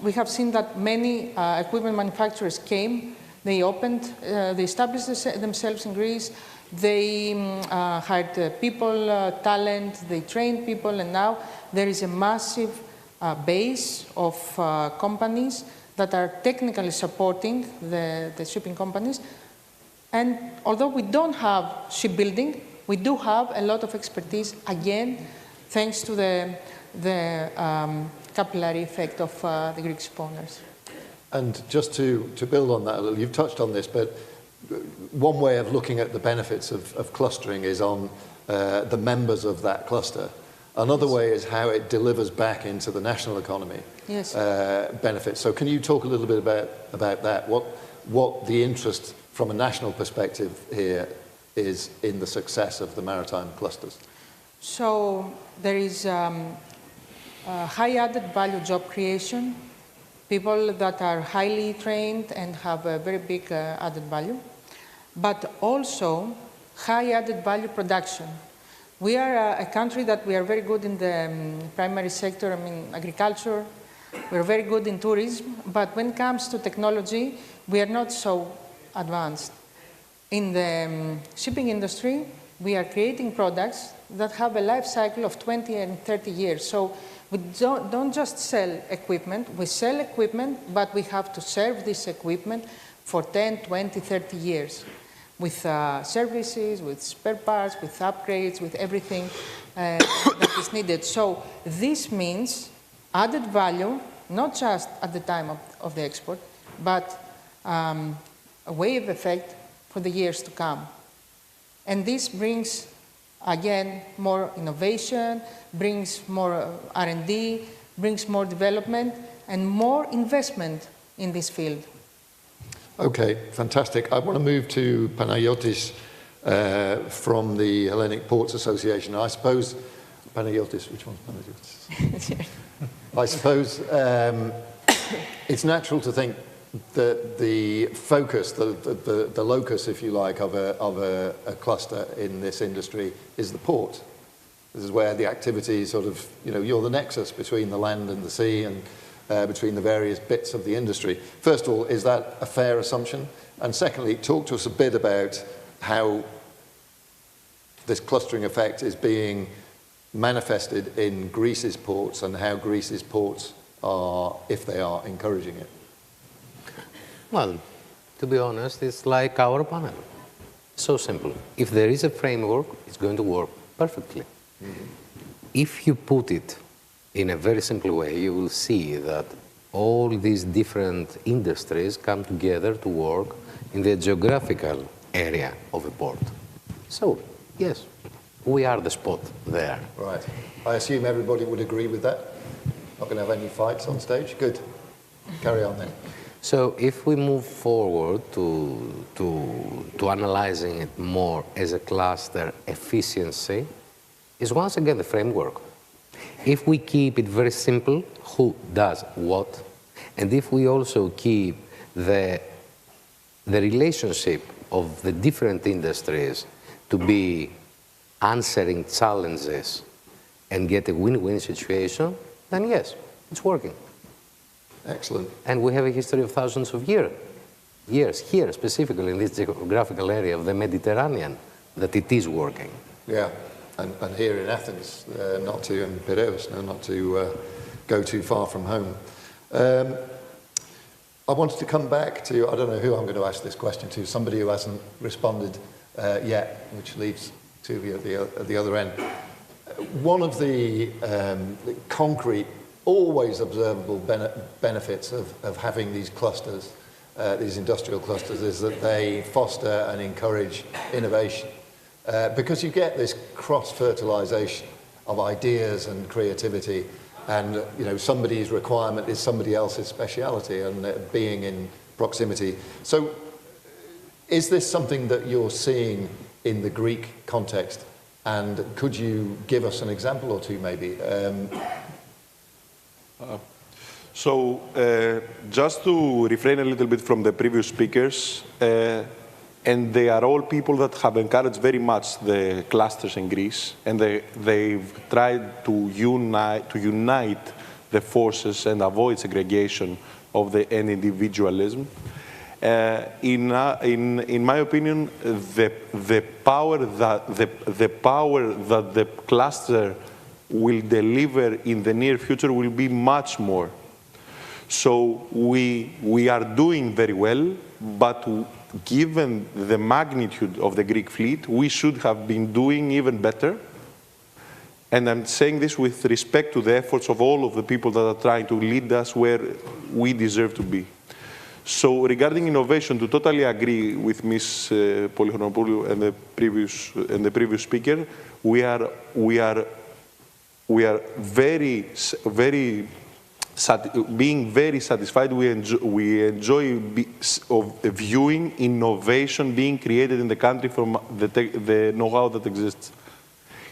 we have seen that many equipment manufacturers came, they opened, they established themselves in Greece, they hired people, talent, they trained people, and now there is a massive base of companies that are technically supporting the shipping companies. And although we don't have shipbuilding, we do have a lot of expertise, again, thanks to the capillary effect of the Greek ship owners. And just to build on that a little, you've touched on this, but one way of looking at the benefits of clustering is on the members of that cluster. Another way is how it delivers back into the national economy benefits. So can you talk a little bit about that? What the interest from a national perspective here is in the success of the maritime clusters? So there is high added value job creation, people that are highly trained and have a very big added value, but also high added value production. We are a country that we are very good in the primary sector, I mean agriculture, we're very good in tourism, but when it comes to technology, we are not so advanced. In the shipping industry, we are creating products that have a life cycle of 20 and 30 years. So we don't just sell equipment, we sell equipment, but we have to serve this equipment for 10, 20, 30 years with services, with spare parts, with upgrades, with everything that is needed. So this means added value, not just at the time of the export, but a wave effect for the years to come. And this brings, again, more innovation, brings more R&D, brings more development, and more investment in this field. Okay, fantastic. I want to move to Panagiotis from the Hellenic Ports Association. I suppose, Panagiotis, which one's Panagiotis? I suppose it's natural to think that the focus, the locus, if you like, of a cluster in this industry is the port. This is where the activity sort of, you're the nexus between the land and the sea and between the various bits of the industry. First of all, is that a fair assumption? And secondly, talk to us a bit about how this clustering effect is being manifested in Greece's ports and how Greece's ports are, if they are, encouraging it. Well, to be honest, it's like our panel. So simple. If there is a framework, it's going to work perfectly. Mm-hmm. If you put it in a very simple way, you will see that all these different industries come together to work in the geographical area of a port. So, yes, we are the spot there. Right. I assume everybody would agree with that? Not going to have any fights on stage? Good. Carry on then. So if we move forward to analyzing it more as a cluster efficiency, is once again the framework. If we keep it very simple, who does what, and if we also keep the relationship of the different industries to be answering challenges and get a win-win situation, then yes, it's working. Excellent. And we have a history of thousands of years here, specifically in this geographical area of the Mediterranean, that it is working. Yeah, and here in Athens, not to, and Piraeus, not to go too far from home. I wanted to come back to, I don't know who I'm going to ask this question to, somebody who hasn't responded yet, which leaves to the other end. one of the concrete, always observable benefits of having these clusters, these industrial clusters, is that they foster and encourage innovation. Because you get this cross-fertilization of ideas and creativity, and somebody's requirement is somebody else's speciality, and being in proximity. So is this something that you're seeing in the Greek context? And could you give us an example or two, maybe? Just to refrain a little bit from the previous speakers, and they are all people that have encouraged very much the clusters in Greece, and they've tried to unite the forces and avoid segregation and individualism. In my opinion, the power that the cluster will deliver in the near future will be much more. So we are doing very well, but given the magnitude of the Greek fleet, we should have been doing even better. And I'm saying this with respect to the efforts of all of the people that are trying to lead us where we deserve to be. So regarding innovation, to totally agree with Ms. Polychronopoulou and the previous speaker, we are being very satisfied. We enjoy viewing innovation being created in the country from the know-how that exists.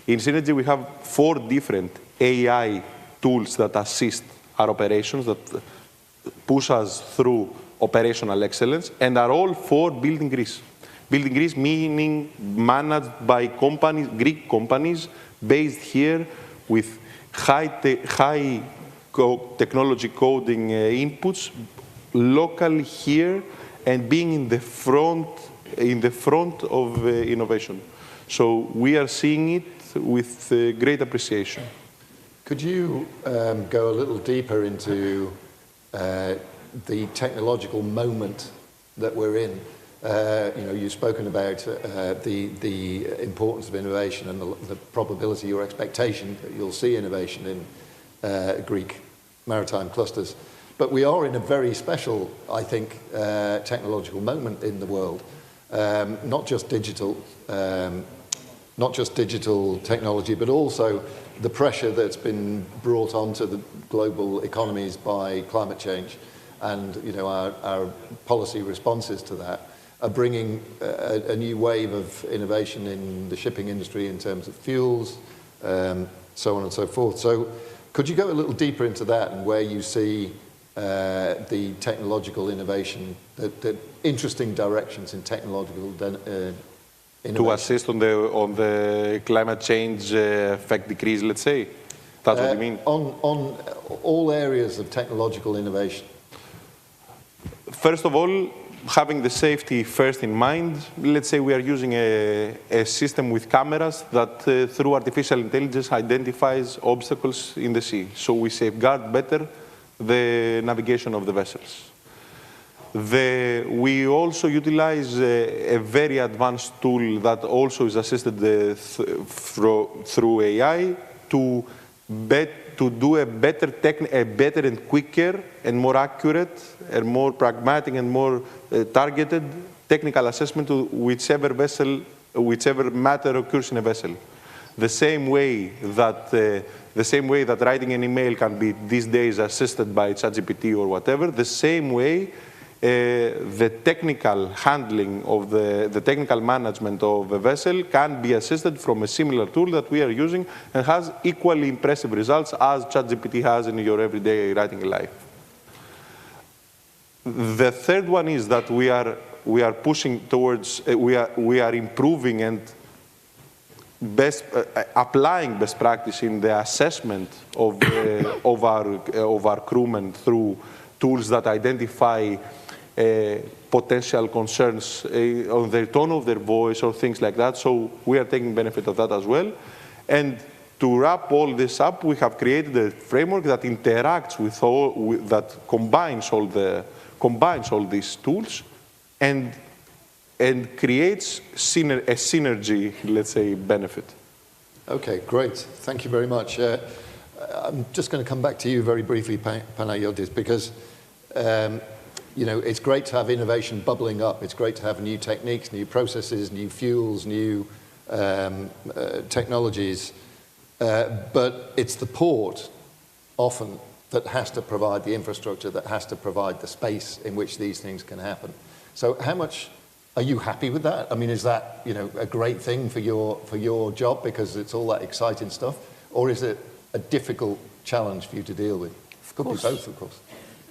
In Synergy, we have 4 different AI tools that assist our operations, that push us through operational excellence, and are all for building Greece. Building Greece meaning managed by companies, Greek companies, based here with high technology coding inputs, locally here, and being in the front of innovation. So we are seeing it with great appreciation. Could you go a little deeper into the technological moment that we're in? You've spoken about the importance of innovation and the probability or expectation that you'll see innovation in Greek maritime clusters. But we are in a very special, I think, technological moment in the world. Not just digital technology, but also the pressure that's been brought onto the global economies by climate change, and our policy responses to that are bringing a new wave of innovation in the shipping industry in terms of fuels, so on and so forth. So could you go a little deeper into that and where you see the technological innovation, the interesting directions in technological innovation? To assist on the climate change effect decrease, let's say? That's what you mean? On all areas of technological innovation. First of all, having the safety first in mind, let's say we are using a system with cameras that through artificial intelligence identifies obstacles in the sea. So we safeguard better the navigation of the vessels. We also utilize a very advanced tool that also is assisted through AI to do a better and quicker and more accurate and more pragmatic and more targeted technical assessment to whichever matter occurs in a vessel. The same way that writing an email can be these days assisted by ChatGPT or whatever, the same way the technical handling of the technical management of a vessel can be assisted from a similar tool that we are using and has equally impressive results as ChatGPT has in your everyday writing life. The third one is that we are pushing towards, we are improving and applying best practice in the assessment of our crewmen through tools that identify potential concerns on the tone of their voice or things like that. So we are taking benefit of that as well. And to wrap all this up, we have created a framework that interacts that combines all these tools and creates a synergy, let's say, benefit. Okay, great. Thank you very much. I'm just going to come back to you very briefly, Panagiotis, because you know, it's great to have innovation bubbling up. It's great to have new techniques, new processes, new fuels, new technologies. But it's the port often that has to provide the infrastructure, that has to provide the space in which these things can happen. So how much are you happy with that? I mean, is that, you know, a great thing for your job because it's all that exciting stuff? Or is it a difficult challenge for you to deal with? Could be both, of course.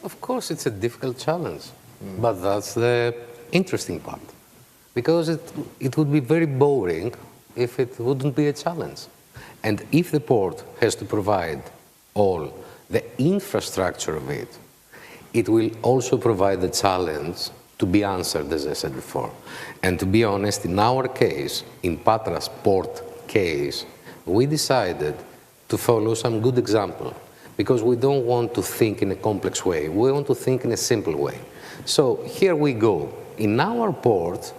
Of course, it's a difficult challenge, but that's the interesting part. Because it would be very boring if it wouldn't be a challenge. And if the port has to provide all the infrastructure of it, it will also provide the challenge to be answered, as I said before. And to be honest, in our case, in Patra's port case, we decided to follow some good example because we don't want to think in a complex way. We want to think in a simple way. So here we go. In our port,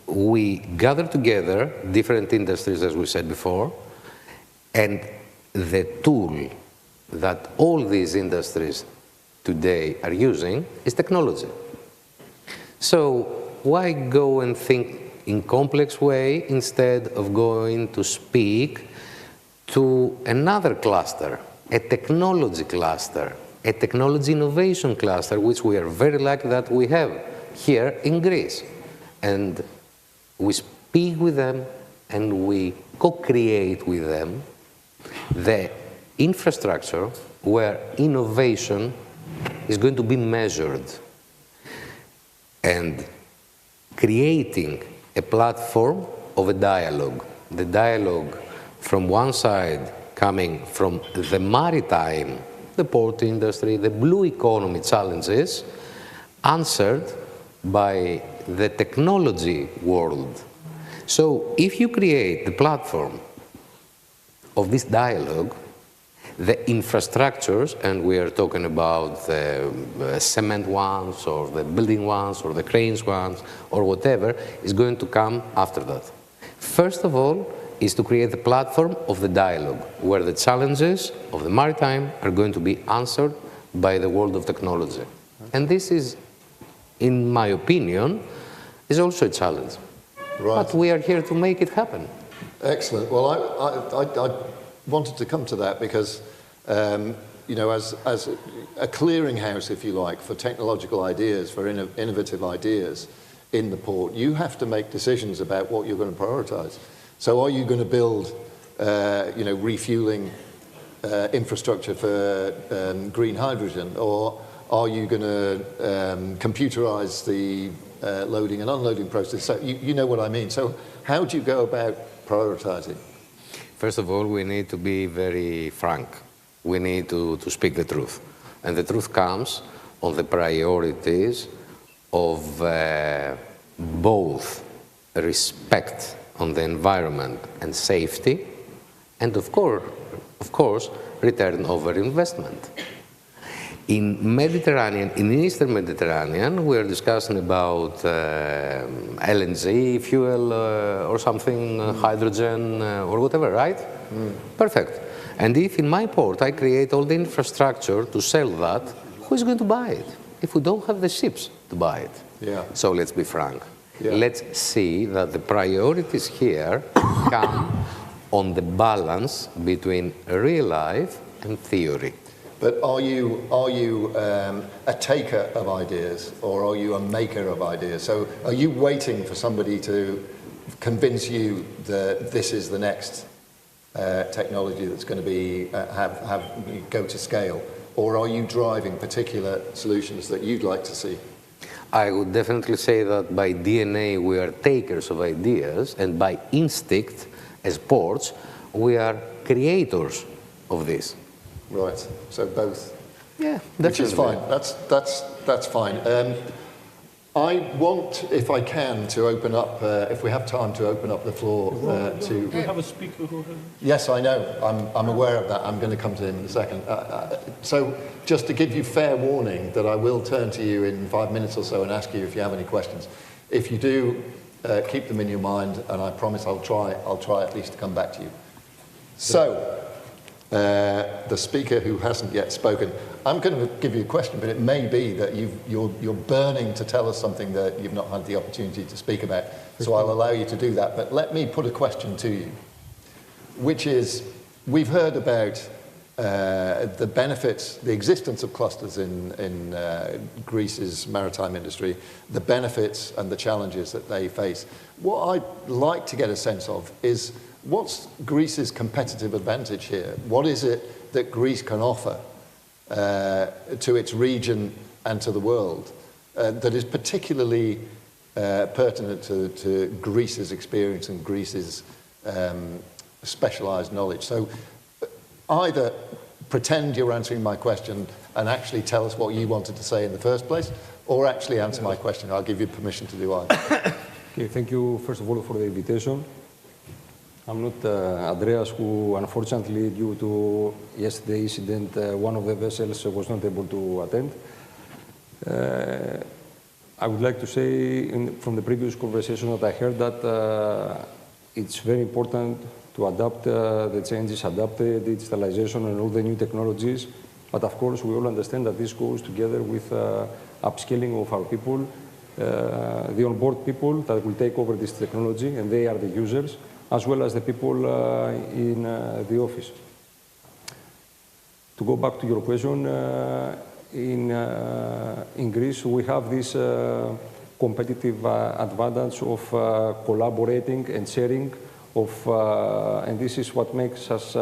we gather together different industries, as we said before, and the tool that all these industries today are using is technology. So why go and think in complex way instead of going to speak to another cluster, a technology cluster, a technology innovation cluster, which we are very lucky that we have here in Greece. And we speak with them and we co-create with them the infrastructure where innovation is going to be measured. And creating a platform of a dialogue. The dialogue from one side coming from the maritime, the port industry, the blue economy challenges, answered by the technology world. So if you create the platform of this dialogue, the infrastructures, and we are talking about the cement ones, or the building ones, or the cranes ones, or whatever, is going to come after that. First of all, is to create the platform of the dialogue, where the challenges of the maritime are going to be answered by the world of technology. And this is, in my opinion, is also a challenge. Right. But we are here to make it happen. Excellent. Well, I wanted to come to that because, you know, as a clearinghouse, if you like, for technological ideas, for innovative ideas in the port, you have to make decisions about what you're going to prioritize. So are you going to build, you know, refueling infrastructure for green hydrogen, or are you going to computerize the loading and unloading process? So you know what I mean. So how do you go about prioritizing? First of all, we need to be very frank. We need to speak the truth. And the truth comes on the priorities of both respect on the environment and safety, and of course, return over investment. In Mediterranean, in Eastern Mediterranean, we are discussing about LNG fuel or something, hydrogen or whatever, right? Perfect. And if in my port I create all the infrastructure to sell that, who is going to buy it? If we don't have the ships to buy it. Yeah. So let's be frank. Yeah. Let's see that the priorities here come on the balance between real life and theory. But are you a taker of ideas, or are you a maker of ideas? So are you waiting for somebody to convince you that this is the next technology that's going to be go to scale, or are you driving particular solutions that you'd like to see? I would definitely say that by DNA we are takers of ideas, and by instinct as ports we are creators of this. Right. So both. Yeah, which is fine. That's fine. I want, if I can, to open up, if we have time, to open up the floor to... We have a speaker who has... Yes, I know. I'm aware of that. I'm going to come to him in a second. So just to give you fair warning that I will turn to you in 5 minutes or so and ask you if you have any questions. If you do, keep them in your mind, and I promise I'll try at least to come back to you. So, the speaker who hasn't yet spoken, I'm going to give you a question, but it may be that you're burning to tell us something that you've not had the opportunity to speak about. So I'll allow you to do that. But let me put a question to you, which is, we've heard about the benefits, the existence of clusters in Greece's maritime industry, the benefits and the challenges that they face. What I'd like to get a sense of is, what's Greece's competitive advantage here? What is it that Greece can offer to its region and to the world that is particularly pertinent to Greece's experience and Greece's specialized knowledge? So either pretend you're answering my question and actually tell us what you wanted to say in the first place, or actually answer my question. I'll give you permission to do either. Okay, thank you, first of all, for the invitation. I'm not Andreas, who unfortunately, due to yesterday's incident, one of the vessels was not able to attend. I would like to say, from the previous conversation that I heard, that it's very important to adapt the changes, adapt the digitalization and all the new technologies. But of course, we all understand that this goes together with upskilling of our people, the onboard people that will take over this technology, and they are the users, as well as the people in the office. To go back to your question, in Greece, we have this competitive advantage of collaborating and sharing of, and this is what makes us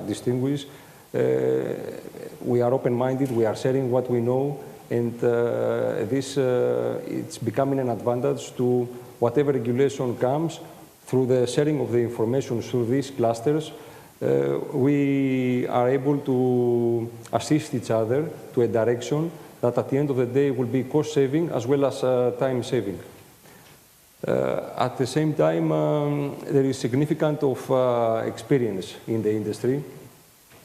distinguished. We are open-minded, we are sharing what we know, and this it's becoming an advantage to whatever regulation comes. Through the sharing of the information through these clusters, we are able to assist each other to a direction that at the end of the day will be cost-saving as well as time-saving. At the same time, there is significant of experience in the industry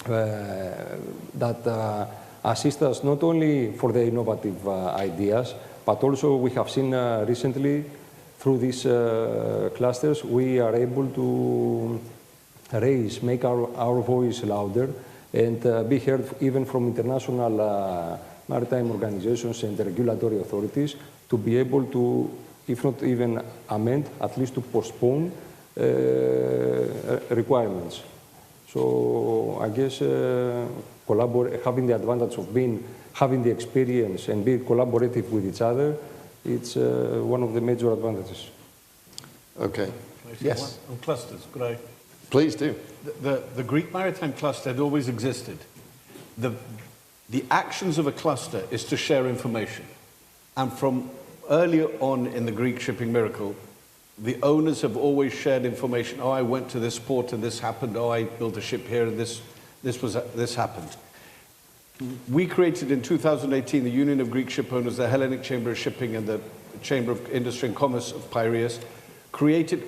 that assist us not only for the innovative ideas, but also we have seen recently through these clusters, we are able to make our voice louder and be heard even from international maritime organizations and regulatory authorities to be able to, if not even amend, at least to postpone requirements. So I guess having the advantage of having the experience and being collaborative with each other, it's one of the major advantages. Okay. Yes. On clusters, could I? Please do. The Greek maritime cluster had always existed. The actions of a cluster is to share information. And from earlier on in the Greek shipping miracle, the owners have always shared information. Oh, I went to this port and this happened. Oh, I built a ship here and this happened. We created in 2018 the Union of Greek Ship Owners, the Hellenic Chamber of Shipping and the Chamber of Industry and Commerce of Piraeus,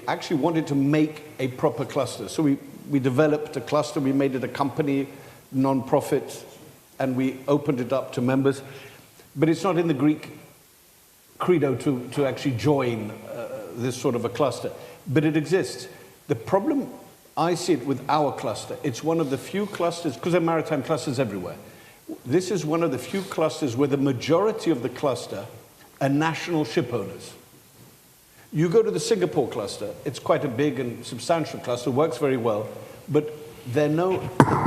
actually wanted to make a proper cluster. So we developed a cluster, we made it a company, non-profit, and we opened it up to members. But it's not in the Greek credo to actually join this sort of a cluster. But it exists. The problem, I see it with our cluster, it's one of the few clusters, because there are maritime clusters everywhere. This is one of the few clusters where the majority of the cluster are national ship owners. You go to the Singapore cluster, it's quite a big and substantial cluster, works very well, but there are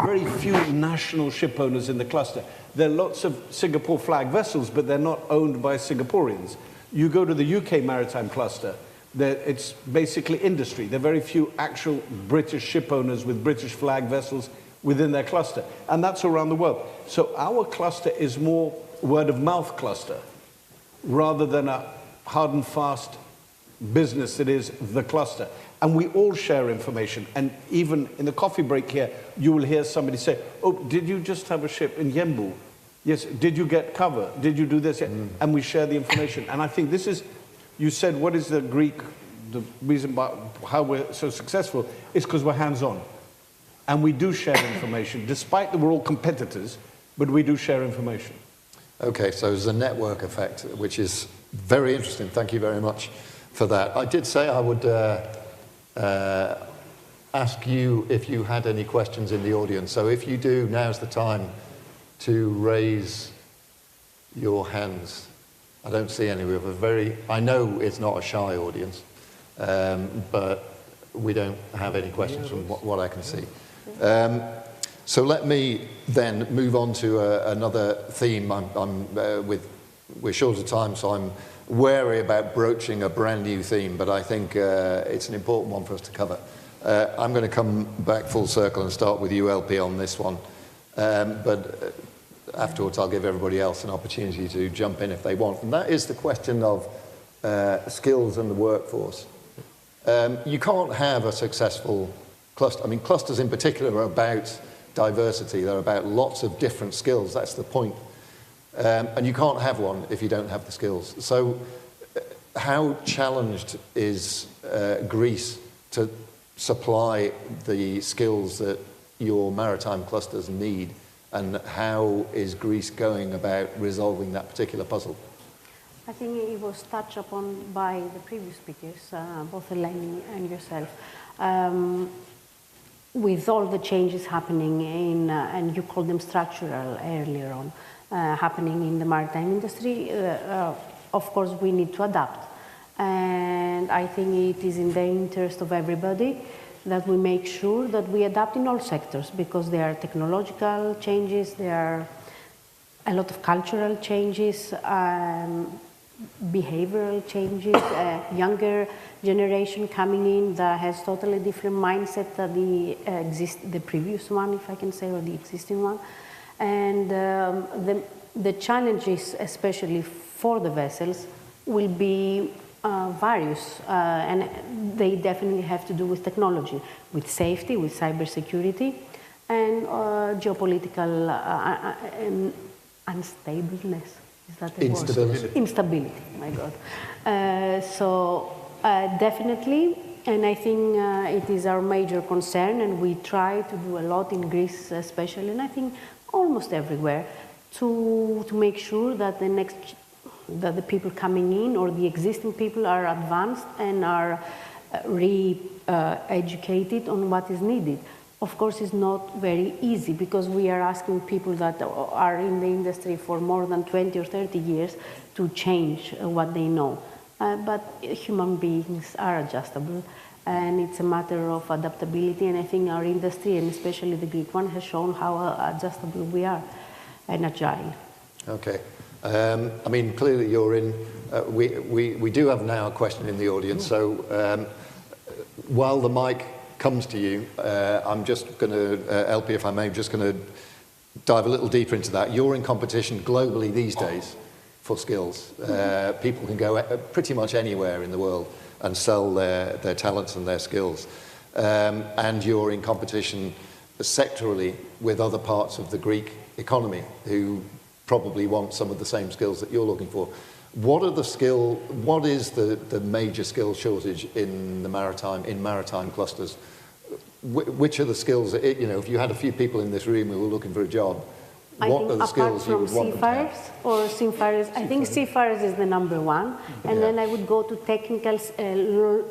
very few national ship owners in the cluster. There are lots of Singapore flag vessels, but they're not owned by Singaporeans. You go to the UK maritime cluster, it's basically industry. There are very few actual British ship owners with British flag vessels within their cluster, and that's around the world. So our cluster is more word-of-mouth cluster rather than a hard and fast business that is the cluster. And we all share information, and even in the coffee break here, you will hear somebody say, oh, did you just have a ship in Yembu? Yes, did you get cover? Did you do this? And we share the information. And I think this is, you said, what is the reason how we're so successful? It's because we're hands-on. And we do share information, despite that we're all competitors, but we do share information. Okay, so there's a network effect, which is very interesting. Thank you very much for that. I did say I would ask you if you had any questions in the audience. So if you do, now's the time to raise your hands. I don't see any. We have a very, I know it's not a shy audience, but we don't have any questions from what I can see. So let me then move on to another theme. We're short of time, so I'm wary about broaching a brand new theme, but I think it's an important one for us to cover. I'm going to come back full circle and start with you, LP, on this one. But afterwards, I'll give everybody else an opportunity to jump in if they want. And that is the question of skills and the workforce. You can't have a successful cluster. I mean, clusters in particular are about diversity. They're about lots of different skills. That's the point. And you can't have one if you don't have the skills. So how challenged is Greece to supply the skills that your maritime clusters need? And how is Greece going about resolving that particular puzzle? I think it was touched upon by the previous speakers, both Eleni and yourself. With all the changes happening in, and you called them structural earlier on, happening in the maritime industry, of course we need to adapt. And I think it is in the interest of everybody that we make sure that we adapt in all sectors, because there are technological changes, there are a lot of cultural changes, behavioral changes, younger generation coming in that has totally different mindset than the previous one, if I can say, or the existing one. And the challenges, especially for the vessels, will be various, and they definitely have to do with technology, with safety, with cybersecurity, and geopolitical unstableness. Is that the word? Instability, my God. So definitely, and I think it is our major concern, and we try to do a lot in Greece especially, and I think almost everywhere, to make sure that the people coming in or the existing people are advanced and are re-educated on what is needed. Of course, it's not very easy, because we are asking people that are in the industry for more than 20 or 30 years to change what they know. But human beings are adjustable, and it's a matter of adaptability, and I think our industry, and especially the Greek one, has shown how adjustable we are and agile. Okay. I mean, clearly you're in, we do have now a question in the audience, so while the mic comes to you, I'm just going to, LP, if I may, just going to dive a little deeper into that. You're in competition globally these days for skills. People can go pretty much anywhere in the world and sell their talents and their skills. And you're in competition sectorally with other parts of the Greek economy who probably want some of the same skills that you're looking for. What is the major skill shortage in the maritime clusters? Which are the skills that, if you had a few people in this room who were looking for a job, what are the skills you would want them to have? Or seafarers, I think seafarers is the number one, and then I would go to technical,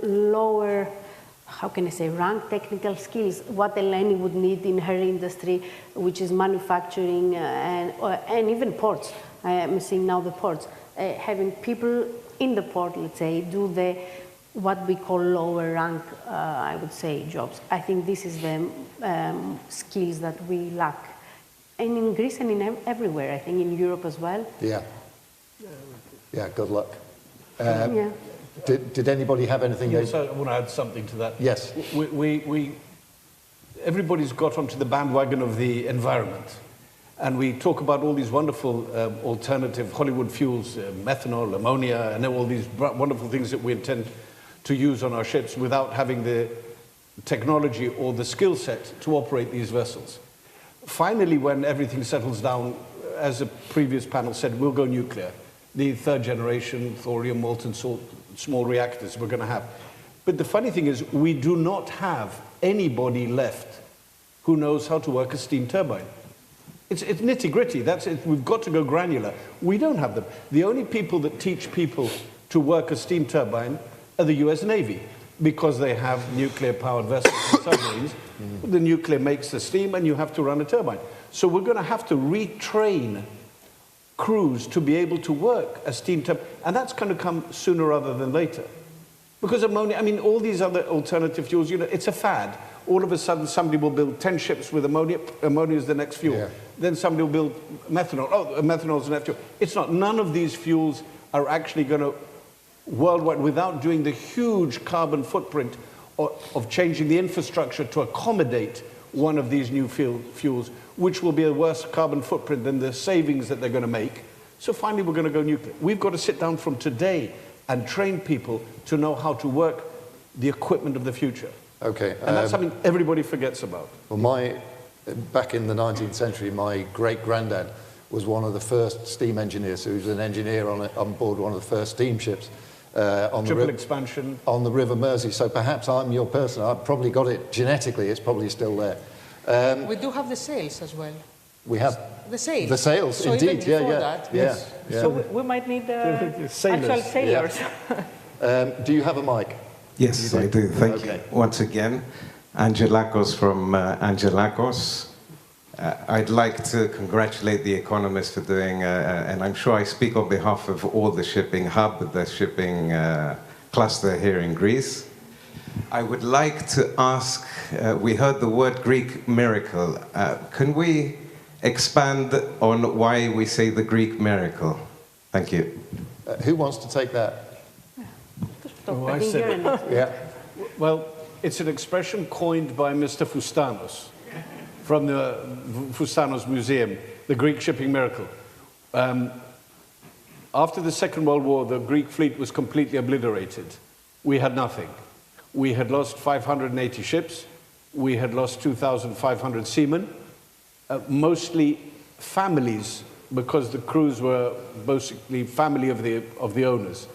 lower, how can I say, rank technical skills, what Eleni would need in her industry, which is manufacturing and even ports. I am seeing now the ports. Having people in the port, let's say, do what we call lower rank, I would say, jobs. I think this is the skills that we lack. And in Greece and everywhere, I think in Europe as well. Yeah. Yeah, good luck. Yeah. Did anybody have anything? Yes, I want to add something to that. Yes. Everybody's got onto the bandwagon of the environment. And we talk about all these wonderful alternative Hollywood fuels, methanol, ammonia, and all these wonderful things that we intend to use on our ships without having the technology or the skill set to operate these vessels. Finally, when everything settles down, as a previous panel said, we'll go nuclear. The third generation thorium, molten salt, small reactors we're going to have. But the funny thing is, we do not have anybody left who knows how to work a steam turbine. It's nitty-gritty. That's it. We've got to go granular. We don't have them. The only people that teach people to work a steam turbine are the US Navy. because they have nuclear-powered vessels and submarines. The nuclear makes the steam, and you have to run a turbine. So we're going to have to retrain crews to be able to work a steam turbine, and that's going to come sooner rather than later. Because ammonia, I mean, all these other alternative fuels, you know, it's a fad. All of a sudden, somebody will build 10 ships with ammonia. Ammonia is the next fuel. Yeah. Then somebody will build methanol. Oh, methanol is the next fuel. It's not. None of these fuels are actually going to, worldwide, without doing the huge carbon footprint of changing the infrastructure to accommodate one of these new fuels, which will be a worse carbon footprint than the savings that they're going to make. So finally, we're going to go nuclear. We've got to sit down from today and train people to know how to work the equipment of the future. Okay. And that's something everybody forgets about. Well, back in the 19th century, my great-granddad was one of the first steam engineers. So he was an engineer on board one of the first steamships. On Triple expansion. On the River Mersey. So perhaps I'm your person. I've probably got it genetically. It's probably still there. We do have the sails as well. We have the sails. The sails, so indeed. Even before that, yes. So we might need actual sailors. Yeah. Do you have a mic? Yes, I do. Thank you once again. Angelakos from Angelakos. I'd like to congratulate The Economist for doing, and I'm sure I speak on behalf of all the shipping hub, the shipping cluster here in Greece. I would like to ask, we heard the word Greek miracle. Can we expand on why we say the Greek miracle? Thank you. Who wants to take that? Oh, I said, yeah. Well, it's an expression coined by Mr. Fustanos from the Fustanos Museum, the Greek shipping miracle. After the Second World War, the Greek fleet was completely obliterated. We had nothing. We had lost 580 ships. We had lost 2,500 seamen, mostly families, because the crews were basically family of the owners.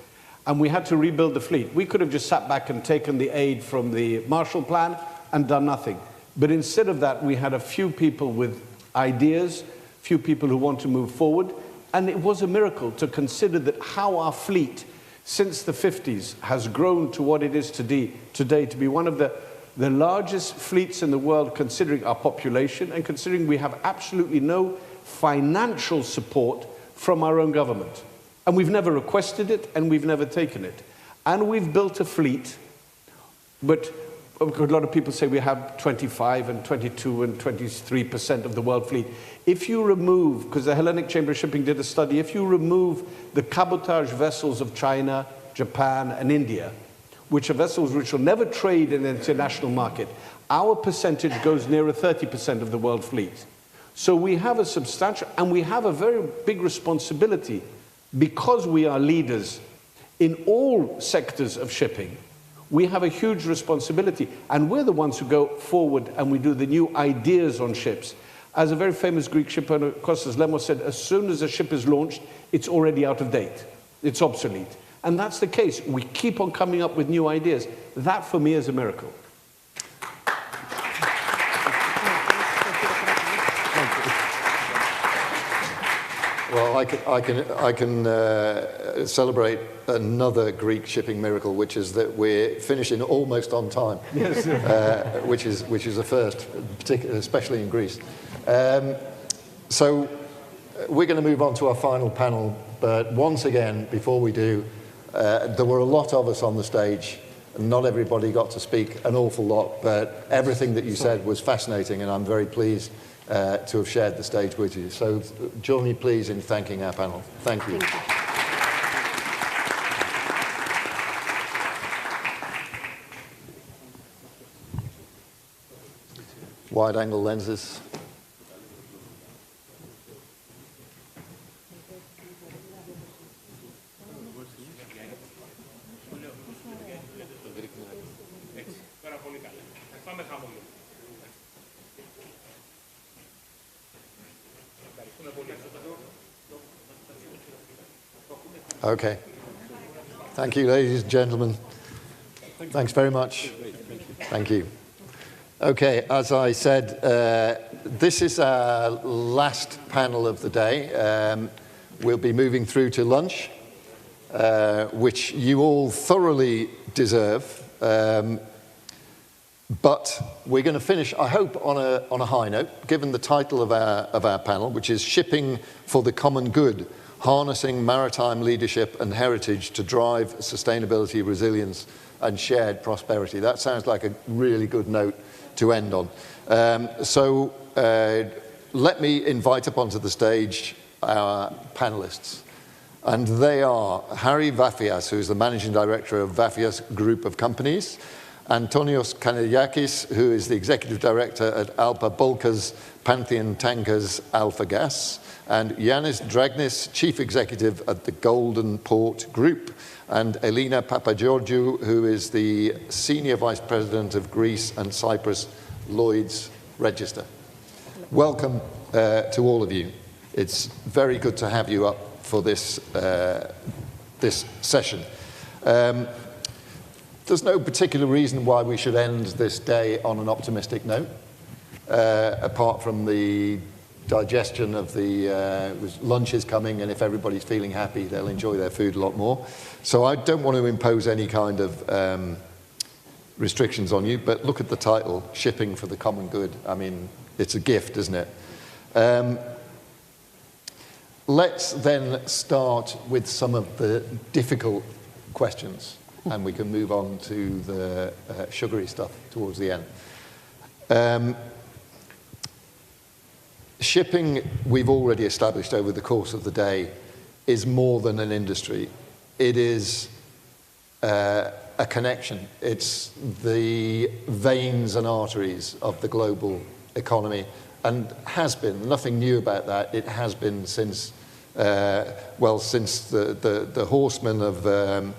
And we had to rebuild the fleet. We could have just sat back and taken the aid from the Marshall Plan and done nothing. But instead of that, we had a few people with ideas, few people who want to move forward. And it was a miracle to consider that how our fleet, since the 50s, has grown to what it is today to be one of the largest fleets in the world, considering our population and considering we have absolutely no financial support from our own government. And we've never requested it, and we've never taken it. And we've built a fleet, but a lot of people say we have 25 and 22 and 23% of the world fleet. If you remove, because the Hellenic Chamber of Shipping did a study, if you remove the cabotage vessels of China, Japan, and India, which are vessels which will never trade in the international market, our percentage goes nearer 30% of the world fleet. So we have a substantial, and we have a very big responsibility because we are leaders in all sectors of shipping. We have a huge responsibility, and we're the ones who go forward and we do the new ideas on ships. As a very famous Greek shipowner, Kostas Lemos, said, as soon as a ship is launched, it's already out of date. It's obsolete. And that's the case. We keep on coming up with new ideas. That, for me, is a miracle. Well, I can celebrate another Greek shipping miracle, which is that we're finishing almost on time, yes. which is a first, especially in Greece. So we're going to move on to our final panel, but once again, before we do, there were a lot of us on the stage. Not everybody got to speak an awful lot, but everything that you said was fascinating, and I'm very pleased to have shared the stage with you. So join me, please, in thanking our panel. Thank you. Wide-angle lenses. Okay. Thank you, ladies and gentlemen. Thanks very much. Thank you. Okay, as I said, this is our last panel of the day. We'll be moving through to lunch, which you all thoroughly deserve. But we're going to finish, I hope, on a high note, given the title of our panel, which is Shipping for the Common Good, Harnessing Maritime Leadership and Heritage to Drive Sustainability, Resilience and Shared Prosperity. That sounds like a really good note to end on. Let me invite up onto the stage our panelists. And they are Harry Vafias, who is the Managing Director of Vafias Group of Companies, Antonios Kanellakis, who is the Executive Director at Alpa Bulkas Pantheon Tankers Alpha Gas, and Yannis Dragnis, Chief Executive at the Golden Port Group, and Elena Papageorgiou, who is the Senior Vice President of Greece and Cyprus Lloyd's Register. Welcome to all of you. It's very good to have you up for this, this session. There's no particular reason why we should end this day on an optimistic note, apart from the digestion of the lunch is coming, and if everybody's feeling happy, they'll enjoy their food a lot more. So I don't want to impose any kind of restrictions on you, but look at the title, Shipping for the Common Good. I mean, it's a gift, isn't it? Let's then start with some of the difficult questions, and we can move on to the sugary stuff towards the end. Shipping, we've already established over the course of the day, is more than an industry. It is a connection. It's the veins and arteries of the global economy, and has been, nothing new about that, it has been since, since the horsemen of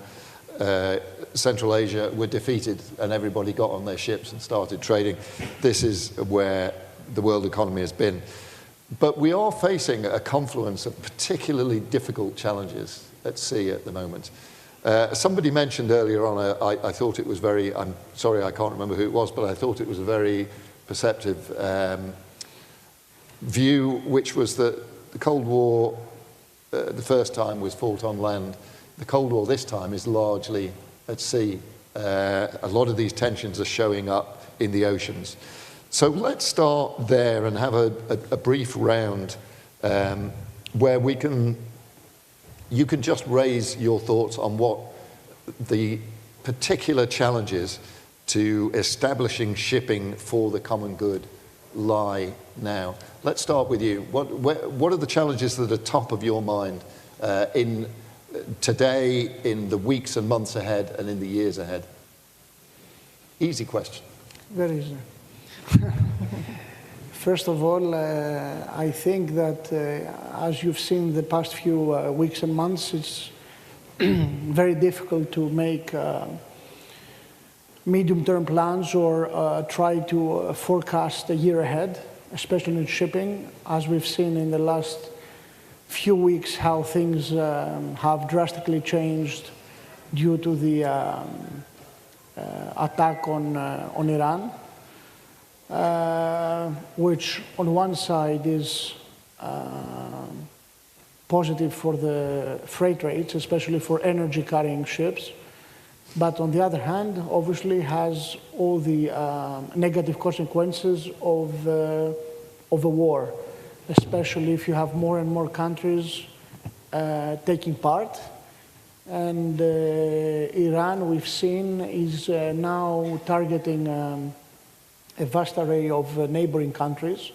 Central Asia were defeated and everybody got on their ships and started trading. This is where the world economy has been. But we are facing a confluence of particularly difficult challenges at sea at the moment. Somebody mentioned earlier on, I thought it was very, I'm sorry I can't remember who it was, but I thought it was a very perceptive view, which was that the Cold War, the first time was fought on land. The Cold War this time is largely at sea. A lot of these tensions are showing up in the oceans. So let's start there and have a brief round where you can just raise your thoughts on what the particular challenges to establishing shipping for the common good lie now. Let's start with you. What are the challenges that are top of your mind in today, in the weeks and months ahead, and in the years ahead? Easy question. Very easy. First of all, I think that as you've seen the past few weeks and months, it's very difficult to make medium-term plans or try to forecast a year ahead, especially in shipping, as we've seen in the last few weeks how things have drastically changed due to the attack on Iran. Which on one side is positive for the freight rates, especially for energy carrying ships, but on the other hand, obviously has all the negative consequences of a war, especially if you have more and more countries taking part. And Iran, we've seen, is now targeting a vast array of neighboring countries.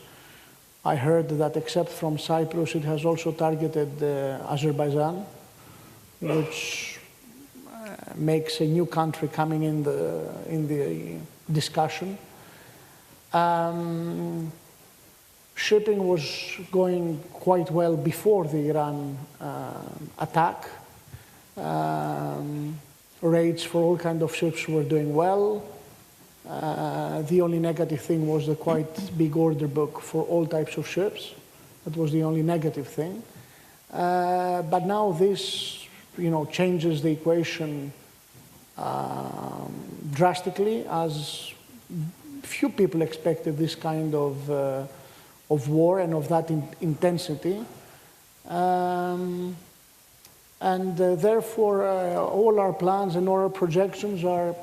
I heard that except from Cyprus, it has also targeted Azerbaijan, which makes a new country coming in the discussion. Shipping was going quite well before the Iran attack. Rates for all kinds of ships were doing well. The only negative thing was the quite big order book for all types of ships. That was the only negative thing. But now this, changes the equation drastically, as few people expected this kind of war and of that intensity. Therefore, all our plans and all our projections are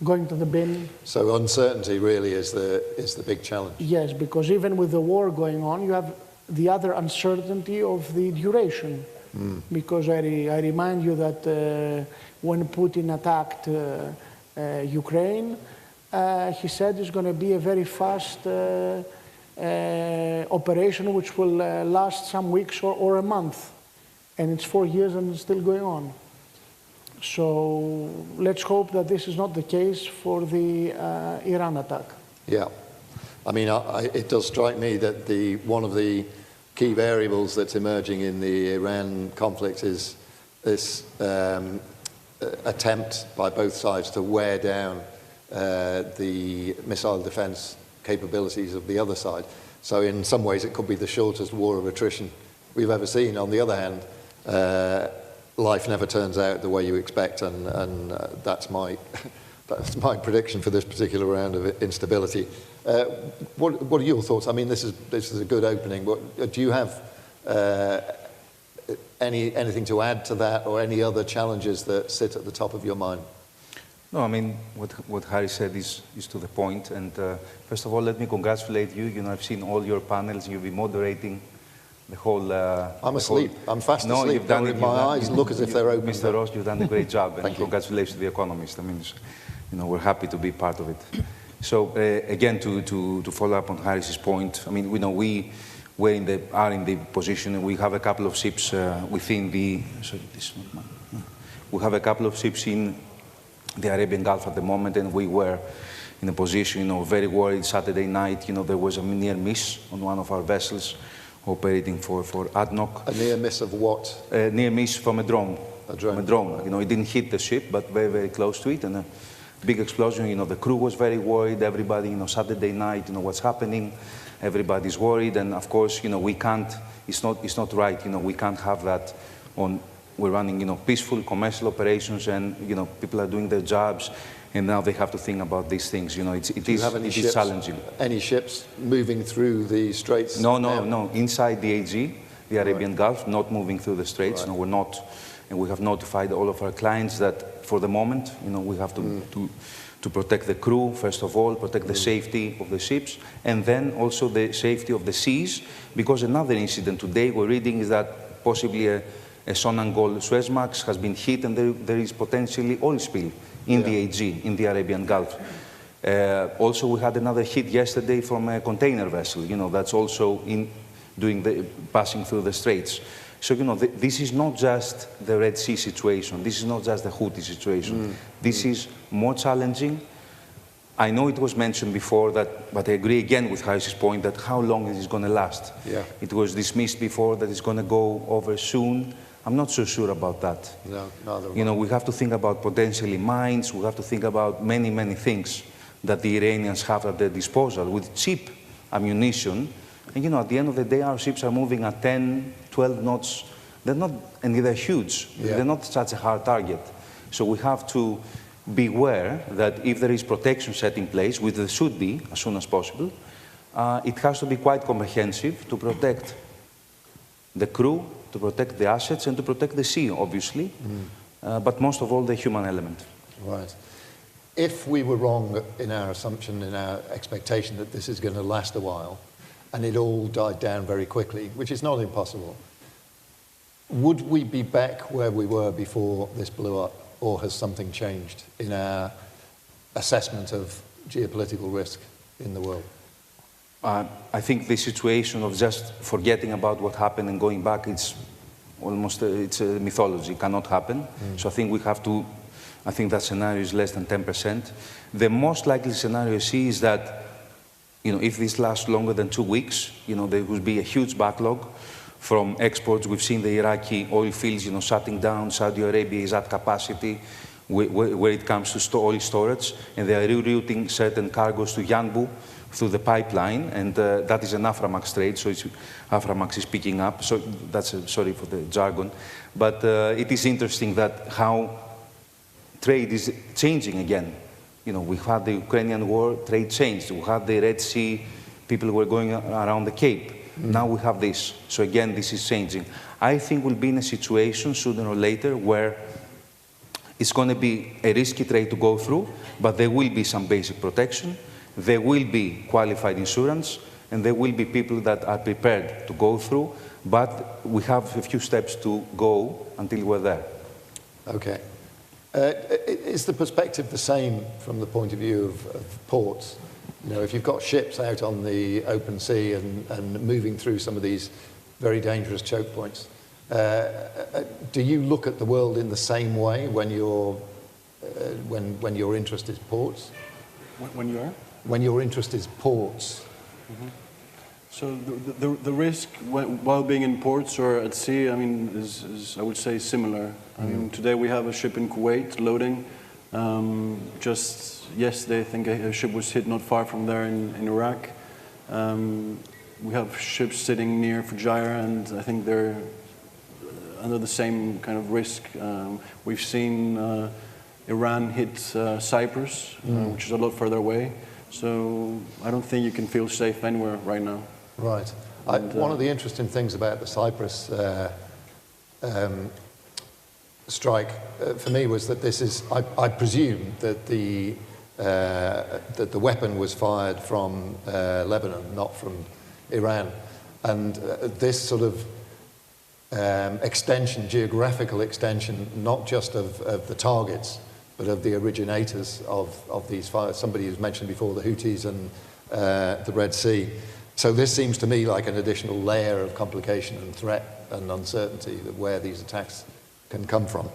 going to the bin. So uncertainty really is the big challenge. Yes, because even with the war going on, you have the other uncertainty of the duration. Because I remind you that when Putin attacked Ukraine, he said it's going to be a very fast operation which will last some weeks or a month. And it's 4 years and it's still going on. So let's hope that this is not the case for the Iran attack. Yeah. I mean, it does strike me that one of the key variables that's emerging in the Iran conflict is this attempt by both sides to wear down the missile defense capabilities of the other side. So in some ways it could be the shortest war of attrition we've ever seen. On the other hand, life never turns out the way you expect, and that's my prediction for this particular round of instability. What are your thoughts? I mean, this is a good opening. But do you have anything to add to that, or any other challenges that sit at the top of your mind? No, I mean, what Harry said is to the point. And first of all, let me congratulate you. You know, I've seen all your panels. You've been moderating the whole... I'm asleep. I'm fast asleep. No, you've done it. My eyes look as if they're open. Mr. Ross, you've done a great job. And Thank you. Congratulations to The Economist. I mean, you know, we're happy to be part of it. So, again, to follow up on Harris's point, I mean, we know we are in the position, we have a couple of ships within the... Sorry, this is not mine. We have a couple of ships in the Arabian Gulf at the moment, and we were in a position, you know, very worried. Saturday night, you know, there was a near miss on one of our vessels operating for ADNOC. A near miss of what? A near miss from a drone. A drone. From a drone. You know, it didn't hit the ship, but very, very close to it, and a big explosion. You know, the crew was very worried. Everybody, you know, Saturday night, you know, what's happening? Everybody's worried, and of course, you know, we can't. It's not right. You know, we can't have that on. We're running, you know, peaceful commercial operations, and you know, people are doing their jobs, and now they have to think about these things. You know, it is challenging. Any ships moving through the straits? No. Inside the AG, the Arabian Gulf, not moving through the straits. Right. No, we're not, and we have notified all of our clients that for the moment, you know, we have to protect the crew first of all, protect the safety of the ships, and then also the safety of the seas, because another incident today we're reading is that possibly a Sonangol Suezmax has been hit, and there is potentially oil spill in the AG, in the Arabian Gulf. Also, we had another hit yesterday from a container vessel, you know, that's also passing through the straits. So, you know, this is not just the Red Sea situation. This is not just the Houthi situation. This is more challenging. I know it was mentioned before that, but I agree again with Harris's point that how long is it going to last? Yeah. It was dismissed before that it's going to go over soon. I'm not so sure about that. No, neither. You know, we have to think about potentially mines. We have to think about many, many things that the Iranians have at their disposal with cheap ammunition. And, you know, at the end of the day, our ships are moving at 10, 12 knots. They're not, and they're huge. Yeah. They're not such a hard target. So we have to beware that if there is protection set in place, which there should be as soon as possible, it has to be quite comprehensive to protect the crew, to protect the assets, and to protect the sea, obviously, but most of all the human element. Right. If we were wrong in our assumption, in our expectation that this is going to last a while, and it all died down very quickly, which is not impossible, would we be back where we were before this blew up, or has something changed in our assessment of geopolitical risk in the world? I think the situation of just forgetting about what happened and going back, it's almost it's a mythology. It cannot happen. So I think we have to. I think that scenario is less than 10%. The most likely scenario I see is that, you know, if this lasts longer than 2 weeks, you know, there will be a huge backlog from exports. We've seen the Iraqi oil fields, you know, shutting down. Saudi Arabia is at capacity where it comes to oil storage, and they are rerouting certain cargoes to Yanbu through the pipeline, and that is an Aframax trade, so Aframax is picking up. So that's sorry for the jargon, but it is interesting that how trade is changing again. You know, we had the Ukrainian war, trade changed. We had the Red Sea, people were going around the Cape. Now we have this. So again, this is changing. I think we'll be in a situation sooner or later where It's going to be a risky trade to go through, but there will be some basic protection. There will be qualified insurance, and there will be people that are prepared to go through, but we have a few steps to go until we're there. Okay. Is the perspective the same from the point of view of ports? You know, if you've got ships out on the open sea and moving through some of these very dangerous choke points, do you look at the world in the same way when your interest is ports? When you are? When your interest is ports. Mm-hmm. So the risk while being in ports or at sea, I mean, is I would say similar. I mean, today we have a ship in Kuwait loading. Just yesterday, I think a ship was hit not far from there in Iraq. We have ships sitting near Fujairah, and I think they're under the same kind of risk. We've seen Iran hit Cyprus, which is a lot further away. So I don't think you can feel safe anywhere right now. Right. One of the interesting things about the Cyprus strike for me was that this is, I presume that the weapon was fired from Lebanon, not from Iran. And this sort of extension, geographical extension, not just of the targets, but of the originators of these fires. Somebody who's mentioned before the Houthis and the Red Sea. So this seems to me like an additional layer of complication and threat and uncertainty that where these attacks can come from.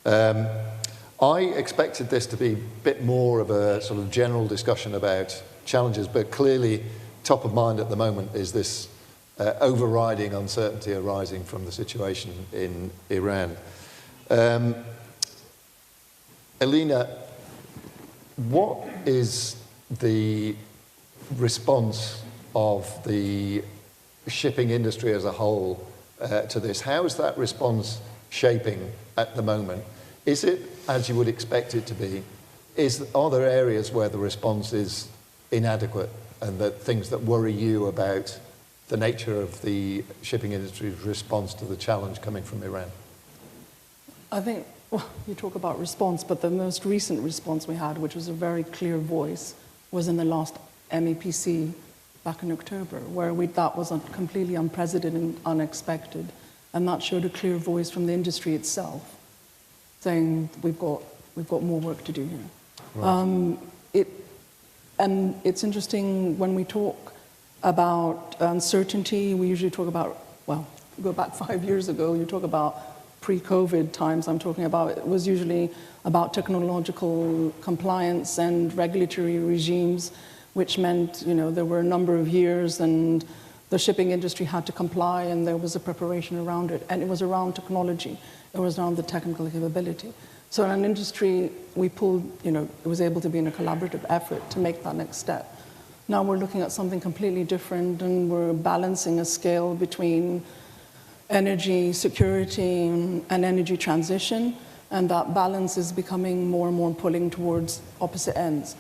I expected this to be a bit more of a sort of general discussion about challenges, but clearly top of mind at the moment is this overriding uncertainty arising from the situation in Iran. Elena, what is the response of the shipping industry as a whole to this? How is that response shaping at the moment? Is it as you would expect it to be? Are there areas where the response is inadequate and that things that worry you about the nature of the shipping industry's response to the challenge coming from Iran? I think, well, you talk about response, but the most recent response we had, which was a very clear voice, was in the last MEPC back in October, where that was completely unprecedented and unexpected. And that showed a clear voice from the industry itself, saying we've got more work to do here. Right. And it's interesting when we talk about uncertainty, we usually talk about, well, go back 5 years ago, you talk about pre-COVID times I'm talking about, it was usually about technological compliance and regulatory regimes, which meant, you know, there were a number of years and the shipping industry had to comply and there was a preparation around it. And it was around technology. It was around the technical capability. So in an industry, we pulled, you know, it was able to be in a collaborative effort to make that next step. Now we're looking at something completely different and we're balancing a scale between energy security and energy transition. And that balance is becoming more and more pulling towards opposite ends.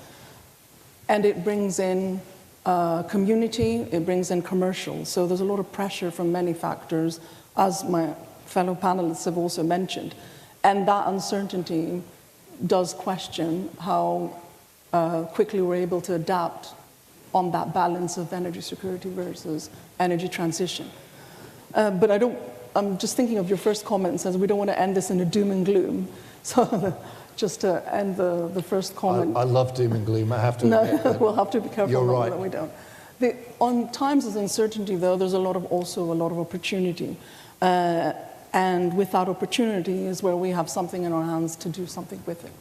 And it brings in community, it brings in commercial. So there's a lot of pressure from many factors, as my fellow panelists have also mentioned. And that uncertainty does question how quickly we're able to adapt on that balance of energy security versus energy transition. But I'm just thinking of your first comment and says we don't want to end this in a doom and gloom. So just to end the first comment. I love doom and gloom, I have to admit. No, we'll have to be careful You're right. that we don't. On times of uncertainty, though, there's also a lot of opportunity. And with that opportunity is where we have something in our hands to do something with it.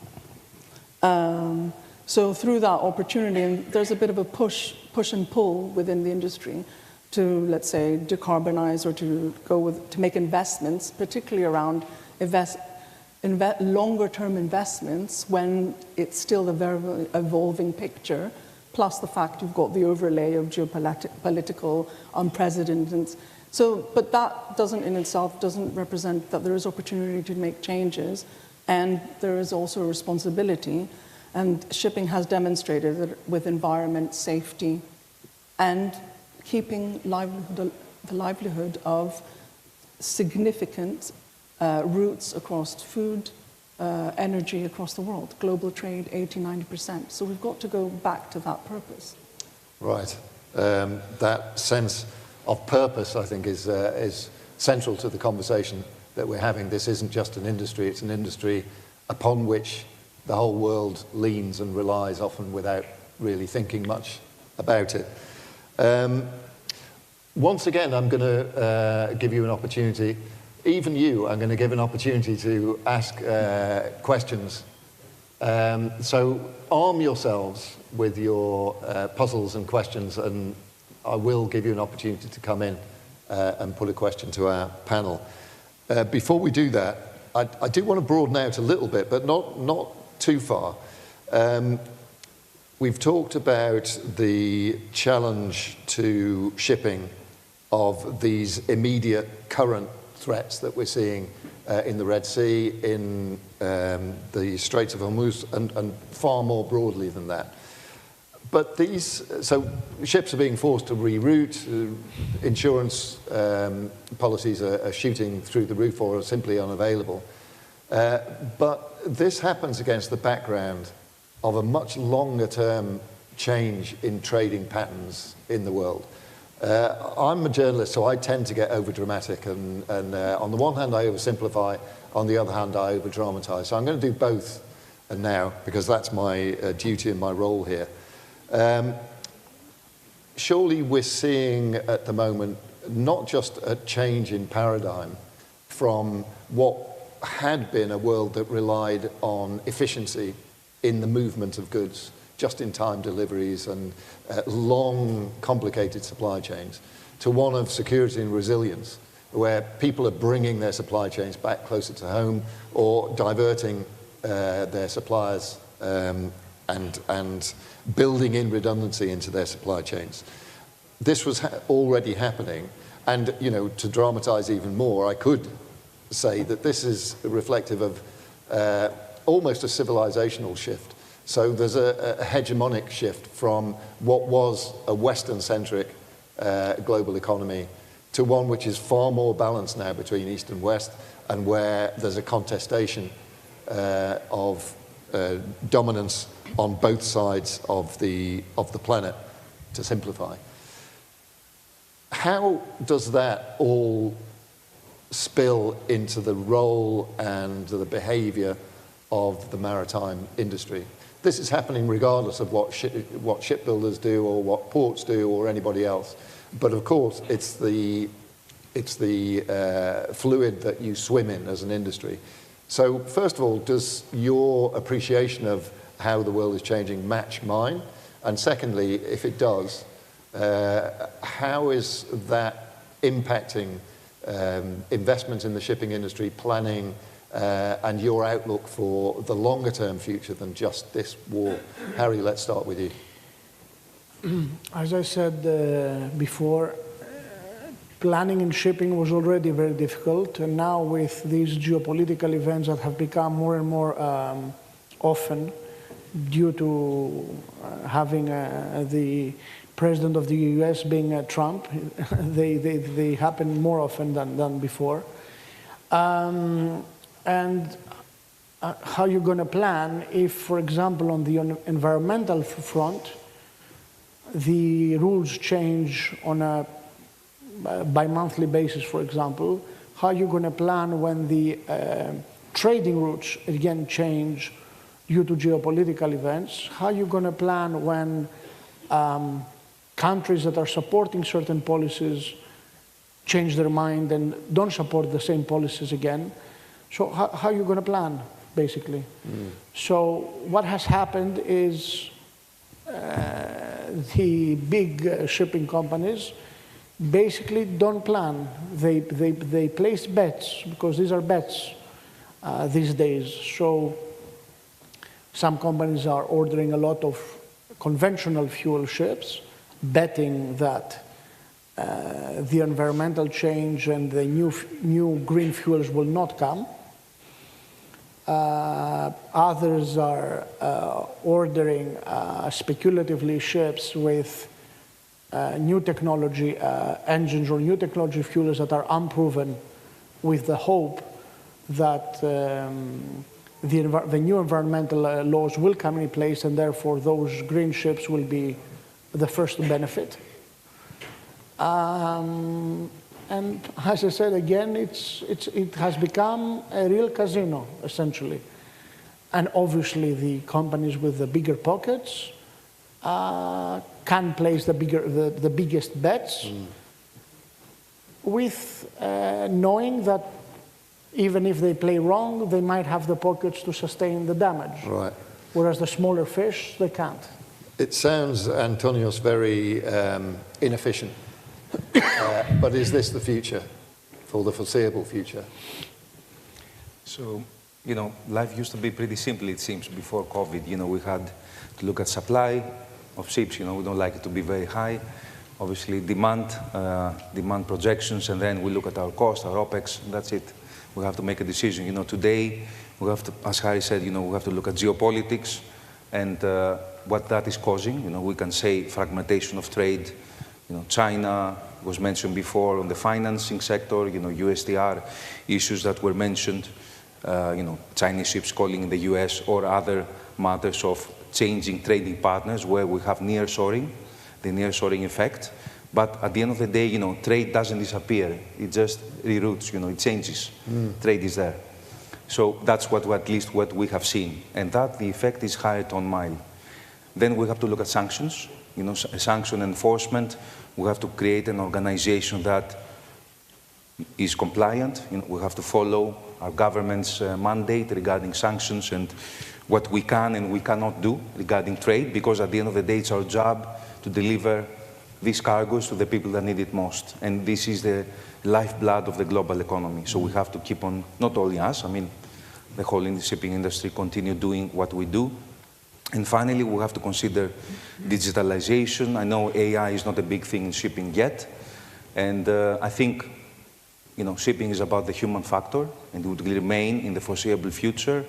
So through that opportunity, there's a bit of a push and pull within the industry to, let's say, decarbonize or to make investments, particularly around longer-term investments when it's still a very evolving picture, plus the fact you've got the overlay of geopolitical unprecedented. So, but that doesn't represent that there is opportunity to make changes, and there is also a responsibility. And shipping has demonstrated that with environment, safety, and keeping the livelihood of significant routes across food, energy across the world. Global trade, 80–90%. So we've got to go back to that purpose. Right. That sense of purpose, I think, is central to the conversation that we're having. This isn't just an industry, it's an industry upon which the whole world leans and relies, often without really thinking much about it. Once again, I'm going to give you an opportunity, even you, I'm going to give an opportunity to ask questions. So arm yourselves with your puzzles and questions, and I will give you an opportunity to come in and put a question to our panel. Before we do that, I do want to broaden out a little bit, but not too far. We've talked about the challenge to shipping of these immediate current threats that we're seeing in the Red Sea, in the Straits of Hormuz, and far more broadly than that. But so ships are being forced to reroute, insurance policies are shooting through the roof or are simply unavailable. But this happens against the background of a much longer term change in trading patterns in the world. I'm a journalist, so I tend to get over-dramatic, and on the one hand I oversimplify, on the other hand I over-dramatize. So I'm going to do both now, because that's my duty and my role here. Surely we're seeing at the moment not just a change in paradigm from what had been a world that relied on efficiency in the movement of goods, just-in-time deliveries and long, complicated supply chains, to one of security and resilience, where people are bringing their supply chains back closer to home or diverting their suppliers and building in redundancy into their supply chains. This was already happening, and to dramatize even more, I could say that this is reflective of almost a civilizational shift. So there's a hegemonic shift from what was a Western-centric global economy to one which is far more balanced now between East and West, and where there's a contestation of dominance on both sides of the planet, to simplify. How does that all spill into the role and the behavior of the maritime industry? This is happening regardless of what shipbuilders do or what ports do or anybody else. But of course, it's the fluid that you swim in as an industry. So first of all, does your appreciation of how the world is changing match mine? And secondly, if it does, how is that impacting investment in the shipping industry, planning, and your outlook for the longer-term future than just this war? Harry, let's start with you. As I said before, planning in shipping was already very difficult, and now with these geopolitical events that have become more and more often due to having the president of the US being Trump, they happen more often than before. And how you're going to plan if, for example, on the environmental front, the rules change on a bi-monthly basis, for example, how you're going to plan when the trading routes again change due to geopolitical events, how you're going to plan when countries that are supporting certain policies change their mind and don't support the same policies again. So how are you going to plan, basically? So what has happened is the big shipping companies basically don't plan. They place bets, because these are bets these days. So some companies are ordering a lot of conventional fuel ships, betting that the environmental change and the new green fuels will not come. Others are ordering speculatively ships with new technology engines or new technology fuels that are unproven, with the hope that the new environmental laws will come in place, and therefore those green ships will be the first to benefit. And as I said again, it has become a real casino, essentially. And obviously the companies with the bigger pockets can place the biggest bets, with knowing that even if they play wrong, they might have the pockets to sustain the damage. Right. Whereas the smaller fish, they can't. It sounds, Antonios, very inefficient. But is this the future, for the foreseeable future? So, you know, life used to be pretty simple, it seems, before COVID. You know, we had to look at supply of ships. You know, we don't like it to be very high. Obviously, demand projections, and then we look at our cost, our OPEX, that's it. We have to make a decision. You know, today, we have to, as Harry said, you know, we have to look at geopolitics and what that is causing. You know, we can say fragmentation of trade. You know, China was mentioned before on the financing sector, you know, USTR issues that were mentioned, you know, Chinese ships calling in the US, or other matters of changing trading partners where we have nearshoring, the nearshoring effect. But at the end of the day, you know, trade doesn't disappear. It just reroutes, you know, it changes. Trade is there. So that's at least what we have seen. And that the effect is higher ton-mile. Then we have to look at sanctions, you know, sanction enforcement. We have to create an organization that is compliant. You know, we have to follow our government's mandate regarding sanctions and what we can and we cannot do regarding trade, because at the end of the day, it's our job to deliver these cargoes to the people that need it most. And this is the lifeblood of the global economy. So we have to keep on, not only us, I mean, the whole shipping industry continue doing what we do. And finally, we have to consider digitalization. I know AI is not a big thing in shipping yet. And I think, you know, shipping is about the human factor, and it will remain in the foreseeable future.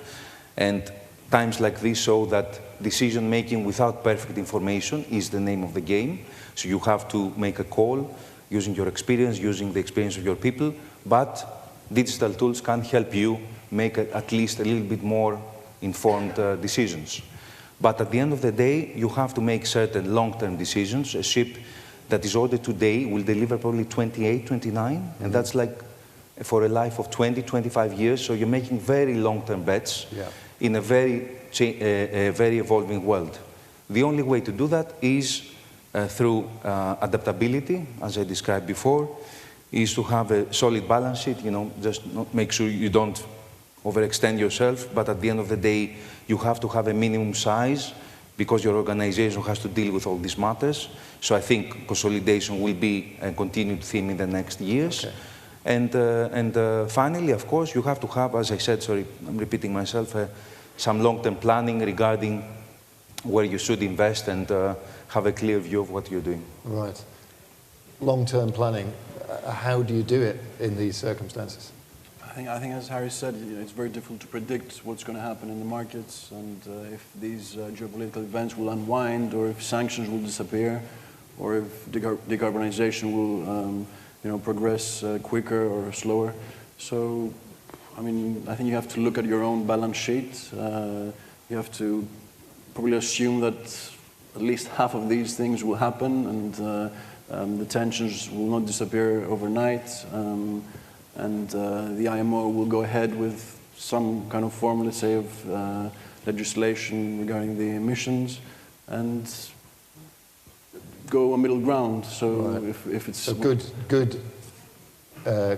And times like this show that decision-making without perfect information is the name of the game. So you have to make a call using your experience, using the experience of your people, but digital tools can help you make at least a little bit more informed decisions. But at the end of the day, you have to make certain long-term decisions. A ship that is ordered today will deliver probably 28, 29, and that's like for a life of 20, 25 years. So you're making very long-term bets in a very evolving world. The only way to do that is through adaptability, as I described before, is to have a solid balance sheet, you know, just make sure you don't overextend yourself, but at the end of the day, you have to have a minimum size because your organization has to deal with all these matters. So I think consolidation will be a continued theme in the next years. Okay. And finally, of course, you have to have, as I said, sorry, I'm repeating myself, some long-term planning regarding where you should invest and have a clear view of what you're doing. Right. Long-term planning, how do you do it in these circumstances? I think as Harry said, it's very difficult to predict what's going to happen in the markets, and if these geopolitical events will unwind, or if sanctions will disappear, or if decarbonization will you know, progress quicker or slower. So, I mean, I think you have to look at your own balance sheet. You have to probably assume that at least half of these things will happen, and the tensions will not disappear overnight. And the IMO will go ahead with some kind of form, let's say, of legislation regarding the emissions, and go a middle ground. So right. if it's... So good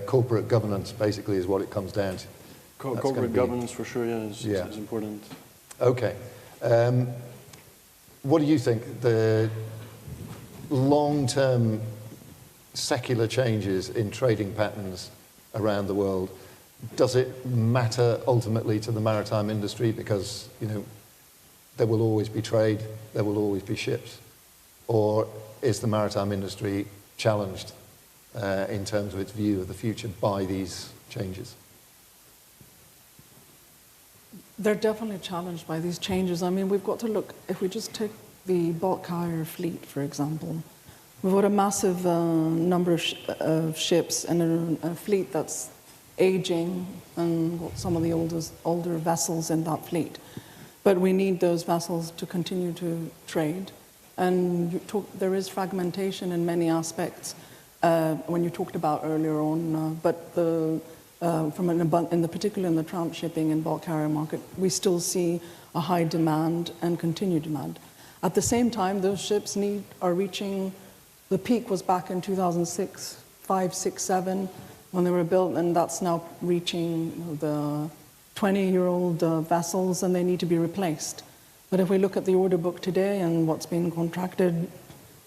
corporate governance, basically, is what it comes down to. Corporate governance, for sure, is important. Okay. What do you think? The long-term secular changes in trading patterns around the world, does it matter ultimately to the maritime industry? Because, you know, there will always be trade, there will always be ships. Or is the maritime industry challenged in terms of its view of the future by these changes? They're definitely challenged by these changes. I mean, we've got to look, if we just take the bulk carrier fleet, for example, we've got a massive number of ships and a fleet that's aging and some of the older vessels in that fleet. But we need those vessels to continue to trade. And there is fragmentation in many aspects when you talked about earlier on, but particularly in the tramp shipping and bulk carrier market, we still see a high demand and continued demand. At the same time, those ships are reaching, the peak was back in 2006, 5, 6, 7, when they were built, and that's now reaching the 20-year-old vessels, and they need to be replaced. But if we look at the order book today and what's been contracted,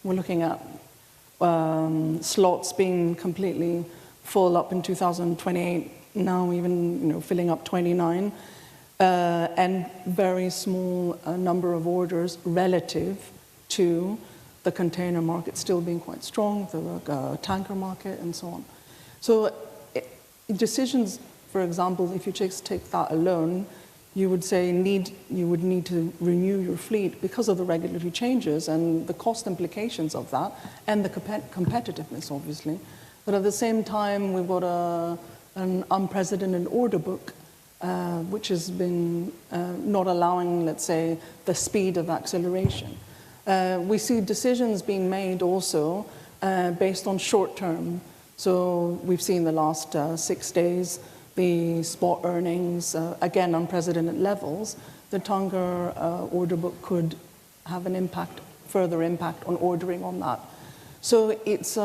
we're looking at slots being completely full up in 2028, now even filling up 29, and very small number of orders relative to the container market still being quite strong, the tanker market, and so on. So decisions, for example, if you just take that alone, you would say you would need to renew your fleet because of the regulatory changes and the cost implications of that, and the competitiveness, obviously. But at the same time, we've got an unprecedented order book, which has been not allowing, let's say, the speed of acceleration. We see decisions being made also based on short term. So we've seen the last 6 days, the spot earnings, again, unprecedented levels. The tanker order book could have an impact, further impact on ordering on that. So it's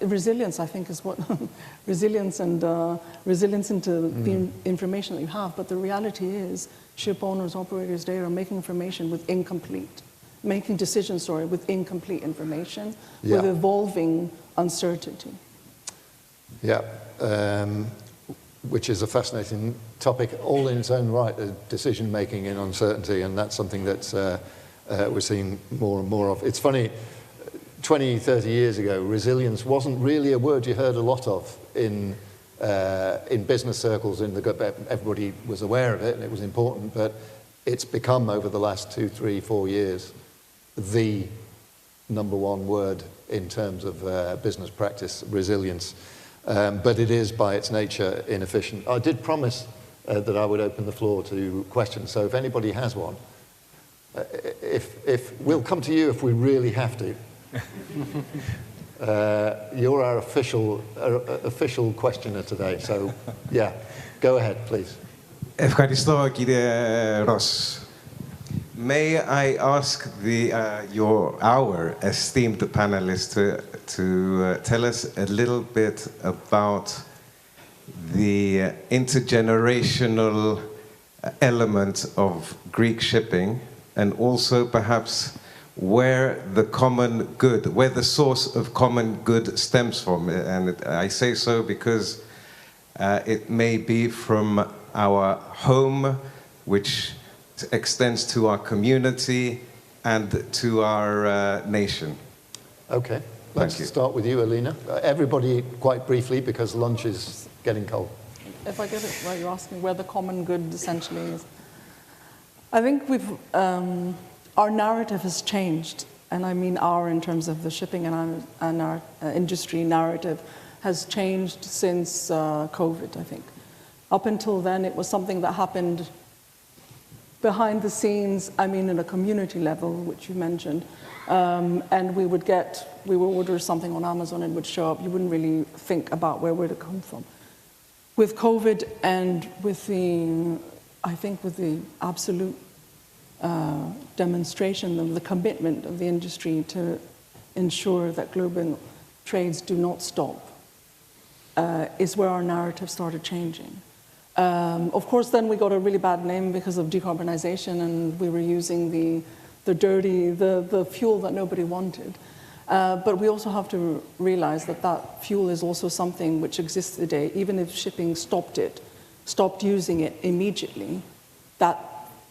resilience, I think, is what resilience and resilience into the information that you have. But the reality is, ship owners, operators, they are making decisions with incomplete information, with evolving uncertainty. Yeah, which is a fascinating topic, all in its own right, decision making in uncertainty, and that's something that we're seeing more and more of. It's funny. 20, 30 years ago, resilience wasn't really a word you heard a lot of in business circles. Everybody was aware of it and it was important, but it's become, over the last 2, 3, 4 years, the number one word in terms of business practice, resilience. But it is, by its nature, inefficient. I did promise that I would open the floor to questions, so if anybody has one, we'll come to you if we really have to. You're our official questioner today, so yeah, go ahead, please. Ευχαριστώ, κύριε Ross. May I ask our esteemed panelists to tell us a little bit about the intergenerational element of Greek shipping, and also perhaps where the source of common good stems from. And I say so because it may be from our home, which extends to our community and to our nation. Okay, let's start with you, Alina. Everybody, quite briefly, because lunch is getting cold. If I get it right, you're asking where the common good essentially is. I think our narrative has changed, and I mean our in terms of the shipping and our industry narrative has changed since COVID, I think. Up until then, it was something that happened behind the scenes, I mean, at a community level, which you mentioned, and we would order something on Amazon and it would show up. You wouldn't really think about where would it come from. With COVID and with the absolute demonstration of the commitment of the industry to ensure that global trades do not stop is where our narrative started changing. Of course, then we got a really bad name because of decarbonization, and we were using the fuel that nobody wanted. But we also have to realize that fuel is also something which exists today. Even if shipping stopped using it immediately, that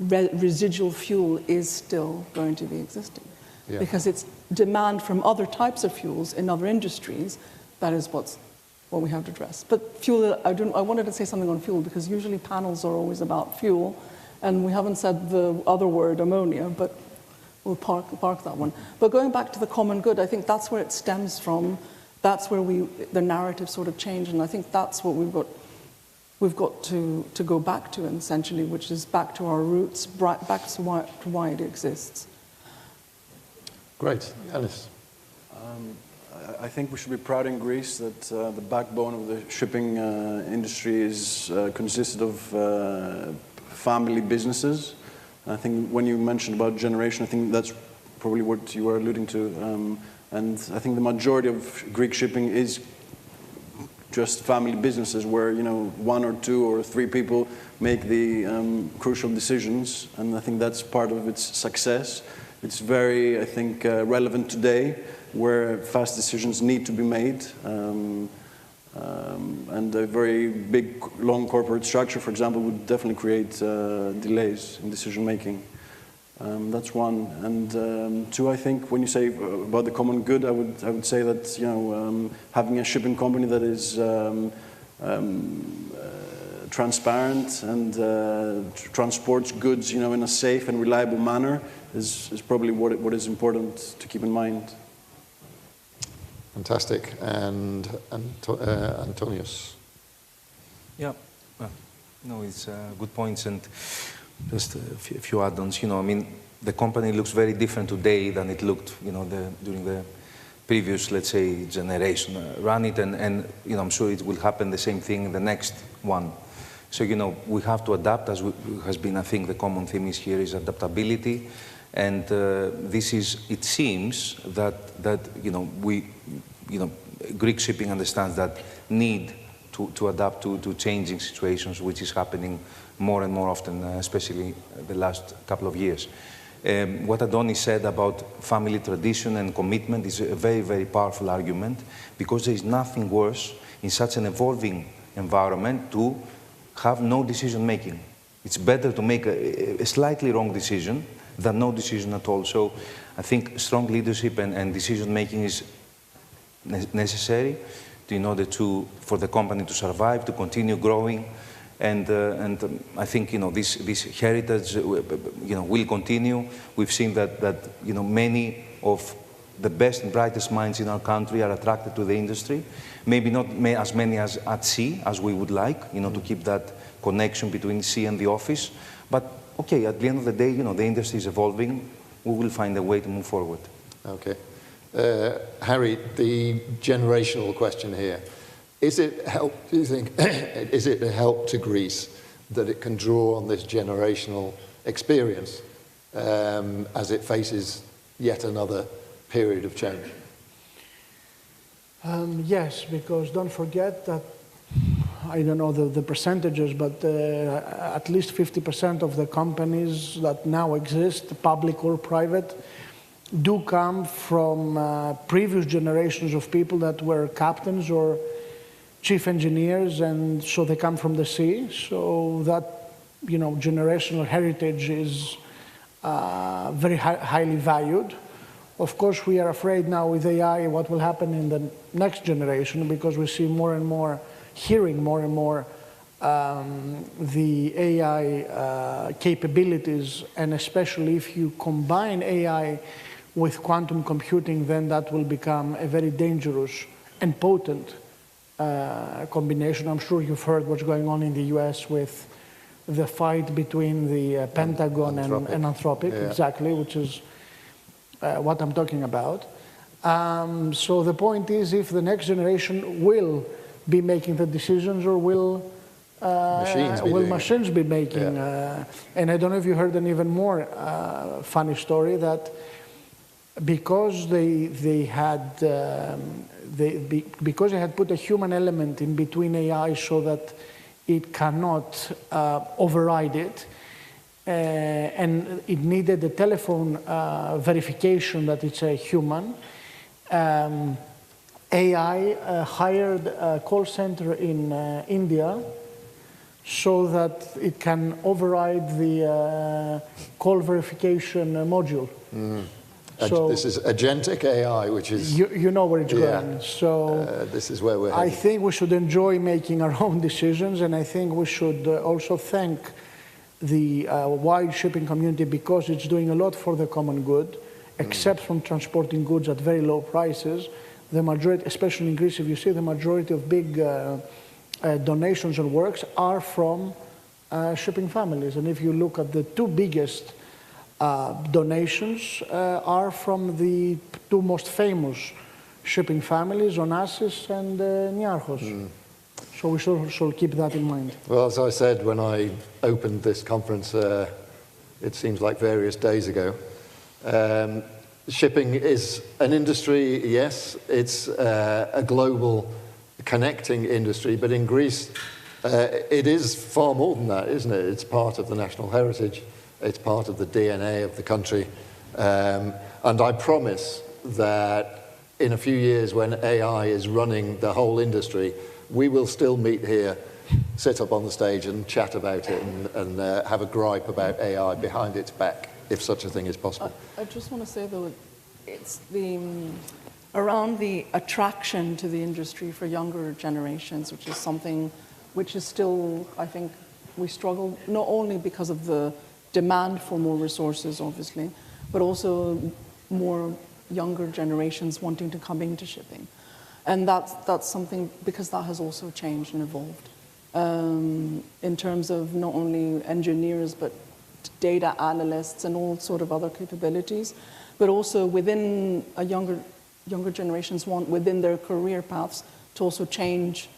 residual fuel is still going to be existing. Yeah. Because it's demand from other types of fuels in other industries, that is what we have to address. But fuel, I wanted to say something on fuel, because usually panels are always about fuel, and we haven't said the other word, ammonia, but we'll park that one. But going back to the common good, I think that's where it stems from. That's where the narrative sort of changed, and I think that's what we've got we've got to go back to, essentially, which is back to our roots, back to why it exists. Great. Alice? I think we should be proud in Greece that the backbone of the shipping industry is consisted of family businesses. I think when you mentioned about generation, I think that's probably what you were alluding to. And I think the majority of Greek shipping is just family businesses where, you know, 1 or 2 or 3 people make the crucial decisions. And I think that's part of its success. It's very, I think, relevant today, where fast decisions need to be made. And a very big, long corporate structure, for example, would definitely create delays in decision making. That's one. And 2, I think, when you say about the common good, I would say that, you know, having a shipping company that is transparent and transports goods, you know, in a safe and reliable manner is probably what is important to keep in mind. Fantastic. And Antonius? Yeah, no, it's good points, and just a few add-ons. You know, I mean, the company looks very different today than it looked, you know, during the previous, let's say, generation. Run it, and you know, I'm sure it will happen the same thing in the next one. So, you know, we have to adapt, as has been, I think, the common theme is here is adaptability. And this is, it seems that you know, Greek shipping understands that need to adapt to changing situations, which is happening more and more often, especially the last couple of years. What Adonis said about family tradition and commitment is a very, very powerful argument, because there is nothing worse in such an evolving environment to have no decision making. It's better to make a slightly wrong decision than no decision at all. So I think strong leadership and decision making is necessary in order for the company to survive, to continue growing, and I think, you know, this heritage, you know, will continue. We've seen that you know, many of the best and brightest minds in our country are attracted to the industry. Maybe not as many as at sea as we would like, you know, to keep that connection between sea and the office. But okay, at the end of the day, you know, the industry is evolving. We will find a way to move forward. Okay. Harry, the generational question here. Is it help, do you think, is it a help to Greece that it can draw on this generational experience as it faces yet another period of change? Yes, because don't forget that, I don't know the percentages, but at least 50% of the companies that now exist, public or private, do come from previous generations of people that were captains or chief engineers, and so they come from the sea. So that, you know, generational heritage is very highly valued. Of course, we are afraid now with AI what will happen in the next generation, because we see more and more, hearing more and more the AI capabilities, and especially if you combine AI with quantum computing, then that will become a very dangerous and potent combination. I'm sure you've heard what's going on in the US with the fight between the Pentagon and Anthropic, yeah. Exactly, which is what I'm talking about. So the point is, if the next generation will be making the decisions, or will machines be making, yeah. And I don't know if you heard an even more funny story, that because they had put a human element in between AI so that it cannot override it, and it needed a telephone verification that it's a human. AI hired a call center in India so that it can override the call verification module. Mm. So this is agentic AI, which is... You know where it's going. So this is where we're heading. I think we should enjoy making our own decisions, and I think we should also thank the wide shipping community, because it's doing a lot for the common good, except from transporting goods at very low prices. The majority, especially in Greece, if you see the majority of big donations and works are from shipping families. And if you look at the two biggest donations are from the two most famous shipping families, Onassis and Niarchos. So we should keep that in mind. Well, as I said when I opened this conference, it seems like various days ago, shipping is an industry, yes, it's a global connecting industry, but in Greece, it is far more than that, isn't it? It's part of the national heritage, it's part of the DNA of the country, and I promise that in a few years when AI is running the whole industry, we will still meet here, sit up on the stage and chat about it and have a gripe about AI behind its back, if such a thing is possible. I just want to say, though, it's around the attraction to the industry for younger generations, which is something which is still, I think, we struggle, not only because of the demand for more resources, obviously, but also more younger generations wanting to come into shipping. And that's something, because that has also changed and evolved in terms of not only engineers, but data analysts and all sort of other capabilities, but also within a younger generations want within their career paths to also change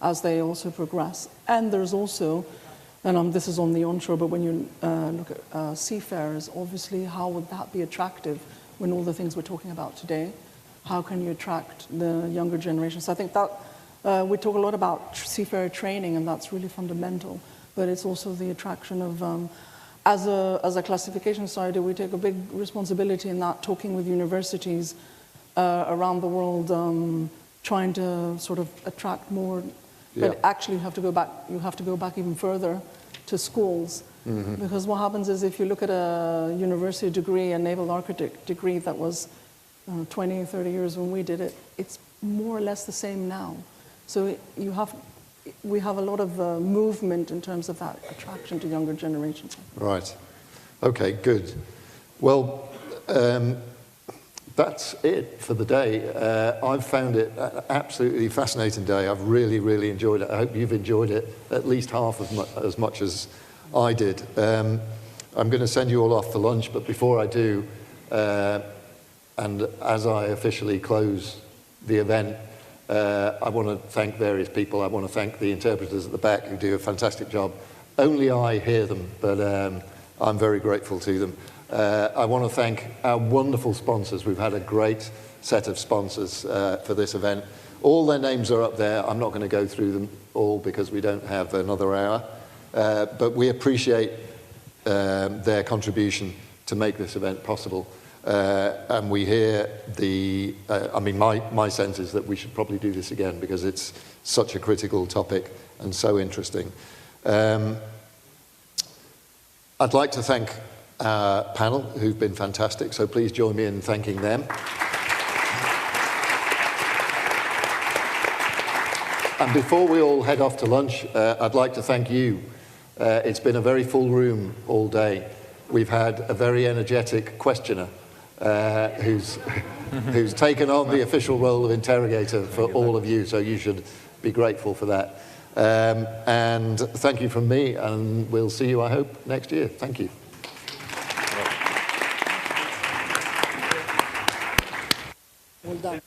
as they also progress. And there's also, and this is on the onshore, but when you look at seafarers, obviously how would that be attractive when all the things we're talking about today? How can you attract the younger generations? I think that we talk a lot about seafarer training, and that's really fundamental. But it's also the attraction of, as a classification society, we take a big responsibility in that, talking with universities around the world, trying to sort of attract more. But actually, you have to go back even further to schools. Because what happens is, if you look at a university degree, a naval architect degree that was 20, 30 years when we did it, it's more or less the same now. So we have a lot of movement in terms of that attraction to younger generations. Right. Okay, good. Well, that's it for the day. I've found it an absolutely fascinating day. I've really, really enjoyed it. I hope you've enjoyed it at least half as much as I did. I'm going to send you all off for lunch, but before I do, and as I officially close the event, I want to thank various people. I want to thank the interpreters at the back who do a fantastic job. Only I hear them, but I'm very grateful to them. I want to thank our wonderful sponsors. We've had a great set of sponsors for this event. All their names are up there. I'm not going to go through them all because we don't have another hour. But we appreciate their contribution to make this event possible. And we hear my sense is that we should probably do this again because it's such a critical topic and so interesting. I'd like to thank our panel, who've been fantastic, so please join me in thanking them. And before we all head off to lunch, I'd like to thank you. It's been a very full room all day. We've had a very energetic questioner who's taken on the official role of interrogator for all of you, so you should be grateful for that. And thank you from me, and we'll see you, I hope, next year. Thank you. Well done.